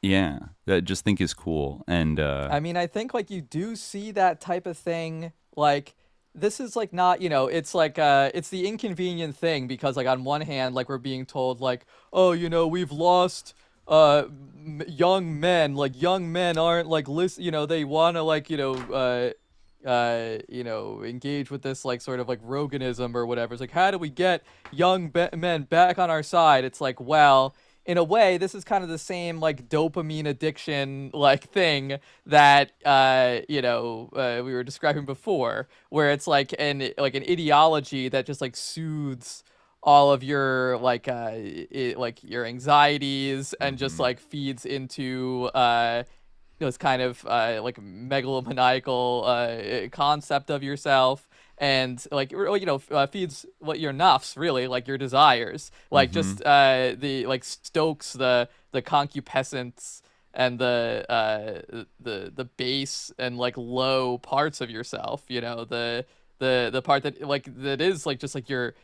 that I just think is cool. And I mean, I think like you do see that type of thing. Like this is like not, it's like it's the inconvenient thing because like on one hand, like we're being told like, oh, we've lost young men. Like young men aren't like they want to like engage with this like sort of like Roganism or whatever. It's like, how do we get young men back on our side? It's like, well, in a way, this is kind of the same like dopamine addiction like thing that we were describing before, where it's like an ideology that just like soothes all of your like your anxieties and just like feeds into this kind of like megalomaniacal concept of yourself, and like feeds what your nafs, really, like your desires, like just the like stokes the concupiscence and the base and like low parts of yourself, the part that like that is like just like your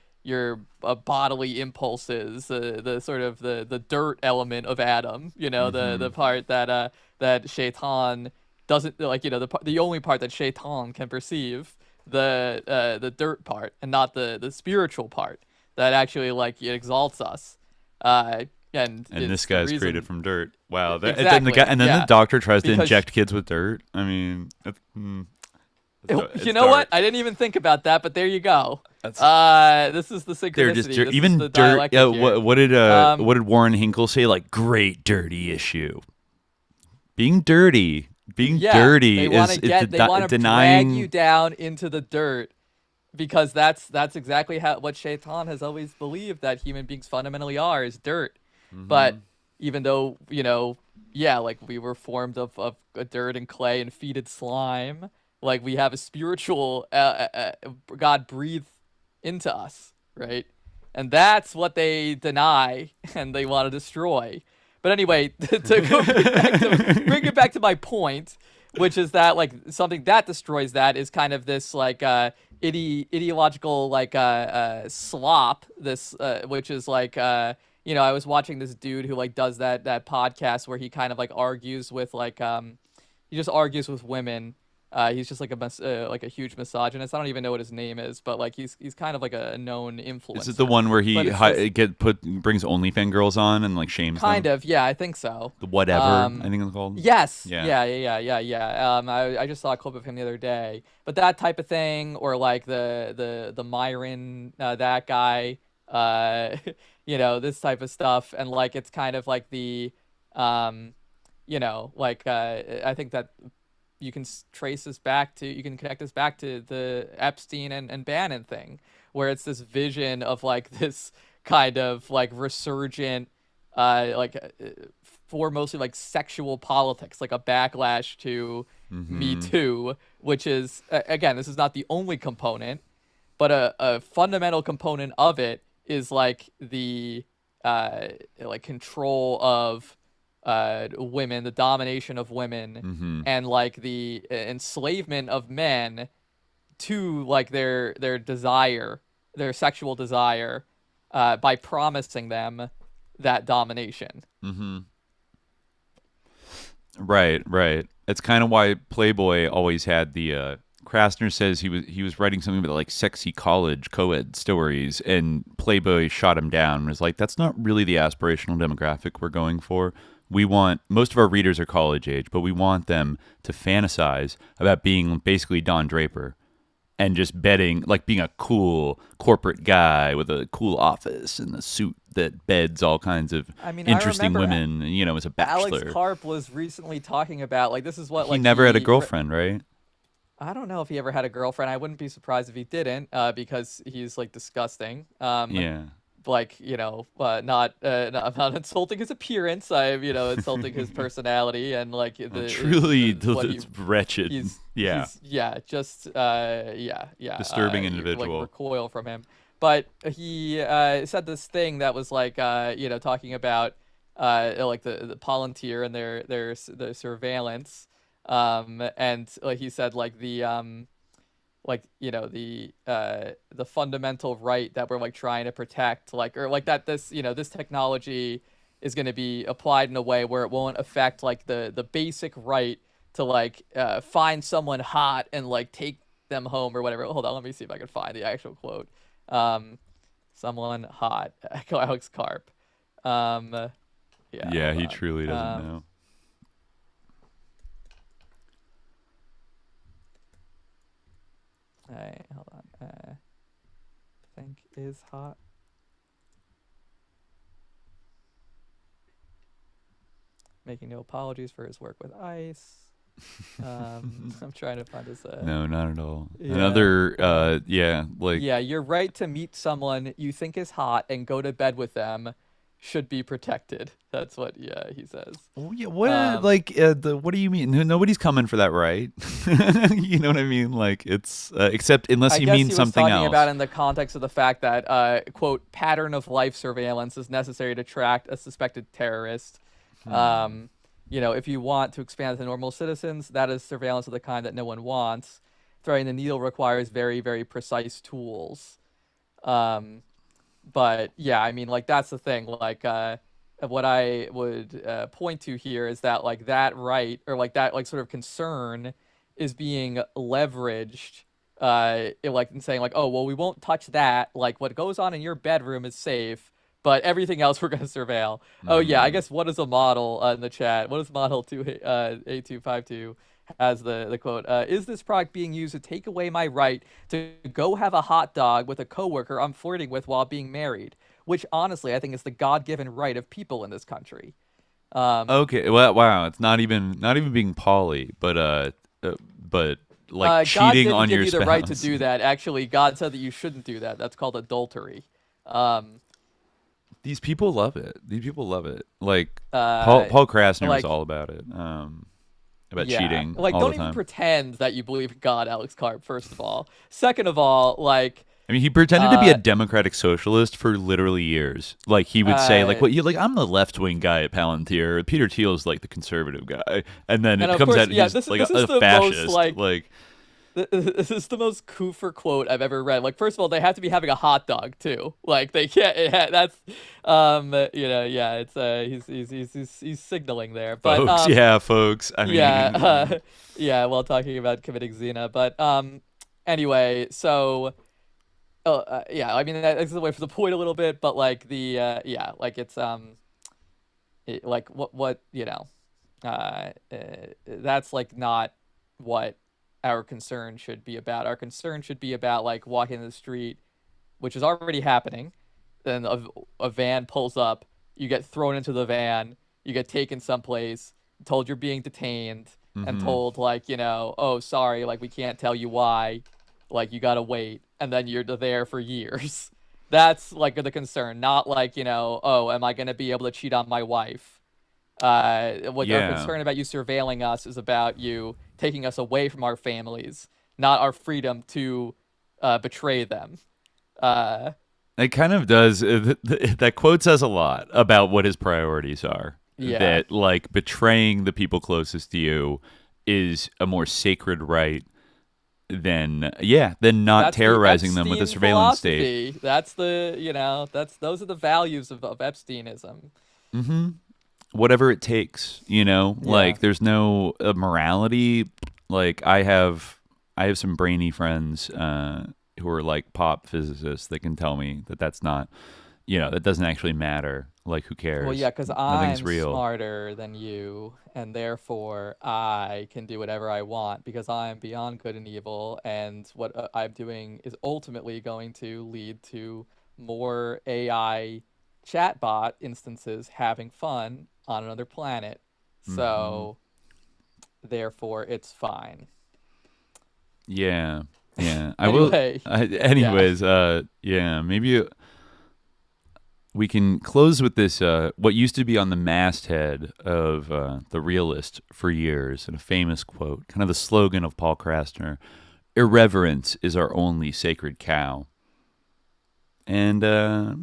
bodily impulses, the sort of the dirt element of Adam, the part that Shaitan doesn't like, the only part that Shaitan can perceive, the dirt part, and not the spiritual part that actually like it exalts us. And this guy's created from dirt. Wow. Exactly. And then the doctor tries to inject kids with dirt. I mean, you know what? I didn't even think about that, but there you go. This is the synchronicity. Even the dirt. Yeah. What did Warren Hinkle say? Like, great dirty issue. Being dirty. Dirty they want to drag you down into the dirt, because that's exactly what Shaitan has always believed that human beings fundamentally are, is dirt. But even though like we were formed of dirt and clay and fetid slime, like we have a spiritual God breathed into us, right? And that's what they deny and they want to destroy. But anyway, to bring it back to my point, which is that like something that destroys that is kind of this like ideological like slop. This which is like I was watching this dude who like does that podcast where he kind of like argues with like he just argues with women. He's just like a huge misogynist. I don't even know what his name is, but like he's kind of like a known influencer. Is it the one where he brings OnlyFans girls on and like shames kind them? of, yeah, I think so. The whatever, I think it's called. Yes. Yeah. I just saw a clip of him the other day. But that type of thing, or like the Myron, that guy, this type of stuff, and like it's kind of like the, I think that. You can connect this back to the Epstein and Bannon thing, where it's this vision of like this kind of like resurgent, for mostly like sexual politics, like a backlash to Me Too, which is, again, this is not the only component, but a fundamental component of it is like the like control of women, the domination of women, and like the enslavement of men to like their desire, their sexual desire, by promising them that domination. Right. It's kind of why Playboy always had the Krasner says he was writing something about like sexy college co-ed stories, and Playboy shot him down and was like, that's not really the aspirational demographic we're going for. We want, most of our readers are college age, but we want them to fantasize about being basically Don Draper and just being a cool corporate guy with a cool office and a suit that beds all kinds of interesting women, as a bachelor. Alex Karp was recently talking about, like, this is what, like, he never had a girlfriend, right? I don't know if he ever had a girlfriend. I wouldn't be surprised if he didn't, because he's, like, disgusting. Yeah. like not insulting his appearance. I'm insulting his personality and like truly what wretched. He's just disturbing individual. Like recoil from him. But he said this thing that was like talking about like the Palantir and their surveillance, and like he said like the fundamental right that we're like trying to protect, like, or like that this technology is going to be applied in a way where it won't affect like the basic right to like find someone hot and like take them home or whatever. Hold on, let me see if I can find the actual quote. Someone hot, Alex Karp. Yeah, he truly doesn't know. All right, hold on. I think is hot. Making no apologies for his work with ICE. I'm trying to find his. No, not at all. Yeah. Another, your right to meet someone you think is hot and go to bed with them should be protected. That's what, he says. Oh yeah, what what do you mean? Nobody's coming for that, right? You know what I mean? Like it's except unless you mean something else. I guess he was talking about in the context of the fact that quote pattern of life surveillance is necessary to track a suspected terrorist. If you want to expand to normal citizens, that is surveillance of the kind that no one wants. Threading the needle requires very, very precise tools. But yeah, I mean, like that's the thing. Like, what I would point to here is that like that right or like that like sort of concern is being leveraged. In saying like, oh well, we won't touch that. Like what goes on in your bedroom is safe, but everything else we're going to surveil. Oh yeah, I guess what is a model in the chat? What is model 8252 has the quote, is this product being used to take away my right to go have a hot dog with a coworker I'm flirting with while being married, which honestly I think is the God-given right of people in this country. Okay, well, wow, it's not even being poly, but like cheating on your spouse. God didn't give you the right to do that. Actually, God said that you shouldn't do that. That's called adultery. These people love it. Like Paul Krasner was all about it. About cheating. Like, all don't the time. even pretend that you believe in God, Alex Karp. First of all, second of all, like. I mean, he pretended to be a democratic socialist for literally years. Like he would say, like, "What you like? I'm the left-wing guy at Palantir. Peter Thiel's like the conservative guy." And then it comes out he's like a fascist. This is the most Kufr quote I've ever read. Like, first of all, they have to be having a hot dog too. Like, they can't. That's, it's he's signaling there. But folks. I mean, while talking about committing Xena, but anyway, so, I mean that's the way for the point a little bit, but like the like it's like what that's like not what our concern should be about. Our concern should be about like walking in the street, which is already happening. Then a van pulls up, you get thrown into the van, you get taken someplace, told you're being detained, and told like, oh, sorry, like we can't tell you why, like you gotta wait, and then you're there for years. That's like the concern, not like, oh, am I gonna be able to cheat on my wife? Our concern about you surveilling us is about you taking us away from our families, not our freedom to betray them. It kind of does. That quote says a lot about what his priorities are. Yeah. That like betraying the people closest to you is a more sacred right than not terrorizing them with a surveillance state. That's those are the values of Epsteinism. Mm-hmm. Whatever it takes, like there's no morality. Like I have some brainy friends who are like pop physicists that can tell me that that's not, that doesn't actually matter. Like who cares? Well, yeah, because I'm smarter than you, and therefore I can do whatever I want because I'm beyond good and evil, and what I'm doing is ultimately going to lead to more AI chatbot instances having fun on another planet. So therefore it's fine. Yeah. Anyway, maybe we can close with this, what used to be on the masthead of The Realist for years, and a famous quote, kind of the slogan of Paul Krasner: "Irreverence is our only sacred cow." And I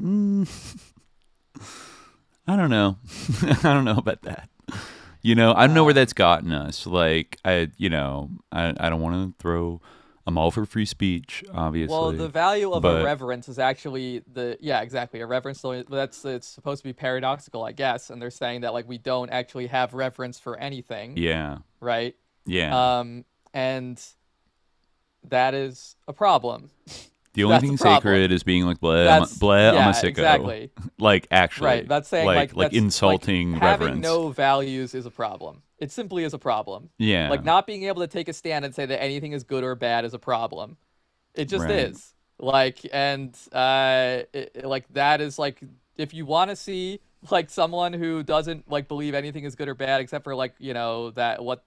don't know. I don't know about that. I don't know where that's gotten us. Like, I don't want to throw. I'm all for free speech, obviously. Well, the value of irreverence is actually exactly. Irreverence, it's supposed to be paradoxical, I guess. And they're saying that, like, we don't actually have reverence for anything. Yeah. Right? Yeah. And that is a problem. The only thing sacred is being like, I'm a sicko. Exactly. Like, actually. Right. That's saying, like insulting reverence. Having no values is a problem. It simply is a problem. Yeah. Like, not being able to take a stand and say that anything is good or bad is a problem. It just is. Like, and like, that is, like, if you want to see, like, someone who doesn't, like, believe anything is good or bad except for, like, that what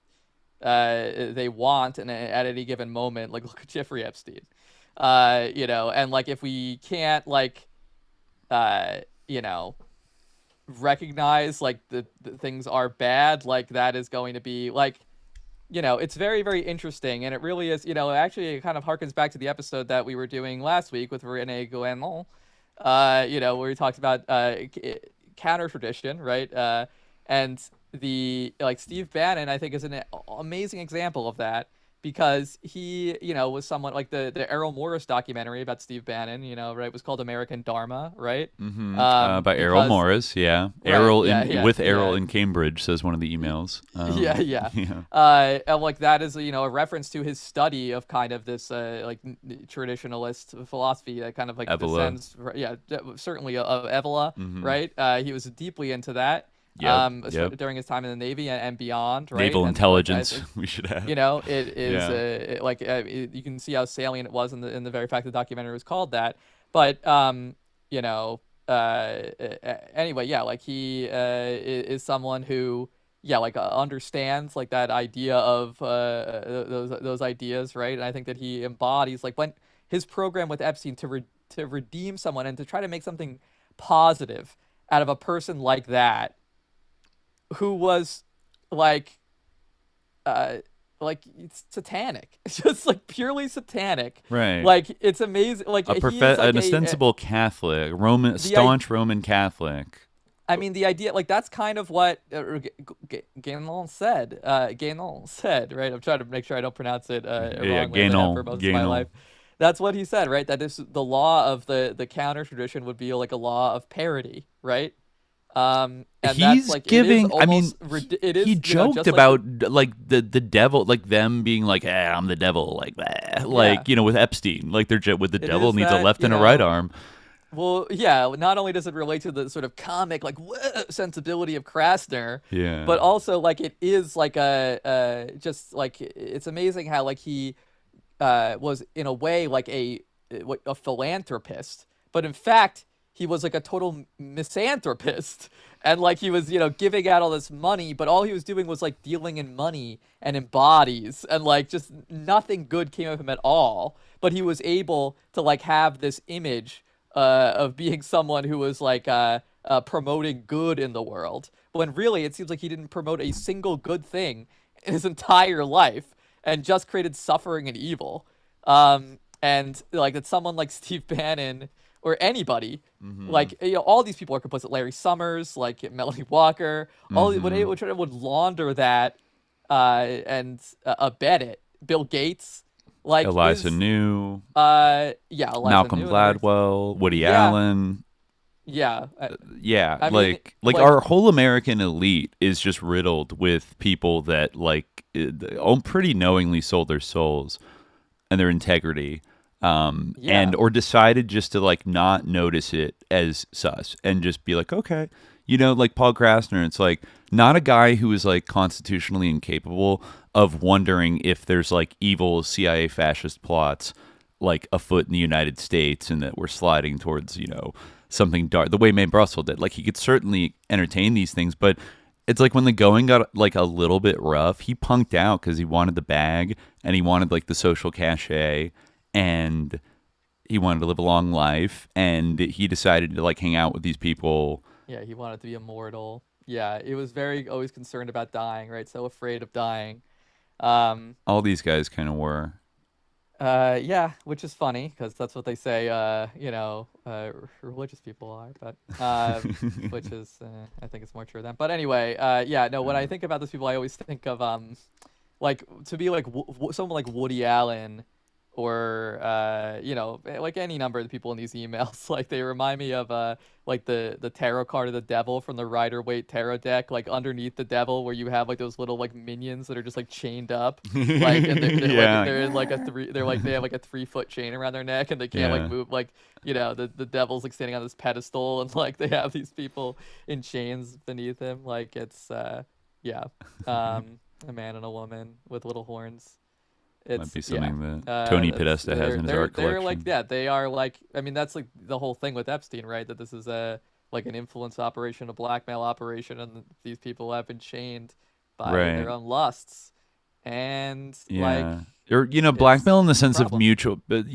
they want and at any given moment, like, look at Jeffrey Epstein. And, like, if we can't, like, recognize, like, the things are bad, like, that is going to be, like, it's very, very interesting. And it really is, actually it kind of harkens back to the episode that we were doing last week with René Guénon, where we talked about counter tradition, right? And Steve Bannon, I think, is an amazing example of that. Because he, was someone like the Errol Morris documentary about Steve Bannon, right, was called American Dharma, right? Mm-hmm. By Errol Morris, yeah. Right, Errol Errol in Cambridge, says one of the emails. And like, that is, a reference to his study of kind of this like traditionalist philosophy that kind of like descends, certainly of Evola, right? He was deeply into that. During his time in the Navy and beyond, right? Naval intelligence, we should have. It is you can see how salient it was in the very fact the documentary was called that. But anyway, like, he is someone who understands, like, that idea of those ideas, right? And I think that he embodies, like, when his program with Epstein to redeem someone and to try to make something positive out of a person like that, who was like satanic. It's just, like, purely satanic. Right. Like, it's amazing. Like, an ostensible Catholic, staunch Roman Catholic. I mean, the idea, like, that's kind of what Guénon said. Guénon said, right? I'm trying to make sure I don't pronounce it wrongly for most of my life. That's what he said, right? That the law of the counter tradition would be like a law of parity, right? And he's that's, like, giving. it is, he joked about like the devil, like them being like, I'm the devil, like that, like with Epstein, like they're with the devil needs a left and a right arm. Well, yeah. Not only does it relate to the sort of comic, like, sensibility of Krasner, but also, like, it is like just like, it's amazing how, like, he was in a way like a philanthropist, but in fact he was like a total misanthropist, and like he was giving out all this money, but all he was doing was like dealing in money and in bodies, and like just nothing good came of him at all. But he was able to like have this image of being someone who was like promoting good in the world, when really it seems like he didn't promote a single good thing in his entire life and just created suffering and evil. And like that someone like Steve Bannon or anybody, like, all these people are complicit. Larry Summers, like Melanie Walker, all would launder that and abet it. Bill Gates, like Eliza New, Eliza Malcolm New, Gladwell, Woody Allen. I like our whole American elite is just riddled with people that like pretty knowingly sold their souls and their integrity, and or decided just to like not notice it as sus and just be like, okay, like Paul Krasner. It's like not a guy who is like constitutionally incapable of wondering if there's like evil CIA fascist plots like afoot in the United States and that we're sliding towards something dark, the way Mae Brussel did. Like he could certainly entertain these things, but it's like when the going got like a little bit rough, he punked out because he wanted the bag and he wanted like the social cachet, and he wanted to live a long life, and he decided to like hang out with these people. Yeah, he wanted to be immortal. Yeah, he was very always concerned about dying, right? So afraid of dying. All these guys kind of were. Yeah, which is funny because that's what they say, religious people are, but which is, I think it's more true of them. But anyway, yeah, no, when I think about those people, I always think of, like, to be like someone like Woody Allen or, like any number of the people in these emails, like they remind me of, like the tarot card of the devil from the Rider-Waite tarot deck, like underneath the devil where you have like those little like minions that are just like chained up, like, and they're in like they have like a 3-foot chain around their neck and they can't like move, like, the devil's like standing on this pedestal and like they have these people in chains beneath him, like it's a man and a woman with little horns. Might be something that Tony Podesta has in his art collection. They're like, they are like, I mean, that's like the whole thing with Epstein, right? That this is like an influence operation, a blackmail operation, and these people have been chained by their own lusts, and or blackmail in the sense of mutual, but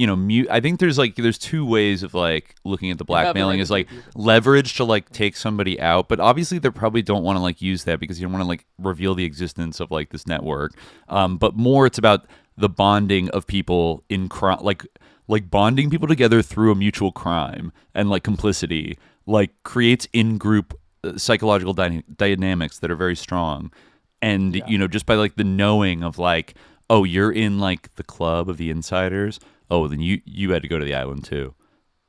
I think there's two ways of like looking at the blackmailing is like leverage to like take somebody out, but obviously they probably don't want to like use that because you don't want to like reveal the existence of like this network, but more it's about the bonding of people in crime, like bonding people together through a mutual crime and like complicity, like creates in-group psychological dynamics that are very strong. And, just by like the knowing of like, oh, you're in like the club of the insiders. Oh, then you had to go to the island too.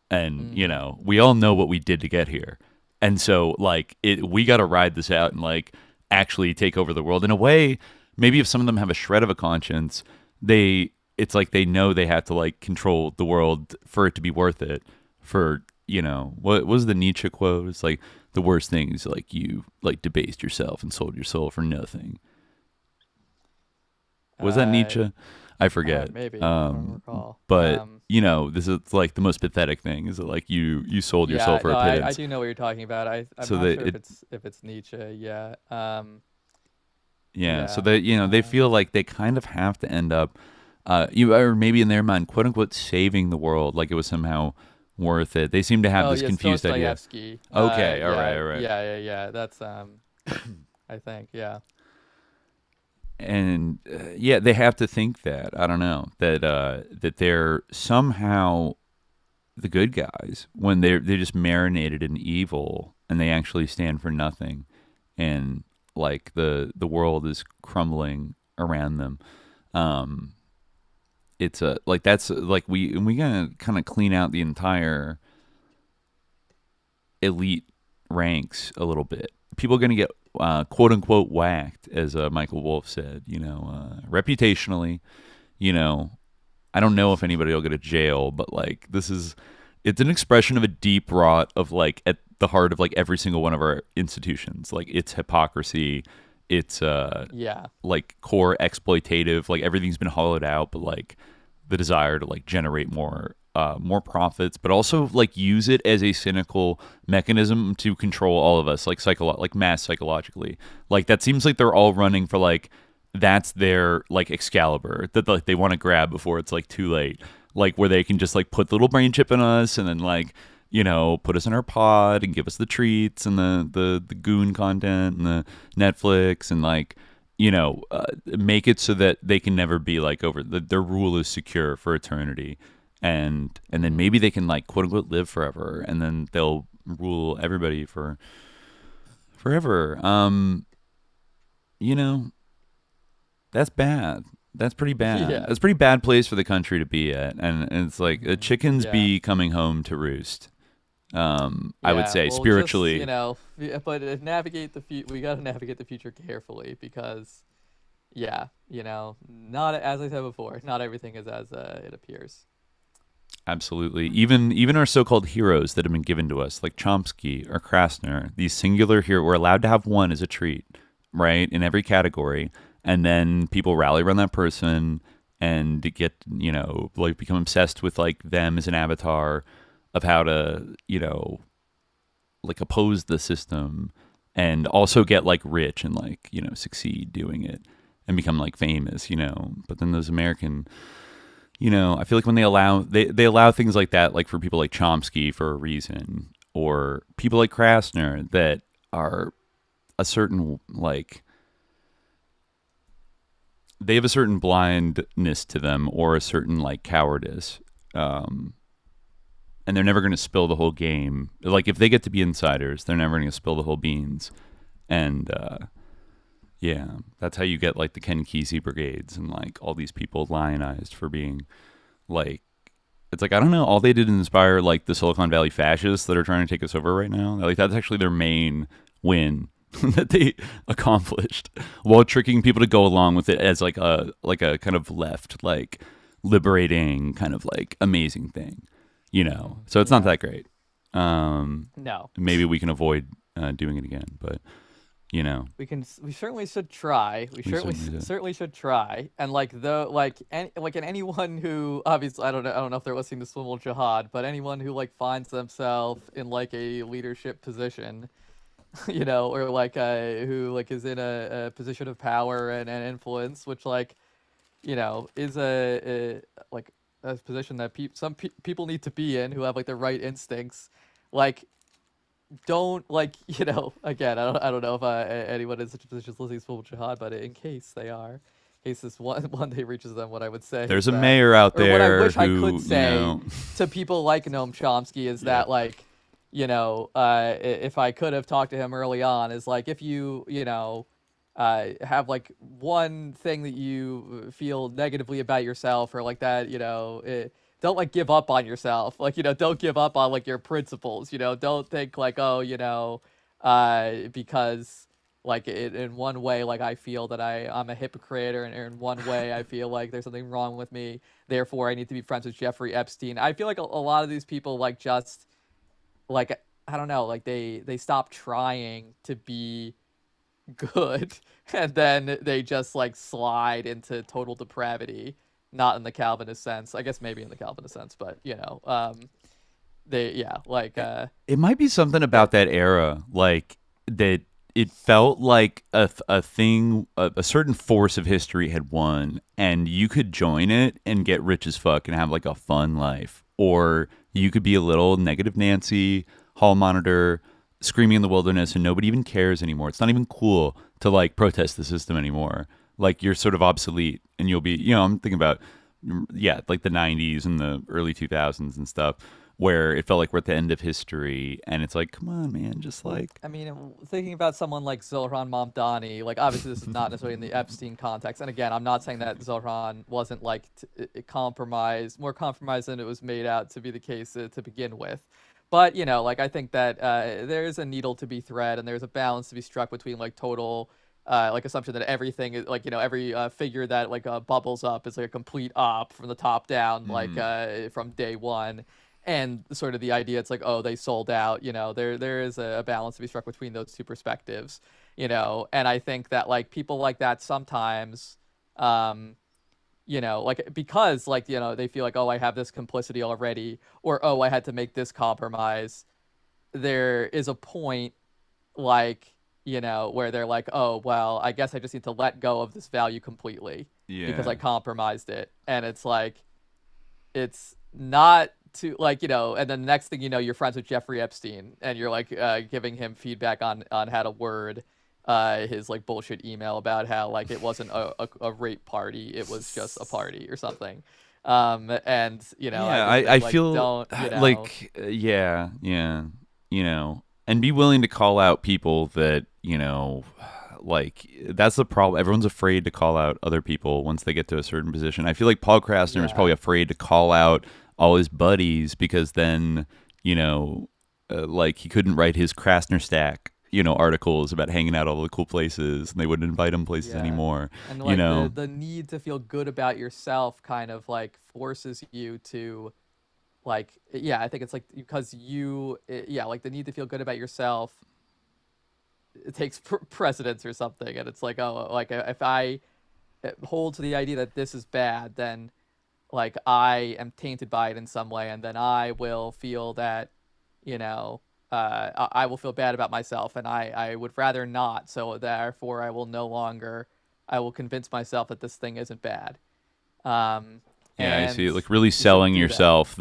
And, we all know what we did to get here. And so like we got to ride this out and like actually take over the world in a way. Maybe if some of them have a shred of a conscience, it's like they know they have to like control the world for it to be worth it. For what was the Nietzsche quote? It's like the worst thing is like you like debased yourself and sold your soul for nothing. Was that Nietzsche? I forget. Maybe I don't recall. But this is like the most pathetic thing is that like you sold your soul for a pittance. I do know what you're talking about. I'm not sure if it's Nietzsche. Yeah. So they feel like they kind of have to end up, or maybe in their mind, quote unquote, saving the world, like it was somehow worth it. They seem to have this confused idea. Okay, all right. Yeah. That's I think, yeah. And they have to think that I don't know that they're somehow the good guys when they're just marinated in evil and they actually stand for nothing, and like the world is crumbling around them. It's like that's like we gotta kind of clean out the entire elite ranks a little bit. People are gonna get quote unquote whacked, as Michael Wolff said. Reputationally. I don't know if anybody will go to jail, but like it's an expression of a deep rot of like at the heart of like every single one of our institutions. Like it's hypocrisy. It's like core exploitative, like everything's been hollowed out, but like the desire to like generate more profits, but also like use it as a cynical mechanism to control all of us, like mass psychologically. Like that seems like they're all running for like that's their like Excalibur that like they want to grab before it's like too late. Like where they can just like put the little brain chip in us and then like put us in our pod and give us the treats and the goon content and the Netflix and like, make it so that they can never be like their rule is secure for eternity. And then maybe they can like quote unquote live forever and then they'll rule everybody for forever. That's bad. That's pretty bad. Yeah. That's a pretty bad place for the country to be at. And it's like the chickens be coming home to roost. I would say spiritually, but navigate we got to navigate the future carefully because, not, as I said before, not everything is as it appears. Absolutely. Even our so-called heroes that have been given to us, like Chomsky or Krasner, these singular heroes, we're allowed to have one as a treat, right? In every category. And then people rally around that person and get, like become obsessed with like them as an avatar of how to, like oppose the system and also get like rich and like, succeed doing it and become like famous, But then those American, I feel like when they allow things like that, like for people like Chomsky for a reason, or people like Krasner that are a certain like they have a certain blindness to them or a certain like cowardice, and they're never going to spill the whole game. Like if they get to be insiders, they're never going to spill the whole beans, and yeah, that's how you get like the Ken Kesey brigades and like all these people lionized for being like, it's like, I don't know, all they did is inspire like the Silicon Valley fascists that are trying to take us over right now. Like that's actually their main win that they accomplished, while tricking people to go along with it as like a kind of left, like liberating kind of like amazing thing, So it's not that great. No. Maybe we can avoid doing it again, but we certainly should try. We certainly should try. And and anyone who, obviously, I don't know if they're listening to Swimmel Jihad, but anyone who like finds themselves in like a leadership position, or like who like is in a position of power and influence, which like, is a position that some people need to be in, who have like the right instincts, like. Don't again, I don't know if anyone in such a position is listening to Swimmel Jihad, but in case they are, in case this one day reaches them, what I would say there's a mayor out there, what I wish who, I could say to people like Noam Chomsky is that like, if I could have talked to him early on, is like, if you have like one thing that you feel negatively about yourself or like that, don't like give up on yourself. Like, don't give up on like your principles, don't think like, oh, because like in one way, like I feel that I'm a hypocrite, or in one way I feel like there's something wrong with me, therefore I need to be friends with Jeffrey Epstein. I feel like a lot of these people like just like, I don't know, like they stop trying to be good and then they just like slide into total depravity. Not in the Calvinist sense, I guess, maybe in the Calvinist sense, but it might be something about that era, like that it felt like a thing, a certain force of history had won, and you could join it and get rich as fuck and have like a fun life, or you could be a little negative Nancy, hall monitor, screaming in the wilderness, and nobody even cares anymore. It's not even cool to like protest the system anymore. Like you're sort of obsolete, and you'll be, I'm thinking about, like the 90s and the early 2000s and stuff, where it felt like we're at the end of history, and it's like, come on, man, just like. I mean, thinking about someone like Zohran Mamdani, like obviously this is not necessarily in the Epstein context, and again, I'm not saying that Zohran wasn't like more compromised than it was made out to be the case to begin with. But, like I think that there's a needle to be thread, and there's a balance to be struck between like total like assumption that everything is like, every figure that like bubbles up is like a complete op from the top down, like from day one, and sort of the idea it's like, oh, they sold out, there is a balance to be struck between those two perspectives, and I think that like people like that sometimes like because like, they feel like, oh, I have this complicity already, or oh, I had to make this compromise. There is a point like, where they're like, oh, well, I guess I just need to let go of this value completely because I compromised it. And it's like, it's not to like, and then the next thing you're friends with Jeffrey Epstein, and you're like giving him feedback on how to word his like bullshit email about how like it wasn't a rape party, it was just a party or something. And I like, feel don't, like and be willing to call out people that like that's the problem. Everyone's afraid to call out other people once they get to a certain position. I feel like Paul Krasner is probably afraid to call out all his buddies, because then like he couldn't write his Krasner stack articles about hanging out all the cool places, and they wouldn't invite him places anymore. And like the need to feel good about yourself kind of like forces you to like, I think it's like because like the need to feel good about yourself, it takes precedence or something, and it's like, oh, like if I hold to the idea that this is bad, then like I am tainted by it in some way, and then I will feel that I will feel bad about myself, and I would rather not, so therefore I will convince myself that this thing isn't bad. Yeah, I And see. Like really you should selling do that. yourself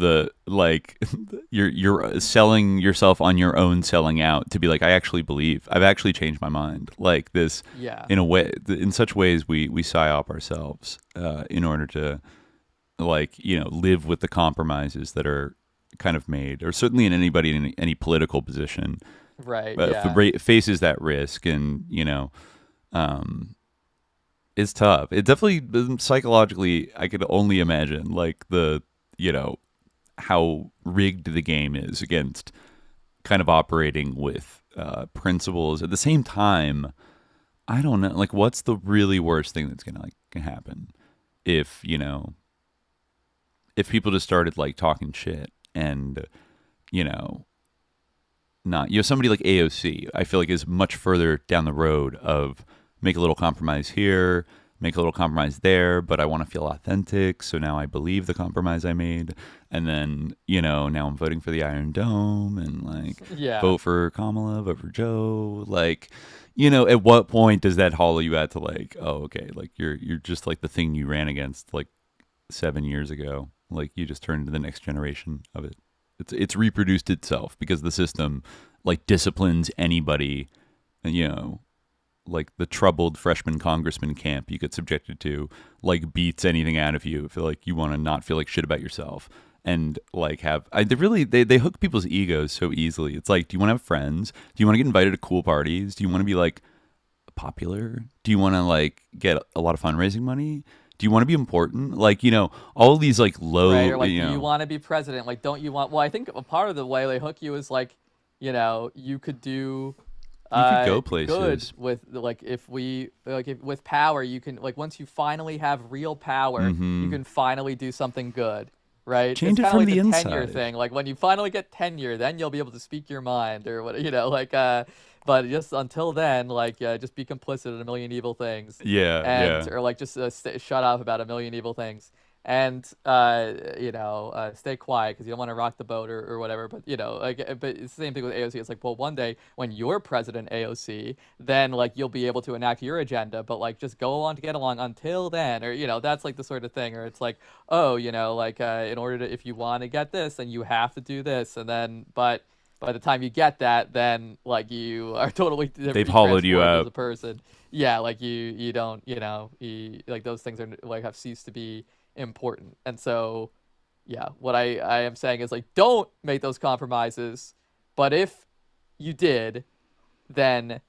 you're selling yourself on your own selling out to be like, I actually believe. I've actually changed my mind. Like this Yeah. in a way, in such ways we psyop ourselves in order to like, live with the compromises that are kind of made, or certainly in anybody in any political position Right. Yeah. faces that risk. And it's tough. It definitely psychologically, I could only imagine like how rigged the game is against kind of operating with principles. At the same time, I don't know, like what's the really worst thing that's gonna happen if people just started like talking shit and not somebody like AOC, I feel like is much further down the road of make a little compromise here, make a little compromise there, but I want to feel authentic, so now I believe the compromise I made, and then now I'm voting for the Iron Dome and like vote for Kamala, vote for Joe, like at what point does that hollow you out to like, oh okay, like you're just like the thing you ran against like 7 years ago, like you just turned into the next generation of it. It's reproduced itself because the system like disciplines anybody, and like the troubled freshman congressman camp you get subjected to, like beats anything out of you. Feel like you want to not feel like shit about yourself, and like they hook people's egos so easily. It's like, do you want to have friends? Do you want to get invited to cool parties? Do you want to be like popular? Do you want to like get a lot of fundraising money? Do you want to be important? Like, all these like low, right, or like, do you want to be president? Like, don't you want? Well, I think a part of the way they hook you is like, you could do. You could go places. Good with like with power, you can like once you finally have real power, you can finally do something good, right? Change it's it from like the tenure inside thing. Like when you finally get tenure, then you'll be able to speak your mind or what like. But just until then, like just be complicit in a million evil things. Or like just shut up about a million evil things. And stay quiet because you don't want to rock the boat or whatever. But but it's the same thing with AOC. It's like, well, one day when you're president, AOC, then like you'll be able to enact your agenda. But like just go on to get along until then, or that's like the sort of thing. Or it's like, oh, in order to, if you want to get this, then you have to do this, and then but by the time you get that, then like you are totally they've hollowed you out as a person. Yeah, like you don't like those things are like have ceased to be important. And so what I am saying is like, don't make those compromises, but if you did, then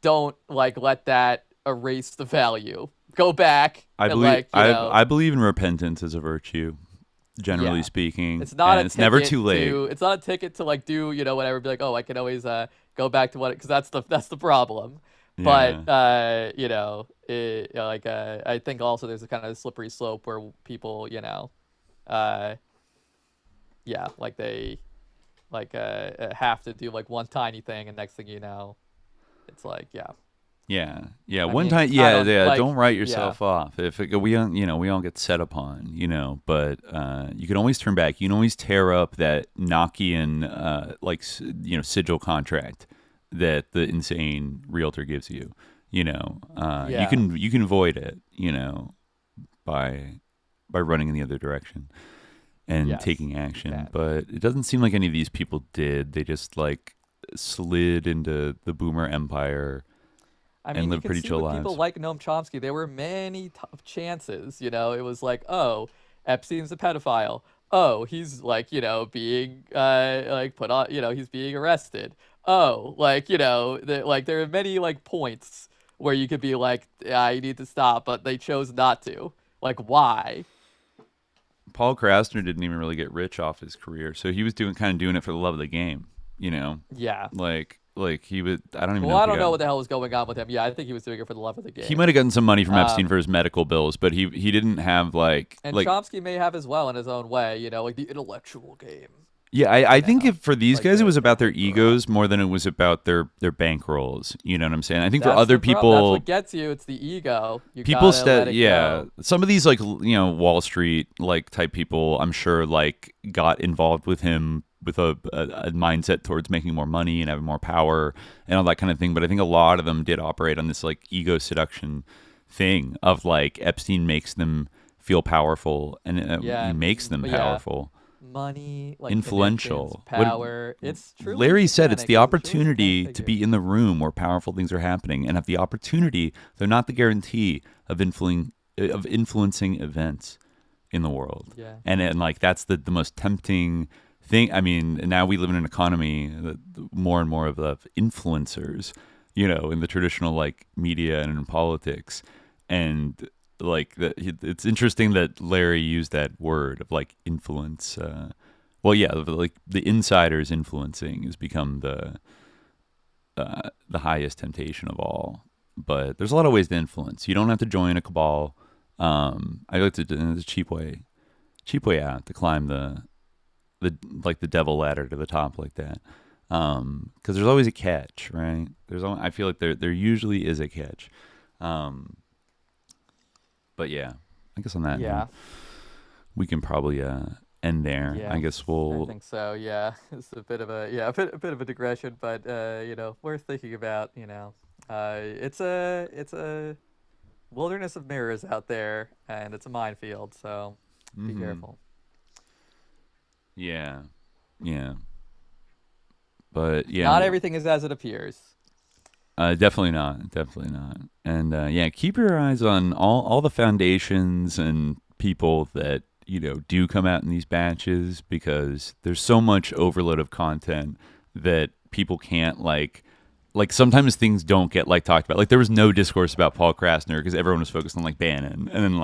don't like let that erase the value. Go back. I believe in repentance as a virtue, generally speaking. It's not it's never too late. It's not a ticket to like do whatever, be like, oh, I can always go back to what, because that's the problem. But I think also there's a kind of slippery slope where people like they have to do like one tiny thing, and next thing you know, it's like don't write yourself off. If we all get set upon, but you can always turn back. You can always tear up that Nokian sigil contract that the insane realtor gives you. You can void it, by running in the other direction and taking action. But it doesn't seem like any of these people did. They just like slid into the boomer empire and lived pretty chill lives. People like Noam Chomsky, there were many tough chances. It was like, oh, Epstein's a pedophile. Oh, he's like, being put on, he's being arrested. Oh, there are many like points where you could be like, yeah, you need to stop, but they chose not to. Like, why? Paul Krasner didn't even really get rich off his career, so he was doing it for the love of the game, Yeah. Like he would. I don't even know. Well, I don't know what the hell was going on with him. Yeah, I think he was doing it for the love of the game. He might have gotten some money from Epstein for his medical bills, but he didn't have like. And Chomsky may have as well in his own way, like the intellectual game. Yeah, I think for these guys, it was about their egos more than it was about their bankrolls. You know what I'm saying? I think for other people, that's what gets you. It's the ego. Some of these Wall Street type people, I'm sure got involved with him with a mindset towards making more money and having more power and all that kind of thing. But I think a lot of them did operate on this ego seduction thing of Epstein makes them feel powerful, and he makes them powerful. Money, like influential, power. It's truly Larry said it's the satanic. opportunity to be in the room where powerful things are happening, and have the opportunity, though not the guarantee, of influencing events in the world. Yeah. And like that's the most tempting thing. I mean, now we live in an economy that more and more of influencers, in the traditional like media and in politics, and like it's interesting that Larry used that word of like influence. Like the insiders influencing has become the highest temptation of all. But there's a lot of ways to influence. You don't have to join a cabal. I like to the cheap way out to climb the devil ladder to the top like that. Because there's always a catch, right? I feel like there usually is a catch. But yeah, I guess on that note, we can probably end there. Yeah, I guess I think so. Yeah, it's a bit of a digression, but worth thinking about. It's a wilderness of mirrors out there, and it's a minefield. So be careful. Yeah. But yeah, not everything is as it appears. Definitely not. And keep your eyes on all the foundations and people that do come out in these batches, because there's so much overload of content that people can't like sometimes things don't get like talked about. Like there was no discourse about Paul Krasner because everyone was focused on like Bannon, and then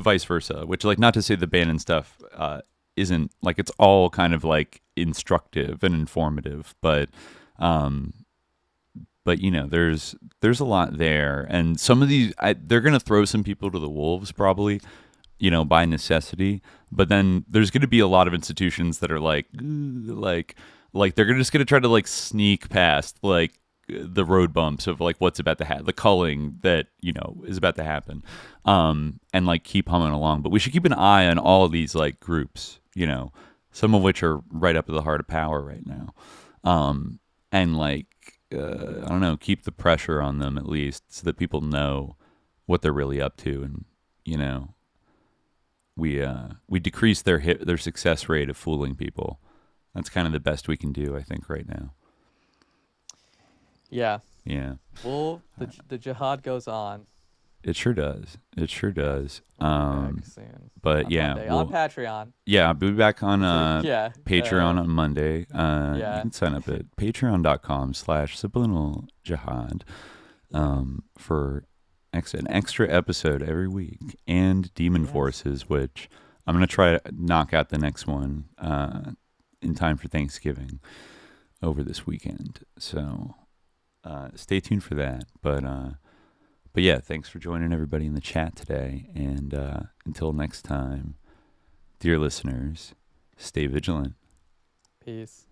vice versa. Which like not to say the Bannon stuff isn't like, it's all kind of like instructive and informative, but there's a lot there, and some of these they're gonna throw some people to the wolves probably, by necessity. But then there's gonna be a lot of institutions that are like they're just gonna try to like sneak past like the road bumps of like what's about to happen, the culling that is about to happen, and like keep humming along. But we should keep an eye on all of these like groups, some of which are right up at the heart of power right now, and like. I don't know, keep the pressure on them at least so that people know what they're really up to, and we decrease their success rate of fooling people. That's kind of the best we can do, I think, right now. Yeah. Well, the jihad goes on. It sure does. But Monday, on Patreon. Yeah, I'll be back on Patreon on Monday. You can sign up at patreon.com/subliminaljihad for an extra episode every week, and Demon Forces, which I'm going to try to knock out the next one in time for Thanksgiving over this weekend. So stay tuned for that. But yeah, thanks for joining everybody in the chat today. And until next time, dear listeners, stay vigilant. Peace.